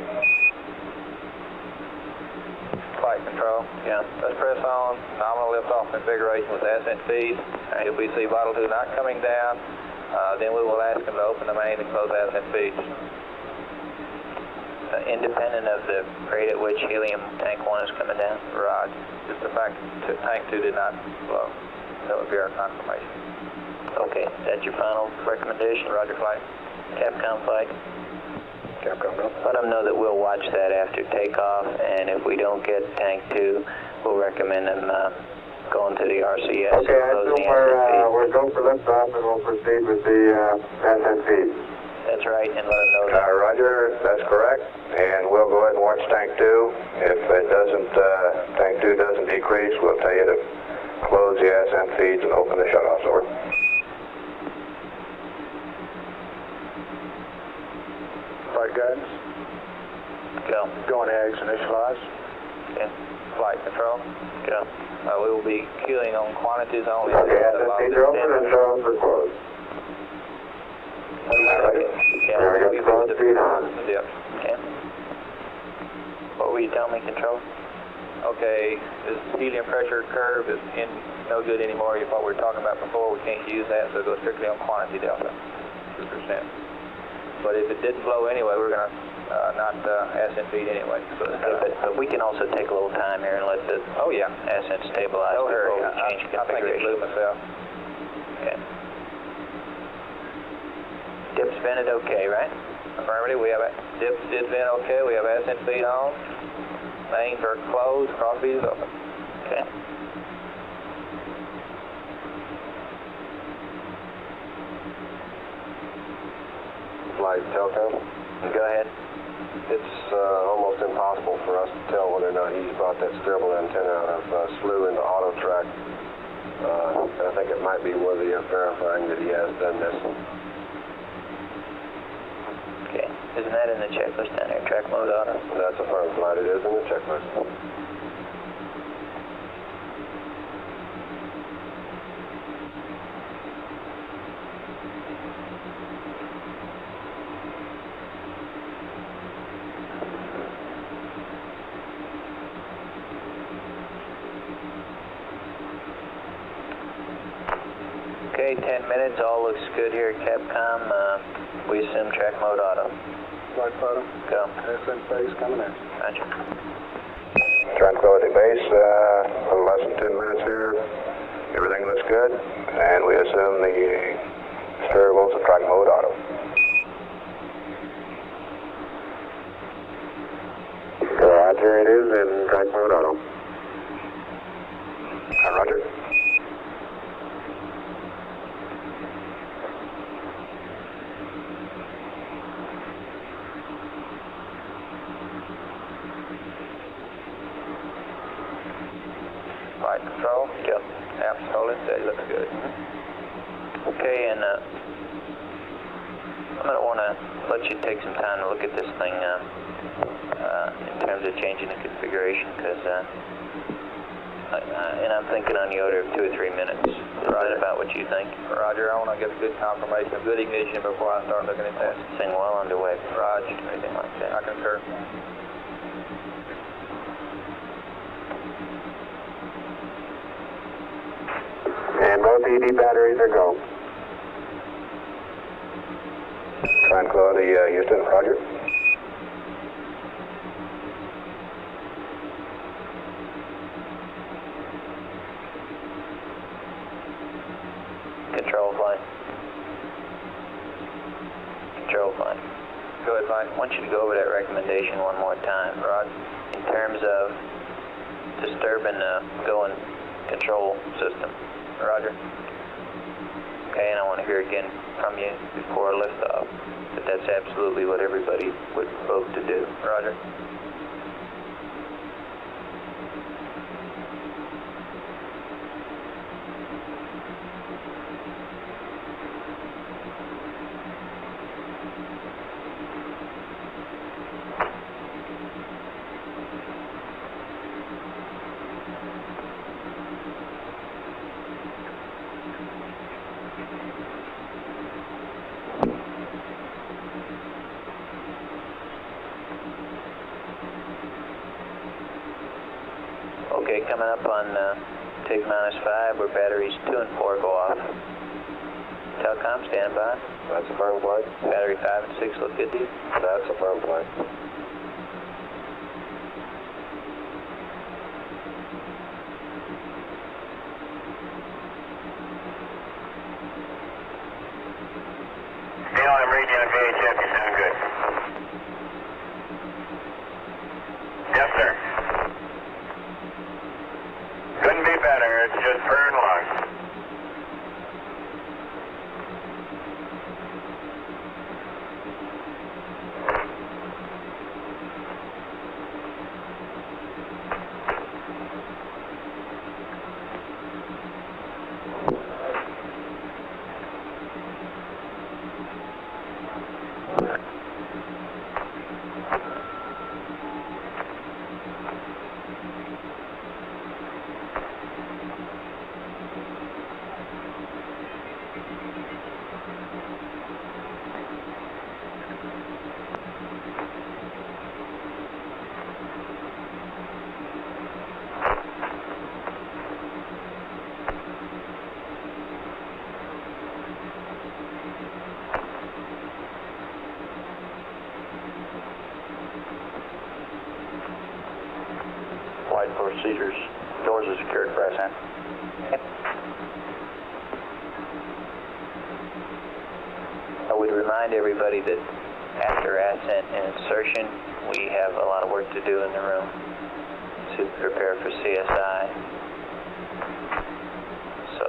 Flight control. Yeah. Let's press on nominal liftoff configuration with ascent feed. If we see vital two not coming down, then we will ask them to open the main and close ascent feeds. Independent of the rate at which helium tank 1 is coming down? Right. Just the fact that tank 2 did not flow. That would be our confirmation. Okay, that's your final recommendation? Roger, flight. Capcom flight? Capcom, go. Let them know that we'll watch that after takeoff, and if we don't get tank 2, we'll recommend them going to the RCS. Okay, I assume we're go for liftoff and we'll proceed with the ascent feed. That's right, and let them know that. Roger, that's correct. And we'll go ahead and watch tank 2. If it doesn't, tank 2 doesn't decrease, we'll tell you to close the ascent feeds and open the shutoffs. Over. Flight guidance. Go. Going eggs, initialize. Okay. Flight control. Go. We will be queuing on quantities only. Okay, ascent feeds are open and shutoffs are closed. Yeah, There we go, close feed on. Yep. okay. What were you telling me, Control? Okay, this helium pressure curve is no good anymore. What we were talking about before, we can't use that, so go strictly on quantity delta, 2%. But if it didn't blow anyway, we're going to not ascent feed anyway. So but we can also take a little time here and let the ascent stabilize no before hurry. we change I think it blew myself. Okay. Dip spin it okay, right? Affirmative. We have dip vent okay. We have ascent feed on. Mains are closed. Cross feed is open. Okay. Flight Telcom. Go ahead. It's almost impossible for us to tell whether or not he's brought that steerable antenna out of slew into auto track. And I think it might be worthy of verifying that he has done this. Okay. Isn't that in the checklist down here? Track mode auto? That's a firm flight. It is in the checklist. Okay, 10 minutes. All looks good here at Capcom. We assume track mode auto. Flight photo. Go. Ascent phase coming in. Roger. Tranquility base, a little less than 10 minutes here. Everything looks good. And we assume the steerables are track mode auto. Roger, it is in track mode auto. Yeah, hold it steady, looks good. Okay, and I'm going to want to let you take some time to look at this thing in terms of changing the configuration, because and I'm thinking on the order of 2 or 3 minutes. Is that about what you think? Roger, I want to get a good confirmation of good ignition before I start looking at that. Thing well underway. Roger. Anything like that. I concur. And both ED batteries are go. Tranquility, Houston, roger. Control flight. Control flight. Go ahead, fine. I want you to go over that recommendation one more time, Rod, in terms of disturbing the going control system. Roger. Okay, and I want to hear again from you before liftoff that that's absolutely what everybody would vote to do. Roger. Okay, coming up on take -5 where batteries 2 and 4 go off. Telecom, stand by. That's a firm flight. Battery 5 and 6 look good to you? That's a firm flight. Neil, I'm reading on VHF. You sound good. Yes, sir. Couldn't be better. It's just purring along. Flight procedures. Doors are secured for ascent. I would remind everybody that after ascent and insertion, we have a lot of work to do in the room to prepare for CSI. So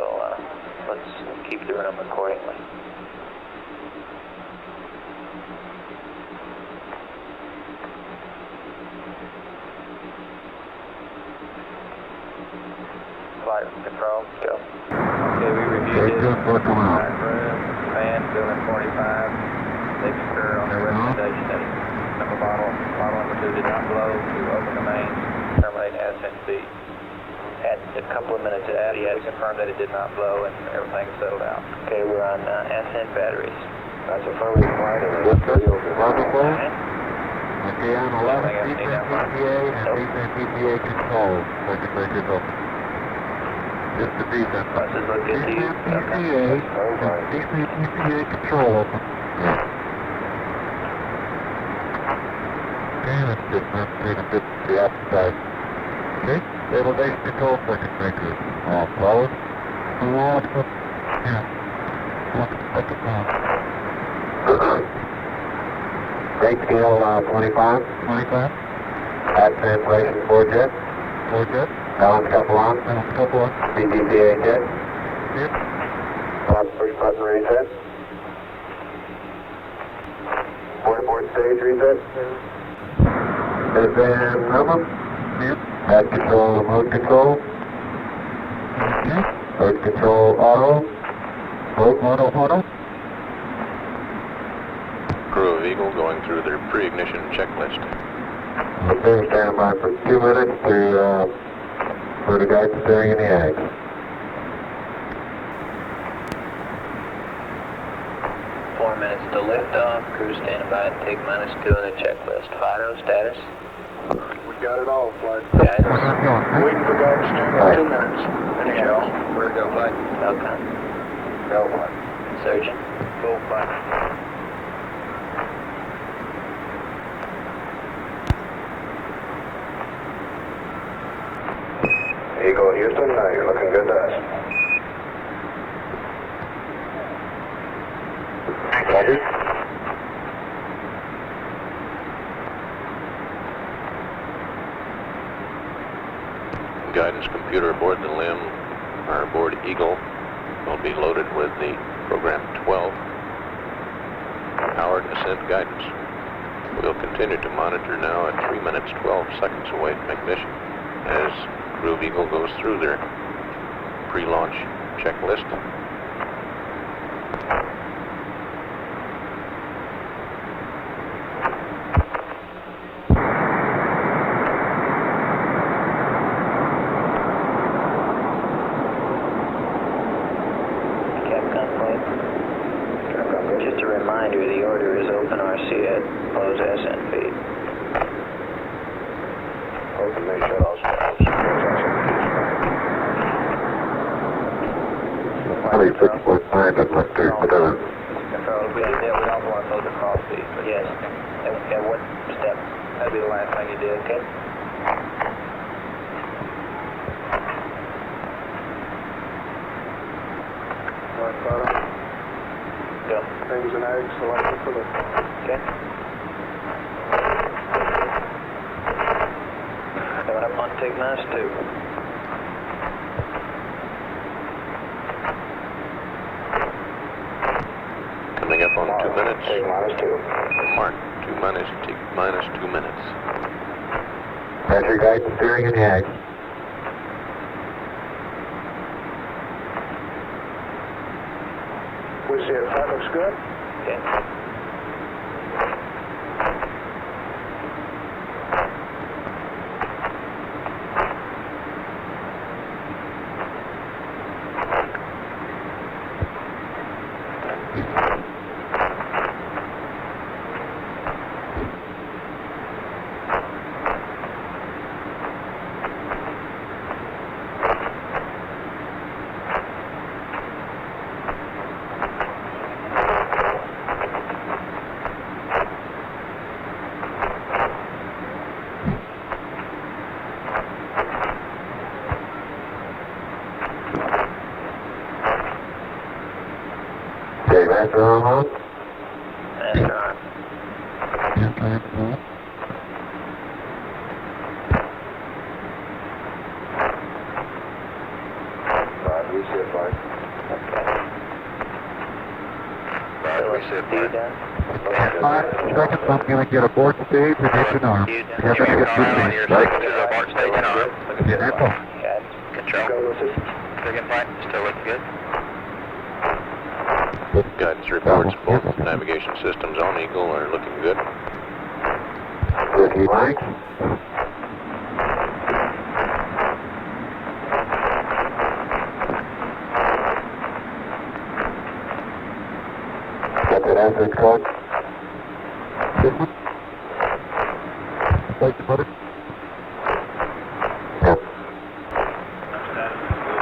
let's keep the room accordingly. Flight control. Go. Okay, we reviewed this. Room, fan, building 45. They concur on their recommendation that number bottle number 2 did not blow to open the mains, terminate ascent speed. At a couple of minutes after, We confirmed that it did not blow and everything is settled out. Okay, we're on ascent batteries. That's a firm flight and it's pretty over. Okay, on 11, defense EPA and defense EPA control. Circuit breakers open. Just the defense. Buses look good to you? Defense Okay. EPA and defense EPA control open. Okay, let's just not take a bit to the outside. Okay, elevation control circuit breakers. All closed. Yeah. Rate scale 25. 25. Add translation 4 jet. 4 jet. Balance couple on. Balance couple on. BGPA jet. Yep. Top push button reset. Board stage reset. Advanced minimum. Yep. Add control, remote control. Okay. Approach control auto. Auto. Crew of Eagle going through their pre-ignition checklist. Okay, stand by for 2 minutes for the guidance steering in the ag. To lift off, crew standing by at take -2 in the checklist. Fido status. We got it all, flight. Guidance. Waiting for guidance steering in 2 minutes. Finish it all. Where to go, flight? Falcon. Go, flight. Surgeon. Go, flight. Eagle Houston, you're looking good to us. Copy. Guidance computer aboard the LIM, or aboard Eagle, will be loaded with the program 12, powered ascent guidance. We'll continue to monitor now at 3 minutes 12 seconds away from ignition as crew of Eagle goes through their pre-launch checklist. Just a reminder, the order is open RC at post-ascent feed. Open the shuttles. Probably 6.5 at my turn, but If we did that, we'd also want to close the cross feed. Yes. At what step? That'd be the last thing you did. Okay. Go. Things and eggs selected for the... Okay. Coming up on take -2. Coming up on 2 minutes. Take -2. Mark 2 minutes, take -2 minutes. Roger, guidance steering in the ag. We see it. That looks good. Okay. Okay, master on. Master on. Reset flight. Reset flight. Alright, seconds, I'm going to get a board stage and engine arm. You have to get this right? Abort stage and arm. Yeah, that's all. Control. Second flight, still looks good. Guidance reports both navigation systems on Eagle are looking good. Ricky Mike. Got that asset code? This one? Like to put it? Yep.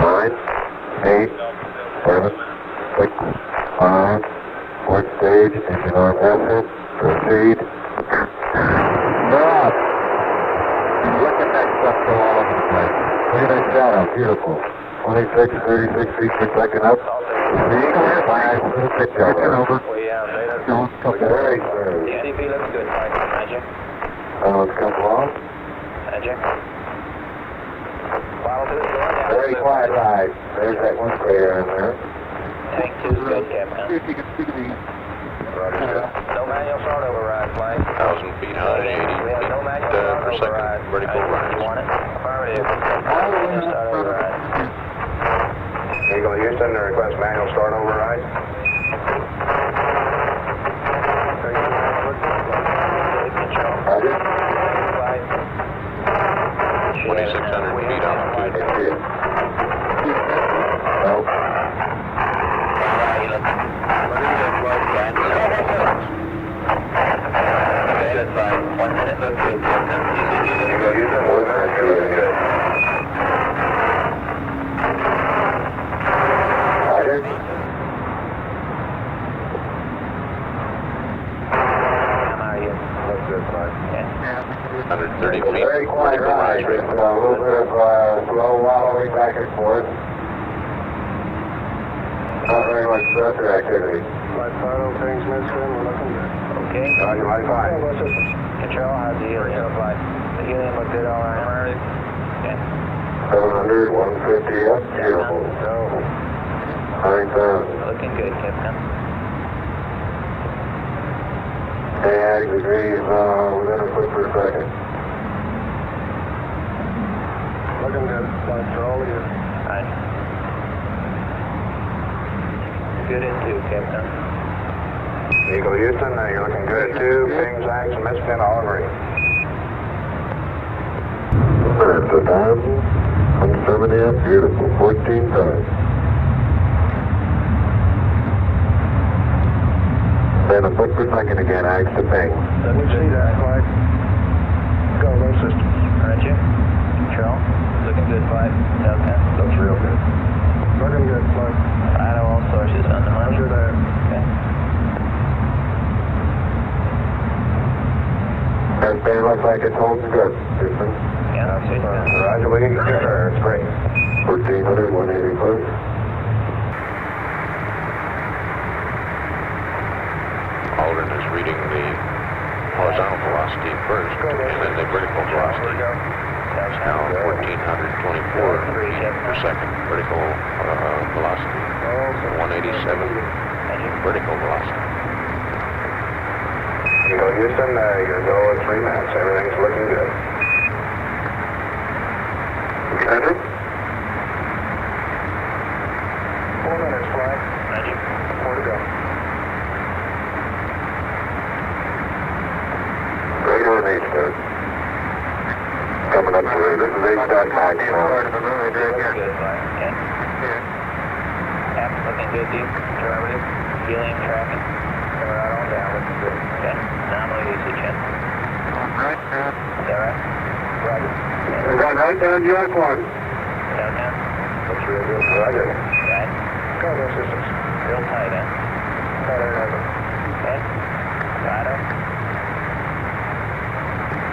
9, 8, 7, 6, 5, fourth stage, engine arm ascent, proceed. Stop! Look at that stuff go all over the place. Look at that shadow, beautiful. 26, 36 feet per second up. See, flash, little picture over. Don't come very through. The NDP looks good, Mike. Magic. Let's come along. Magic. Follow to the door. Very quiet ride. There's that one clear in there. Tank 2's good, Capcom. See if you can see me. No manual start override, flight. 1,000 feet high, 80 We have no feet manual per start second override. vertical You rise. want it? Affirmative. Manual start override. Eagle Houston, request manual start override. Roger. 2,600 feet altitude. Very quiet ride. Just a little bit of slow wallowing back and forth. Not very much pressure activity. Flight final, transmission, we're looking good. Okay. Roger, my fine. Control, how's the helium? The helium look good all around? Okay. 700, 150 up. Beautiful. Go. 9,000. Looking good, Captain. Ag degrees within a foot per second. Looking good. Flight for all of you. Right. Good at 2, Captain. Eagle Houston, you're looking good at 2. Pings, ags, and misspin all agree. That's 1,070 up. Beautiful. 14 times. Then a foot per second again, ags to ping. Let me see that flight. Go, low systems. Roger. Control. Looking good, flight. Delta. Looks real good. Looking good, flight. Auto all sources on the money. Roger there. Okay. That band looks like it's holding good, Houston. Yeah, I'll see you. Roger, we can get there. It's great. 1,400, 180 foot. Aldrin is reading the horizontal velocity first, and then the vertical velocity. It's now 1,424 feet per second vertical velocity, 187 vertical velocity. Eagle Houston, you're go at 3 minutes. Everything's looking good. Patrick? 4 minutes, flight. Roger. 4 to go. Radar and H-Star. Coming up through. This is H-Star max now. Looking good, flight. Okay. Cap looking good, dude. Conservative. Helium tracking. Coming right on down. Looking good. Okay. Nominal usage in. Right, Is that right? Roger. we got right down US 1. Downtown? Looks real good. Roger. Right. Go, low systems. Real tight, huh? Okay. Auto.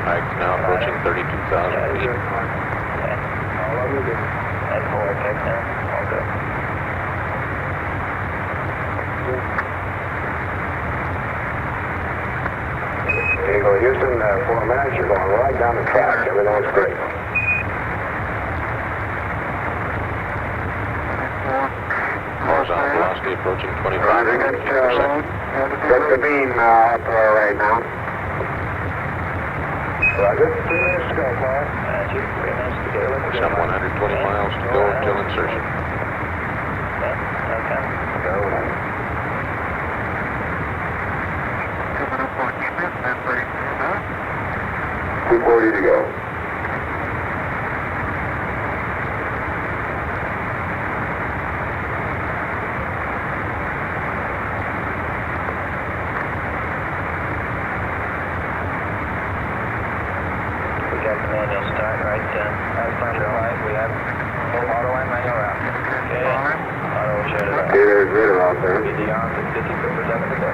Height now approaching 32,000 feet. Okay. All of you good. At 4, Captain. All good. Eagle Houston, 4 minutes. You're going right down the track. Everything's great. Horizontal velocity approaching 25 Roger, feet per second. Get the beam up there right now. Roger. 3 minutes to go, flight. Roger. 3 minutes to go. Looking good. Some 120 miles to go until insertion. Okay. Okay. Go. 240 to go. We got the manual start right flight. We have full auto and manual route. Okay. Auto will shut it off. Okay, there's radar out there. Be beyond the 50 foot per second to go.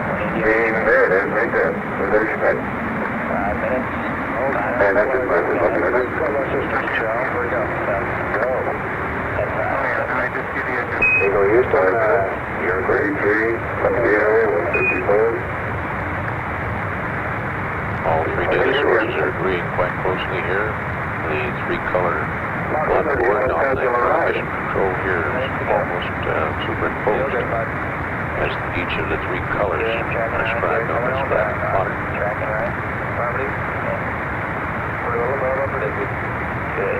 Beam, there it is, right there. So there's your head. 5 minutes. And that's it, that's it. Looking at it. Go, low systems. Control. Here we go. Go. At 5. Eagle Houston, you're 33. Left the area, 155. All 3 data sources are agreeing quite closely here. The 3-color on board on the mission control here is almost superimposed as each of the 3 colors described on this graphic plotter. Tracking right. Affirmative. We're a little above upper liquid. Good.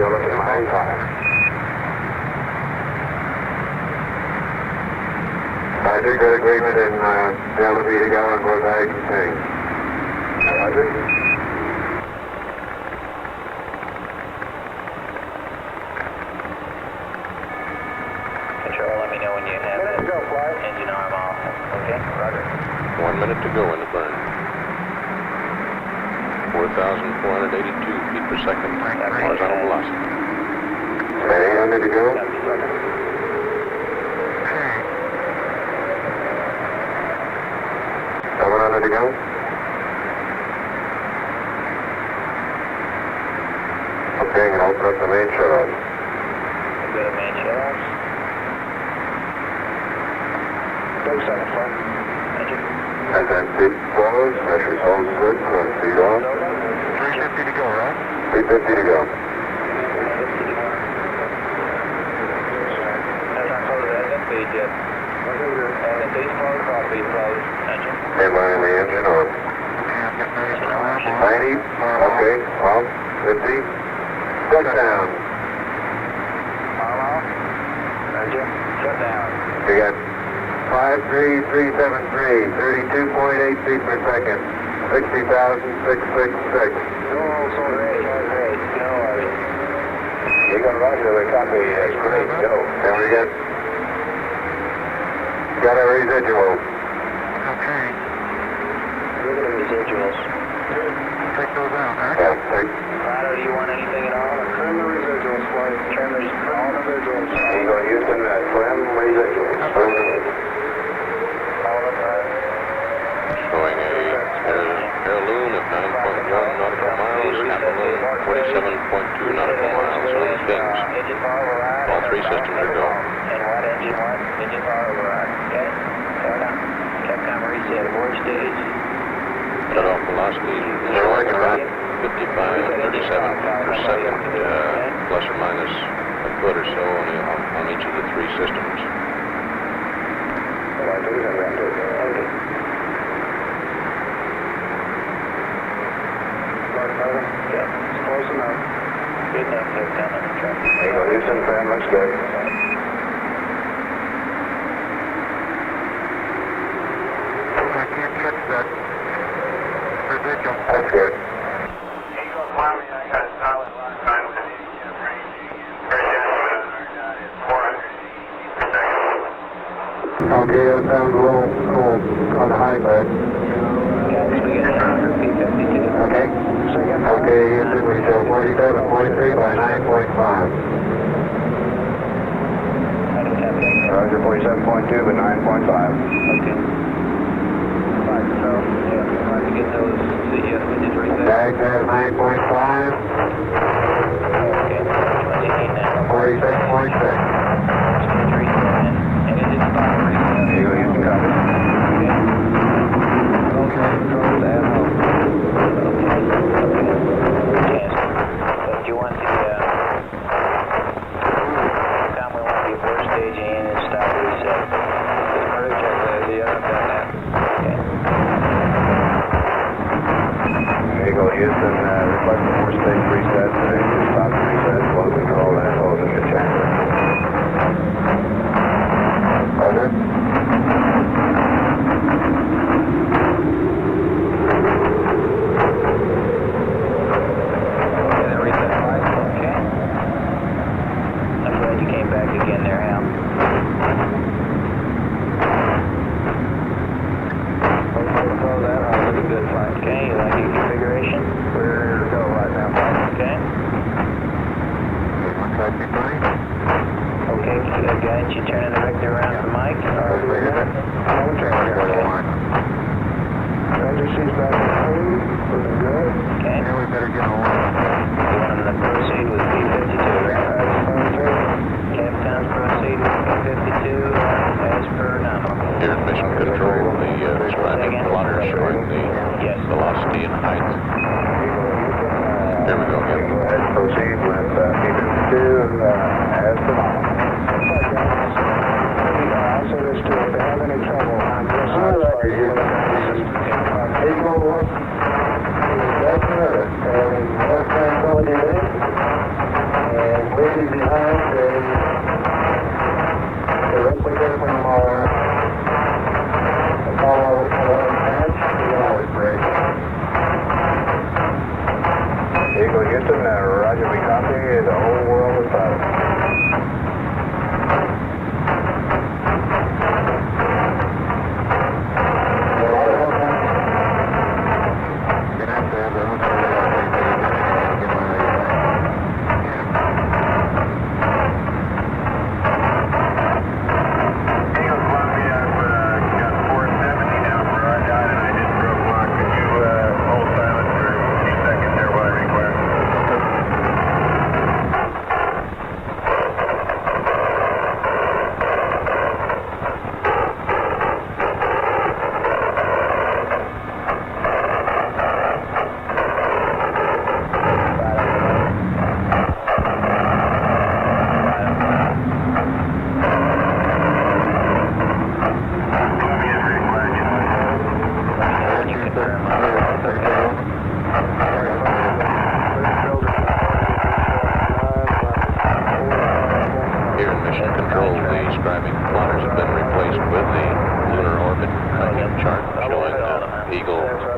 still looking mighty fine. Roger, good agreement in Delta V to go on board bag and things. Roger. Control, let me know when you have that engine arm off. Okay, roger. 1 minute to go in the burn. 4,482 feet per second horizontal velocity. 800 to go. 700 to go. Okay, I'm going to open up the main shut-offs. Go to main shut-offs. 30 seconds, flight. Engine. And then feet closed, pressure holds good, feet on. 350 to go, right? 350 to go. That's not closed, that's feed yet. And feed's closed, all feed closed. Engine. Inline the engine on. 90, okay, well, 50. Shut down. Arm off. Engine. Shut down. We got 53373, 32.8 feet per second, 60,666. You're going to roger the copy, great, go. And we got a residual. Okay. Look at the residuals. Take those out, huh? Yeah, take. Rado, do you want anything at all? Trim the residuals, flight. Trim the all residuals. Eagle Houston, trim residuals. Showing a heirloom of 9.1 nautical miles, half a loom 27.2 nautical miles on the fins. All three systems are go. And what engine, what? Engine power override. Okay. Turn on. Capcom reset. Abort stage. Cut-off velocities are showing about 55, 37 feet per second, plus or minus a foot or so on each of the three systems. Okay. Yeah, it's close enough. Good enough to come on the track. Eagle Houston, fan looks good. I can't catch that residual. That's good. Eagle, finally, I got a solid line time with the range. First estimate is 400 per second. Okay, that sounds a little on the high side. We got it for P52. Okay. Okay, Houston, we show 47.3 by 9.5. Roger, 47.2 by 9.5. Okay. Right, so, yeah, try to get those, we did reset. Tag there, 9.5. Okay, what do you need now? 46.6. Stage reset, and it did stop reset. Eagle Houston, copy. Okay, control that home. Okay. Yes. So do you want the, time we want the abort stage in and stop reset? The other done that. Okay. Eagle Houston, request the 4-stage reset, engine stop reset, flow control, and close the chamber. Roger. Again there, Hal. Throw that on with a good flight. Okay, you like your configuration? We're go right now. Okay. Okay, guys, you turning the vector around for Mike? Roger, she's back in clean. Looking good. Okay. Now we better get on. You want them to proceed with P52, right? Capcom proceed with P52 as per nominal. Here in mission control, the scribing plotter showing the velocity and height. There we go again. Let's proceed with P52 as per normal. I'll say this too, if they have any trouble, I'm just Eagle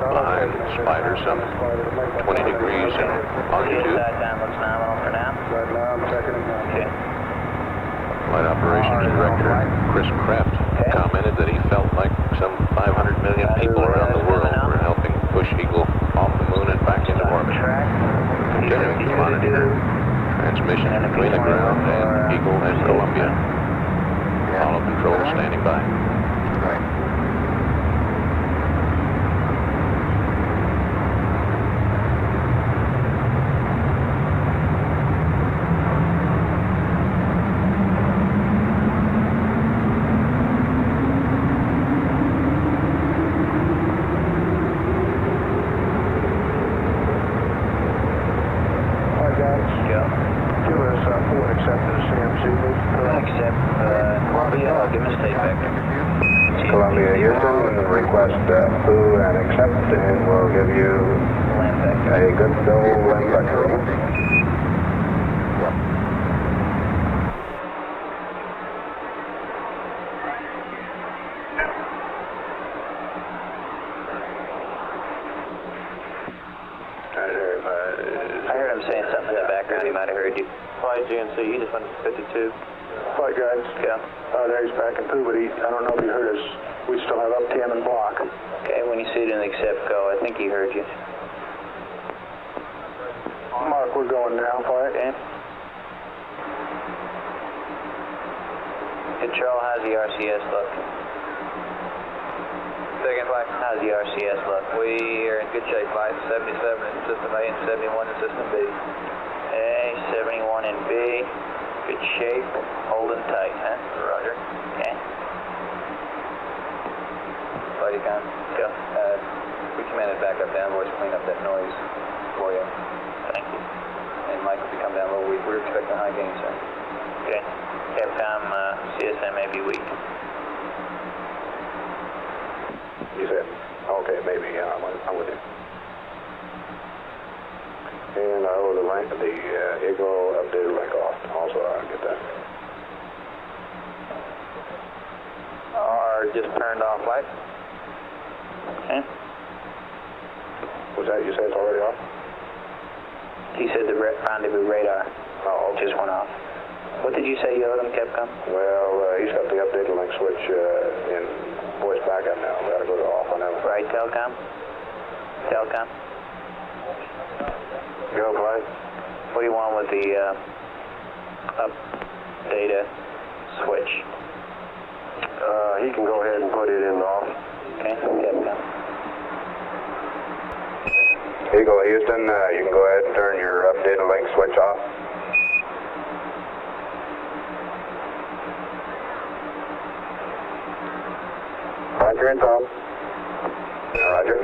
behind Spider, some 20 degrees in longitude. Side time looks nominal for now. Right now, I'm checking it. Okay. Flight Operations Director Chris Kraft commented that he felt like some 500 million people around the world were helping push Eagle off the moon and back into orbit. Continuing to monitor transmission between the ground and Eagle and Columbia. Follow control standing by. Columbia, Houston, request foo and accept, and we'll give you a good go land vector. I heard him saying something in the background. He might have heard you. Flight GNC, you just went 52. Flight guidance. Go. There he's back in two, but I don't know if you heard us. We still have up 10 and block. Okay, when you see it in accept, go. I think he heard you. Mark, we're going now, flight. Okay. Control, how's the RCS look? Second flight. How's the RCS look? We are in good shape, flight. 77 in System A and 71 in System B. Okay, 71 in B. Good shape. Holding tight, huh? Roger. Okay. Flight econ. Go. We commanded back up downwards, clean up that noise for you. Thank you. And Mike, if you come down a little weak, we're expecting high gain, sir. Okay. Capcom, CSM may be weak. You said, okay, maybe, yeah, I'm with you. And the Eagle updated rank off. Also, I'll get that. Are just turned off lights. Okay. Was that, you said it's already off? He said the rendezvous radar just went off. What did you say you owed him, Capcom? Well, he's got the updated link switch in voice backup now. We gotta go to off on that one. Right, Telcom? Telcom? Go, flight. What do you want with the up data switch? He can go ahead and put it in off. Okay, Capcom. Eagle Houston, you can go ahead and turn your updated link switch off. Roger, and Tom. Roger.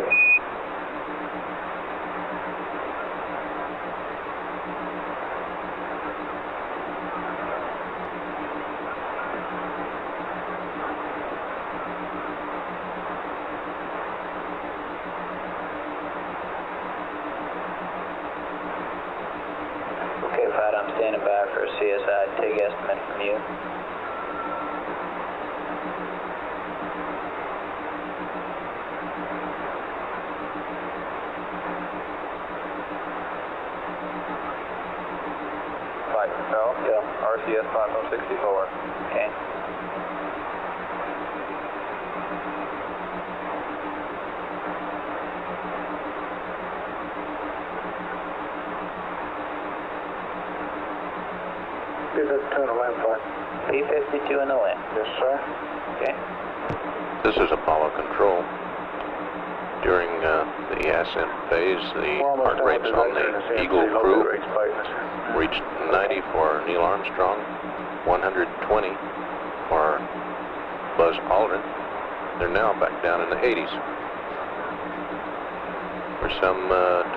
I'm standing by for a CSI TIG estimate from you. Flight control. Go. RCS 5064. Okay. P-52 in the land, flight. P-52 in the land. Yes, sir. Okay. This is Apollo Control. During the ascent phase, the heart rates on the Eagle crew reached 90 for Neil Armstrong, 120 for Buzz Aldrin. They're now back down in the 80s. We're some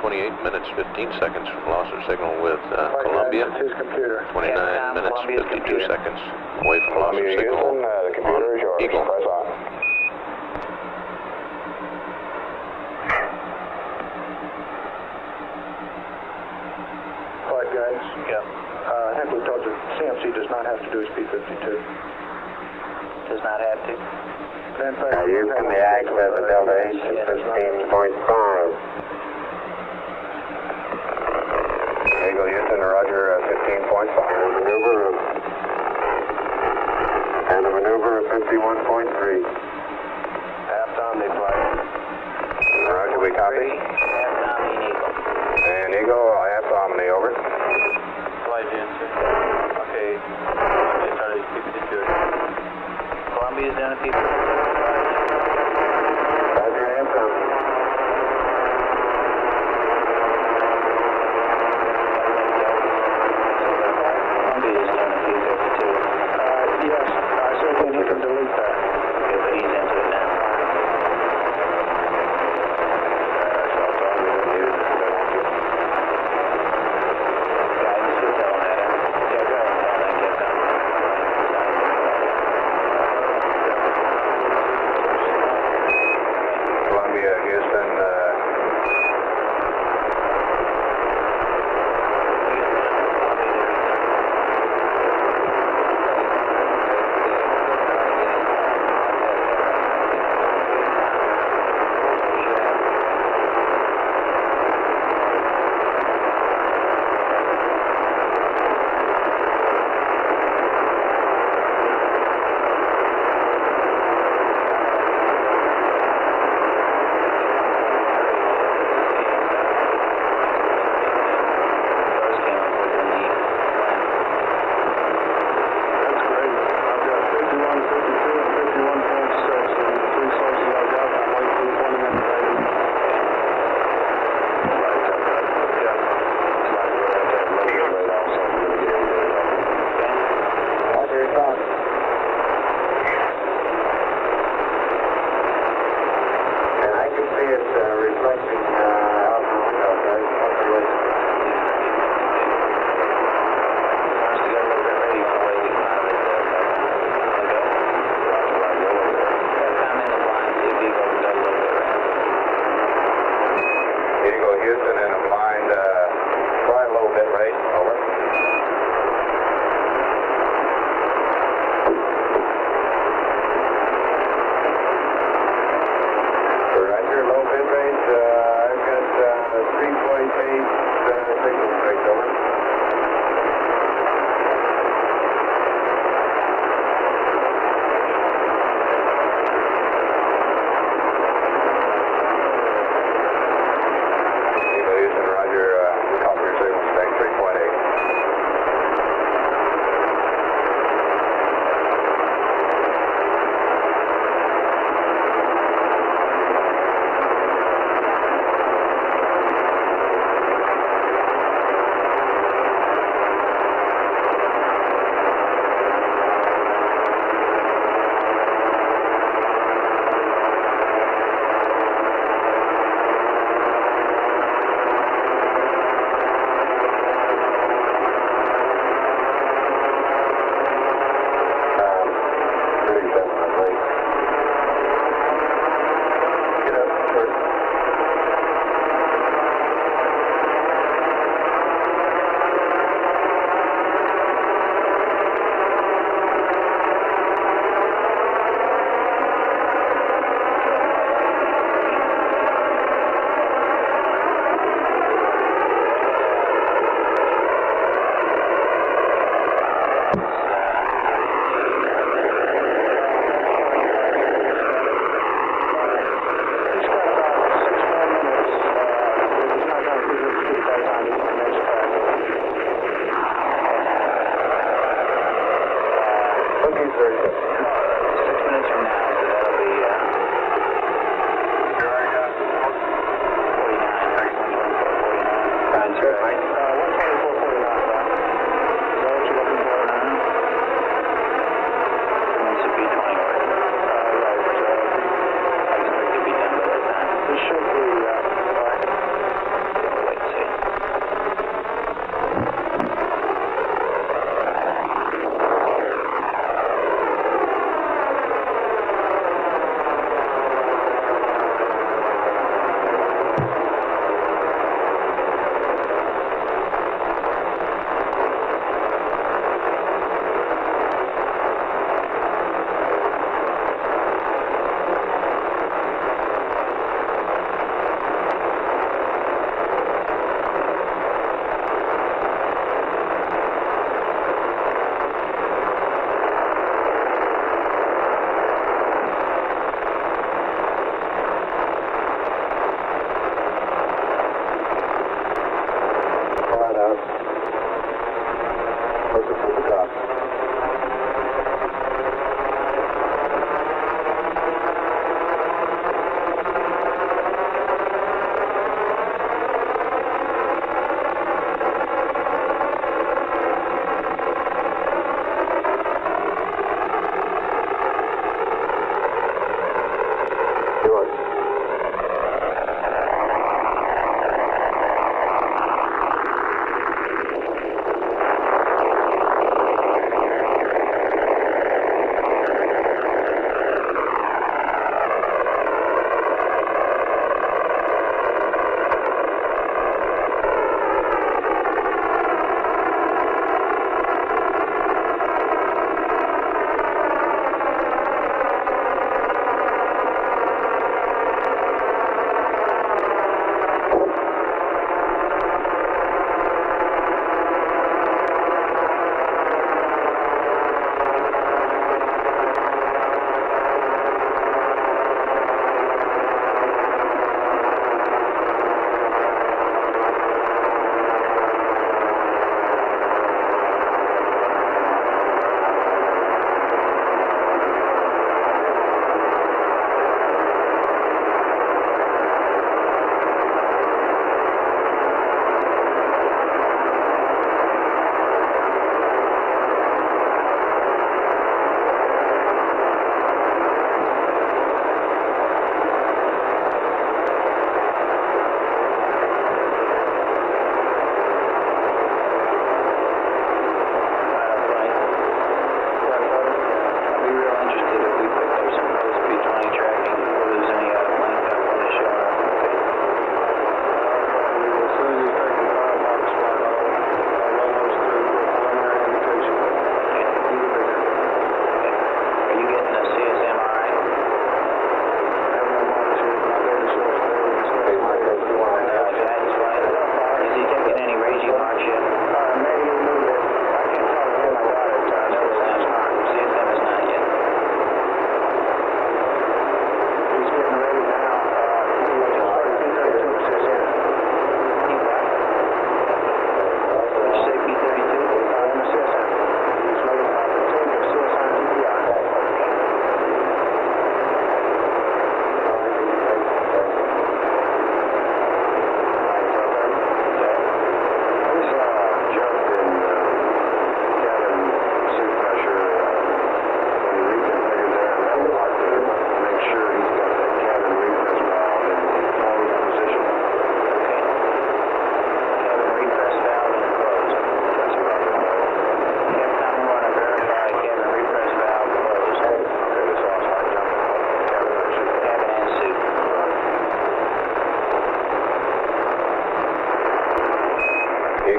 28 minutes, 15 seconds from loss of signal with Columbia. 29 minutes, 52 seconds away from loss of signal on Eagle. Flight guidance. Go. I think we told you CMC does not have to do his P-52. does not have to. Houston, the access at Delta H is 15.5. Eagle Houston, roger, 15.5. Maneuver of, and a maneuver of 51.3. Aft Omni flight. Roger, we copy. And Eagle, aft Omni, over. Flight Jensen. Okay. Columbia started to it. Columbia's doing a people. Roger, aft Omni. Columbia's doing a P-52. Yes, I said that he can delete that. Okay, but he's into it now. Guidance is telling that. Yeah, go ahead and tell that, get done.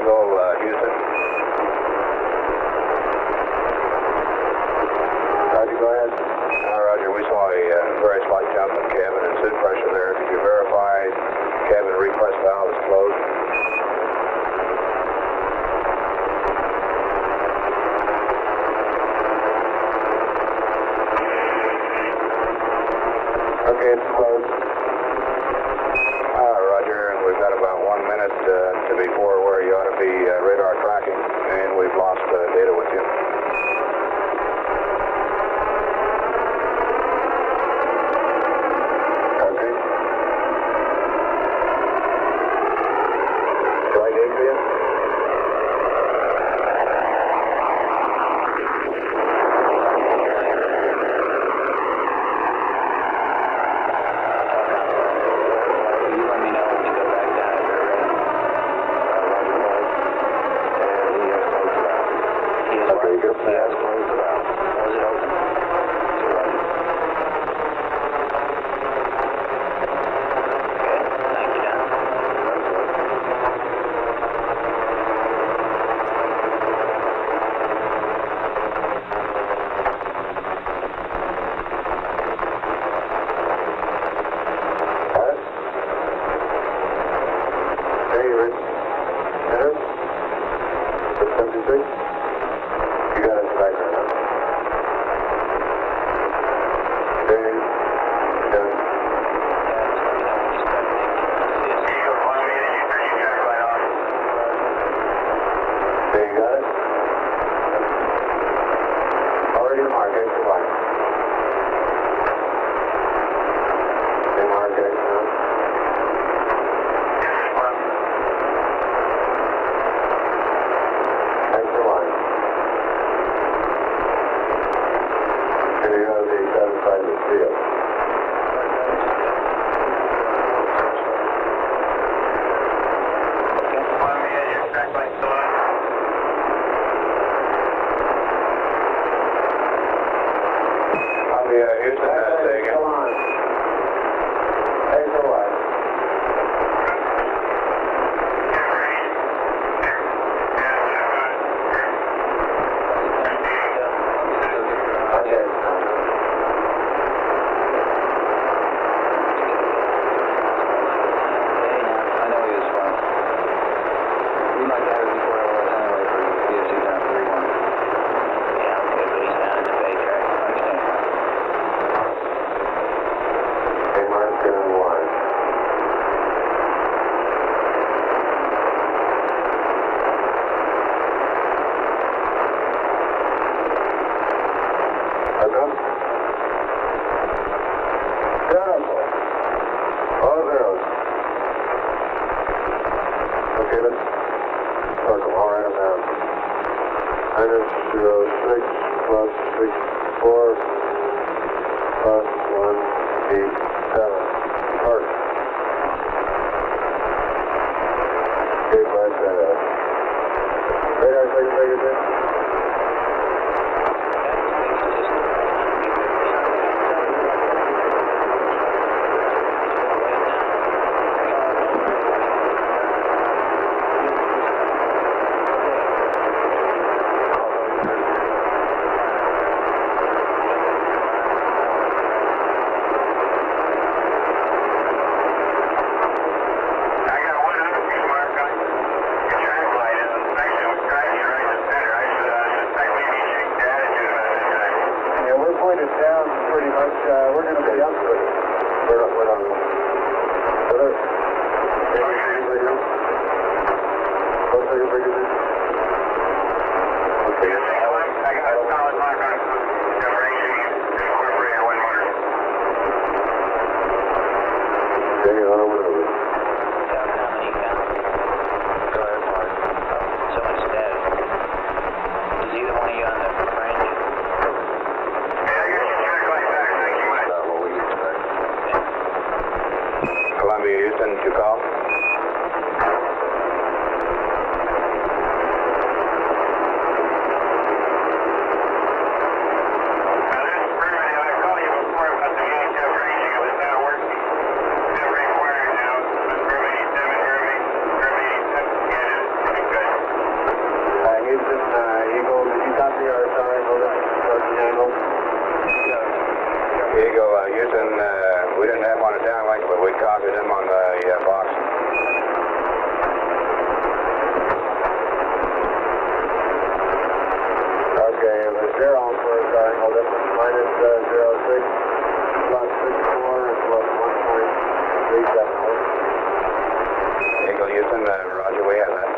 Eagle, Houston. Roger, go ahead. Roger, we saw a very slight jump in cabin and suit pressure there. Could you verify cabin repress valve is closed? Okay, it's closed. Roger, and we've got about 1 minute to be forward where you ought to be radar tracking, and we've lost data with you. Okay. Do I need for you? Houston, roger, we have that.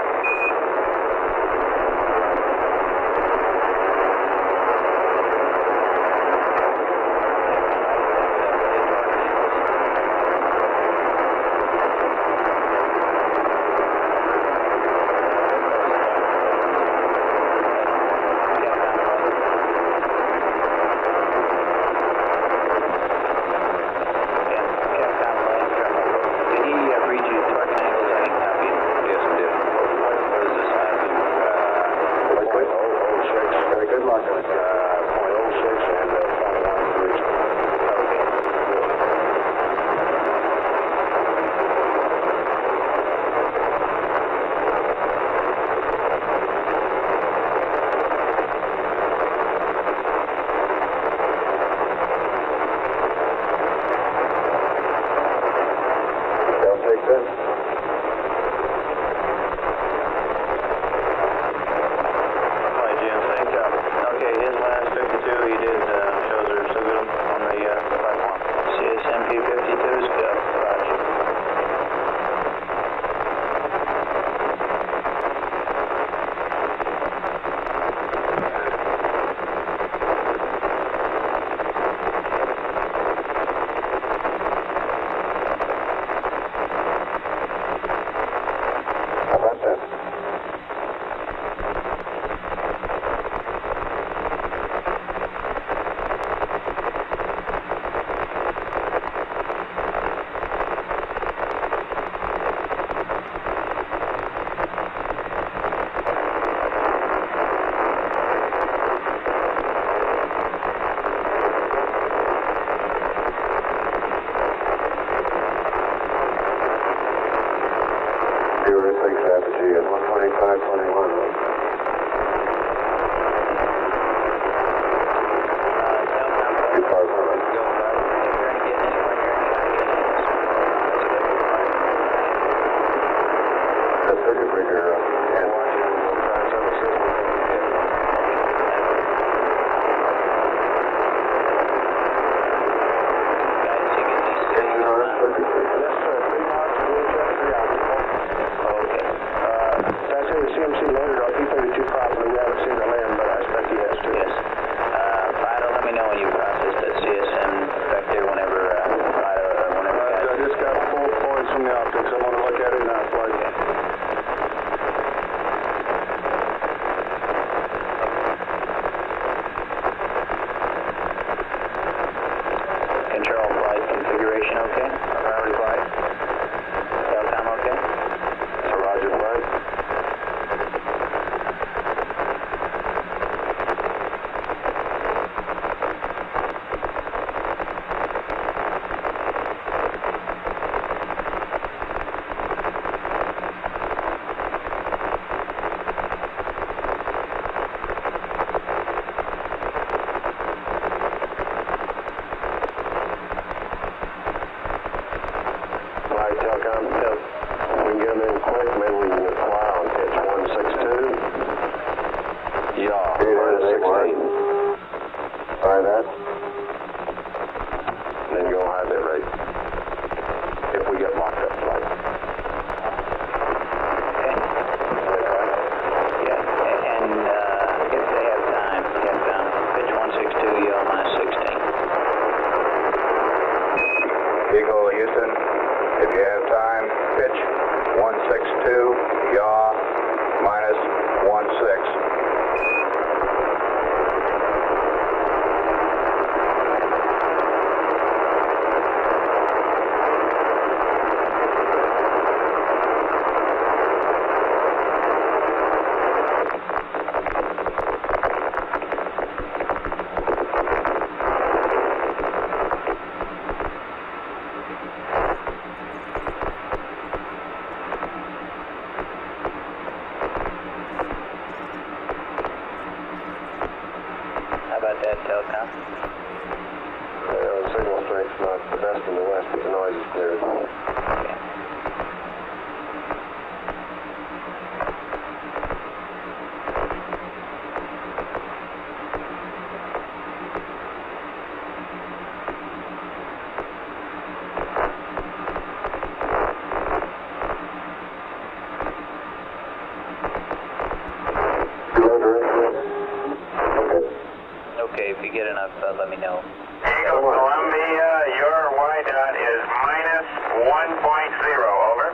let me know. Eagle Columbia, your Y dot is minus 1.0, over.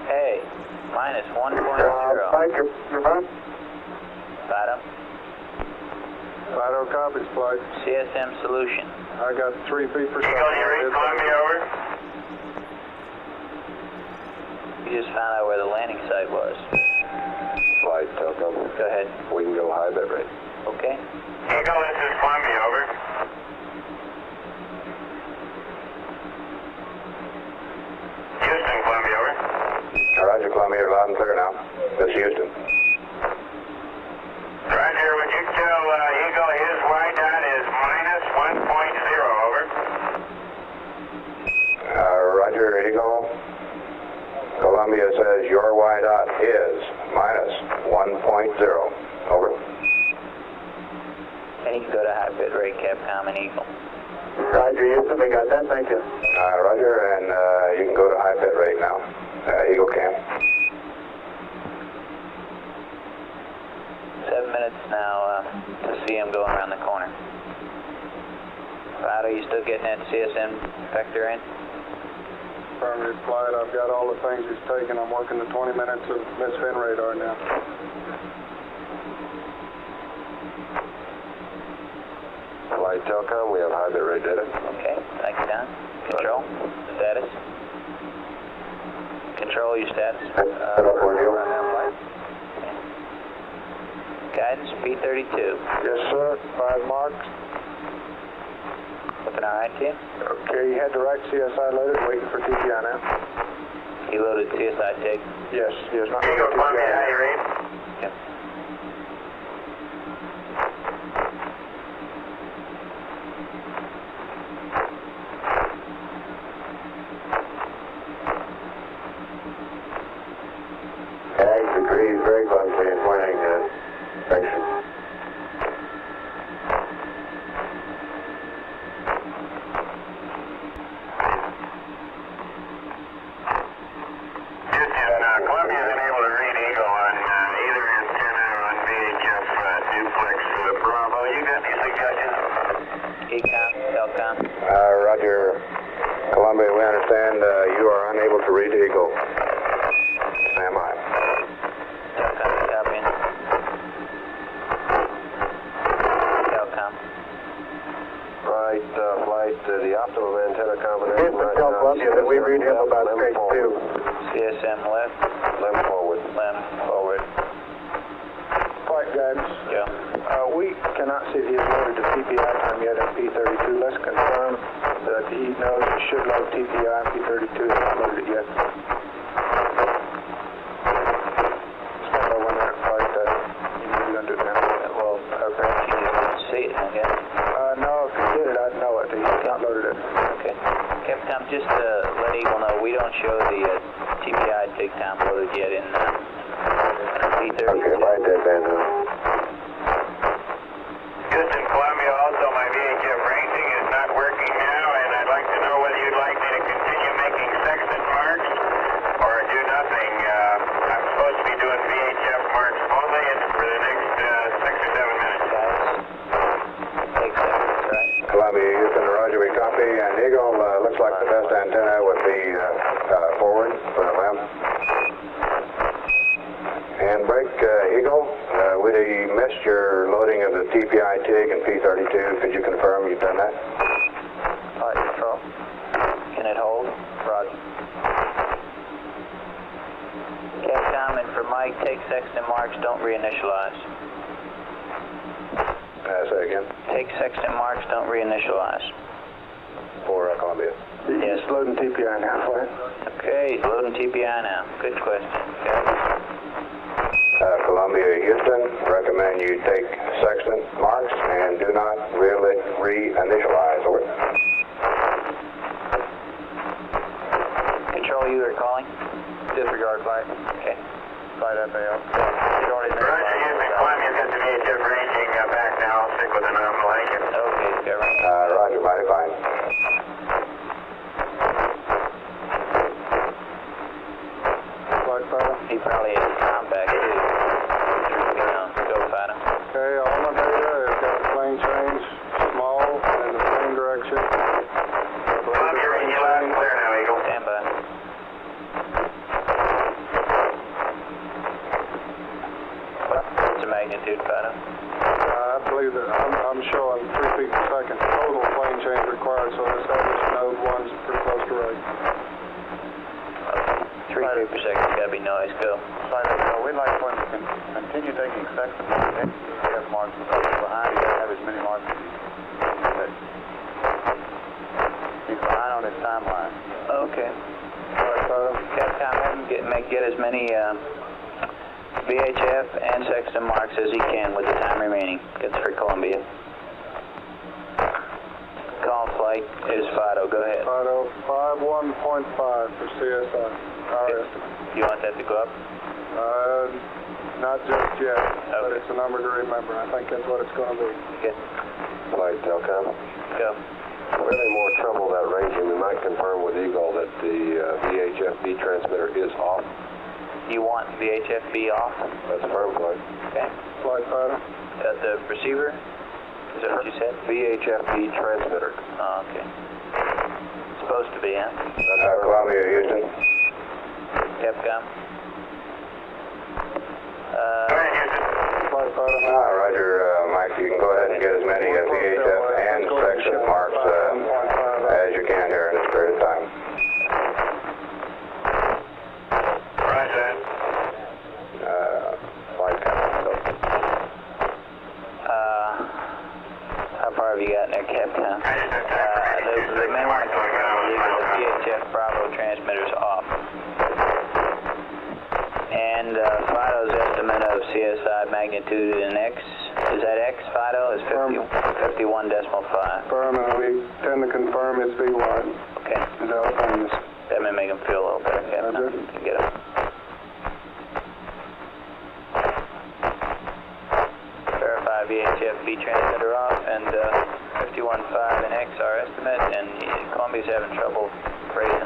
Hey, minus 1.0. Mike, your button? Bottom. Fido copies, flight. CSM solution. I got 3 feet per second. Eagle, you read Columbia, over. We just found out where the landing site was. Flight, Telcom. Go ahead. We can go high bit rate. Okay. Eagle, this is Columbia, over. Houston, Columbia, over. Roger, Columbia, you're loud and clear now. This is Houston. Roger, would you tell Eagle his Y dot is minus 1.0, over. Roger, Eagle. Columbia says your Y dot is minus 1.0. Over. And you can go to high bit rate, Capcom and Eagle. Roger, Houston, we got that, thank you. Roger, and you can go to high bit rate now. Eagle can. 7 minutes now to see him going around the corner. Fido, you still getting that CSM vector in? Affirmative, flight. I've got all the things he's taken. I'm working the 20 minutes of misfin radar now. Flight Telcom, we have high bit rate data. Okay, thank you, Don. Control, status. Control, your status. Guidance, P32. Yes, sir. 5 marks. Looking all right to you? Okay, you had the right CSI loaded, waiting for TPI now. You loaded CSI TIG? Yes, not Eagle Columbia, how you read? Yep. Degrees very closely and pointing direction. Houston, Columbia isn't able to read Eagle on either antenna on VHF duplex Bravo. You got any suggestions? ECOM, Telcom. Roger, Columbia, we understand you are unable to read Eagle. Stand by. Telcom, copy. Telcom. Right, flight, the optimum antenna combination right Tell now. Columbia that we read him about straight two. CSM left. Lem forward. Lem forward. Flight guidance. Go. We cannot see if he has loaded the TPI time yet at P32. Let's confirm that he knows he should load TPI and P32 has not loaded it yet. Stand by 1 minute flight. You need to undo it now. Well, perhaps you just didn't see it, I guess. No, if he did it, I'd know it. He's not loaded it. Okay. Capcom, just to let Eagle know, we don't show the TPI TIG time loaded yet in P32. Okay, right there, Ben. Houston, Columbia, also my VHF ranging is not working now, and I'd like to know whether you'd like me to continue making sextant marks or do nothing. I'm supposed to be doing VHF marks only for the next 6 or 7 minutes. Take seconds, right? Columbia, Houston, Roger, we copy. And Eagle looks like the best antenna would be forward for the left. And break, Eagle, we missed your loading of the TPI TIG and P32. Could you confirm you've done that? Flight control. Can it hold? Roger. Capcom, and for Mike, take sextant marks, don't reinitialize. Say again. Take sextant marks, don't reinitialize. For Columbia. Yes. He's loading TPI now, flight. Okay, he's loading TPI now. Good question. Okay. Columbia, Houston, recommend you take sextant marks and do not re-initialize. Over. Control, you are calling? Disregard flight. Okay. Flight FAO. He's already Roger, Houston, Columbia's got the VHF ranging back now. I'll stick with the nominal anchor. Okay, Discovery. Roger, mighty fine. Flight Fido. He probably has his time back too. Go, Fido. Okay, all my data has got plane change, small, noise. Go. We'd like for him to continue taking section marks behind. He doesn't have as many marks as he's behind on his timeline. Okay. Capcom, have him get as many VHF and sextant marks as he can with the time remaining. That's for Columbia. Call flight is Fido. Go ahead. Fido, 51.5 for CSI. Our estimate. You want that to go up? Not just yet, but it's a number to remember. I think that's what it's going to be. Okay. Flight Telcom. Go. We're having more trouble that ranging. We might confirm with Eagle that the VHF-B transmitter is off. You want VHF-B off? That's firm, Flight. Okay. Flight Fido. The receiver? Is that what you said? VHF-B transmitter. Oh, okay. Supposed to be, huh? That's Columbia, Houston. Capcom. Flight Fido. Roger, Mike, you can go ahead and get as many VHF and section marks as you can here in this period of time. Roger. Flight Capcom. How far have you gotten there, Capcom? The main one the VHF Bravo transmitter's off. And Fido's estimate of CSI magnitude in X, is that X, Fido? Is 51.5. Firm, and we tend to confirm it's VY. Okay. That may make him feel a little better, Capcom. To get him. Verify VHF-B transmitter off, and 51.5 in X, our estimate, and Columbia's having trouble phrasing it.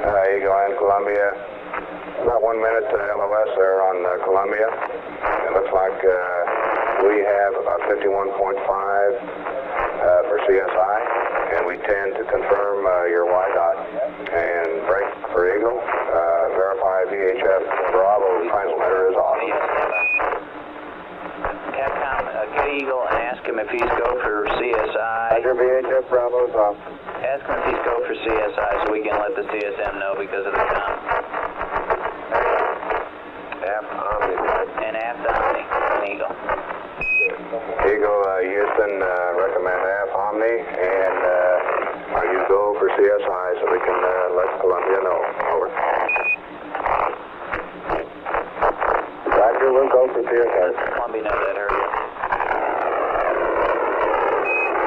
Eagle and Columbia. About 1 minute to LOS there on Columbia. It looks like we have about 51.5 for CSI, and we tend to confirm your Y dot. And break for Eagle. Verify VHF Bravo transmitter is off. Capcom, get Eagle and ask him if he's go for CSI. Roger, VHF Bravo is off. Ask him if he's go for CSI so we can let the CSM know because of the time. Aft Omni. And aft Omni and Eagle. Eagle, Houston, recommend Aft Omni, and you go for CSI so we can let Columbia know. Over. Roger, we'll go for CSI. Columbia know that, hurry up.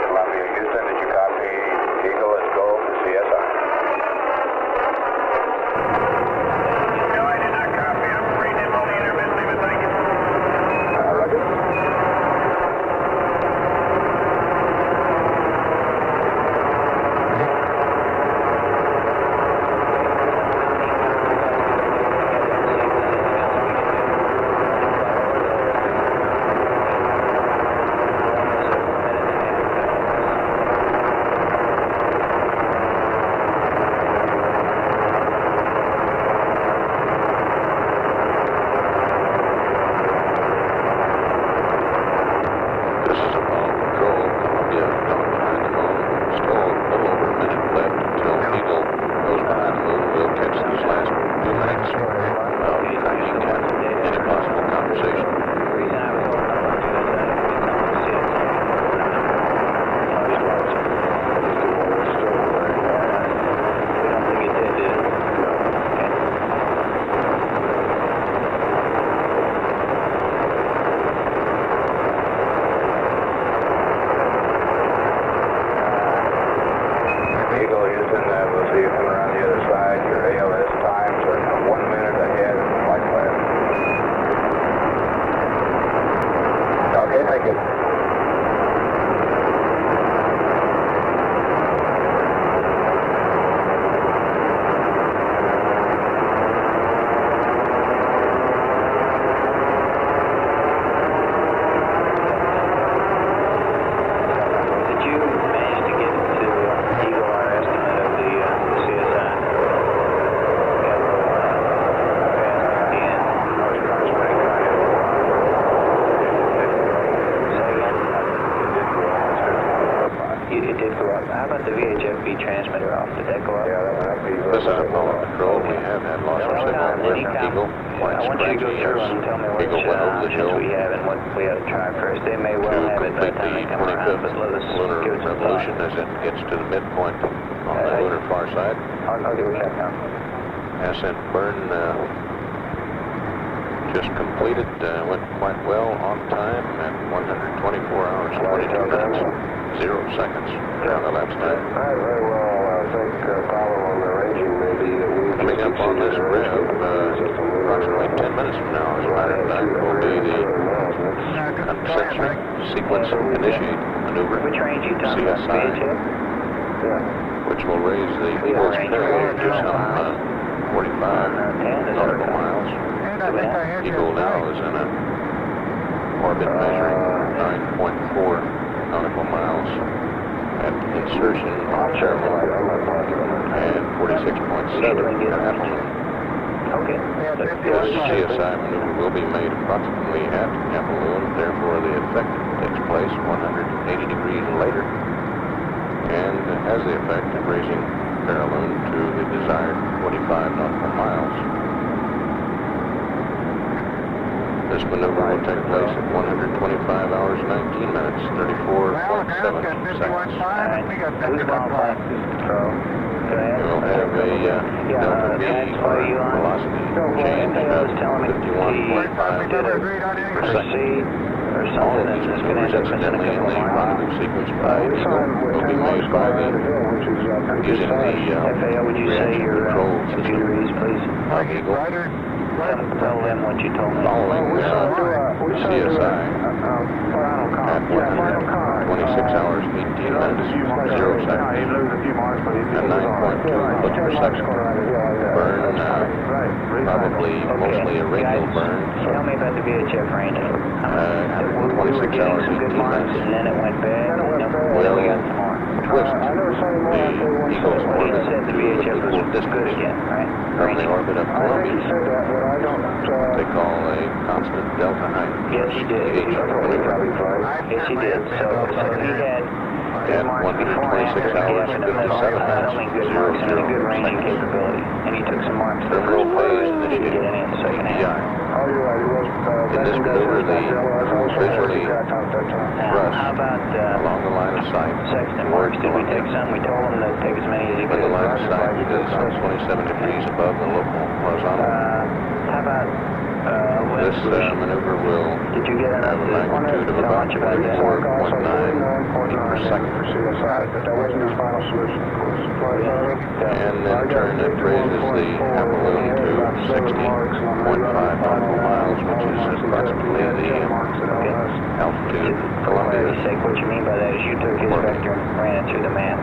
Columbia, Houston, did you copy? Eagle, let's go for CSI. No, I did not copy. I'm reading it only intermittently, but thank you. Roger. have had loss of signal with Eagle. Quite scratchy as Eagle went over the hill we have and what we ought to try first. They may well to have it by complete the time the they come around, but let us 25th lunar give it some revolution thought. as it gets to the midpoint on the lunar far side. I'll give it Capcom. Ascent burn just completed, went quite well on time at 124 hours, 22 minutes, 0 seconds on the left side. I very well think follow on the ranging maybe that we Coming up on this rev, approximately 10 minutes from now, as a matter of fact, will be the concentric sequence initiate maneuver, Which range you talking about? CSI, which will raise the Eagle's carrier to some 45 nautical miles. Eagle now is in a orbit measuring 9.4 nautical miles at insertion on Chairman and 46.7 at altitude. Okay. This CSI maneuver will be made approximately at Apolloon, therefore the effect takes place 180 degrees later and has the effect of raising Farallon to the desired 45 nautical miles. This maneuver will take place at 125 hours, 19 minutes, 34.7 seconds. Who's qualified? We'll have a delta V or velocity change of 51.5 meters per second. All of these maneuvers, incidentally, in the rendezvous sequence by Eagle will be made by using the reaction control system of Eagle. Tell them what you told me. Following CSI at 126 hours, 18 minutes, 0 seconds, and 9.2 foot per second. Burn, probably mostly a radial burn. Tell me about the VHF range. At 26 hours, 18 minutes. And then it went bad, and then we got some more. Twist the Eagle's orbit The VHF was equal good distance again, right? from the orbit of Columbia. They call a constant delta height. Yes, he did. Yes, he did. So he had at 126 hours, 57 minutes, 0, 0 and a good ranging capability. And he took some marks. Terminal phase initiated, in the second half. In this maneuver, the visually thrust How about along the line of sight Sexton towards marks? Did we take Columbia. some? We told him to take as many as he When could. the line of sight is some 27 degrees above the local horizontal. How about This maneuver will did you get have a magnitude of about 24.9 feet per second. And in turn, it raises the Apolloon to 60.5 nautical miles, which is approximately the altitude of Columbia. What you mean by that is you took his vector and ran it through the math.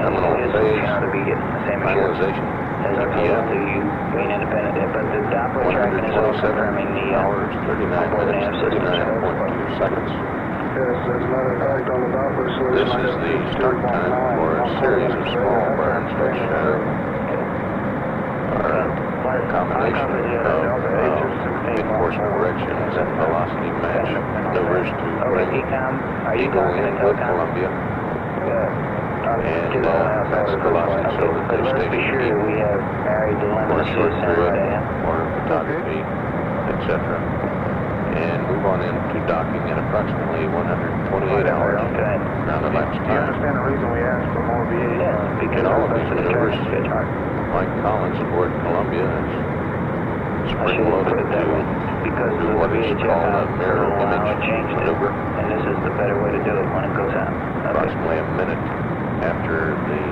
Terminal phase to be getting the same finalization. as opposed to you being independent. But the Doppler tracking is also 127 confirming the hours, 39 minutes, 39.2 seconds. This is the start time for a series of small burns which are a combination of mid-course corrections and velocity match maneuvers to bring Eagle in with Columbia. And that's velocity so that they station Eagle for a short period for photography, etc. And move on into docking at approximately 128 hours around elapsed time. In all of these maneuvers, Mike Collins aboard Columbia is spring-loaded to do what is called a mirror image maneuver. And this is the better way to do it when it goes out. Approximately a minute after the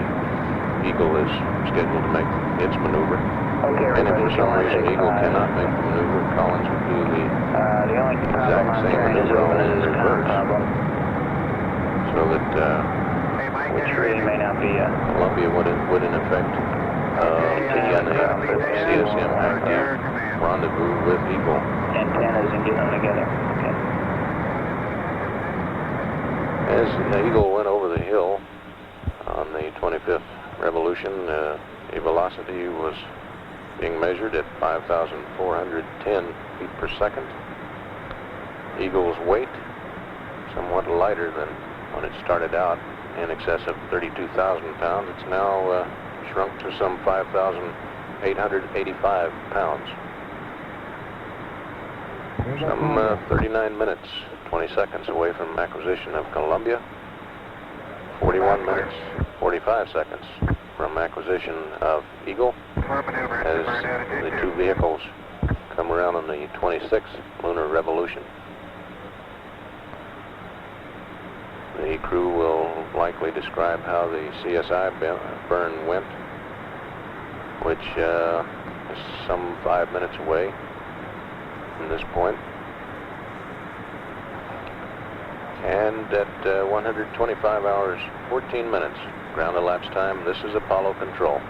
Eagle is scheduled to make its maneuver. And if for some reason Eagle cannot make the maneuver, Collins will do the exact same maneuver only in reverse. So that Columbia would in effect TNA CSM active rendezvous with Eagle. Antennas and get them together. Okay. As Eagle went over the hill on the 25th revolution, a velocity was being measured at 5,410 feet per second. Eagle's weight, somewhat lighter than when it started out, in excess of 32,000 pounds. It's now shrunk to some 5,900 885 pounds. Some 39 minutes, 20 seconds away from acquisition of Columbia. 41 minutes, 45 seconds from acquisition of Eagle, as the two vehicles come around on the 26th lunar revolution. The crew will likely describe how the CSI burn went, which is some 5 minutes away from this point. And at 125 hours, 14 minutes, ground elapsed time, this is Apollo Control.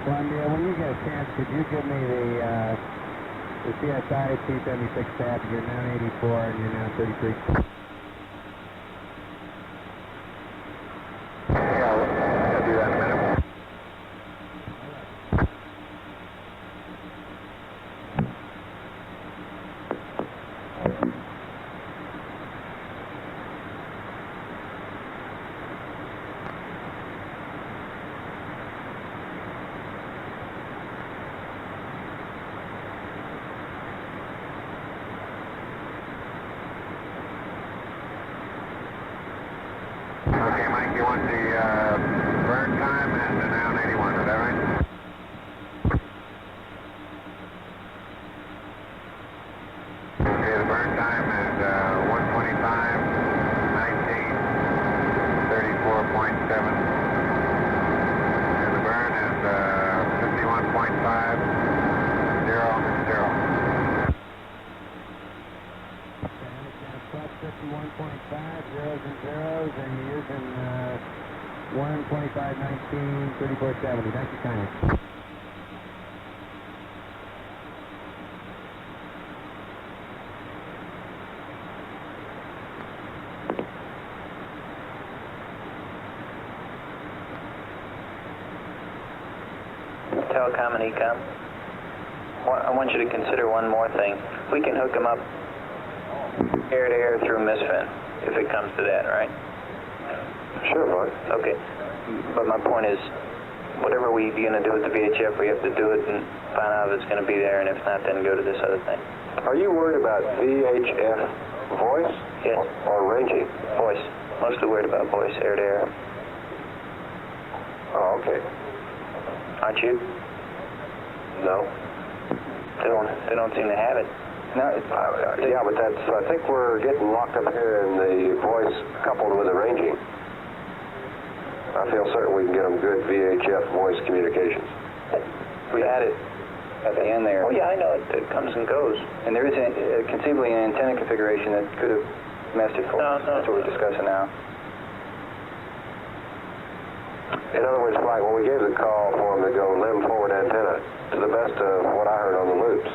Columbia, when you get a chance, could you give me the CSI T76 tab? You're now 84 and you're now 33. Yeah, I'll do that in a minute. Okay, Mike, you want the burn time and the now 81, is that right? Okay, the burn time is 125, 19, 34.7. And the burn is 51.5, 0, 0. 51.5, zeros and zeros, and you're using 125, 19, 34.70. Thank you kindly. Telecom and Ecom. I want you to consider one more thing. We can hook them up air-to-air through Misfin, if it comes to that, right? Sure, Mike. Okay. But my point is, whatever we're going to do with the VHF, we have to do it and find out if it's going to be there, and if not, then go to this other thing. Are you worried about VHF voice? Yes. Or ranging? Voice. Mostly worried about voice, air-to-air. Oh, okay. Aren't you? No. They don't seem to have it. No, yeah, but that's, I think we're getting locked up here in the voice coupled with the ranging. I feel certain we can get them good VHF voice communications. We had it at the end there. Oh, yeah, I know. It comes and goes. And there is conceivably an antenna configuration that could have messed it for us. No. That's what we're discussing now. In other words, like when we gave the call for them to go limb forward antenna, to the best of what I heard on the loops,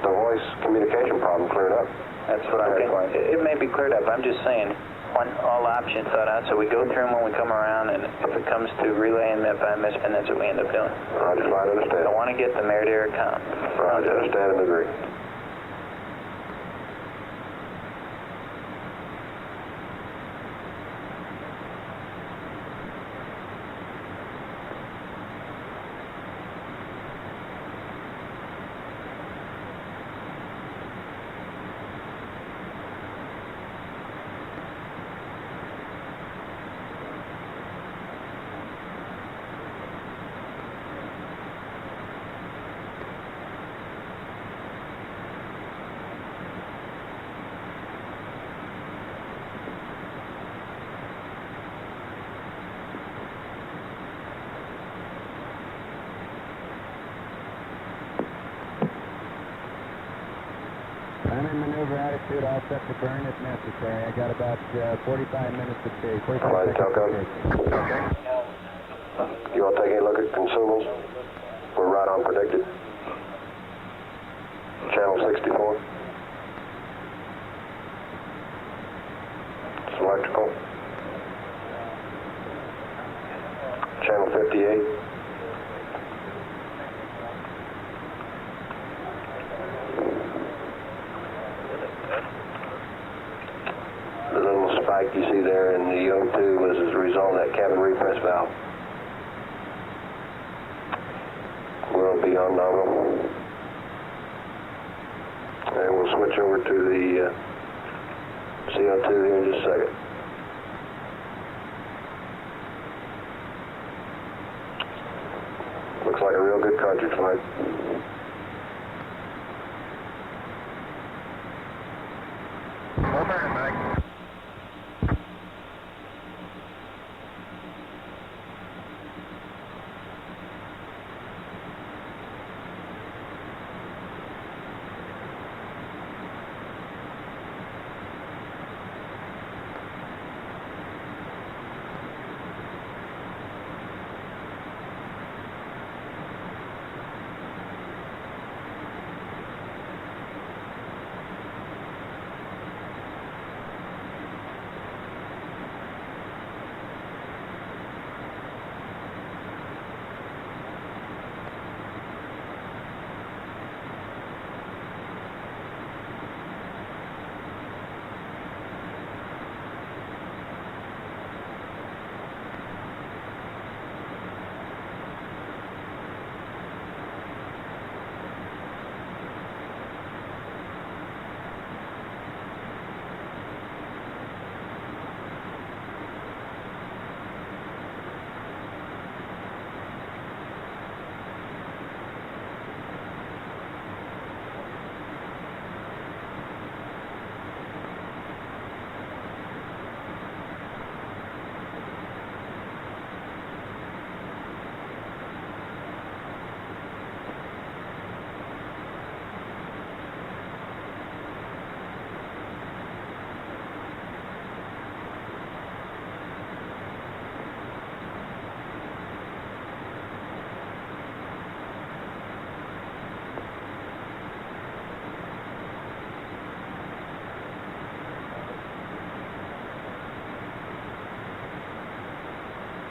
the voice communication problem cleared up. That's what I heard. Okay. It may be cleared up. I'm just saying, want all options thought out, so we go through them when we come around, and if it comes to relay and by Misfin, that's what we end up doing. I just might understand. I want to get the air-to-air com. I understand and agree. I'm in maneuver attitude. I'll set the burn if necessary. I got about 45 minutes to chase. 45 Right, seconds Telco. to chase. Okay. You want to take a look at consumables? right on predicted. Channel 64. It's electrical. Channel 58. The little spike you see there in the O2 was as a result of that cabin repress valve. We'll be on nominal. And we'll switch over to the CO2 here in just a second. Looks like a real good cartridge flight. Over, Mike.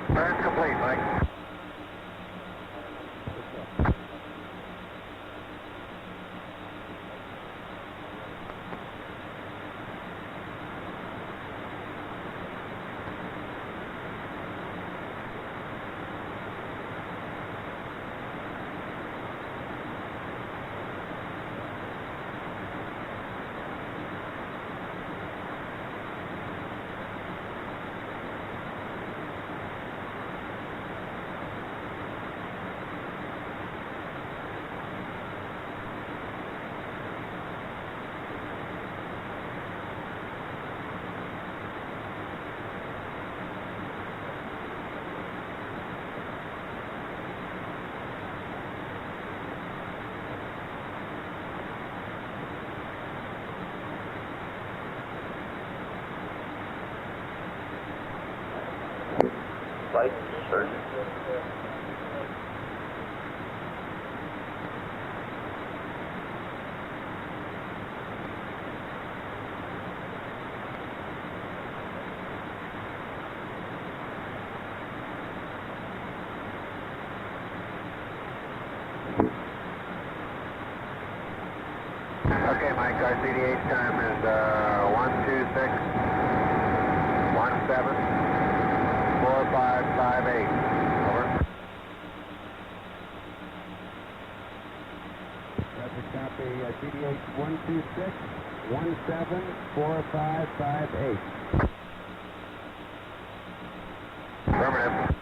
Burn complete, Mike. Flight surgeon. Okay, Mike, our CDH time is 126-17-4558. Over. Roger, copy. CDH 126-17-4558. Affirmative.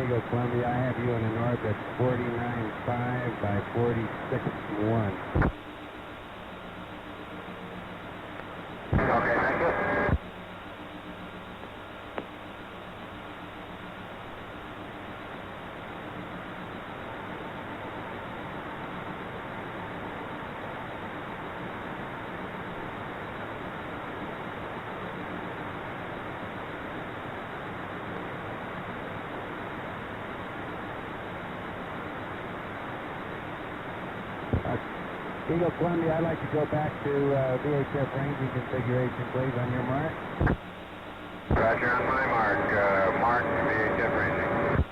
Eagle Columbia, I have you in an orbit 49.5 by 46.1. Okay, thank you. Eagle Columbia, I'd like to go back to VHF ranging configuration, please, on your mark. Roger, on my mark. Mark, VHF ranging.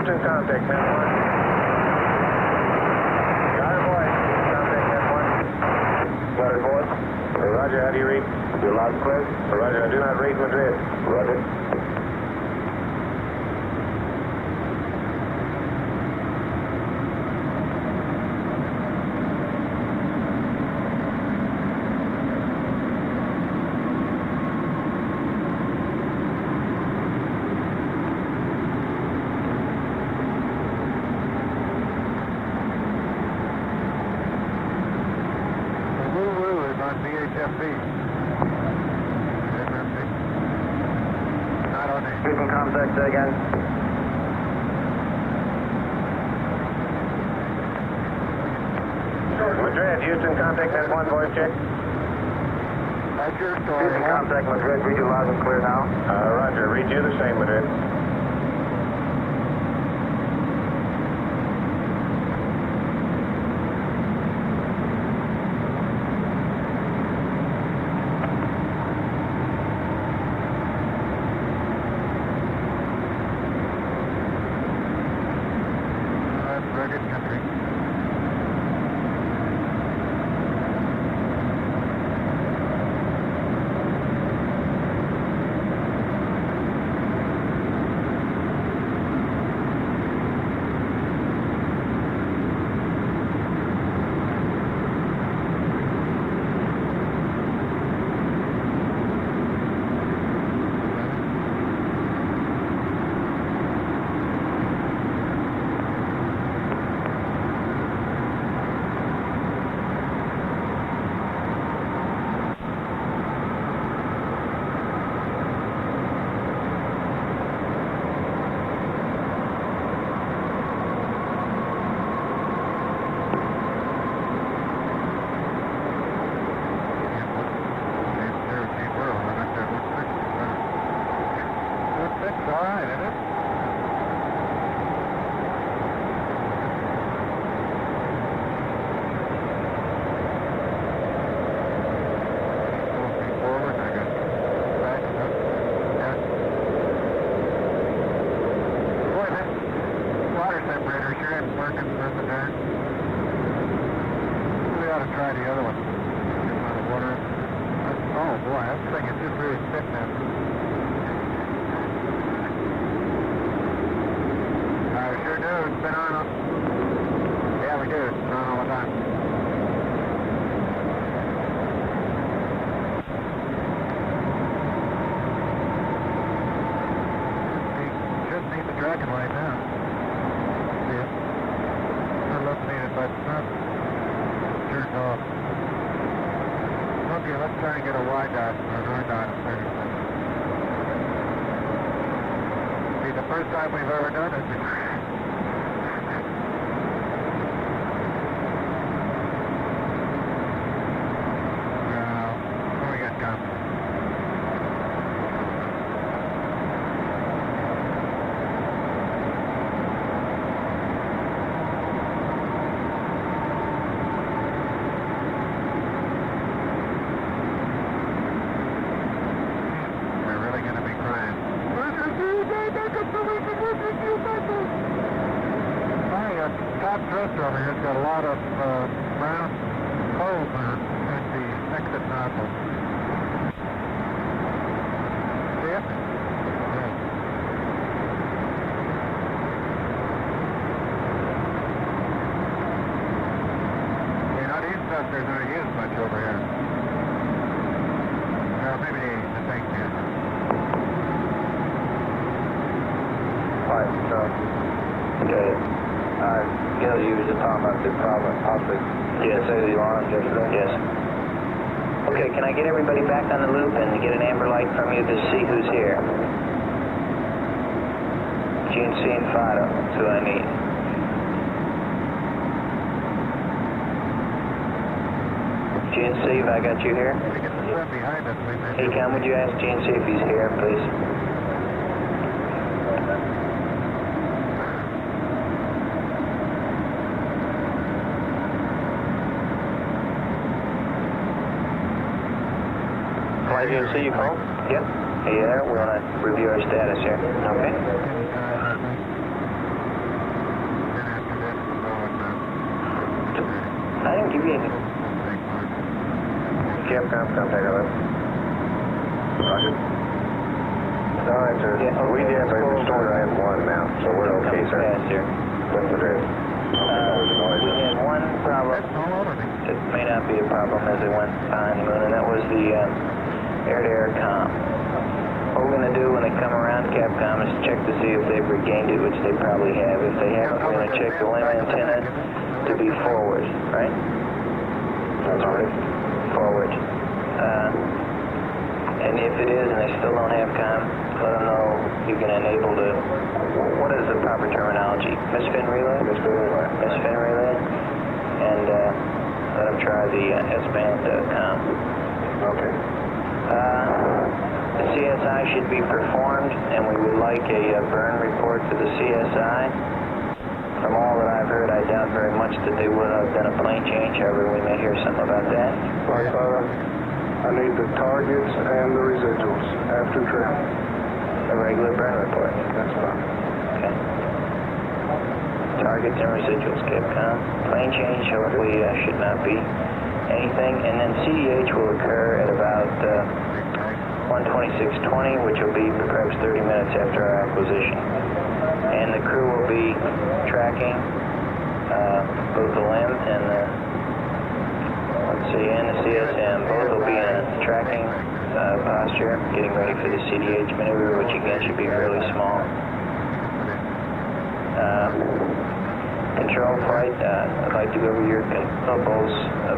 Contact 10-1. Got it, boy. Contact 10-1. Got it, boy. Roger, how do you read? You're loud and clear. Roger, I do not read Madrid. Roger. Keeping contact again. Madrid, Houston, contact 10-1, voice check. That's your story. Houston, contact Madrid, read you loud and clear now. Roger, read you the same, Madrid. First and turn. We ought to try the other one. Get on the water. Oh boy, that thing is just really thick now. We sure do. It's been on. Yeah, we do. It's been on all the time. Shouldn't need the tracking light now. See it? Not illuminated, but it's not turned off. Okay, let's try and get a Y dot or an R dot in 30 seconds. See, the first time we've ever done it. What we got coming? Top thruster over here has got a lot of brown holes in it at the exit nozzle. See it? Yeah. You know, these thrusters aren't used much over here. Well, maybe the tank here. Alright, so, okay. Geology was just talking about the problem, possibly say the alarm yesterday. Yes. Okay, can I get everybody back on the loop and get an amber light from you to see who's here? GNC and Fido, that's who I need. GNC, have I got you here? Hey, Cam, would you ask GNC if he's here, please? GNC, you call? Yep. Hey there, we want to review our status here. Okay. I didn't give you anything. Capcom, contact 11. Roger. No answer. Yeah, okay. We did, but the store I have one now, so we're okay, sir. Here. What's the drift? We had one problem. It may not be a problem as it went behind the moon, and that was the air-to-air comm. What we're going to do when they come around, Capcom, is check to see if they've regained it, which they probably have. If they haven't, we're going to check the LEM antenna to be forward, right? That's right. Forward. And if it is and they still don't have comm, let them know you can enable the, what is the proper terminology? Misfin relay? Misfin relay. Misfin relay. And let them try the S-band comm. Okay. The CSI should be performed, and we would like a burn report for the CSI. From all that I've heard, I doubt very much that they would have done a plane change. However, we may hear something about that. I need the targets and the residuals after trim. A regular burn report. That's fine. Okay. Targets and residuals, Capcom. Plane change, hopefully, should not be anything. And then CDH will occur at about 1:26:20, which will be perhaps 30 minutes after our acquisition. And the crew will be tracking both the LEM and the, and the CSM. Both will be in a tracking posture, getting ready for the CDH maneuver, which again should be fairly small. Control flight, I'd like to go over your consumables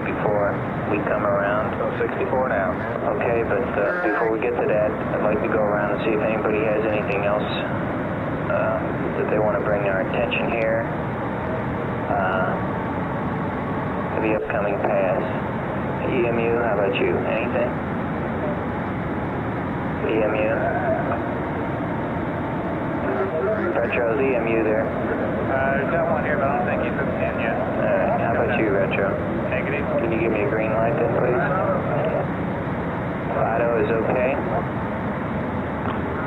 before we come around. So 64 now. Okay, but before we get to that, I'd like to go around and see if anybody has anything else that they want to bring to our attention here for the upcoming pass. EMU, how about you? Anything? EMU? Retro's EMU there. There's got one here, but I don't think he's hooked in yet. Alright, how about you, Retro? Negative. Can you give me a green light then, please? Fido is okay.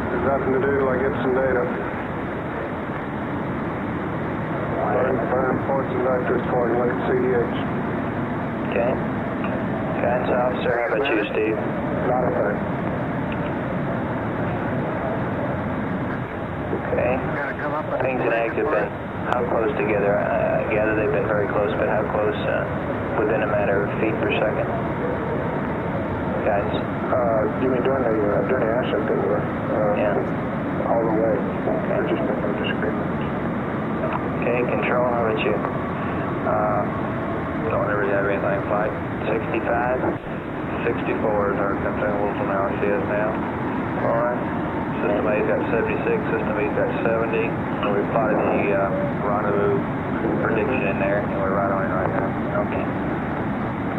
There's nothing to do till I get some data. Burn. reports and vectors for to look at CDH. Okay. Guidance officer, how about you, Steve? Not a thing. Okay. Things and eggs have been how close together? I gather they've been very close, but how close within a matter of feet per second? Guys? You mean during the ascent they were? Yeah. All the way. There's just been no disagreement. Okay, control, how about you? Don't really have anything flight. 65? 64 is our consumables on our CS now. Alright. System A's got 76, System B's got 70, and we plotted the rendezvous prediction in there, and we're right on it right now. Okay.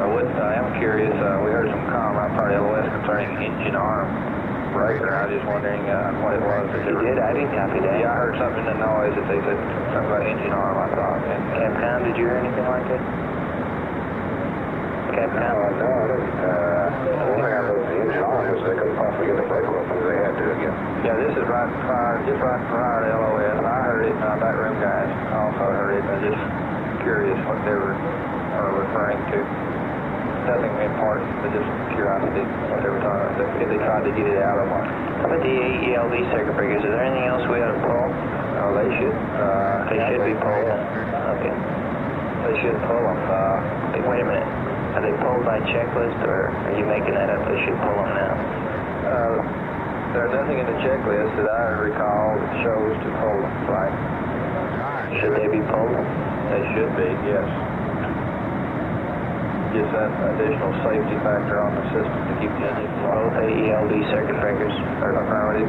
I am curious, we heard some comment out part of LOS concerning engine arm breaker. I was just wondering what it was. You did? I didn't copy that. Yeah, I heard something in the noise that they said something about engine arm, I thought. And Capcom, did you hear anything like that? Capcom? No, I didn't. The only thing I know is the engine arm is they couldn't possibly get the breaker open if they had to again. Yeah, this is just right prior to LOS. I heard it, backroom guys also heard it. I'm just curious what they were referring to. Nothing important, but just curiosity what they were talking about. If they tried to get it out of one. How about the ELD circuit breakers? Is there anything else we ought to pull? Oh, they should. They should be pulled. Okay. They should pull them. Hey, wait a minute. Are they pulled by checklist, or are you making that up? They should pull them now. There's nothing in the checklist that I recall that shows to pull them, right? Should they be pulled? They should be, yes. Just that additional safety factor on the system to keep the engine flowing. Both AELD circuit breakers are affirmative.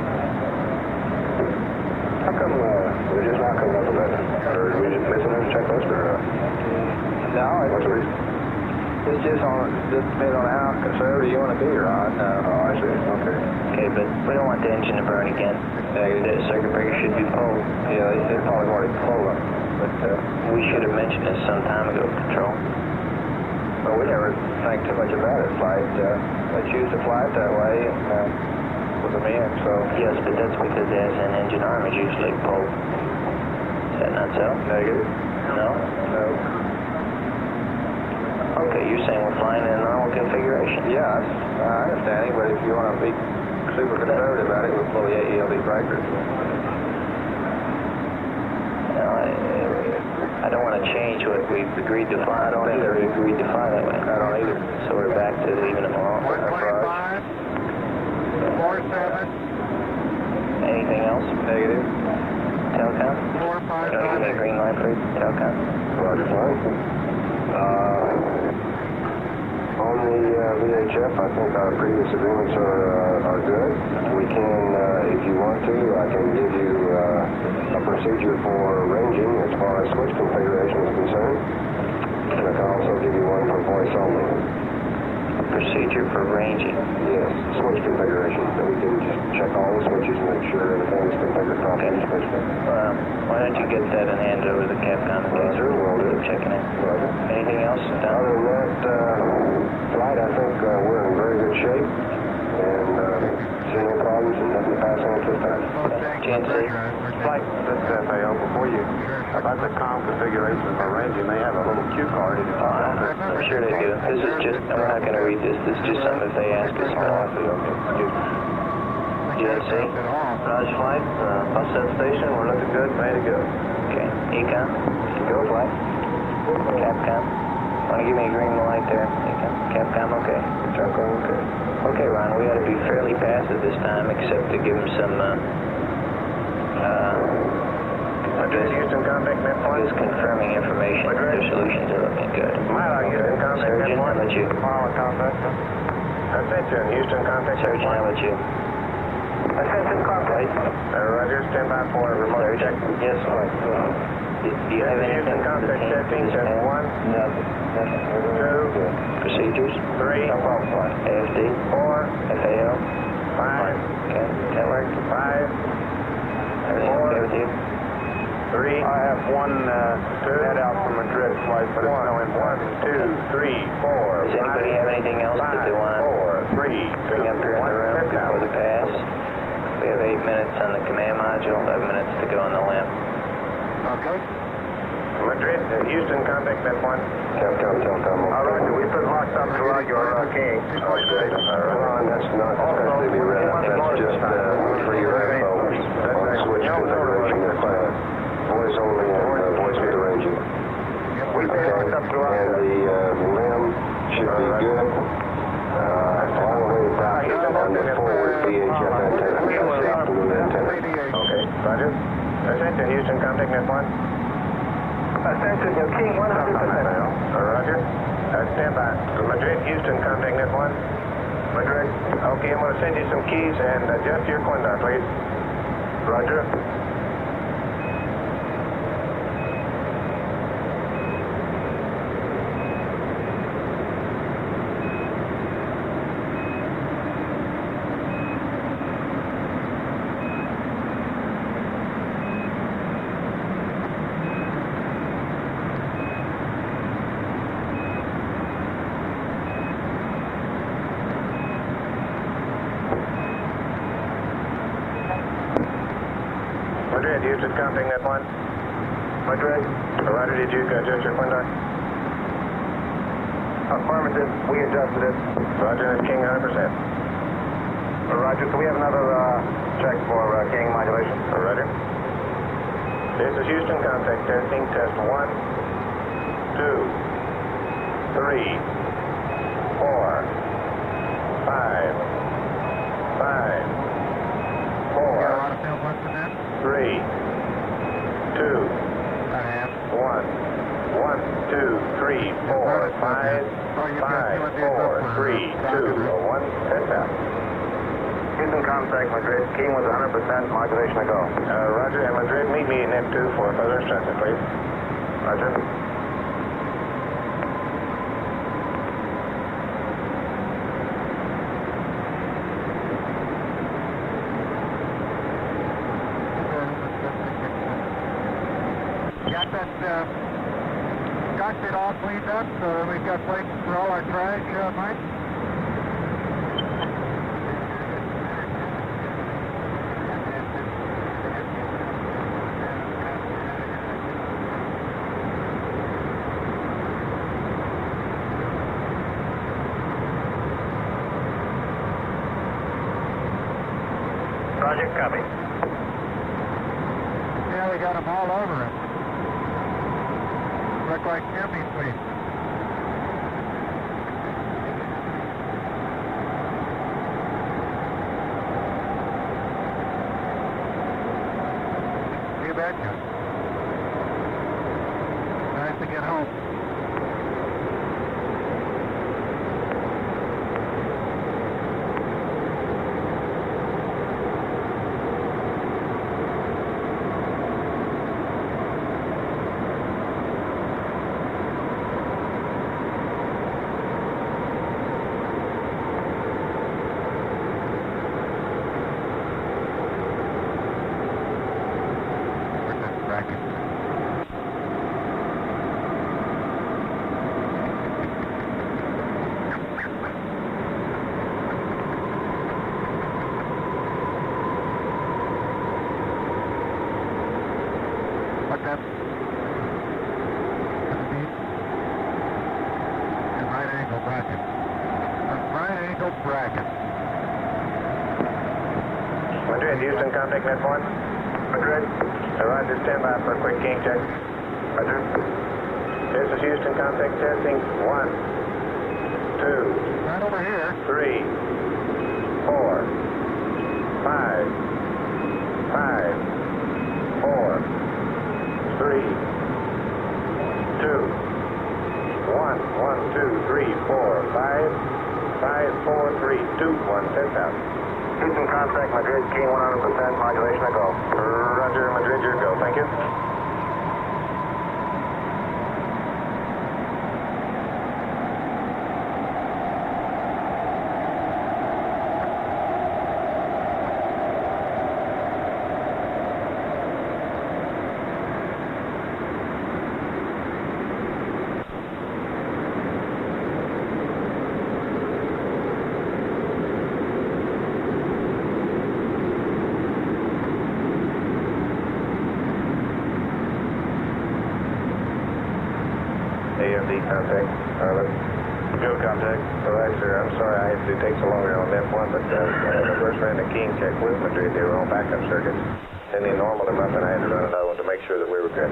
How come we just not coming up with that? Or are we just missing a checklist? Or no, what's the reason? It's just depends on how conservative you want to be, Ron. Oh, I see. Okay. Okay, but we don't want the engine to burn again. The circuit breaker should be pulled. Yeah, they probably already pulled them. But we should have mentioned this some time ago, Control. Well, we never think too much about it. They choose to fly it that way and put them in, so... Yes, but that's because the an engine arm is usually pulled. Is that not so? Negative. No? No. Okay, you're saying we're flying in a normal configuration? Yeah, I understand it, but if you want to be super conservative about it, we'll pull the AELD breakers. No, I don't want to change what we've agreed to fly. I don't think we agreed to fly that way. I don't either. So we're back to leaving them alone. 125, 47. Anything else? Negative. Telcom? 45. Don't give me a green light, please. Telcom? Roger, fine. On the VHF, I think our previous agreements are good. We can, if you want to, I can give you a procedure for ranging as far as switch configuration is concerned. And I can also give you one for voice only. Procedure for ranging? Yes, switch configuration. So we can just check all the switches and make sure everything is configured properly. Why don't you get that and hand it over to the Capcom? Sure, we'll do. Checking it. Roger. Anything else? Other than that, flight, I think we're in very good shape. And see no problems and nothing to pass on at this time. GNC? Flight, this is FAO. Before you, about the COM configuration for ranging, they have a little cue card in it. I'm sure they do. This is just, and we're not going to read this. This is just something that they ask us. GNC? Raj flight, bus set station, we're looking good, ready to go. Okay. Econ? Go flight. Capcom? Want to give me a green light there? Econ? Capcom, okay. Capcom, okay. Okay, Ron, we ought to be fairly passive this time, except to give them some, Houston contact net point. just confirming information that their solutions are looking good. Houston contact net Surgeon, how point. about you? Contact. Attention, Houston contact net Surgeon, how point. about you? Attention, contact. Roger, stand by for remote check. Yes, do you have anything Houston for the contact team for checking, this check pass? 1, 2, Procedures? 3, AFD? 4, FAO? 5, Okay, network? 5, Everything okay with you? 3. I have one head out from Madrid flight, but it's no impact. 1, 2, 3, 4. Does anybody have anything else that they want to 4, 3, bring up here in the room before the pass? We have 8 minutes on the command module, 11 minutes to go on the limb. Okay. Madrid, Houston, contact net 1. Capcom, Telcom. Roger, we put locks up throughout your king. Okay. Ron, that's not supposed to be read up. That's just for your info on switch configuration. Voice only and voice with arranging. Okay. And the limb should be good. All the way back on the forward VHF antenna. That's the optimum antenna. Okay, Roger. Ascent to Houston, contact net 1. Ascent to your king 100%. Roger. Stand by. Madrid, Houston, contact net 1. Madrid. Okay, I'm going to send you some keys and adjust your quindar, please. Roger. Madrid, Houston, contact net 1. Madrid. Roger, did you adjust your quindar? Affirmative, we adjusted it. Roger, that's king 100%. Roger, can we have another check for king modulation? Roger. This is Houston, contact testing, test 1, 2, 3, 4, 5, 3, 2, 1, 1, 2, 3, 4, 5, 5, 4, 3, 2, 1, 10 out. Houston, contact Madrid, king with 100% modulation to go. Roger, and Madrid, meet me in net 2 for further instructions, please. Roger. Got that cockpit all cleaned up, so we've got places for all our trash, Mike? Roger, copy. Yeah, we got them all over it. Look like chimney sweeps. You betcha. Nice to get home. Madrid, Houston, contact net 1. Madrid. Roger, stand by for a quick king check. Roger. This is Houston, contact testing. 1, 2, right over here. 3, 4, 5, 4, 3, 2, 1, 1, 2, 3, 4, 5, 4, 3, 2, 1, 10,000. Houston, contact Madrid, king 100% modulation to go. Roger, Madrid, your go. Thank you. AMD contact. Go contact. All right, sir. I'm sorry I had to take so long on that one, but the first ran the keying check with them. They were on backup circuits. And they normal them up, and I had to run another one to make sure that we were good.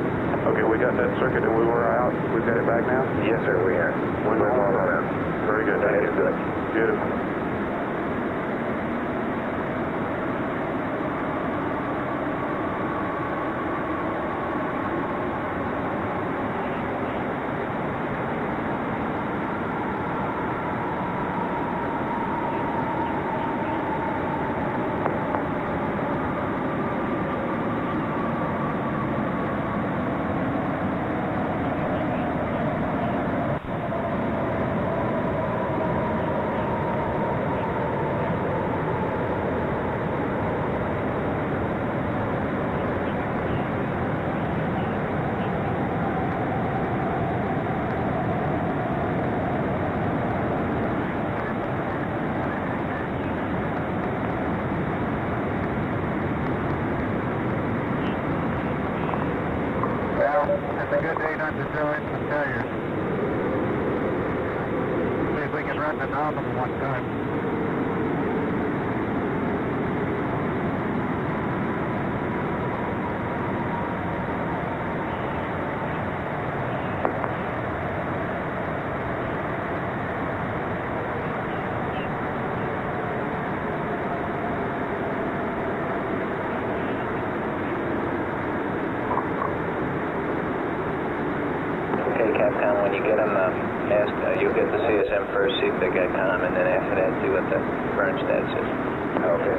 Okay, we got that circuit that we were out. We've got it back now? Yes, sir, we are. We're on out. Very good. That is good. Beautiful. It's a good day not to throw in some failures. See if we can run the nozzle one time. Capcom, when you get them, you'll get the CSM first, see if they got comm, and then after that, see what the burn status is. Okay.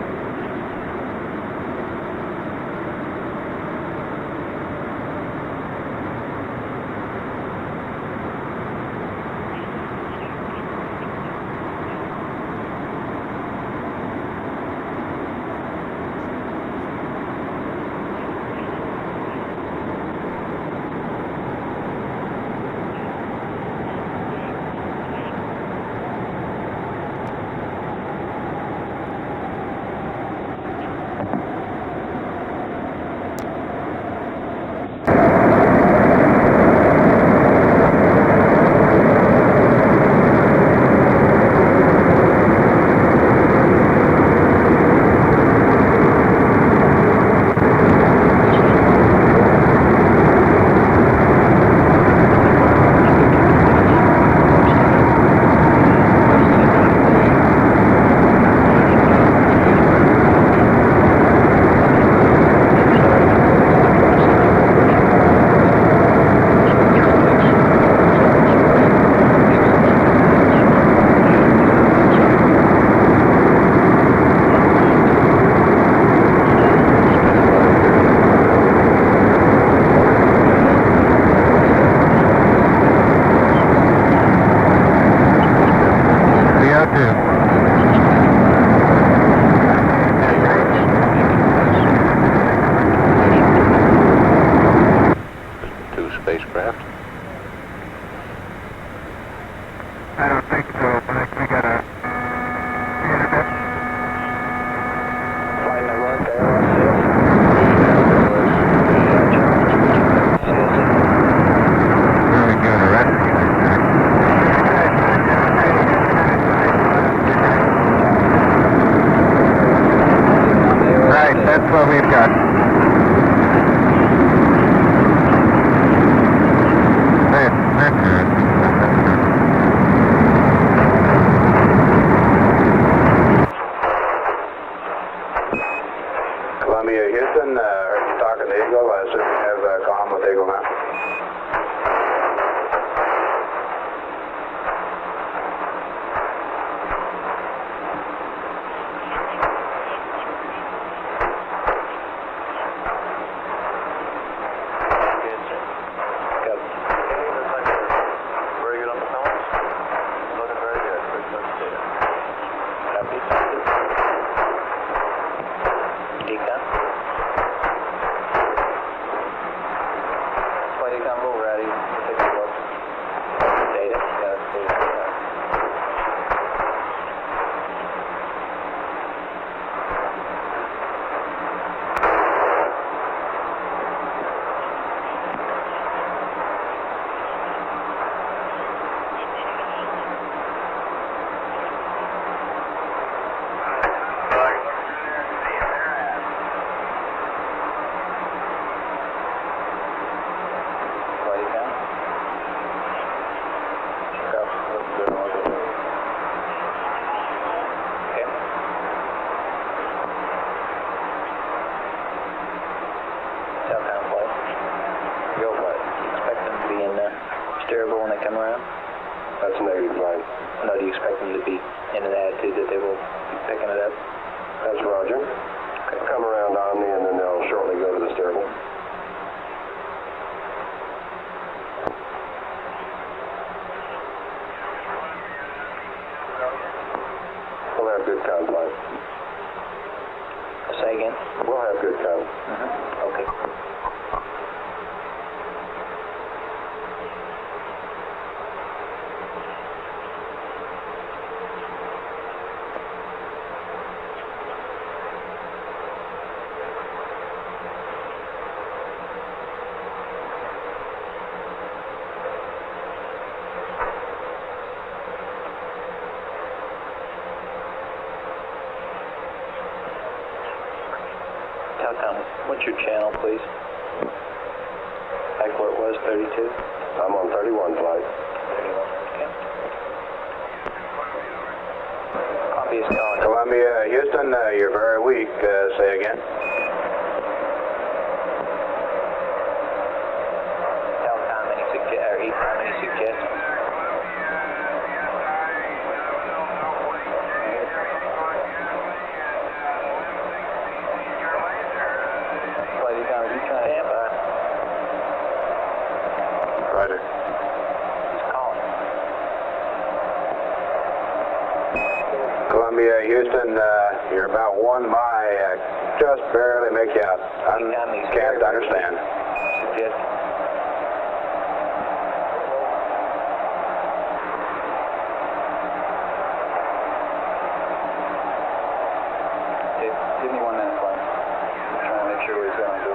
I don't think so, but I think we got a internet. Flying the run there. Very good, all right? Right, that's what we've got. That's good. steerable when they come around? That's a negative flight. No, do you expect them to be in an attitude that they will be picking it up? That's Roger. Okay. Come around Omni and then they'll shortly go to the steerable. We'll have good flight. Say again? We'll have good count. Okay. What's your channel, please? Back where it was, 32? I'm on 31 flight. 31, okay. Copy is calling. Columbia, Houston, you're very weak. Say again. Tell Tom any suggestions. Roger. He's calling. Columbia, Houston, you're about 1 by, just barely make you out. Can't understand. Suggest. Give me 1 minute, Clay. I'm trying to make sure what he's going to do.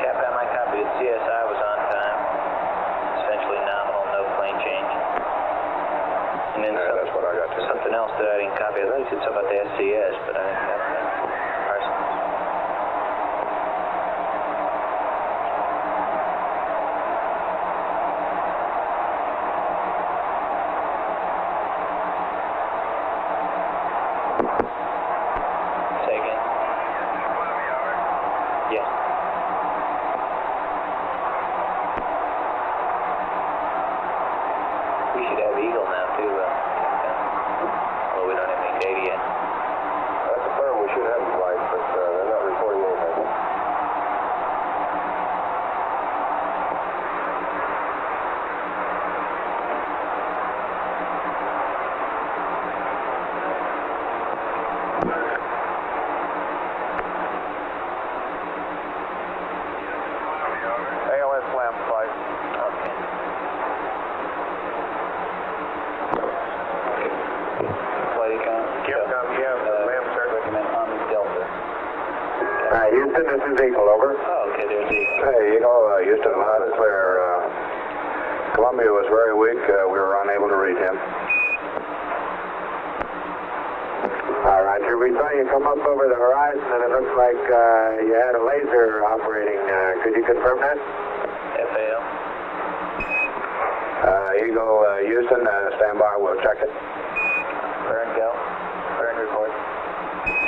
Captain, my copy at CSI was on time. Essentially nominal, no plane change. And then that's what I got too. something else that I didn't copy. I thought he said something about the SCS, but I didn't copy that. Parsons. Say again. Yes. We should have Eagle now too, although we don't have any data yet. That's a firm we should have in flight, but they're not reporting anything. ALS lamp flight. Okay. Flight econ. Lamb, sir. Recommend on Delta. Houston, this is Eagle, over. Oh, okay, there's Eagle. Hey, Eagle, Houston, loud and clear. Columbia was very weak. We were unable to read him. All right, sir. We saw you come up over the horizon, and it looks like you had a laser operating. Could you confirm that? FAL. Eagle, Houston, stand by. We'll check it. Burn go. Burn report.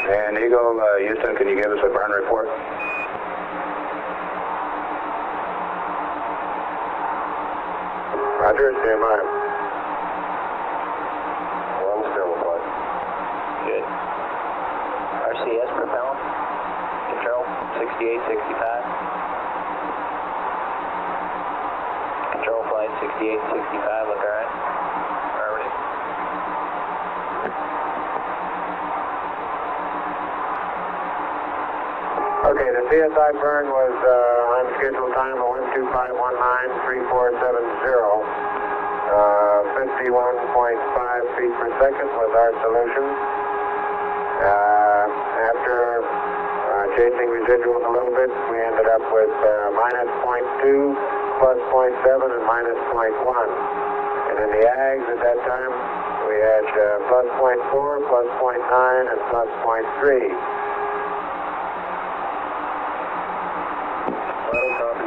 And Eagle, Houston, can you give us a burn report? Roger, stand by. We're on the steerable flight. Good. RCS propellant. Control 6865. Control flight 6865. Look alright. Affirmative. Okay, the CSI burn was on schedule time of 125193470. 51.5 feet per second was our solution. After chasing residuals a little bit, we ended up with minus 0.2, plus 0.7, and minus 0.1. And in the ags at that time, we had plus 0.4, plus 0.9, and plus 0.3.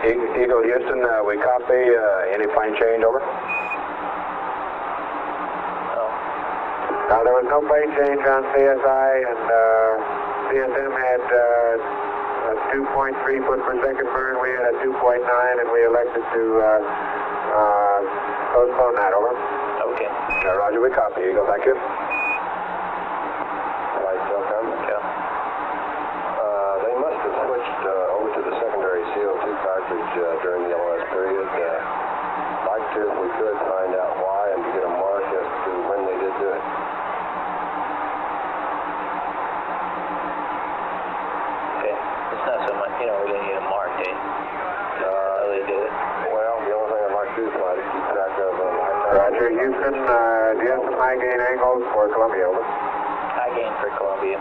Eagle, Houston, we copy. Any plane change, over? There was no plane change on CSI, and CSM had 2 2.3 foot per second burn. We had a 2.9, and we elected to postpone that. Over. Okay. Roger, we copy. Eagle, thank you. Flight Telcom. Yeah. They must have switched over to the secondary CO2 cartridge during the LOS period. Like to, if we could, find out why and to get a mark as to when they did do it. Okay. It's not so much, you don't really need a mark, do you? How they did it. Well, the only thing I'd like to do is try to keep track of lifetime. Roger, Houston, do you have some high gain angles for Columbia? Over. High gain for Columbia.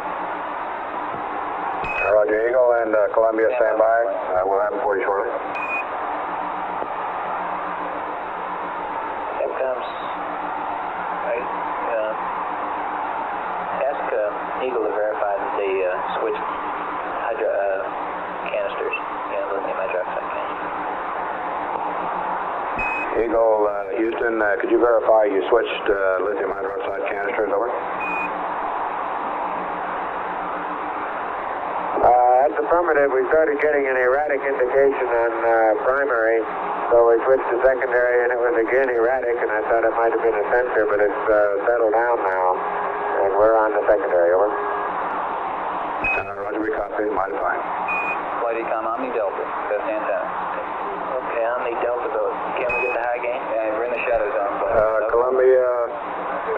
Roger, Eagle and Columbia, stand by. We'll have them for you shortly. Here comes. Right. Ask Eagle to verify that they switched canisters. Lithium hydroxide canisters. Eagle, Houston, could you verify you switched lithium hydroxide canisters? Over. That's affirmative. We started getting an erratic indication on primary, so we switched to secondary, and it was again erratic, and I thought it might have been a sensor, but it's settled down now, and we're on the secondary. Over. Roger, we copy. Mighty fine. Flight Econ Omni Delta, best antenna. Okay, Omni Delta, though. Can we get the high gain? Yeah, we're in the shadow zone. Columbia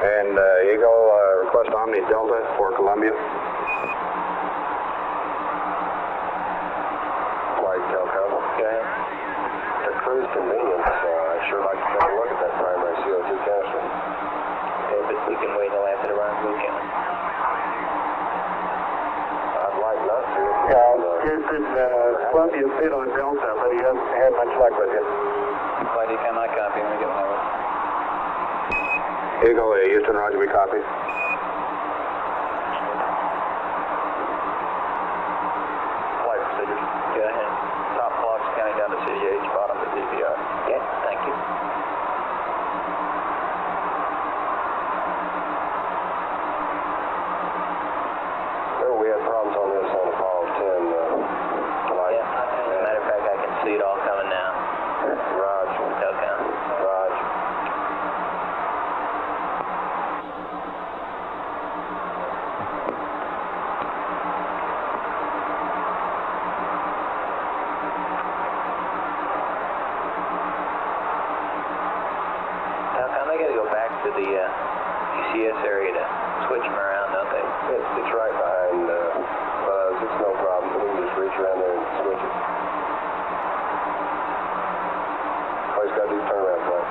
and Eagle, request Omni Delta for Columbia. Flight Telcom. Okay. For cruise convenience, I'd sure like to take a look at that primary CO2 canister. Okay, but we can wait until after the rendezvous, can we? I'd like not to. Houston, Columbia's been on Delta, but he hasn't had much luck with it. Flight Econ, I copy. Let me get one over. Eagle, Houston, Roger, we copy. Flight procedures. Go ahead. Top blocks counting down to CDH, bottom to DVR. Yeah, thank you. We had problems on this on Apollo 10. Yeah, as a matter of fact, I can see it all coming now. Raj. Okay. Raj. How come they got to go back to the ECS area to switch them around, don't they? It's right behind Buzz. It's no problem. We can just reach around there and switch it. All he's got to do is turn around, Flight.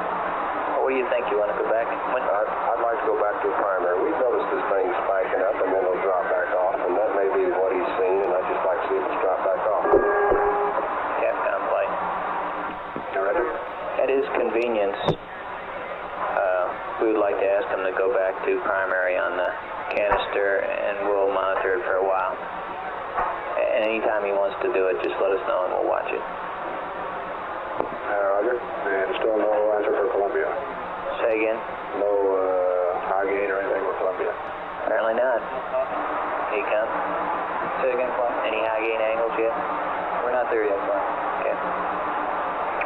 What do you think? You want to go back? I'd like to go back to the primary. We've noticed this thing spiking up and then it'll drop back off, and that may be what he's seen, and I'd just like to see if it's dropped back off. Capcom Flight. You ready? At his convenience, we would like to ask him to go back to primary on the canister, and we'll monitor it for a while. And anytime he wants to do it, just let us know and we'll watch it. Roger. And still no answer for Columbia. Say again? No high gain or anything with Columbia. Apparently not. He come? Say again, Flight. Any high gain angles yet? We're not there yet, Flight. Okay.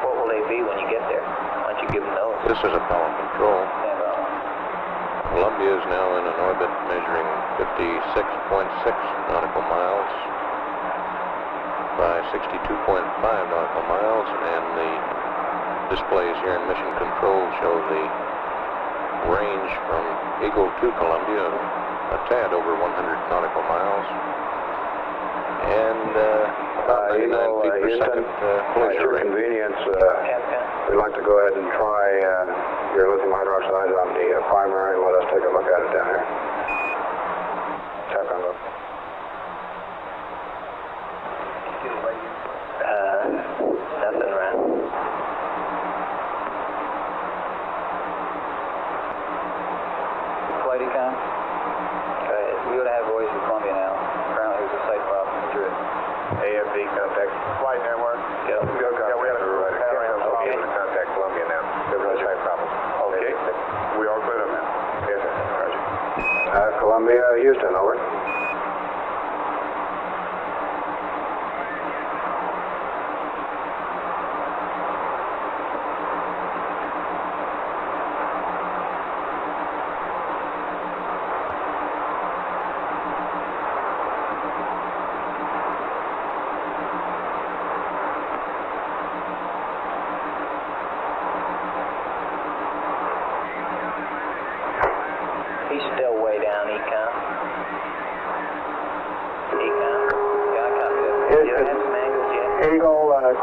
What will they be when you get there? Why don't you give them those? This is Apollo Control. Stand by. Columbia is now in an orbit measuring 56.6 nautical miles by 62.5 nautical miles, and the displays here in Mission Control show the range from Eagle to Columbia of a tad over 100 nautical miles, and about 99 feet per second closure rate. Convenience, we'd like to go ahead and try your lithium hydroxide on the primary and let us take a look at it down here. Tap on look. Nothing, Ron. Flight Econ. Go ahead. We ought to have voice with Columbia now. Apparently there's a site problem in Madrid. AFD contact flight network. Go. Yeah, we got to Okay. contact Columbia now. There's no site problem. Okay. We are clear on that. Yes, sir. Roger. Columbia, Houston, over.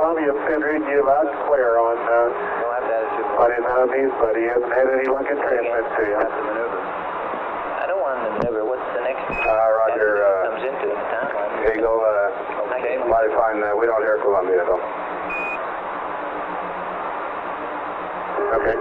Columbia been reading you loud and clear on his mute, but he hasn't had any luck in transmit to you. I don't want him to maneuver. What's the next Roger. comes into the timeline? Here you go. Mighty fine. We don't hear Columbia, though. Okay.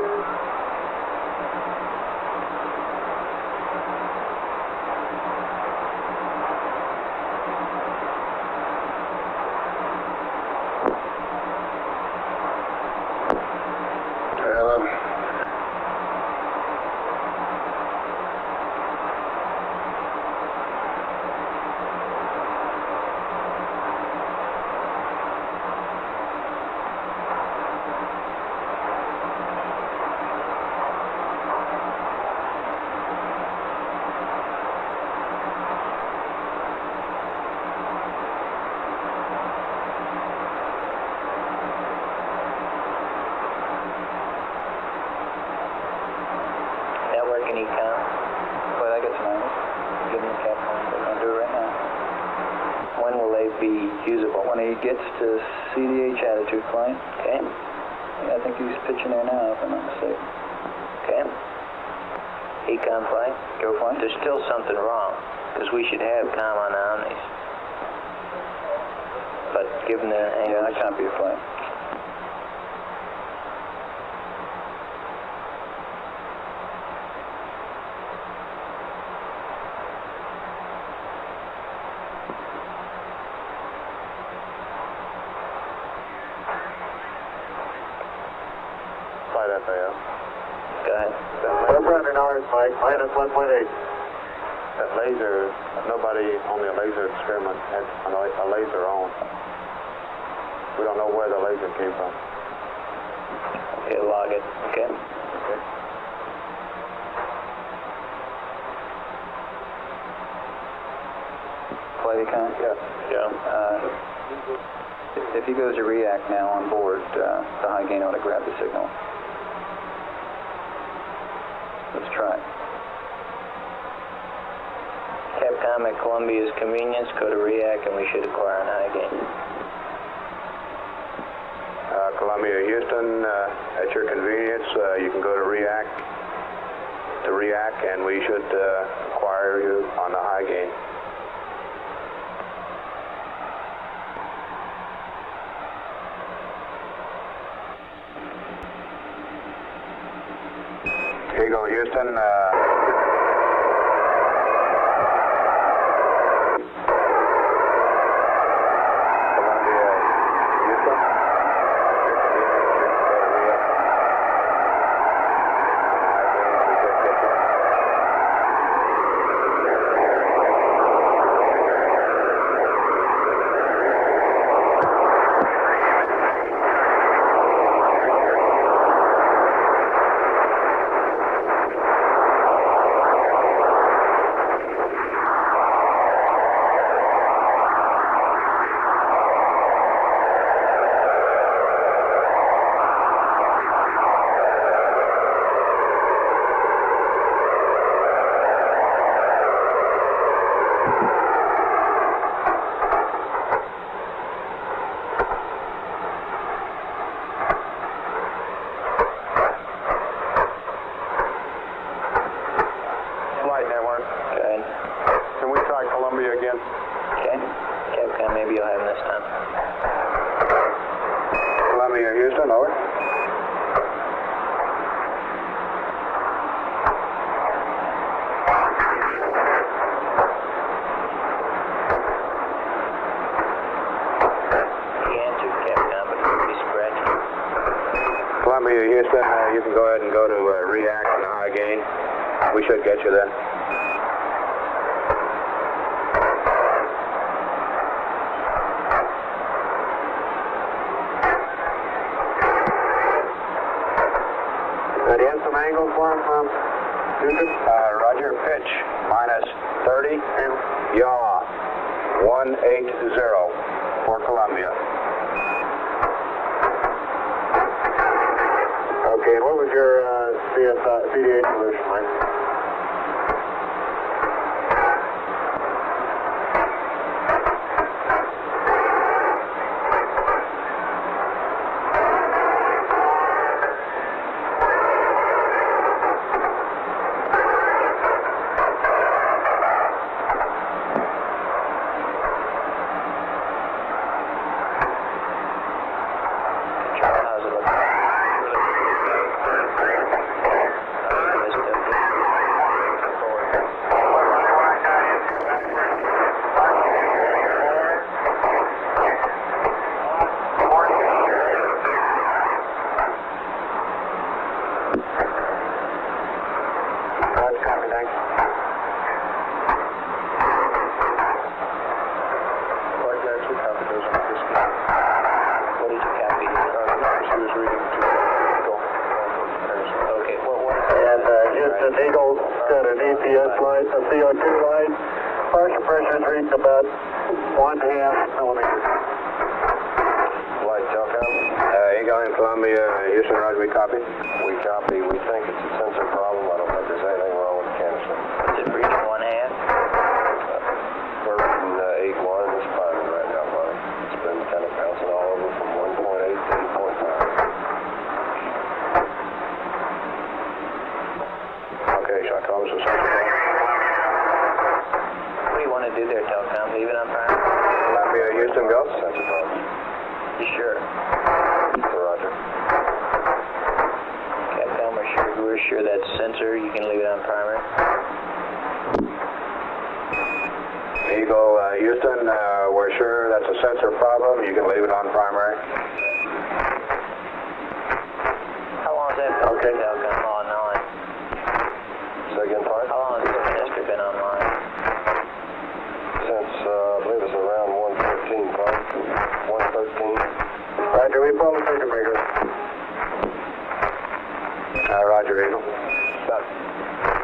Well, I got some items. Give him the cap on. We're going to do it right now. When will they be usable? When he gets to CDH attitude flight. Okay. Yeah, I think he's pitching there now, if I'm not mistaken. Okay. Econ flight. Go flight. There's still something wrong, because we should have comm on the Omnis. But given the angles... Yeah, that can't be a flight. Flight FAO. Go ahead. Mike, minus 1.8. That laser, nobody on the laser experiment had a laser on. We don't know where the laser came from. Okay, log it. Okay. Okay. Flight econ? Yeah. If he goes to react now on board, the high gain ought to grab the signal. Let's try. Capcom at Columbia's convenience, go to react and we should acquire an high gain. Columbia, Houston, at your convenience, you can go to react, and we should acquire you on the high gain. Here you go, Houston. Maybe you'll have him this time. Columbia, Houston, over. He answered, Capcom, but he's scratching. Columbia, Houston, you can go ahead and go to react on the high gain. We should get you then. Angle for him from Houston? Roger, pitch, minus 30, yaw, 180 for Columbia. Okay, and what was your CDH solution, Mike? an Eagle, got an EPS light, a CO2 light. Partial pressures reach about 1/2 millimeters. Flight Telcom. Eagle in Columbia, Houston, Roger, we copy. We copy. We think it's a sensor problem. I don't think there's anything wrong with the canister. Is it reaching 1/2? We're reading 8.1 and it's fine right now, buddy. It's been kind of bouncing all over from 1.8 to 8.5. Okay, shall I call this a sensor problem? What do you want to do there, Telcom? Leave it on prime? Columbia, Houston, go. Sensor problem. You sure? Roger. Capcom, we're sure that's sensor. You can leave it on primary. Eagle, Houston, we're sure that's a sensor problem. You can leave it on primary. How long has that been? Okay. Telcom online? Say again, pardon? How long has the canister been online? Since, I believe it's around 113, pardon? 113. Roger, we pull the circuit breaker. Roger, Eagle. About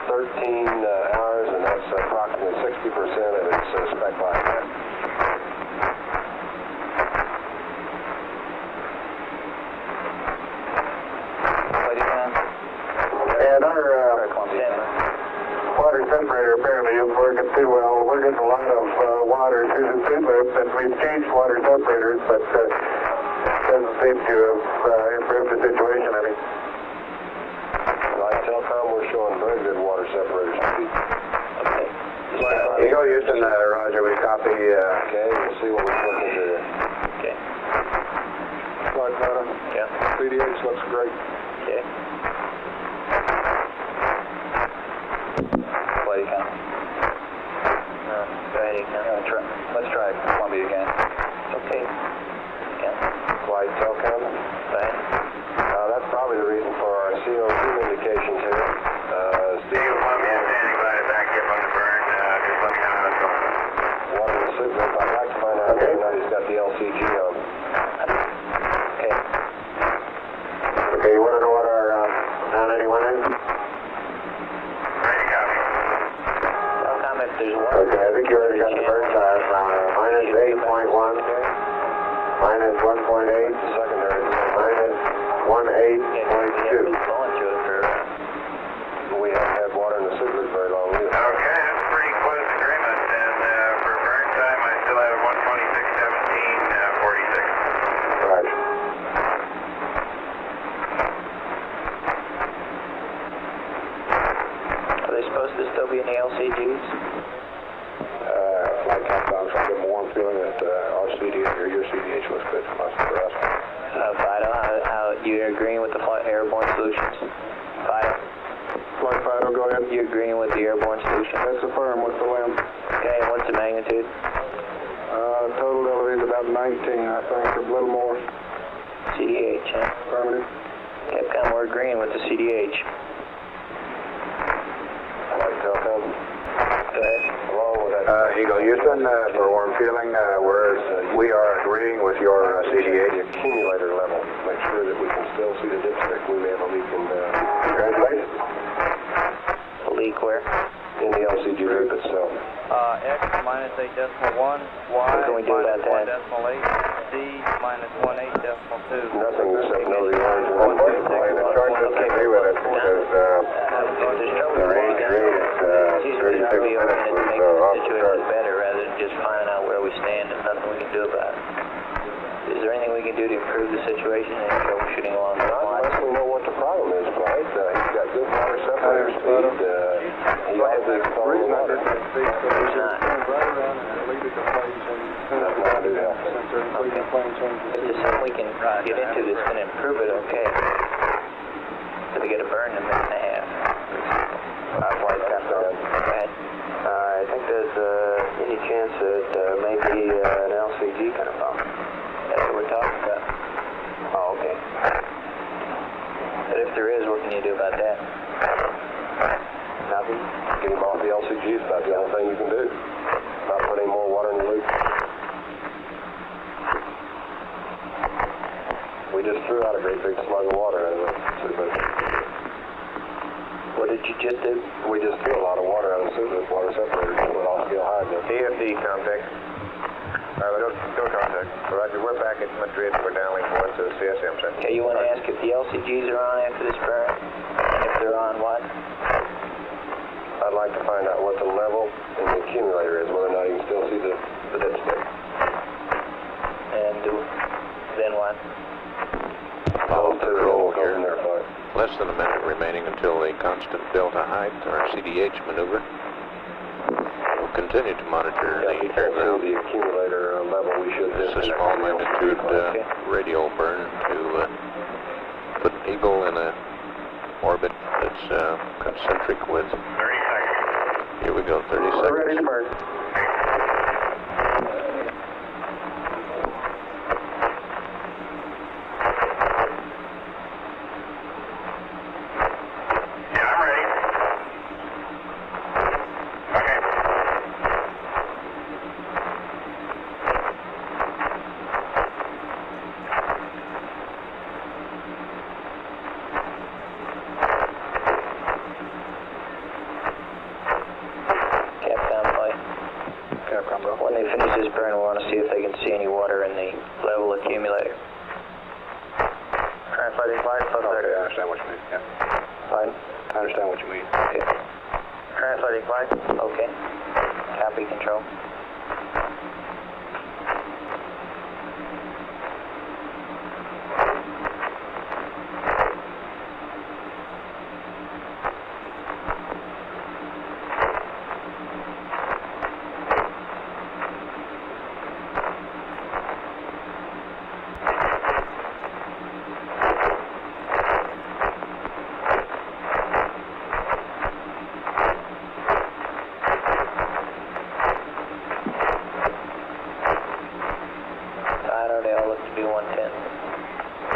13 hours, and that's approximately 60% of its spec life. And our water separator apparently isn't working too well. We're getting a lot of water through the tube loop, and we've changed water separators, but doesn't seem to have improved the situation any. Like Telcom, we're showing very good water separation speed. Okay. Eagle, Houston, Roger, we copy. Okay, we'll see what we can look into there. Okay. Flight pattern? Yeah. PDH looks great. Okay. Flight Econ. Go ahead, Econ. Let's try Columbia again. Okay. Yeah. Flight Telcom? Go ahead. That's probably the reason for our CO2 indications here. Eagle Columbia standing by to back you up on the burn. Just let me know how it's going. Water in the soup loop. I'd like to find out whether or not he's got the LCG on. Okay. Okay, you want to know what our 991 is? Ready to copy. Telcom, if there's one. Okay, I think you already got the burn size. Minus 8.1, minus 1.8, Secondary. minus 18.2. Going through it for. We haven't had water in the soup loop very long either. Okay, that's a pretty close agreement. And for burn time, I still have 126.17.46. Right. Are they supposed to still be in the LCGs? Flight Telcom, so I get a warm feeling that our CDH or your CDH looks good for us. Fido, how you agreeing with the airborne solutions? Fido, Flight Fido, go ahead. you agreeing with the airborne solution? That's affirmed with the LEM. Okay, and what's the magnitude? Total elevated about 19, I think, or a little more. CDH, huh? Affirmative. Capcom, we're agreeing with the CDH. Flight Telcom. Go ahead. Along with that. Eagle, Houston, for warm feeling, we are agreeing with your The CDH. accumulator level. Make sure that we can still see the dipstick. We may have a leak in Congratulations. The leak where? in the LCG loop itself. X minus 8.1, Y What can we do about minus that? 1.8, Z minus 18.2. Nothing except no rewards. Unfortunately, the charge doesn't agree with it because the range rate is 36 minutes was off the chart. Better rather than just finding out where we stand and nothing we can do about it. Is there anything we can do to improve the situation and troubleshooting along those lines? Unless we know what the problem is, right? He's got good water separator speed. He has the flowing water. There's not. That's not do help. If there's something we can get into that's going to improve it, okay. So we get a burn in a minute and a half. Go ahead. I think there's any chance that maybe an LCG kind of problem. That's what we're talking about. Oh, okay. But if there is, what can you do about that? Nothing? Get him off the LCG is about the only thing you can do. Not put any more water in the loop. We just threw out a great big slug of water in the soup loop. What did you just do? We just threw a lot of water out of the water separator to let off scale high. TFD contact. Go contact. Roger, we're back at Madrid. We're downlink going to the CSM center. Okay, you want to ask if the LCGs are on after this burn? And if they're on, what? I'd like to find out what the level in the accumulator is, whether or not you can still see the dipstick. And then what? Follow control here. There, Less than a minute remaining until a constant delta height, our CDH maneuver. We'll continue to monitor the air ground. The accumulator level, we should This is a small magnitude radial burn to put Eagle in a orbit that's concentric with. 30 seconds. Here we go, 30 seconds. We're ready to burn. Yeah, I'm ready. Okay. Capcom play. Capcom, go. When they finish this burn, we want to see if they can see any water in the level accumulator. Translating flight. Okay, I understand what you mean. Yeah. Pardon? I understand what you mean. Okay. Translating flight. Okay. Copy, control. They all look to be 110.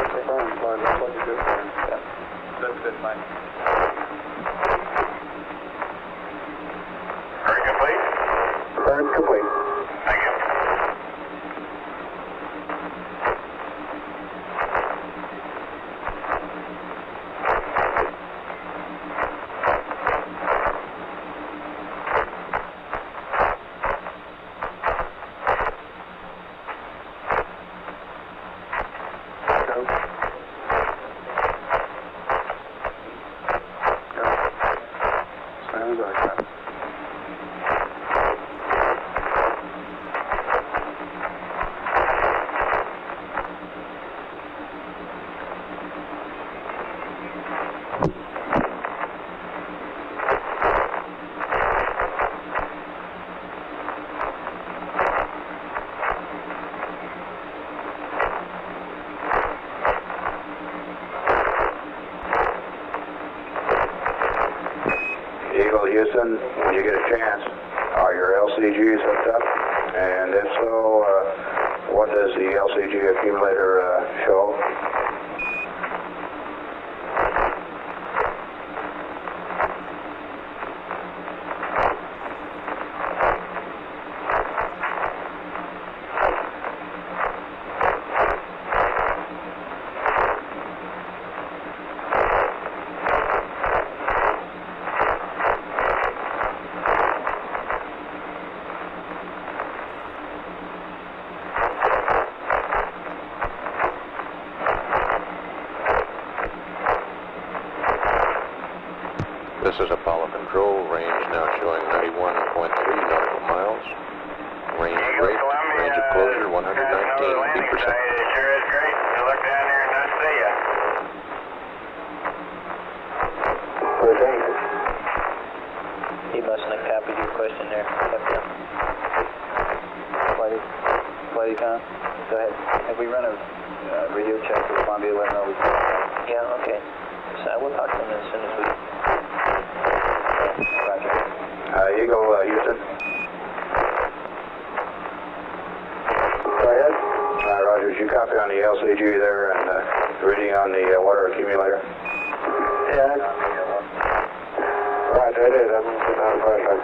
That's what you do. Yeah. That's good, fine. Burn complete? Burn complete. Thank you. Sounds like that. Eagle Houston, when you get a chance, are your LCGs hooked up? And if so, what does the LCG accumulator show? This is Apollo Control, range now showing 91.3 nautical miles. Range rate, range of closure 119 feet per second. It sure is great to look down here and not see you. He mustn't have copied your question there. Flighty-con, go ahead. Have we run a radio check for Columbia? Let them know we Yeah, okay. So we'll talk to them as soon as we... Roger. Eagle Houston. Go ahead. Roger, did you copy on the LCG there and reading on the water accumulator? Yeah. Right, I did. I'm putting on a flashlight.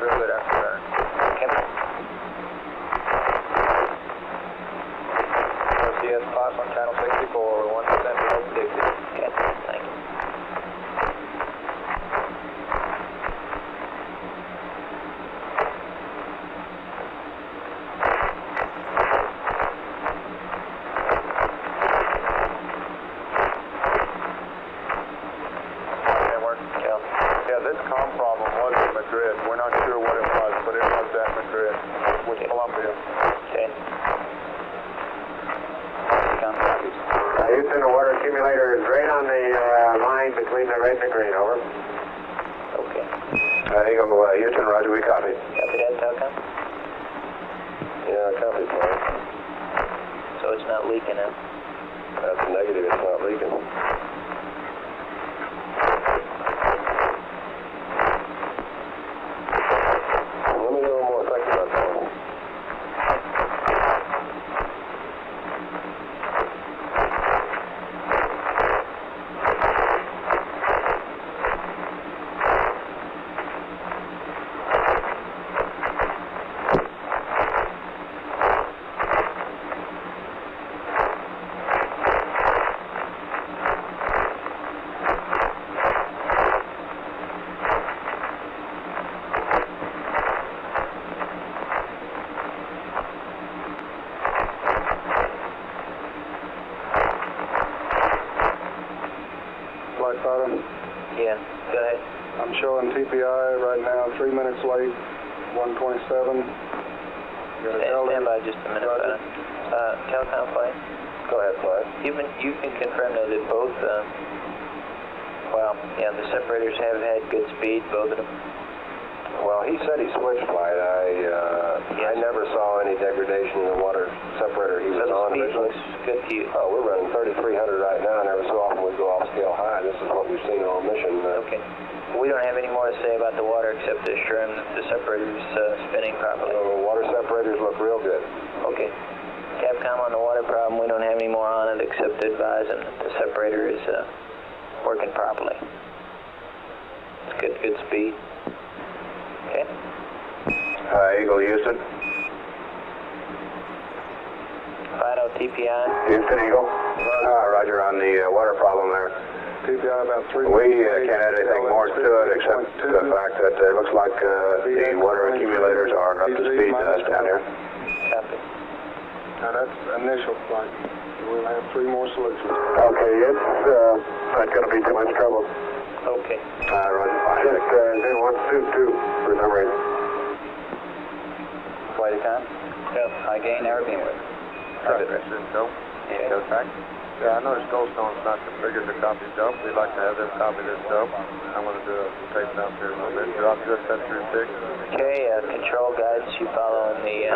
real good after that. Okay. CS spots on channel 64, 1% below predicted. Okay, thank you. Yeah, this comm problem was in Madrid. We're not sure what it was, but it was at Madrid with Colombia. Okay. Houston, the water accumulator is right on the line between the red and the green, over. Okay. Eagle, Houston, roger, we copy. Copy that, Telcom? Yeah, copy, fine. So it's not leaking out? That's a negative, it's not leaking. Let me know more, think about that one. Flight fighter. Yeah, go ahead. I'm showing TPI right now 3 minutes late, 127. Stand by just a minute, Flight. Telcom, Flight? Go ahead, Flight. You can confirm though that both, the separators have had good speed, both of them? Well, he said he switched Flight. I never saw any degradation in the water separator he was on. So the speed looks good to you? Oh, we're running 3,300 right now, and every so often we go off scale high. This is what we've seen on mission. Okay. We don't have any more to say about the water except to assure him that the separator's spinning properly. Water separators look real good. Okay. Capcom on the water problem, we don't have any more on it except to advise him that the separator is working properly. It's good speed. Okay. Eagle, Houston. Fido TPI. Houston, Eagle. Roger, on the water problem there. TPI about 3 We minutes. can't add anything more to it except the fact that it looks like the water accumulators are up to speed down here. Copy. Now that's initial flight. We'll have 3 more solutions. Okay, it's not going to be too much trouble. Okay. Roger. Just 0122 for some reason. Flight account? Yep. High gain, air beam width. Copy, go. Yeah. Go back. Yeah, I noticed Goldstone's not configured to copy dope. We'd like to have them copy this dope. I'm going to do a tape down here in a little bit. Drop just set through 6. Okay, control guidance, you following the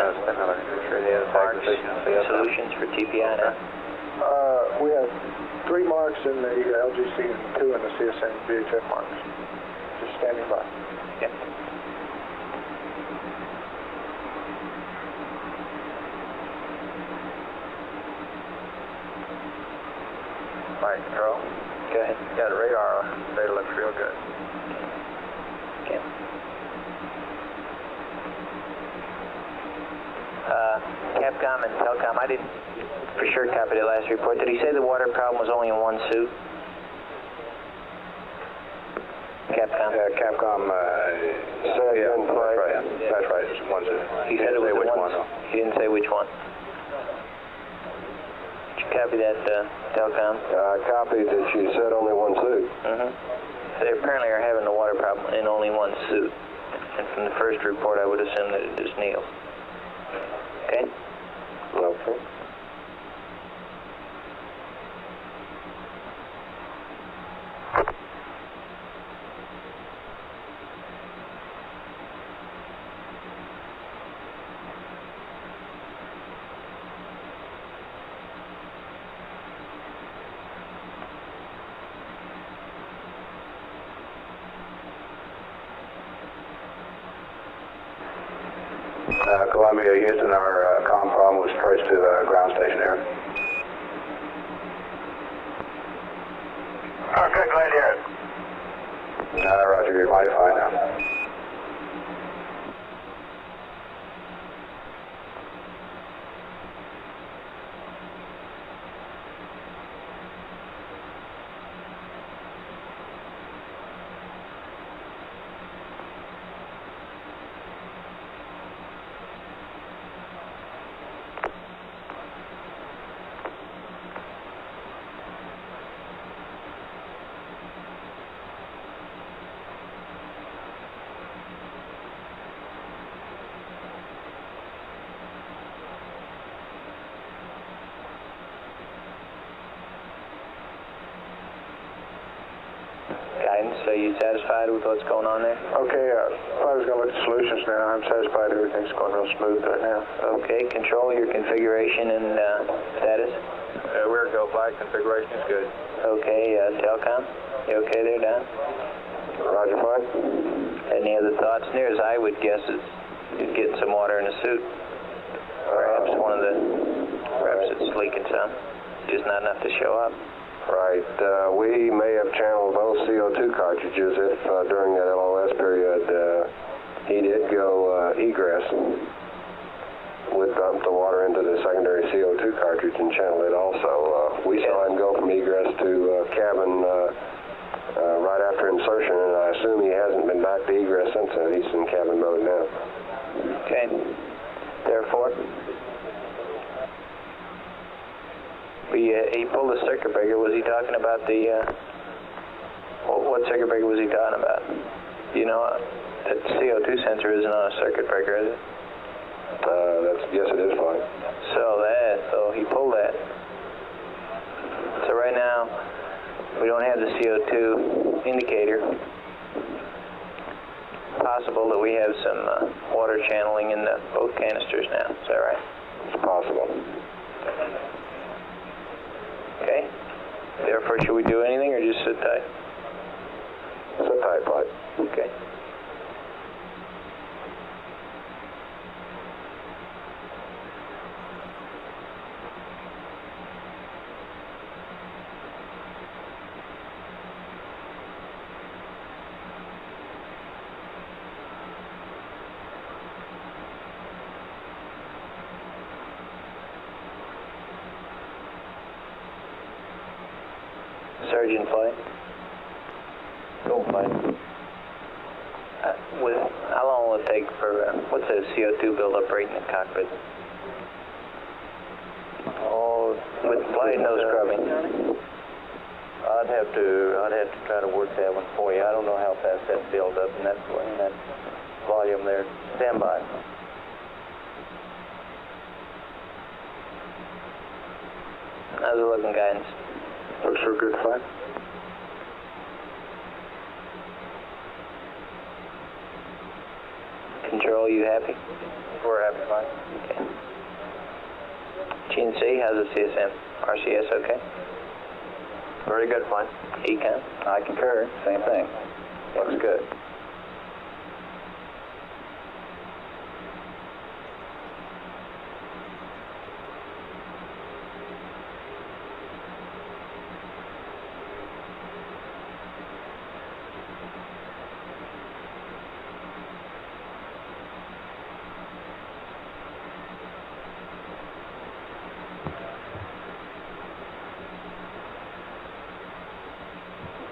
marks and solutions for TPI now? We have 3 marks in the LGC and 2 in the CSN VHF marks. Just standing by. Yep. Flight control. Go ahead. Yeah, the radar data looks real good. Okay. Capcom and Telcom, I didn't for sure copy the last report. Did he say the water problem was only in one suit? Capcom. Capcom Said yeah, in flight. that's right. It's one suit. He said it was which one. one, though. He didn't say which one. Did you copy that, Telcom? I copied that she said only one suit. Mm-hmm. They apparently are having the water problem in only one suit. And from the first report, I would assume that it is Neil. Okay? Okay. Columbia, Houston, our comm problem was traced to the ground station here. Okay, glad to hear it. Roger, you're mighty fine now. Guidance, are you satisfied with what's going on there? Okay, I was going to look at solutions now. I'm satisfied everything's going real smooth right now. Okay, control your configuration and status. We're go flight configuration is good. Okay, Telcom, you okay there, Don? Roger, fine. Any other thoughts? Near as I would guess is you'd get some water in the suit. Perhaps perhaps it's leaking some. Just not enough to show up. Right. We may have channeled both CO2 cartridges if during that LOS period he did go egress. Would dump the water into the secondary CO2 cartridge and channel it also. We saw him go from egress to cabin right after insertion, and I assume he hasn't been back to egress since then. He's in cabin mode now. Okay. Therefore, he pulled the circuit breaker. Was he talking about the, what circuit breaker was he talking about? You know, that CO2 sensor isn't on a circuit breaker, is it? Yes, it is fine. So he pulled that. So right now, we don't have the CO2 indicator. Possible that we have some water channeling in both canisters now. Is that right? It's possible. Okay. Therefore, should we do anything or just sit tight? Sit tight, bud. Okay. Surgeon flight. Go flight. How long will it take for, what's the CO2 buildup rate in the cockpit? Oh, with flight and no scrubbing. I'd have to try to work that one for you. I don't know how fast that builds up in that volume there. Stand by. How's it looking, Guidance? Looks real good, fine. Control, you happy? We're happy, fine. Okay. GNC, how's the CSM? RCS okay? Very good, fine. Econ? I concur. Same thing. Looks good.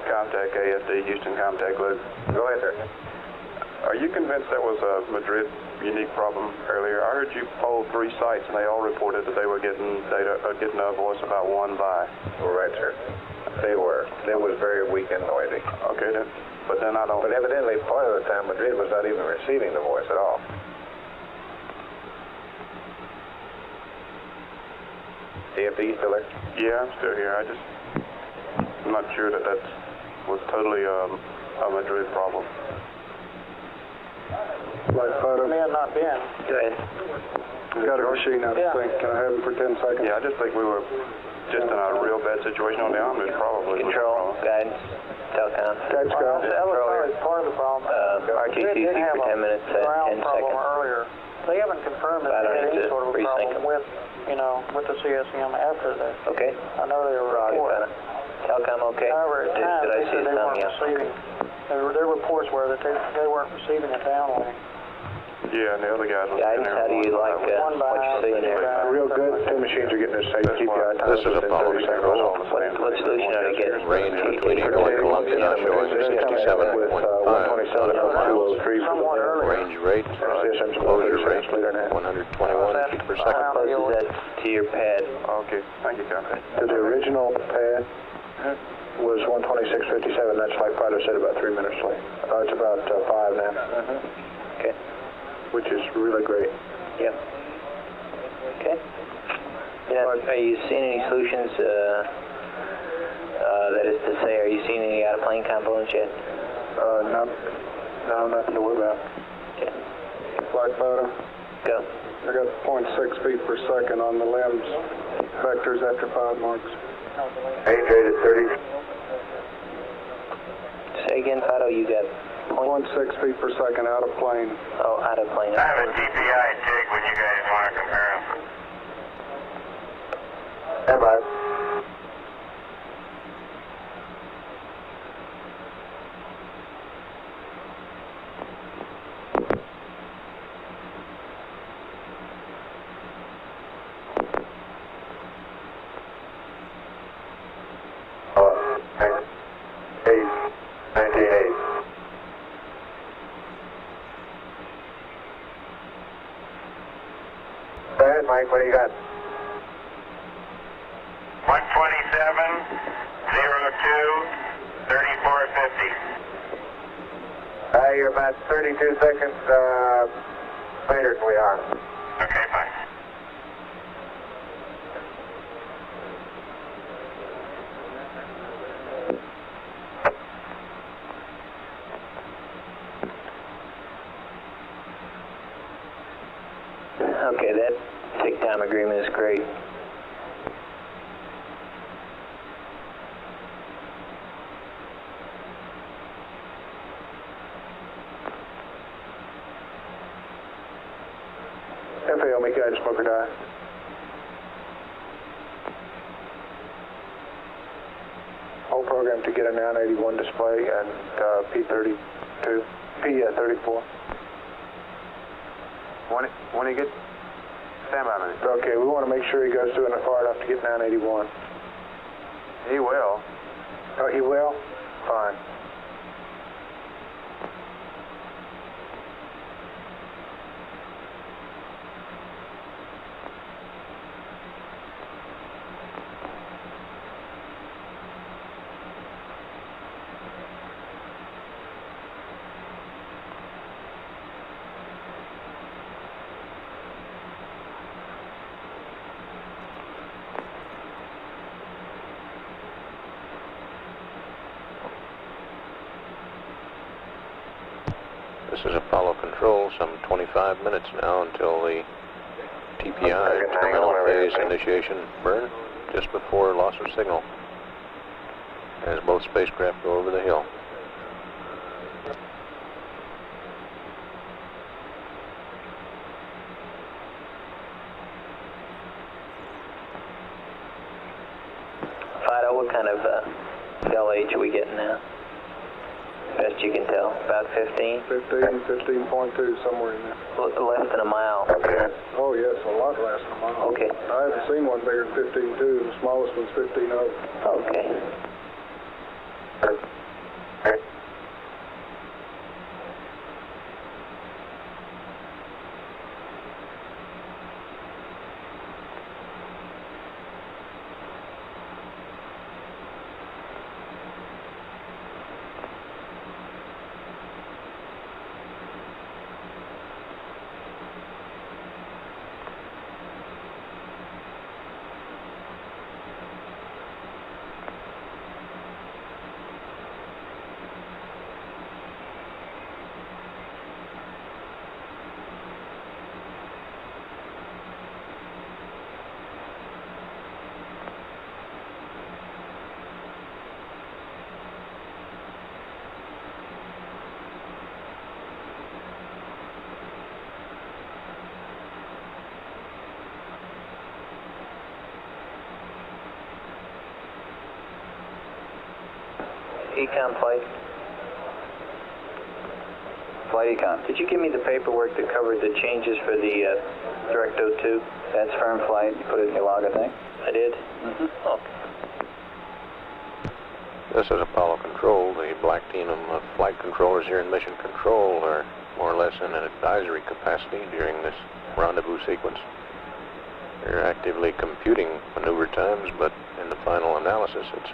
Contact AFD, Houston Contact, Luke. Go ahead, sir. Are you convinced that was a Madrid unique problem earlier? I heard you polled 3 sites and they all reported that they were getting a voice about 1 by. Right, sir. They were. It was very weak and noisy. Okay, then. But then I don't... But evidently, part of the time, Madrid was not even receiving the voice at all. AFD, still there? Yeah, I'm still here. I'm not sure that was totally a Madrid problem. Flight photo. May have not been. Go ahead. Got a machine, I think. Can I have him for 10 seconds? Yeah, I just think we were just in a real bad situation on the Omnibus, probably. Control, Guidance, Telcom. Guidance, go. That was probably part of the problem. RTCC for 10 minutes at 10 seconds. Earlier. They haven't confirmed that I don't they had need any to sort of a resync problem with, with the CSM after that. Okay. I know they were reporting. Telcom okay? However, at times Did I they see said they weren't something else? receiving. Their reports were that they weren't receiving a downlink. Yeah, and the other guys were Guidance, how do you like what you're seeing there? Real good. 2 machines are getting this safe. Keep your eye This is Apollo 6. What solution are they getting? Range between Eagle and Columbia showing 67.5 miles. Somewhat earlier. Range rate, exposure rate, 121 feet per second. How close is that to your pad? Okay, thank you, Captain. The original pad was 126.57. That's like Fido said, about 3 minutes late. It's about 5 now. Okay. Which is really great. Yep. Okay. Yeah, are you seeing any solutions That is to say, are you seeing any out-of-plane components yet? No, nothing to worry about. Okay. Flight photo. Go. I got 0.6 feet per second on the limbs, vectors after 5 marks. AJ to 30. Say again, Fido, you got 0.6 feet per second out of plane. Oh, out of plane. I have a TPI jig when you guys want to compare them. Stand by. Go ahead, Mike. What do you got? 127, 02, 3450. You're about 32 seconds later than we are. Okay, fine. Okay, that take time agreement is great. FAO, make guidance smoker die. Whole program to get a 981 display and P32, P34. When he gets, stand by a minute. Okay, we want to make sure he goes through it far enough to get 981. He will. Oh, he will? Fine. This is Apollo Control, some 25 minutes now until the TPI terminal phase initiation burn, just before loss of signal, as both spacecraft go over the hill. Fido, what kind of LH are we getting now? Best you can tell, about 15? 15.2, somewhere in there. Less than a mile. Okay. Oh, yes, a lot less than a mile. Okay. I haven't seen one bigger than 15.2. The smallest one's 15.0. Okay. Econ flight. Flight Econ. Did you give me the paperwork that covered the changes for the Direct 02? That's firm flight. You put it in your log, I think. I did? Mm-hmm. Okay. This is Apollo Control. The black team of flight controllers here in Mission Control are more or less in an advisory capacity during this rendezvous sequence. They're actively computing maneuver times, but in the final analysis, it's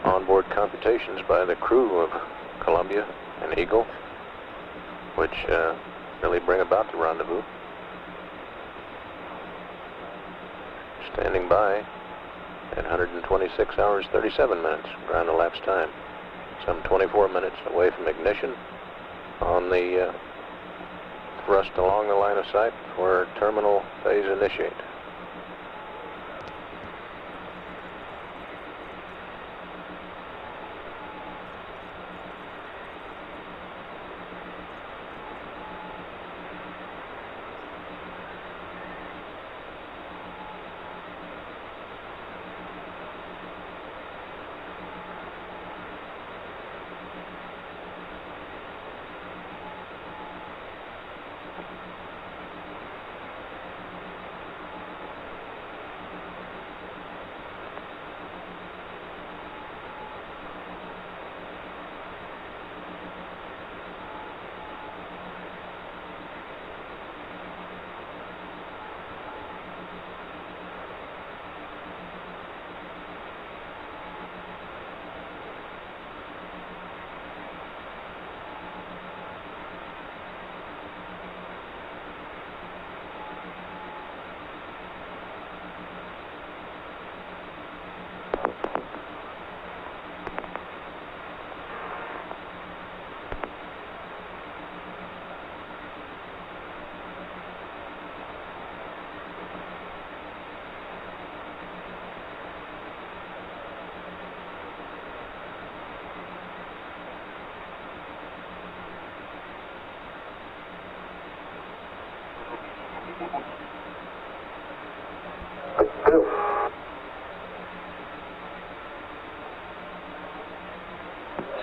onboard computations by the crew of Columbia and Eagle, which really bring about the rendezvous. Standing by at 126 hours 37 minutes ground elapsed time. Some 24 minutes away from ignition on the thrust along the line of sight for terminal phase initiate.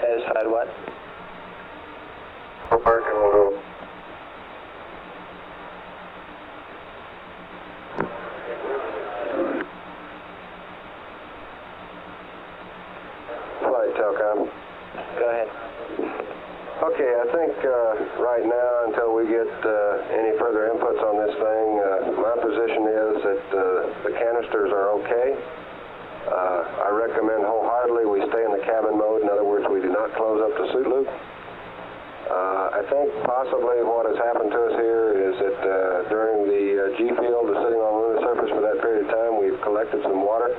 Satisfied what? Parking will do. Flight Telcom. Go ahead. Okay, I think right now, until we get any further inputs on this thing, my position is that the canisters are okay. I recommend wholeheartedly we stay in the cabin mode. In other words, we do not close up the suit loop. I think possibly what has happened to us here is that during the G field, sitting on the lunar surface for that period of time, we've collected some water.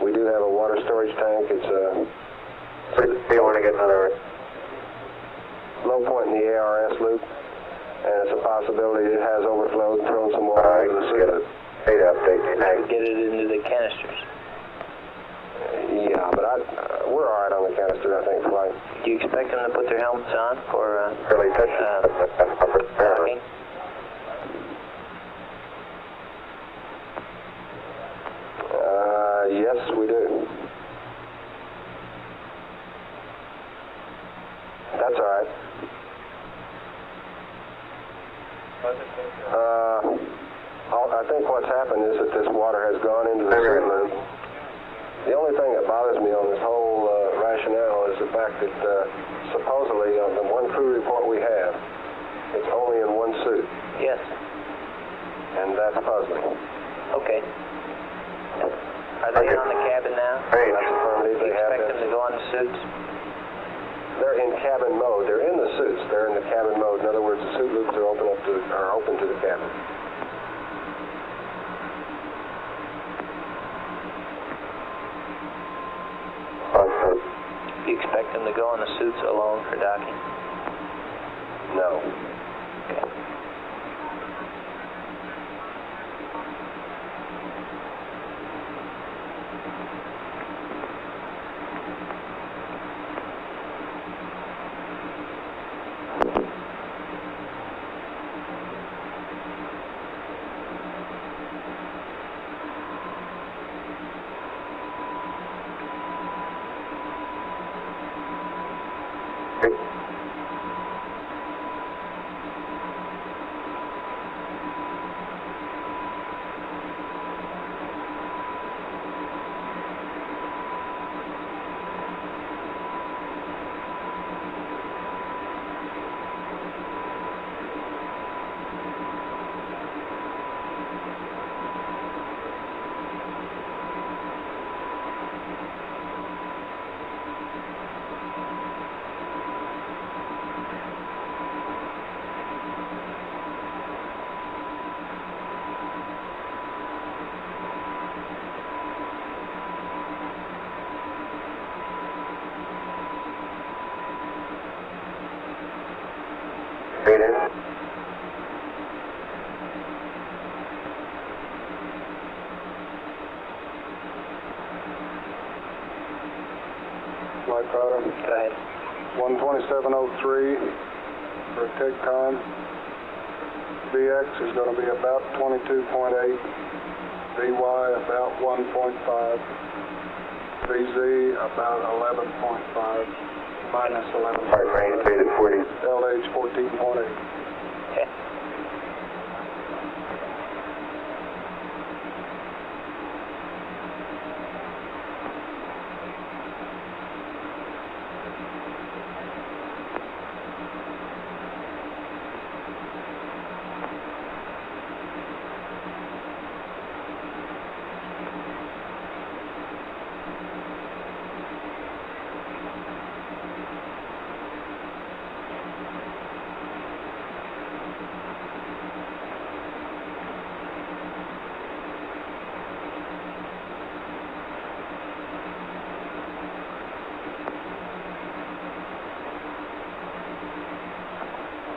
We do have a water storage tank. It's Do you want to get another low point in the ARS loop, and it's a possibility it has overflowed and thrown some water into the suit loop. data update? Get it into the canisters. Yeah, but we're all right on the canister, I think, flight. Do you expect them to put their helmets on for Early docking? Yes, we do. That's all right. I think what's happened is that this water has gone into the suit loop. The only thing that bothers me on this whole rationale is the fact that supposedly on the one crew report we have, it's only in one suit. Yes. And that's puzzling. Okay. Are they on the cabin now? That's affirmative. Do you expect them to go on the suits? They're in cabin mode. They're in the suits. They're in the cabin mode. In other words, the suit loops are open to the cabin. Do you expect them to go on the suits alone for docking? No. Okay. Speed in. Flight powder. Go ahead. 127.03 for a take time. VX is going to be about 22.8. VY about 1.5. VZ about 11.5. Minus 11. Heart rate speed at 40. LH 14.8. Okay.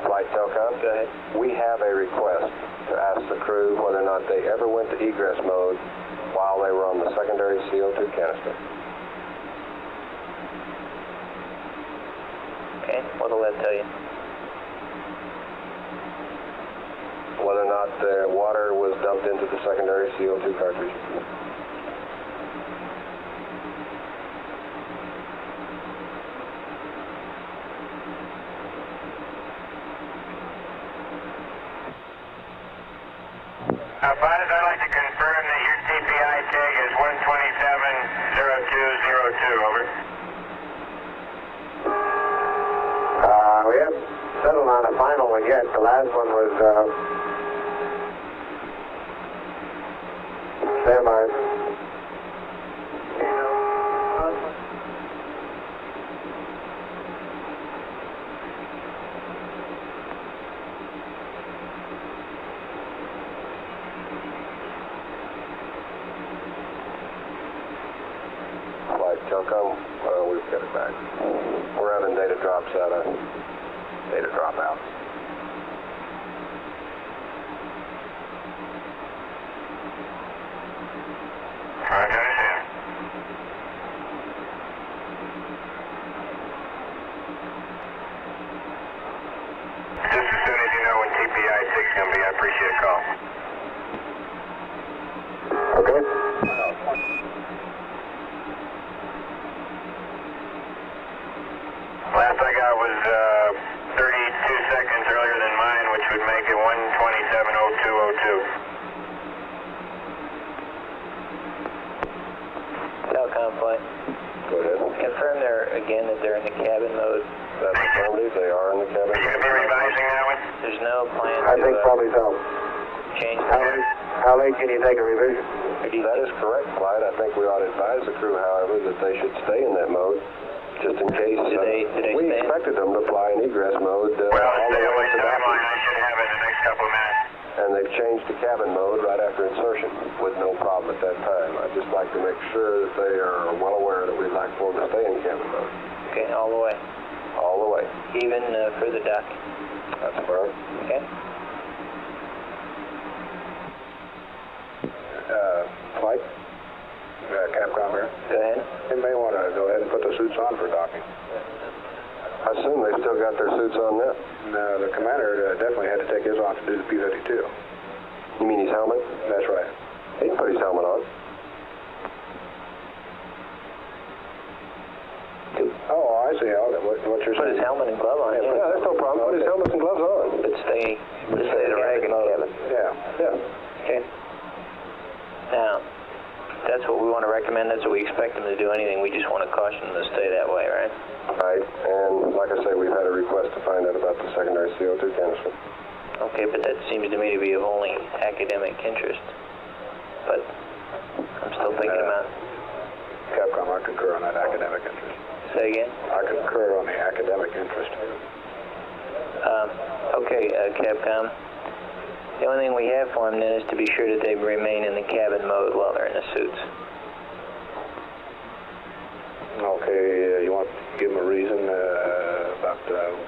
Flight Telcom. Go ahead. We have a request to ask the crew whether or not they ever went to egress mode while they were on the secondary CO2 canister. Okay, what'll that tell you? Whether or not the water was dumped into the secondary CO2 cartridge. Buzz, I'd like to confirm that your TPI tag is 1270202, over. We haven't settled on a final one yet. The last one was, stand by. Telcom, we've got it back. We're having data drops out of data dropouts. Roger, understand. Just as soon as you know when TPI 6 is going to be, I appreciate a call. Okay. Last I got was 32 seconds earlier than mine, which would make it 1270202. Telcom flight. Go ahead. Confirm again that they're in the cabin mode. That's affirmative. They are in the cabin. Are you going to be revising that one? There's no plan I to think probably so. change the How late can you take a revision? That is correct, Clyde. I think we ought to advise the crew, however, that they should stay in that mode, just in case. Do they we stay expected them to fly in egress mode. Well, all the stay on way my to timeline. I should have it in the next couple of minutes. and they've changed to cabin mode right after insertion with no problem at that time. I'd just like to make sure that they are well aware that we'd like for them to stay in cabin mode. Okay, all the way. All the way. Even for the duck. That's correct. Okay. Flight? Capcom here. Go ahead. You may want to go ahead and put the suits on for docking. I assume they've still got their suits on now. No, the commander definitely had to take his off to do the P-52. You mean his helmet? That's right. He can put his helmet on. Oh, I see. What you're Put saying. his helmet and glove on. Yeah, that's no problem. Put his helmets and gloves on. But stay the rag in the cabin. Yeah. Okay. Now, that's what we want to recommend. That's what we expect them to do. Anything, we just want to caution them to stay that way, right? Right. And like I say, we've had a request to find out about the secondary CO2 canister. Okay, but that seems to me to be of only academic interest. But I'm still thinking about. Capcom, I concur on that academic interest. Say again? I concur on the academic interest. Okay, Capcom. The only thing we have for them then is to be sure that they remain in the cabin mode while they're in the suits. Okay, you want to give them a reason about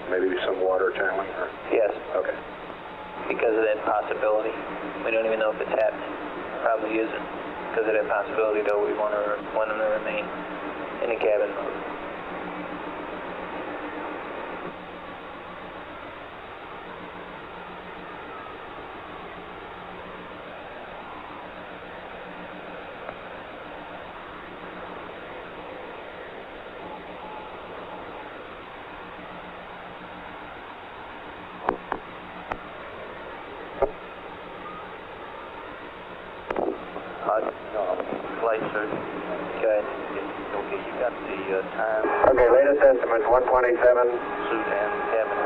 maybe some water channeling? Or? Yes. Okay. Because of that possibility. We don't even know if it's happening. Probably isn't. Because of that possibility, though, we want them to remain in the cabin mode. Flight search. Okay. Okay, you got the time. Okay, latest estimate 127. Suit and cabin.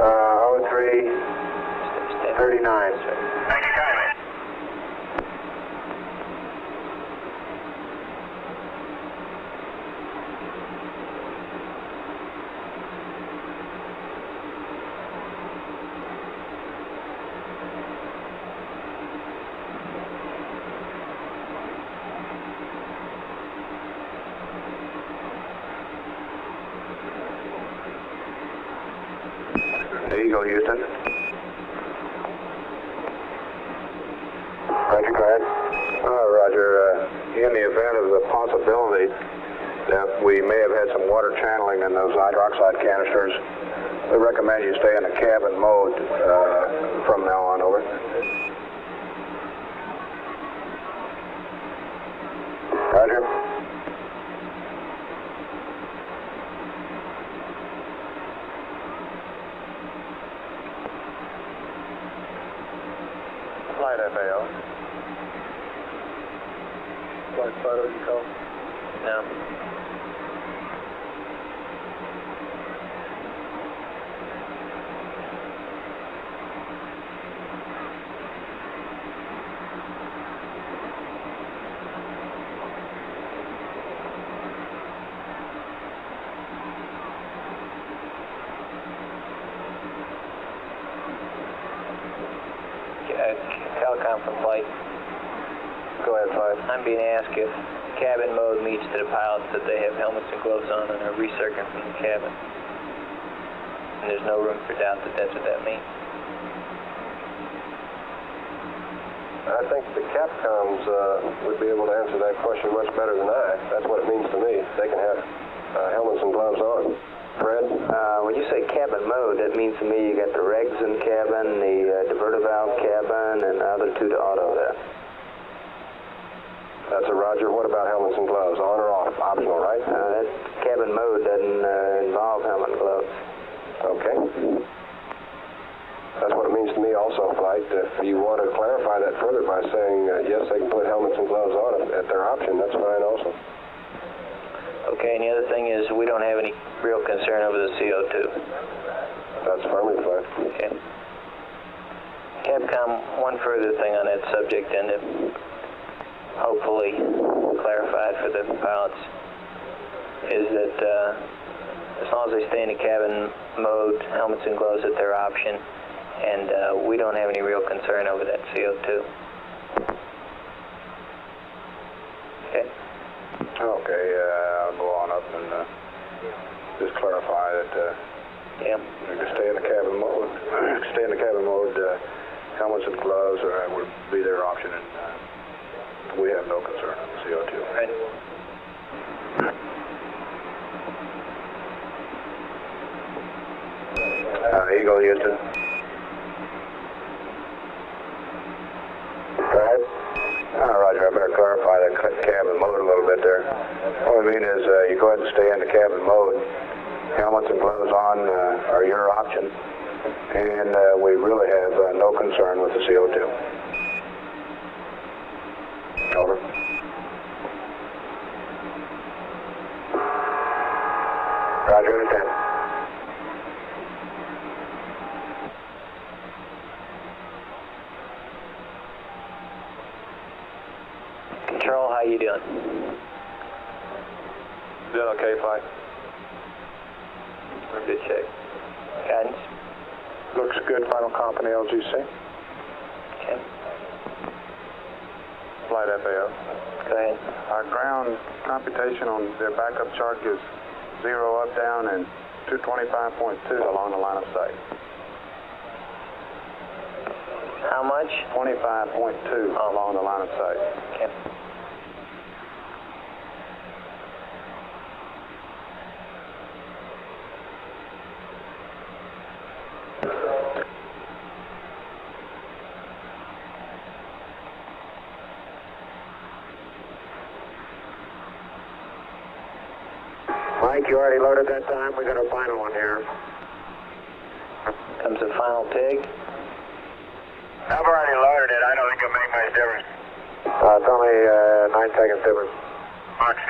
0339. Thank you kindly. Eagle, Houston. Roger, go ahead. Roger, in the event of the possibility that we may have had some water channeling in those hydroxide canisters, we recommend you stay in the cabin mode from now on, over. Roger. Flight FAO. Flight photo you call? No. Telecom from flight. Go ahead, Flight. I'm being asked if cabin mode means to the pilots that they have helmets and gloves on and are recircling from the cabin. And there's no room for doubt that that's what that means. I think the Capcoms would be able to answer that question much better than I. That's what it means to me. They can have helmets and gloves on. Fred? When you say cabin mode, that means to me you got the regs in cabin, the diverter valve cabin, and the other two to auto there. That's a Roger. What about helmets and gloves? On or off? Optional, right? That cabin mode doesn't involve helmet and gloves. Okay. That's what it means to me also, Flight. If you want to clarify that further by saying, yes, they can put helmets and gloves on at their option, that's fine also. Okay, and the other thing is we don't have any real concern over the CO2. That's affirmative, Flight. Okay. Capcom, one further thing on that subject, and to hopefully clarify it for the pilots, is that as long as they stay in the cabin mode, helmets and gloves at their option, and we don't have any real concern over that CO2. Okay. Okay, I'll go on up and just clarify that yeah. we can stay in the cabin mode. Stay in the cabin mode. Helmets and gloves would be their option, and we have no concern on the CO2. Right. Eagle, Houston. Go ahead. Roger, I better clarify the cabin mode a little bit there. What I mean is you go ahead and stay in the cabin mode. Helmets and gloves on are your option, and we really have no concern with the CO2. Over. Roger, understand. Control, how you doing? Doing okay, Flight? Good check. Guidance? Looks good. Final company LGC. Okay. Flight FAO. Go ahead. Our ground computation on their backup chart gives 0 up, down, and to 25.2 along the line of sight. How much? 25.2 along the line of sight. Okay. Mike, you already loaded that time? We got a final one here. Comes the final TIG. I've already loaded it. I don't think it'll make much difference. It's only 9 seconds difference. Mark 6.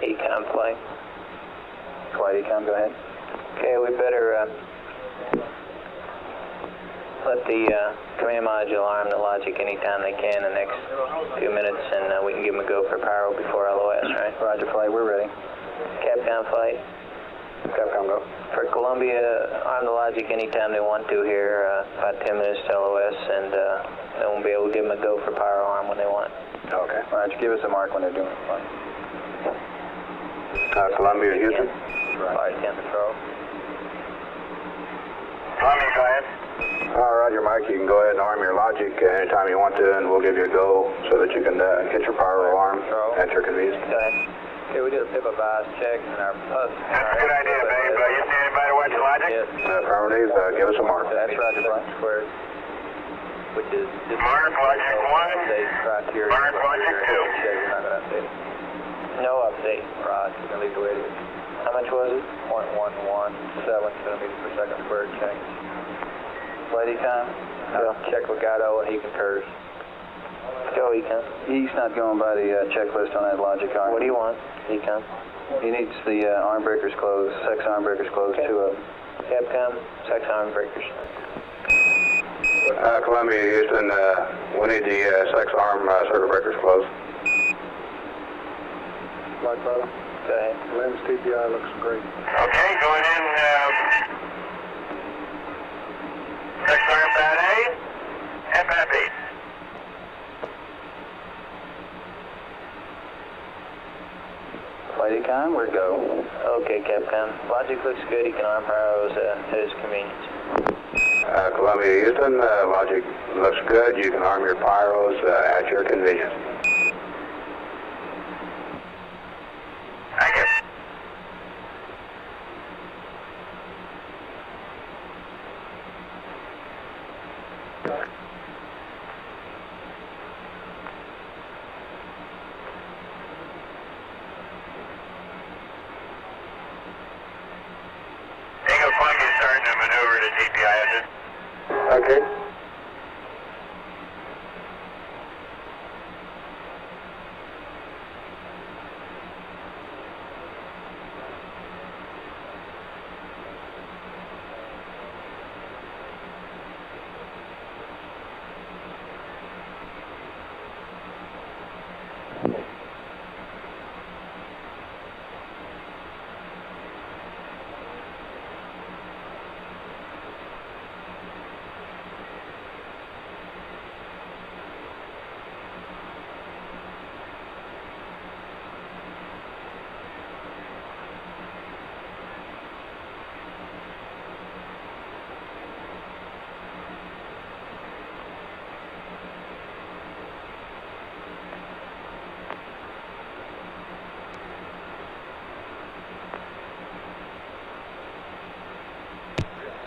Econ play. Flight Econ, go ahead. Okay, we better let the command module arm the logic anytime they can the next few minutes, and we can give them a go for pyro before LOS, right? Roger, flight, we're ready. Capcom flight. Capcom, go. For Columbia, arm the logic anytime they want to here, about 10 minutes to LOS, and then we'll be able to give them a go for pyro arm when they want. Okay. Roger, give us a mark when they're doing it. Fine. Columbia, Houston. Flight 10 patrol. Columbia, go ahead. Roger, Mike. You can go ahead and arm your logic anytime you want to, and we'll give you a go so that you can get your pyro alarm at your convenience. Go ahead. Okay, we did a PIPA bias check and our PUS. That's a good idea, babe. You see anybody watch the logic? Yes. Affirmative, give us a mark. That's Roger, Brian Squared, which is just Mark logic 1. update criteria. Mark logic 2. Check, we're not going to update it. No update. Right, we're going to leave the way it is. How much was it? 0.117 centimeters per second squared change. Flight Econ? I'll check with Gatto and he concurs. Go, Econ. He's not going by the checklist on that logic arm. What do you want, Econ? He needs the arm breakers closed, sex arm breakers closed, Okay. 2 of them. Capcom, sex arm breakers. Columbia, Houston, we need the sex arm circuit breakers closed. Flight pilot. Go ahead. Lens TPI looks great. Okay, going in. Sex arm pad A. FFE. Flight Econ, we're go. Okay, Capcom. Logic looks good. He can arm pyros at his convenience. Columbia, Houston, logic looks good. You can arm your pyros at your convenience. Thank you. Eagle Columbia starting to maneuver to TPI, is it? Okay.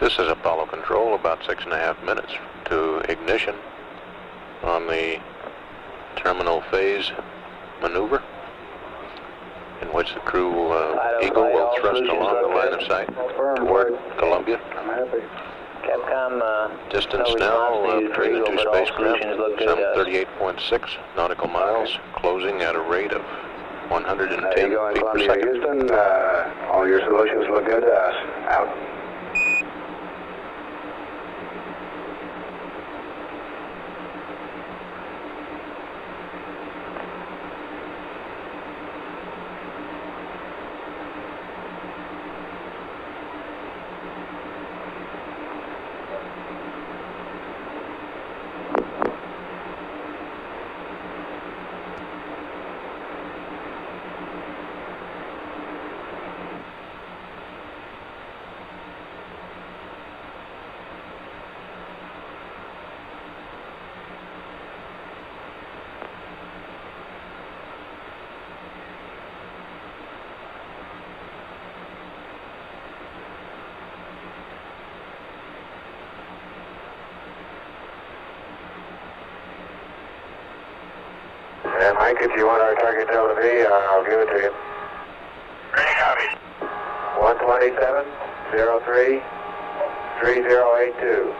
This is Apollo Control, about 6.5 minutes to ignition on the terminal phase maneuver, in which the crew Eagle will thrust along the line of sight toward Columbia. I'm happy. Capcom, Distance no now response between needed the for two Eagle, but all spacecraft, solutions look good some to us. 38.6 nautical miles, closing at a rate of 110 There you go, feet per Columbia, second. Houston. All your solutions look good to us. Out. And Mike, if you want our target delta V, I'll give it to you. Ready, copy. 127.03, 3082.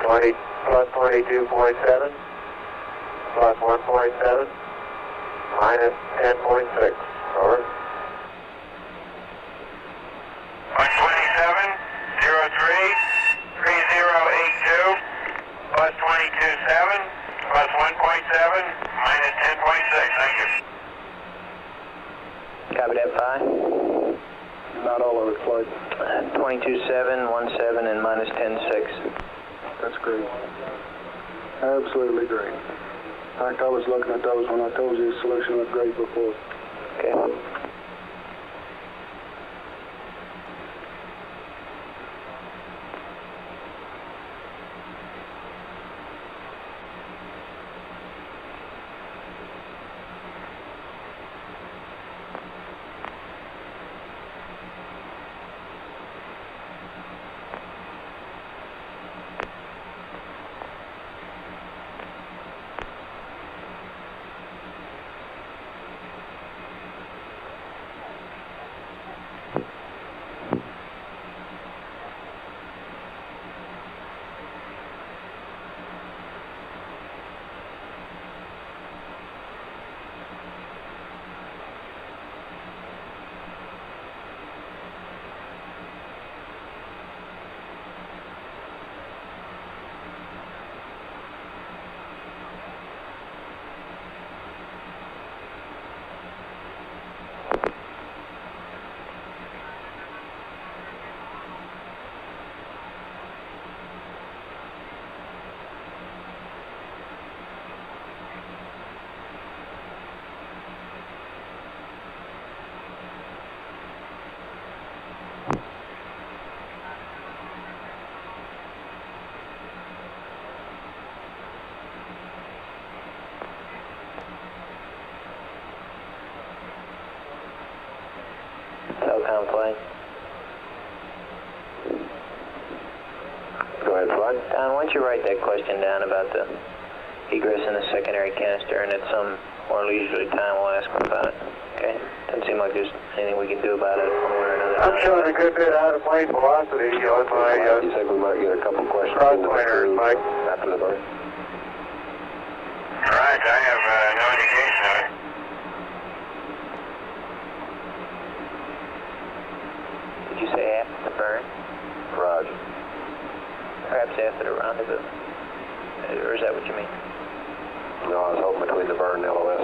20 plus 22.7, plus 1.7, minus 10.6. Over. 127.03, 3082, plus 22.7, plus 1.7, minus 10.6. Thank you. Copy that, 5. Not all of it, Floyd. 22.7, 17, and minus 10.6. That's great. Absolutely great. In fact, I was looking at those when I told you the solution looked great before. Okay. Telecom flight. Go ahead, Floyd. Don, why don't you write that question down about the egress in the secondary canister, and at some more leisurely time we'll ask him about it. Okay? Doesn't seem like there's anything we can do about it one way or another. I'm showing a good bit out of plane velocity on my You think we might get a couple questions crosswinder, Mike. after the burn? Right, I have no indication of it. Did you say after the burn? Roger. Perhaps after the rendezvous? Or is that what you mean? No, I was hoping between the burn and LOS.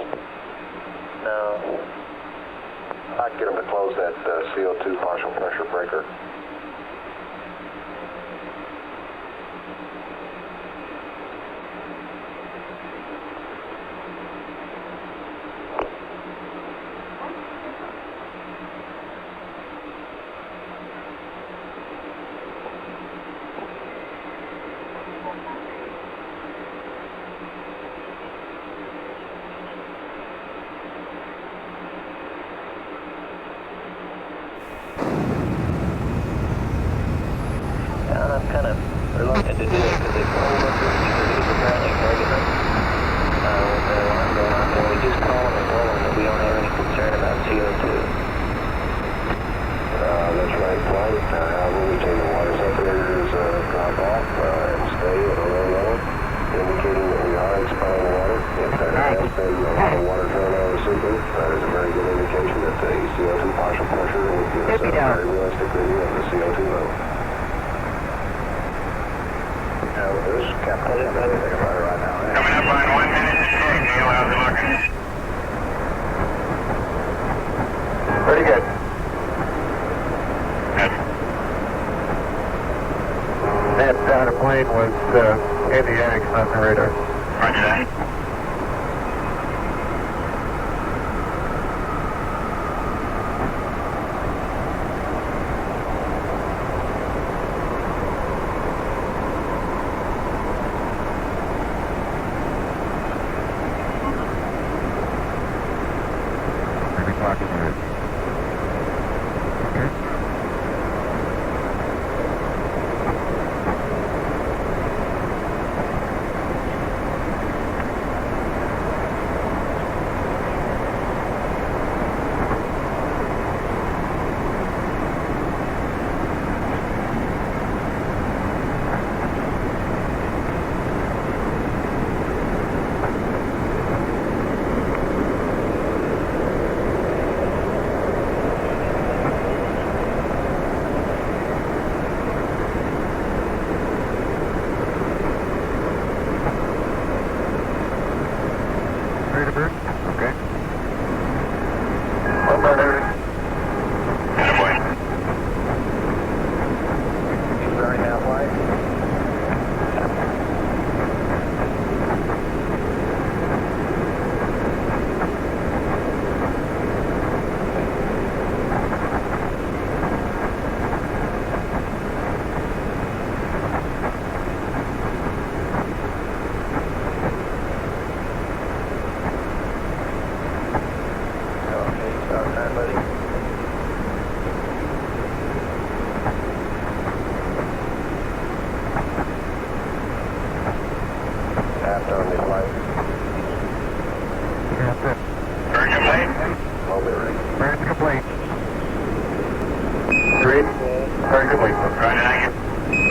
No. I can get them to close that CO2 partial pressure breaker. I'm kind of reluctant to do it because it's cold up here because it is apparently negative with the alarm going off. Can we just call them and tell them that we don't have any concern about CO2? That's right, Flight. However, we take the water separators drop off and stay at a low level, indicating that we are expiring water. If there has been Coming up on 1 minute to 6, Neil, how's it looking? Pretty good. That plane was in the Yanks on the radar. Roger that.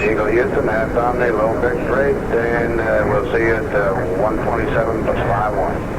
Eagle Houston, half Omni, low fixed rate, and we'll see you at 127 plus 51.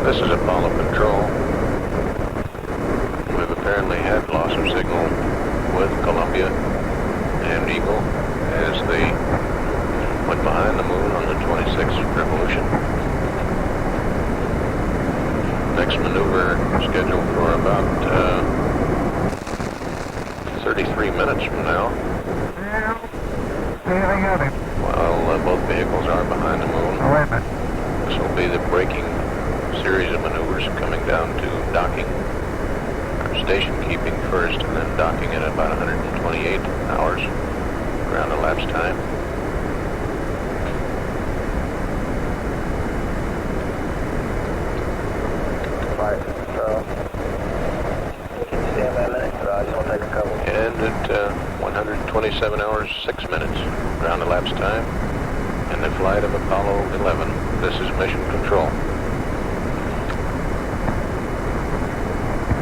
This is Apollo Control. We've apparently had loss of signal with Columbia and Eagle as they went behind the moon on the 26th revolution. Next maneuver scheduled for about 33 minutes from now. While both vehicles are behind the moon. This will be the braking series of maneuvers coming down to docking, station keeping first, and then docking at about 128 hours ground elapsed time. Right, so stand by a minute, I just want to take a couple. And at 127 hours 6 minutes ground elapsed time, and the flight of Apollo 11. This is Mission Control.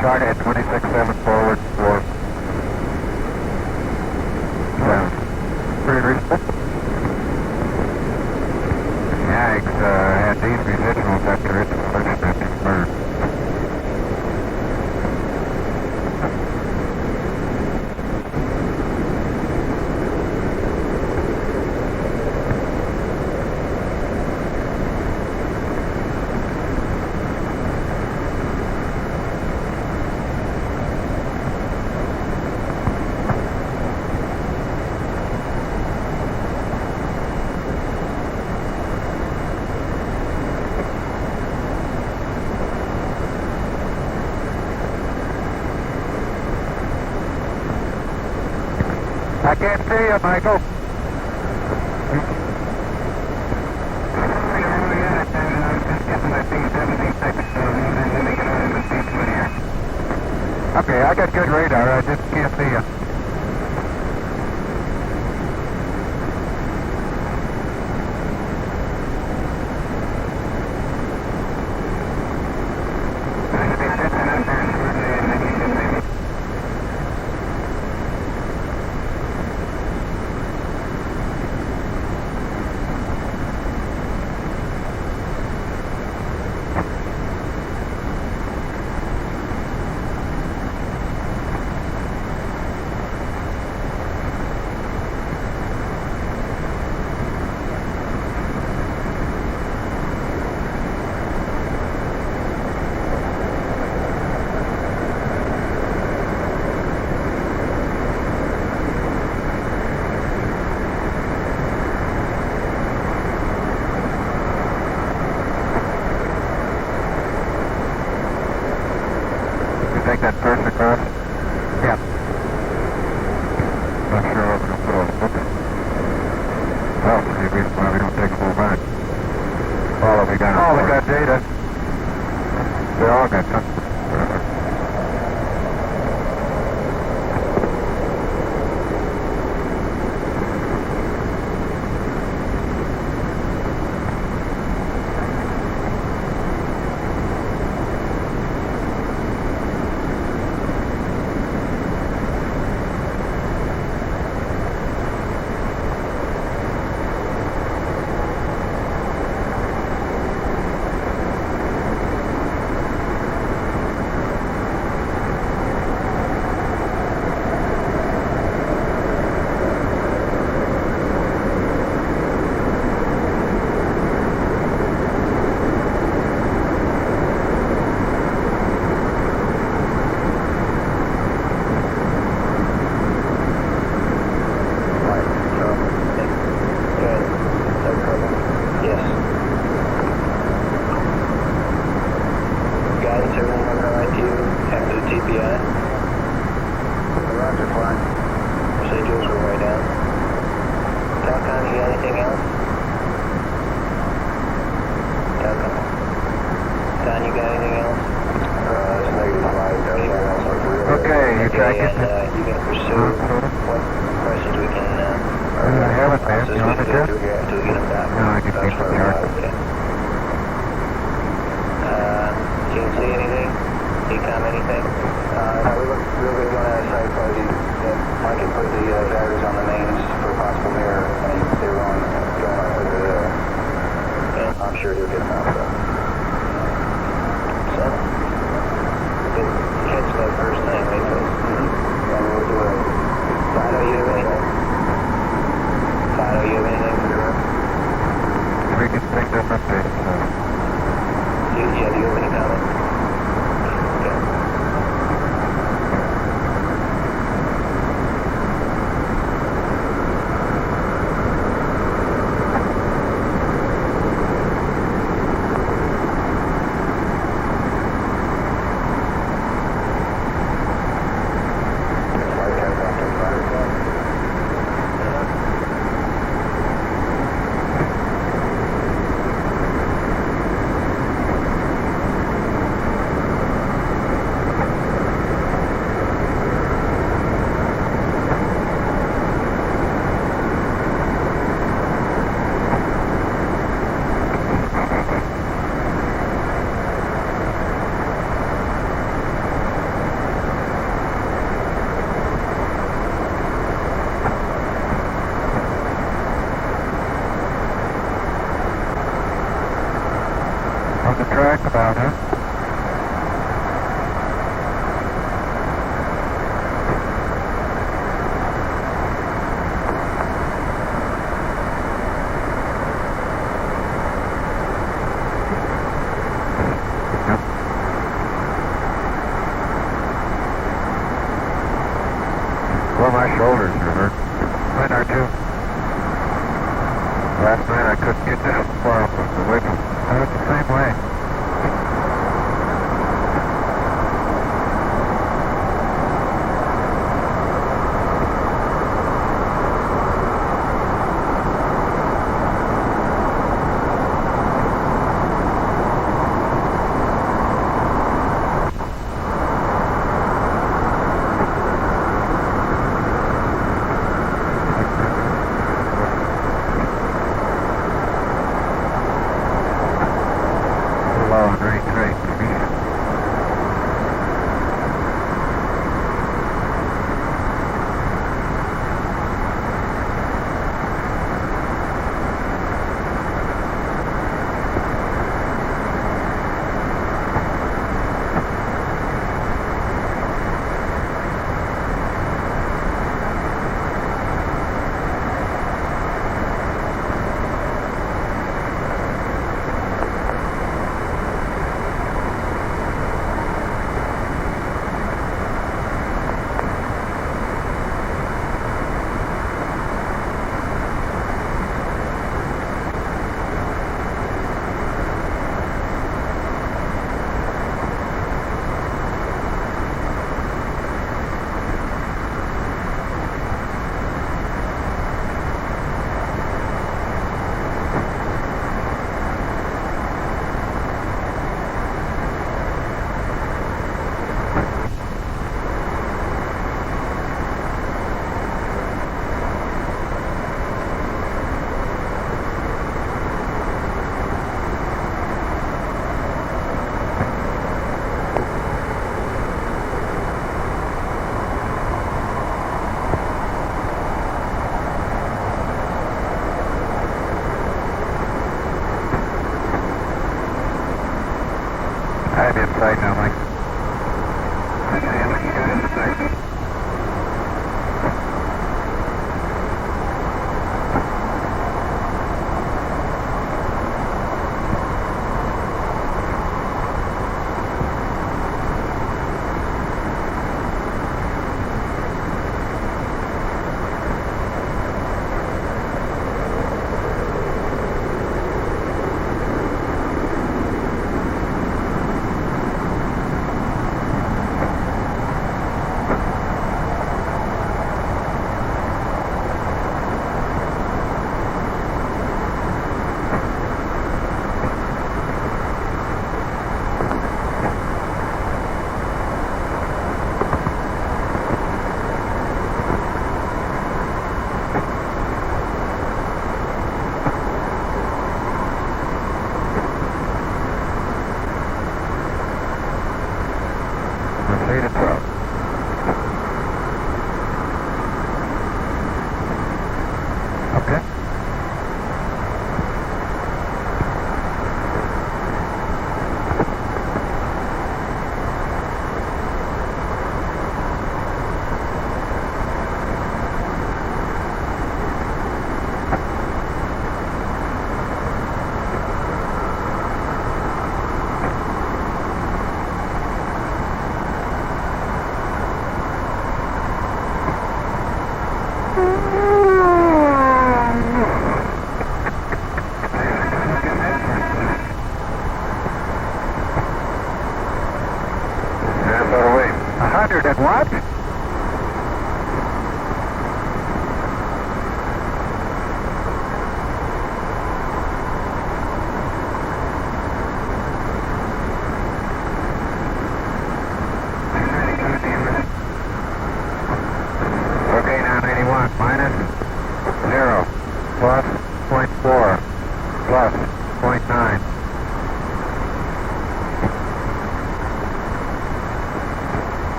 Target 26-7 forward, 4. Pretty reasonable. Yags had these residuals after its first engine burn. can't see you, Michael. Okay, I got good radar, I just can't see you. Take that first across? Yeah. Not sure what we're going to put on the book. Well, maybe it's why we don't take them all back. All of we got. All we got data. They all got something. Okay. What? Okay, now 91, minus 0, plus 0.4, plus 0.9.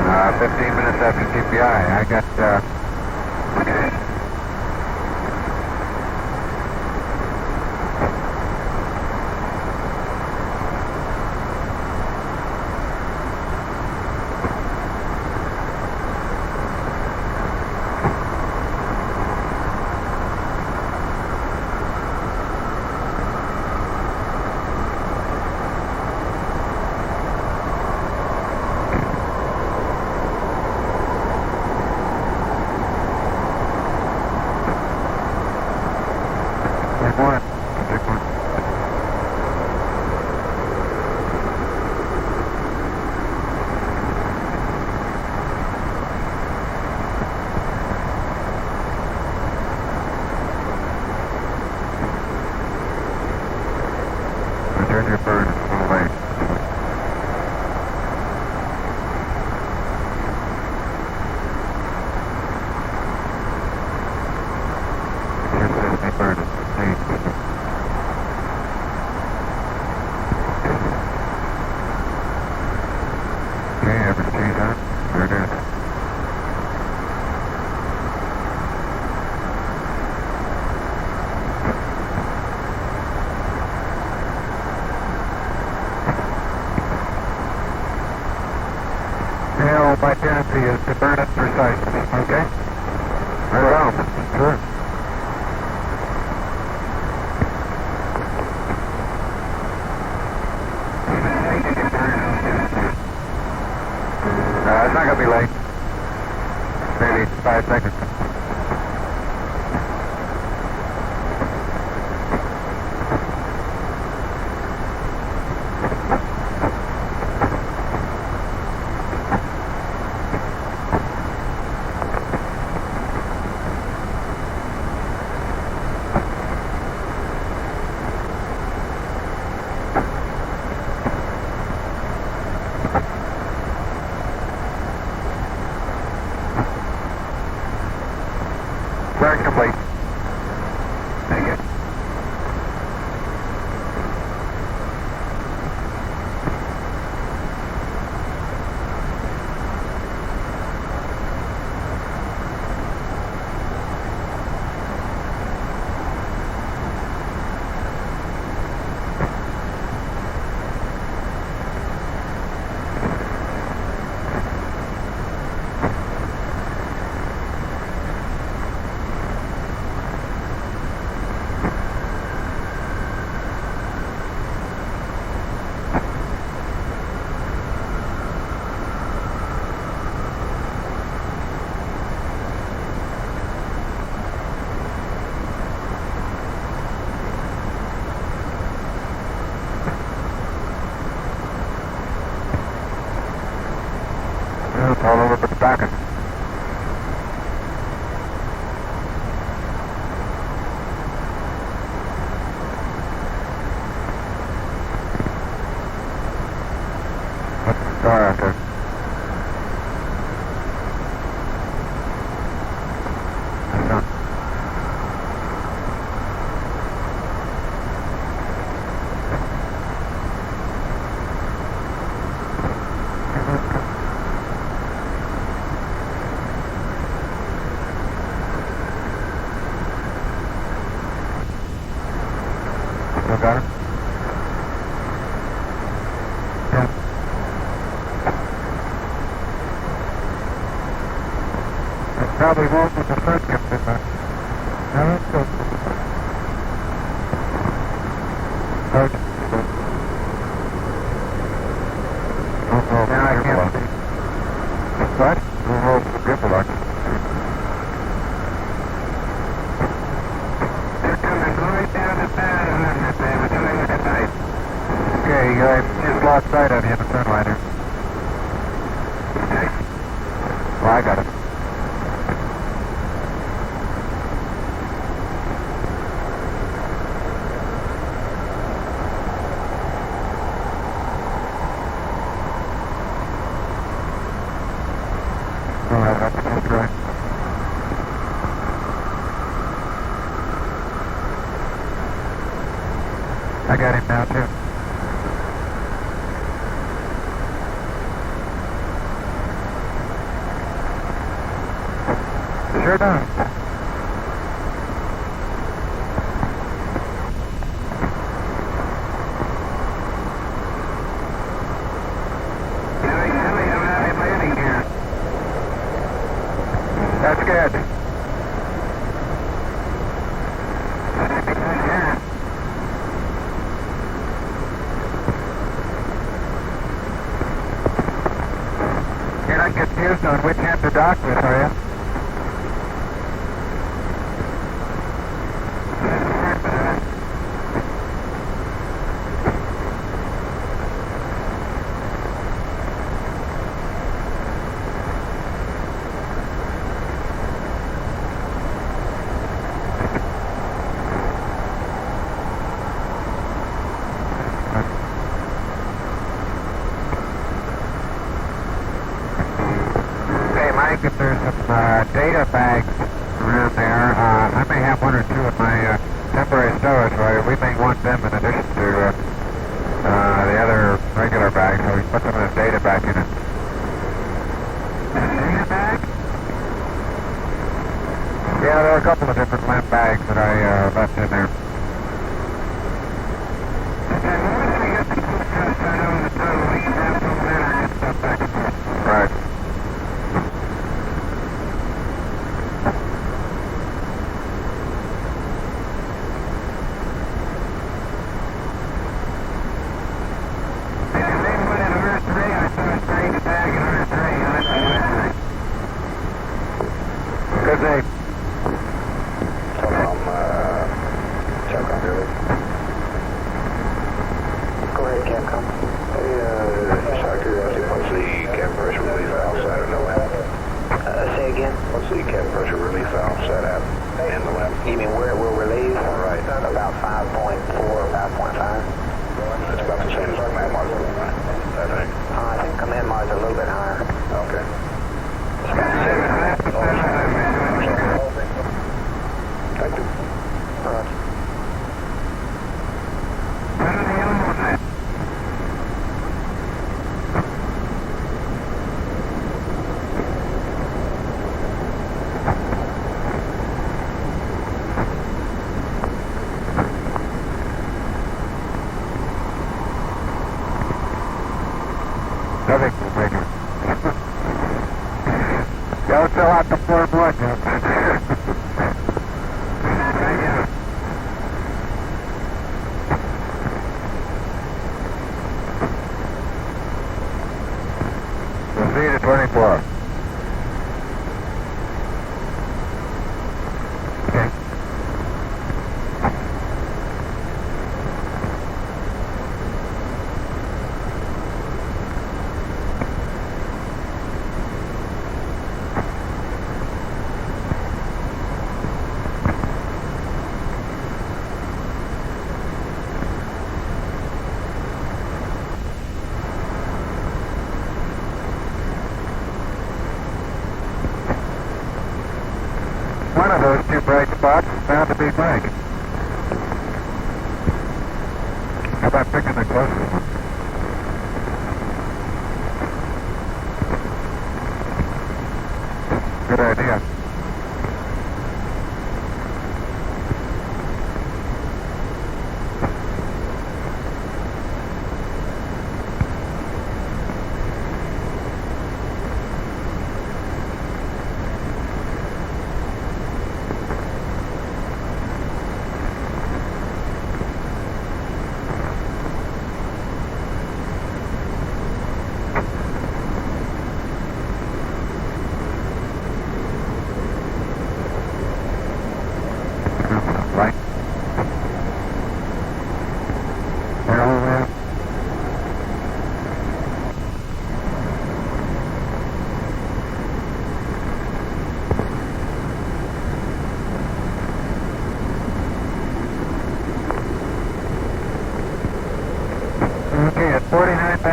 Uh, 15 minutes after TPI, I got, turn your bird away. My tendency is to burn it precisely, okay? Very well. Sure. It's not going to be late. Maybe 5 seconds. Very complete. Thank you. All over the back. What's the star out there? probably won't when the sun comes in, but now let's go. Now I can't see. What? We'll roll the grip lock. They're coming right down the path. We're doing it at night. Okay, I just lost sight of you in the sunlight here. Well, I got it. That's right. I got him now, too. Sure does. That's good. You're not confused on which end to dock with, are you? If there's some data bags around there, I may have one or two in my temporary storage, so we may want them in addition to the other regular bags, so we can put some of the data back in it. Data bag? Yeah, there are a couple of different lamp bags that I left in there. Right. Good day. Check on Billy. Go ahead, Capcom. Hey, just out of curiosity, what's the cap pressure relief valve set at the lamp? Say again? What's the cap pressure relief valve set at in the lamp? You mean where it will relieve? Right. About 5.4 or 5.5. It's about the same as command module, right? I think. I think command mod's a little bit higher. Okay. Thank you. Nothing will make it. Don't fill out the form one, We'll see you at 24. Okay. One of those two bright spots is bound to be blank. How about picking the closest one? Good idea.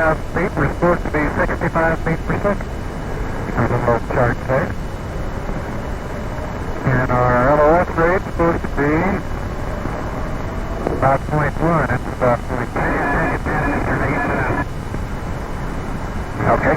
feet. We're supposed to be 65 feet per second. There's a little chart there. And our LOS rate's supposed to be about 0.1. It's about 0.10. Okay.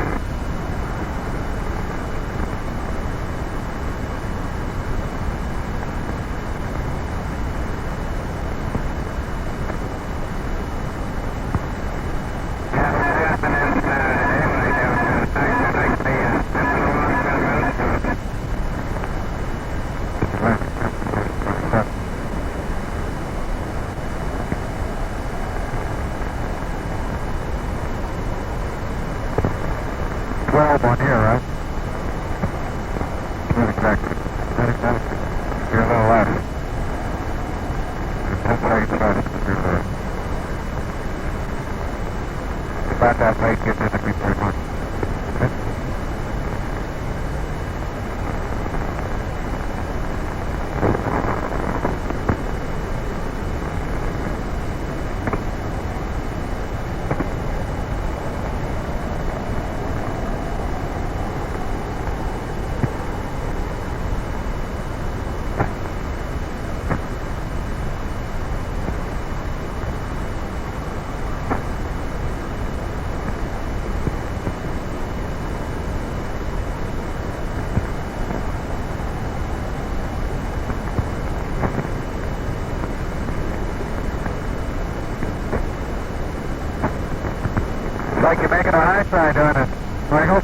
One here, right? Not exactly. Not exactly. You're a little less. You're 10 seconds less. You're about that late getting into me pretty much. Okay. Like you're making a high side on it, Michael.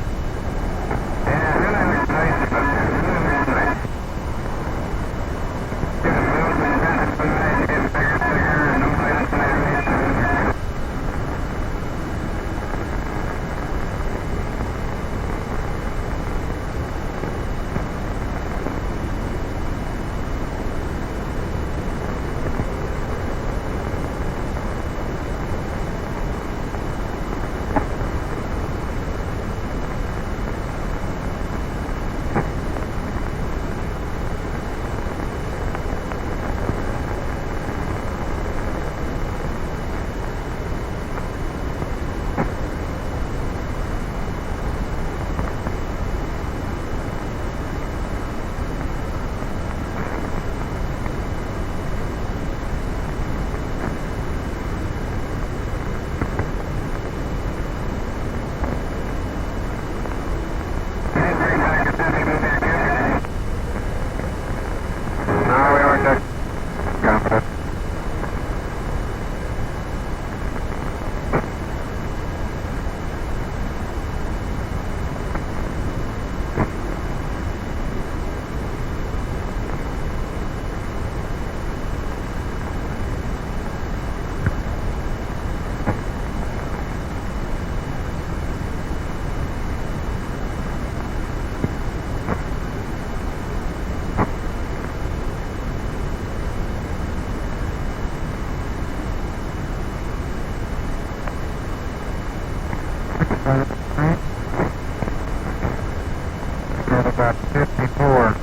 At about 54.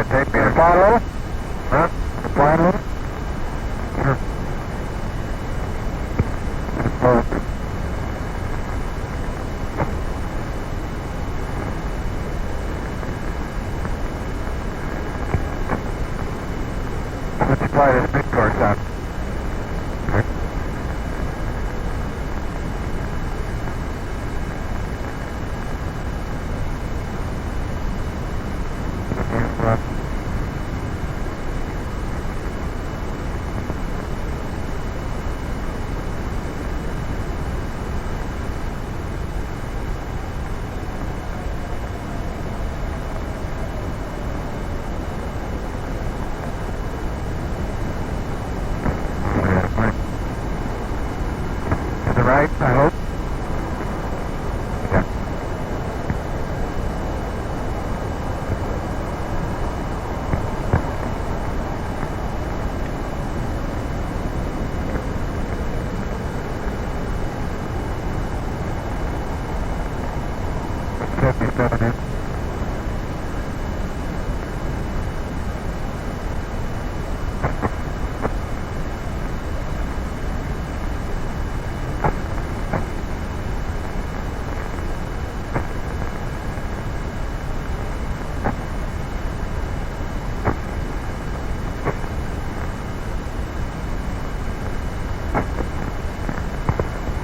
Take me a bottle. Huh? A bottle? Sure. Let's fly this big course out. Okay. right, I hope? Yeah.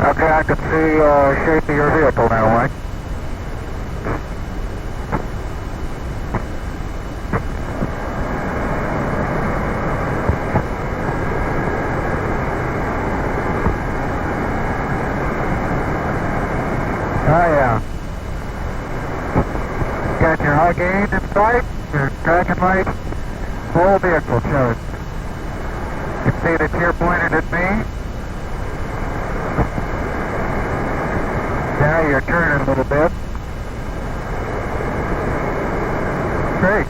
Okay, I can see shape of your vehicle now, Mike. Oh, yeah. Got your high gain in sight, your tracking light, full vehicle shows. You can see that you're pointed at me. Now you're turning a little bit. Great.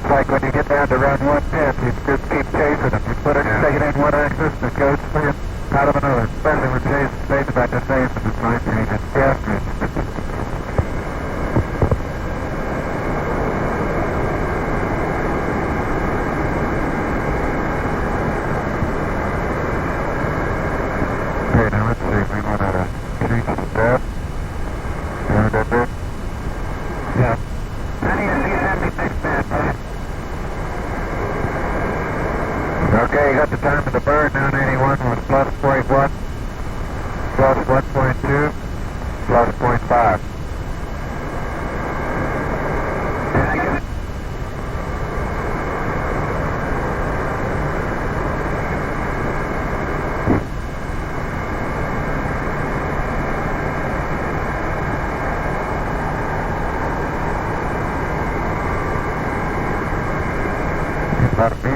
Like when you get down to round 110, you just keep chasing them. You put it, take it in one axis, and it goes clear out of another. Especially when chasing stays about the same as the sign changes. Yeah. Okay, now let's see if we want to change the step. Yeah, that's it. Yeah. I need to see that next step. Okay, you got the time of the bird now. 91 was plus 0.1, plus 1.2, plus 0.5. About me.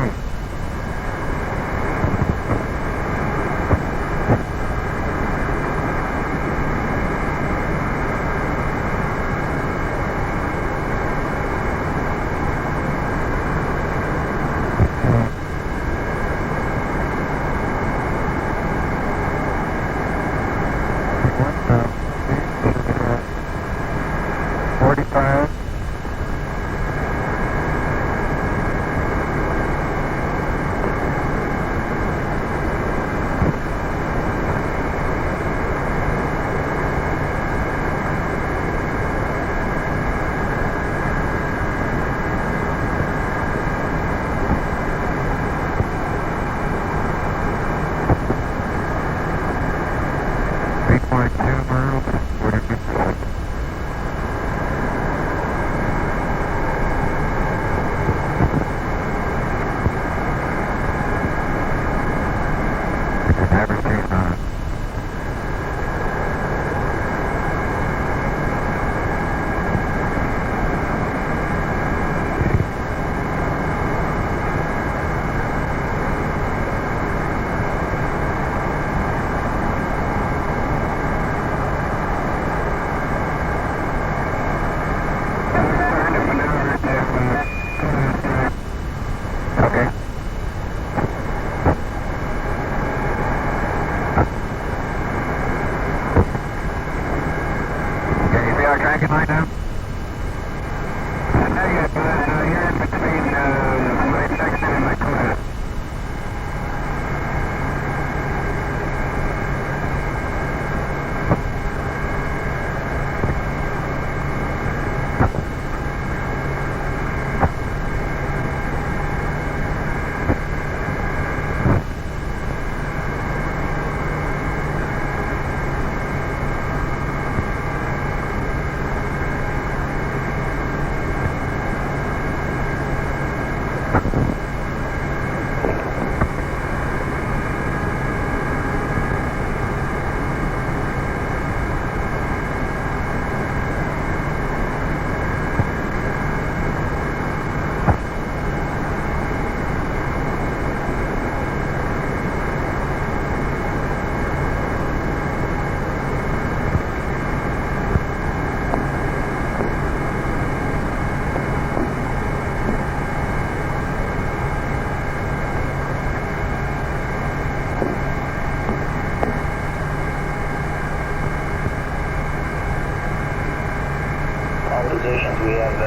Positions, we have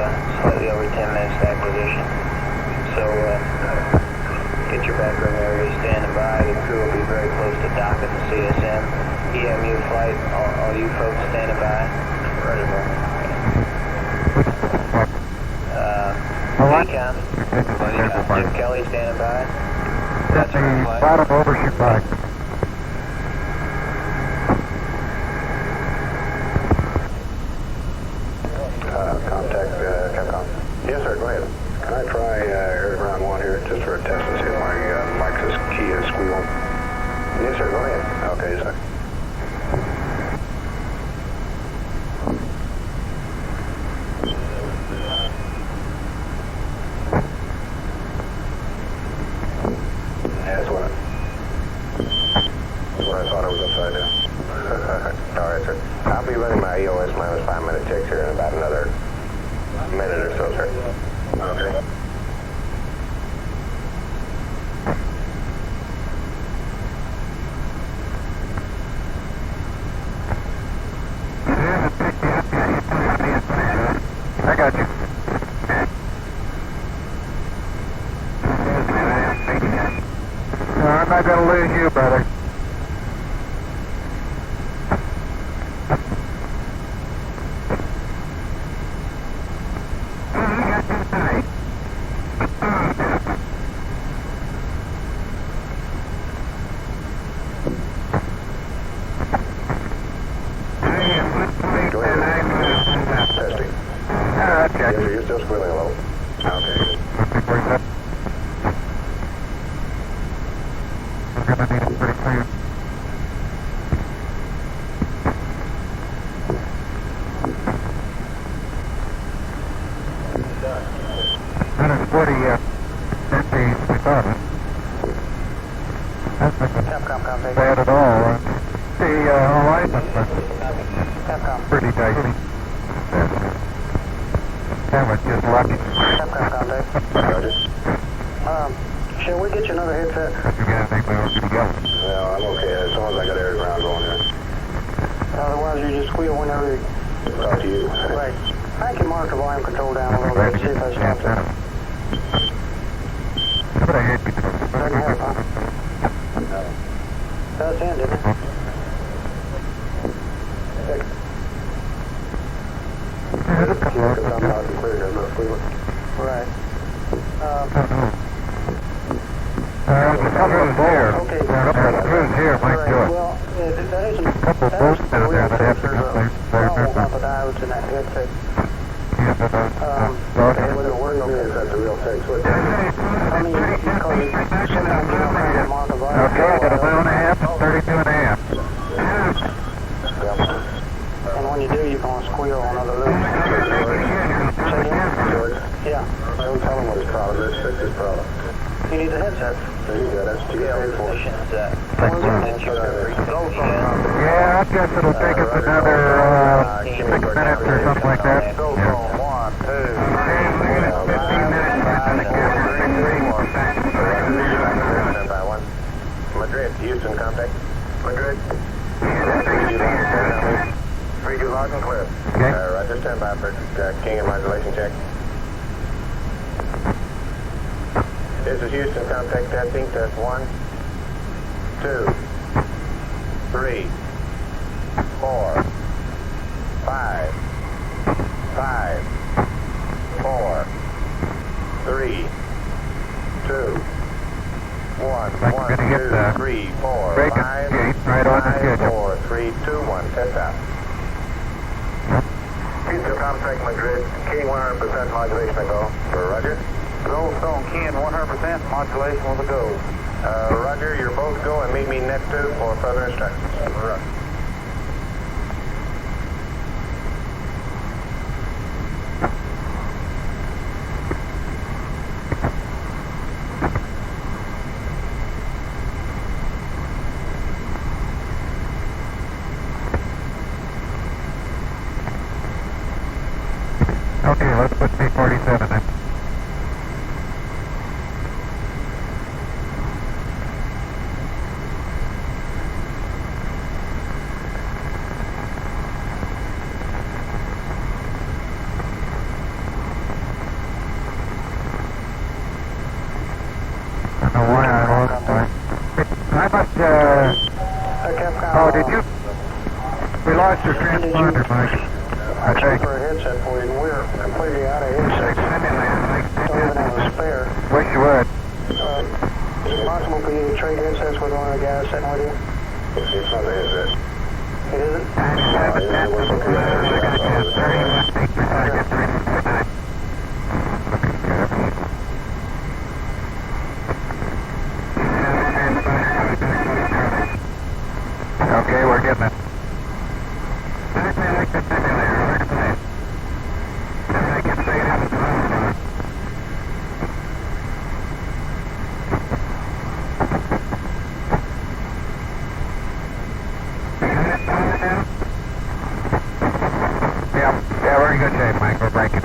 slightly over 10 minutes to acquisition. So get your back room area standing by. The crew will be very close to docking the CSM. EMU flight, all you folks standing by. Decon, Jim Kelly standing by. That's our flight. Bottom overshoot flag. Contact Capcom. Yes, sir, go ahead. Can I try air ground 1 here just for a test to see if my mic's key is squealing? Yes, sir, go ahead. Okay, sir. That's what I thought I was upside down. All right, sir. I'll be running my EOS minus 5-minute checks here in about another minute or so, sir. Okay. I got you. No, I'm not going to lose you, brother. You're still squealing a little. Okay. Pretty clear. Empty, we thought it. That's not bad at all. The alignment was pretty dicey. That was just lucky. Shall we get you another headset? You got anything we want you to go? No, I'm okay. As long as I got air ground going here. Otherwise, you just squeal whenever you... Talk to you. Right. I can mark the volume control down a little bit, see if I stop it. But I hate people. Doesn't help, huh? No. That's in, didn't it? Right. The cruise here. Okay. The cruise here might do it. Well, that isn't... A couple boats down there that have to come. Well, the diodes in that headset. Okay, well, it works. Okay, is that the real fix? I mean, because sometimes you don't have to mark a volume. Okay, I got a mile and a half and 32 and a half. And when you do, you're going to squeal on other loops. Say again? George? Yeah. Don't tell him what his problem is. Fix his problem. You need the headset. There you go. That's to get paid for. Yeah, I guess it'll take us another 6 minutes or something like that. Yeah. 1, 2. Houston, contact. Madrid. 3-2 loud and clear. Okay. Roger, stand by for King and modulation check. This is Houston, contact testing, test 1, 2, 3, 4, 5, 4, 3, 2, 1, 1, 2, 3, 4, 5, 4, 3, 2, 1, test out. Houston, contact Madrid, King 100% modulation go. Roger. Goldstone keying 100%, modulation with a go. Roger, you're both go and meet me net 2 for further instructions. Roger. Okay, let's put P47 in. Oh, did you? We lost your transponder, Mike. I think. For a headset for you, and we're completely out of headsets. Don't even have a spare. Wish you would. Is it possible for you to trade headsets with one of the guys sitting with you? It's not a headset. It isn't? Okay, we're getting it. Yeah, we're in good shape, Mike. We're breaking.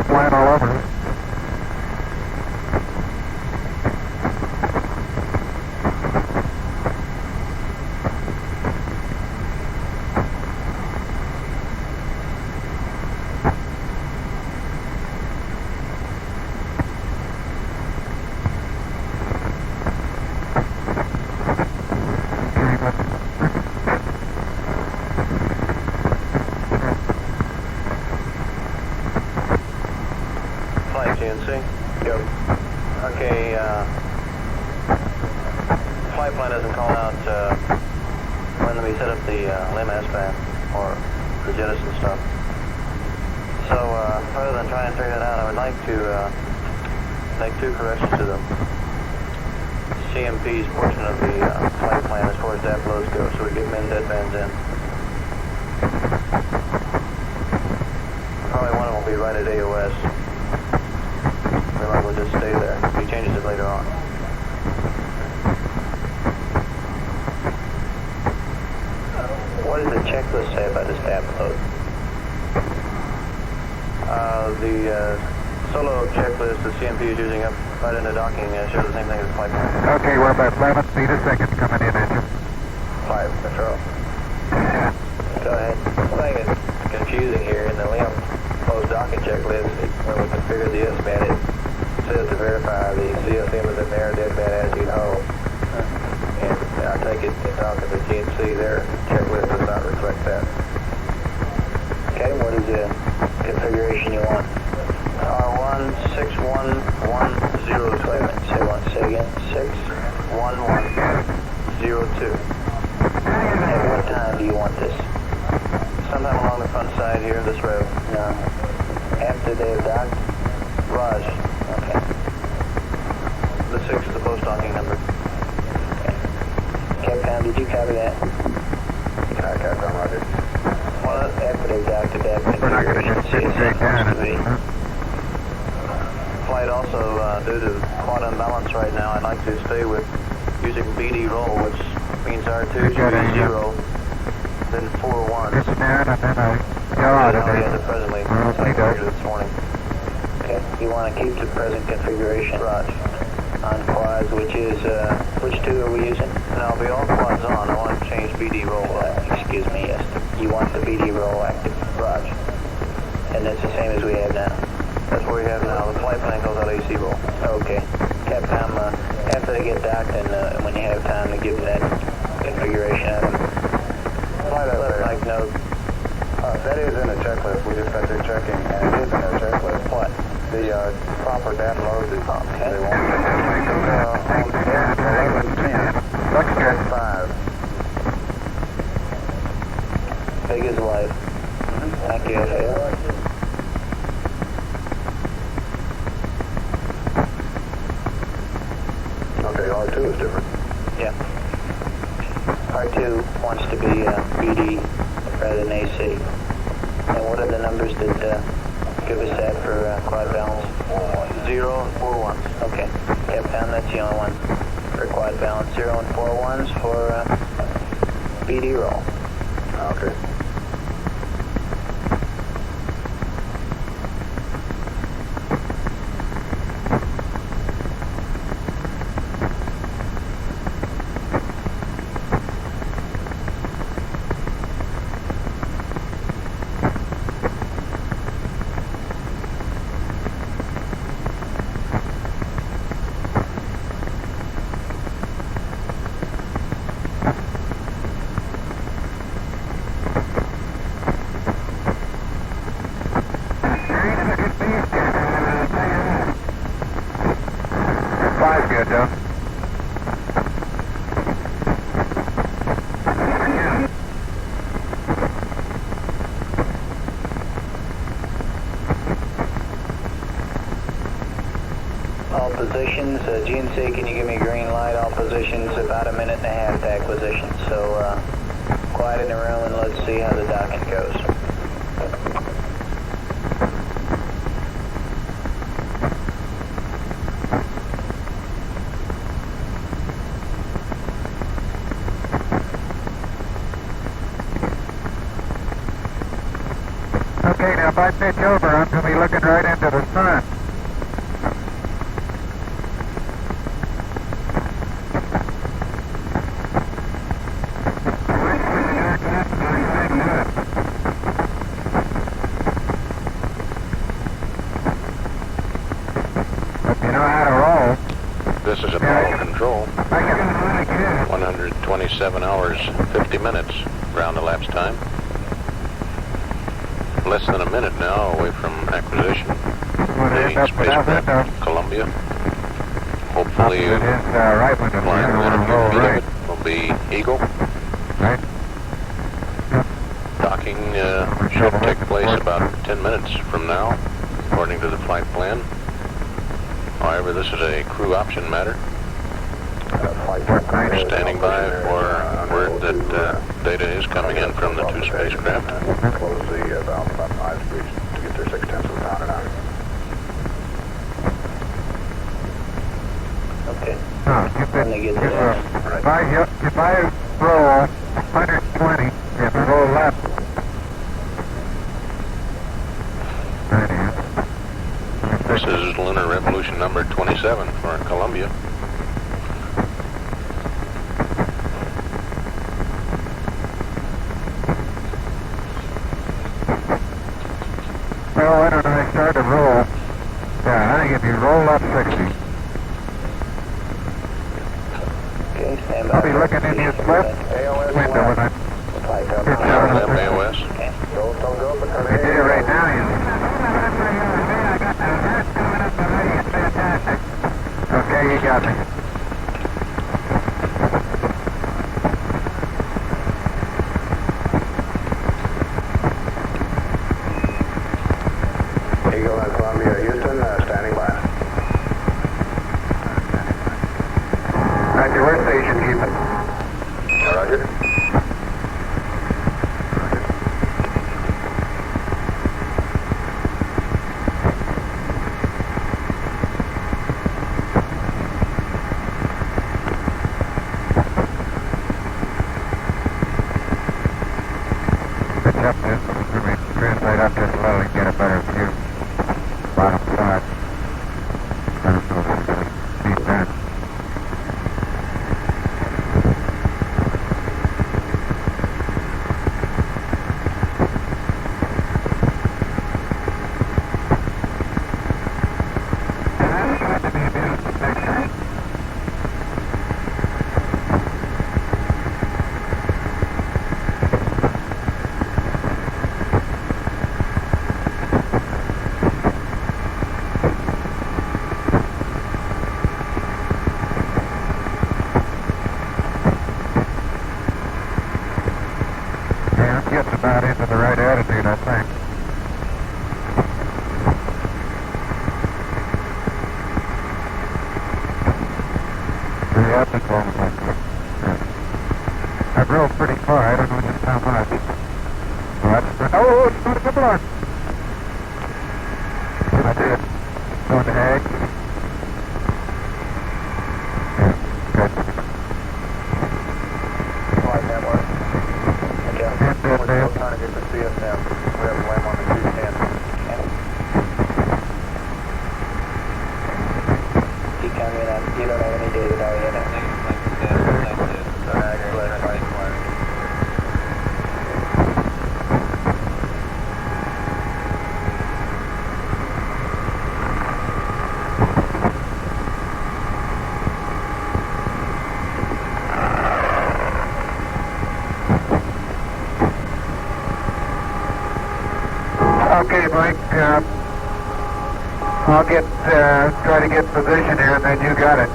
Flying all over us. GNC? Yep. Okay, flight plan doesn't call out when we set up the limb S-band or the Jettison stuff. So rather than try and figure that out, I would like to make 2 corrections to the CMP's portion of the flight plan as far as DAP loads go, so we get min deadbands in. Probably one of them will be right at AOS. We might as well just stay there. He changes it later on. What does the checklist say about this DAP load? The solo checklist the CMP is using up right in the docking shows the same thing as the flight plan. Okay, we're about 11 feet a second coming in at you. 5, control. Go ahead. The thing is confusing here in the limb post-docking checklist. When we configure the S-band, it says to verify the CSM is in there, deadband as you know. And I take it in talking to GNC, their checklist does not reflect that. Okay, what is the configuration you want? R16110. Say again. 61102. At what time do you want this? Sometime along the front side here of this road. No. After they've docked? Raj. Okay. The 6 is the post-docking number. Capcom, did you copy that? Capcom, Roger. Well, after they've docked to that We're not going to get straight down. Flight also, due to quad imbalance right now, I'd like to stay with using BD roll, which means R2 should be 0, then 4 1s. It's down and then I go out of it. Presently, so I figured this morning. Okay, you want to keep the present configuration? Raj. On quads, which is, which 2 are we using? And I'll be all quads on. I want to change BD roll. Excuse me, yes. You want the BD roll active? And that's the same as we have now? That's what we have now. The flight plan goes out AC roll. Okay. Capcom, after they get docked and when you have time to give them that configuration of them, let Mike know. That is in the checklist. We just got through checking, and it is in their checklist. What? The proper dam load. Okay. They want on F1110. Looks good. 5. Big as life. Thank you, FAO. Okay, R2 is different. Yeah. R2 wants to be BD rather than AC. And what are the numbers that give us that for quad balance? 0 and 4 ones. Okay. Capcom, that's the only one for quad balance. 0 and 4 ones for BD roll. Okay. Good, Joe. All positions, GNC, can you give me a green light? All positions, about a minute and a half to acquisition. So quiet in the room and let's see how the docking goes. Okay, now if I pitch over, I'm going to be looking right into the sun. If you know how to roll. This is Apollo Control. 127 hours, 50 minutes ground elapsed time. Less than a minute now away from acquisition. The spacecraft Columbia. Hopefully, flying within a few feet of it will be Eagle. Right. Docking should take place about 10 minutes from now, according to the flight plan. However, this is a crew option matter. We're standing by for word that data is coming in from the two spacecraft. Close the valve about 5 degrees to get their 0.6 of a pound an hour. Okay. If I roll 120, if I roll left, This is lunar revolution number 27 for Columbia. well, why don't I start to roll? Yeah, I think if you roll up 60. Okay, stand by. I'll be looking in his left window when I AOS. Okay. I did it right now. Okay, you got me. Eagle and Columbia, Houston, standing by. Roger, where station keeping? Roger. Pitch up this, let me translate up just a little and get a better view. Bottom. I think. Yeah, that's all right. I drove pretty far. I don't know just how much. Oh, it's not a good one. I did. Going to Ag. Yeah, good. Flight network. Okay. We're still trying to get the CSM. We have a LEM on the 210. You come in and you don't have any data now yet. Okay, Mike, I'll try to get position here and then you got it.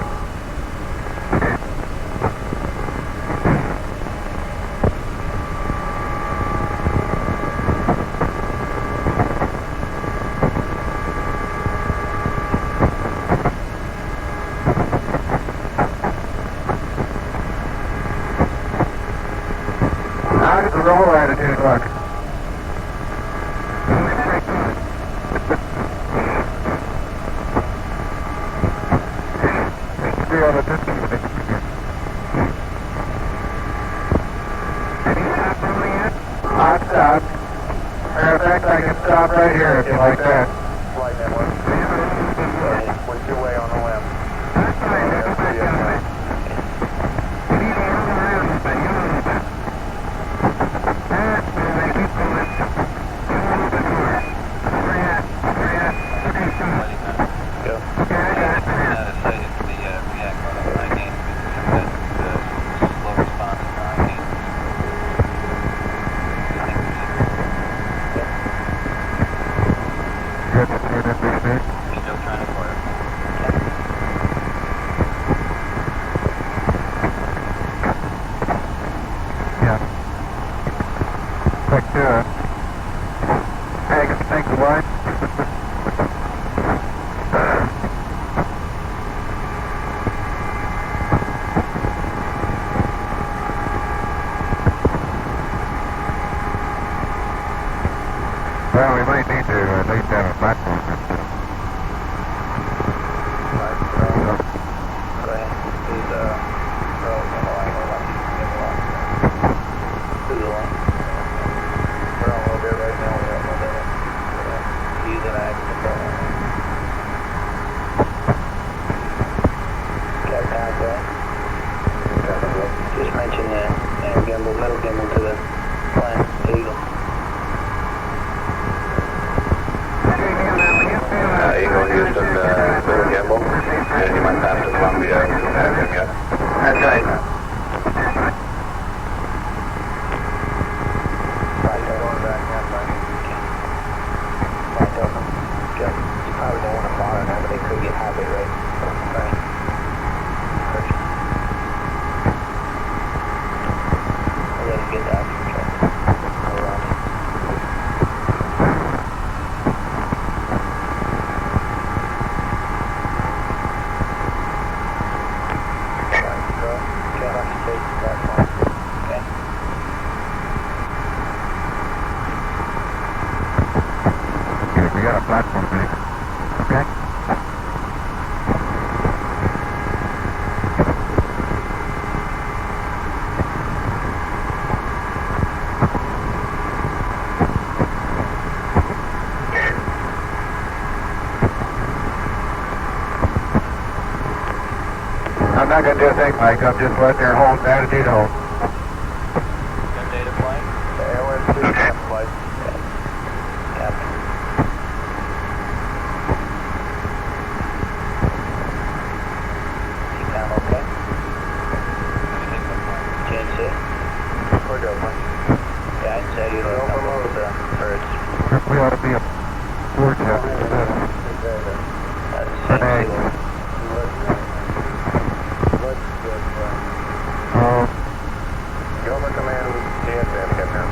How does the roll attitude look? I'll stop. Matter of fact, I can stop right here if you like that. Flight network. What's your way on the LEM? Well, we might need to at least have a platform. Go ahead. Do the roll in the line. Do the line. We're on a little bit right now. We're on a little bit. Use an action. Got time for it? Just mention the gimbal, middle gimbal to the plane, Eagle. Eagle Houston, middle gimbal, and you might pass to Columbia, have him yet. That's right. Going back now, Mike. You probably don't want to bother them, but they could get high bit rate. Right. I'll let it get out of control. We got a platform there. Okay? I'm not going to do a thing, Mike. I'm just letting her hold attitude hold. Got data plane? The LS2 cap flight. Captain. You sound okay? Change it. We're good, Mike. Yeah, I'd say you look up with the birds. We ought to be a word check. Renee. Government command CSM, Captain.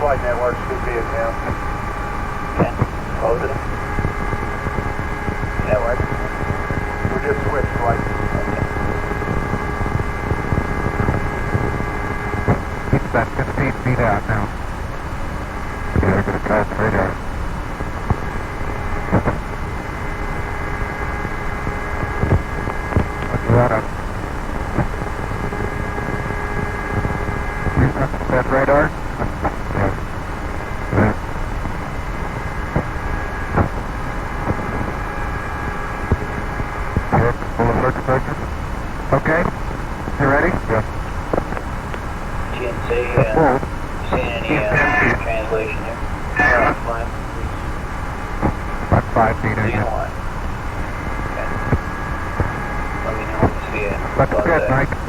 flight networks should be at now. Okay. Close it. Network. We just switched flights. Keep that 15 feet out now. Yeah, we're going to call the radar. That radar? Yeah. Full alert pressure. Okay. You ready? Yeah. GNC, seeing any translation here? Fine. About 5 feet in. Okay. Let me know when you see it. That's good, Mike.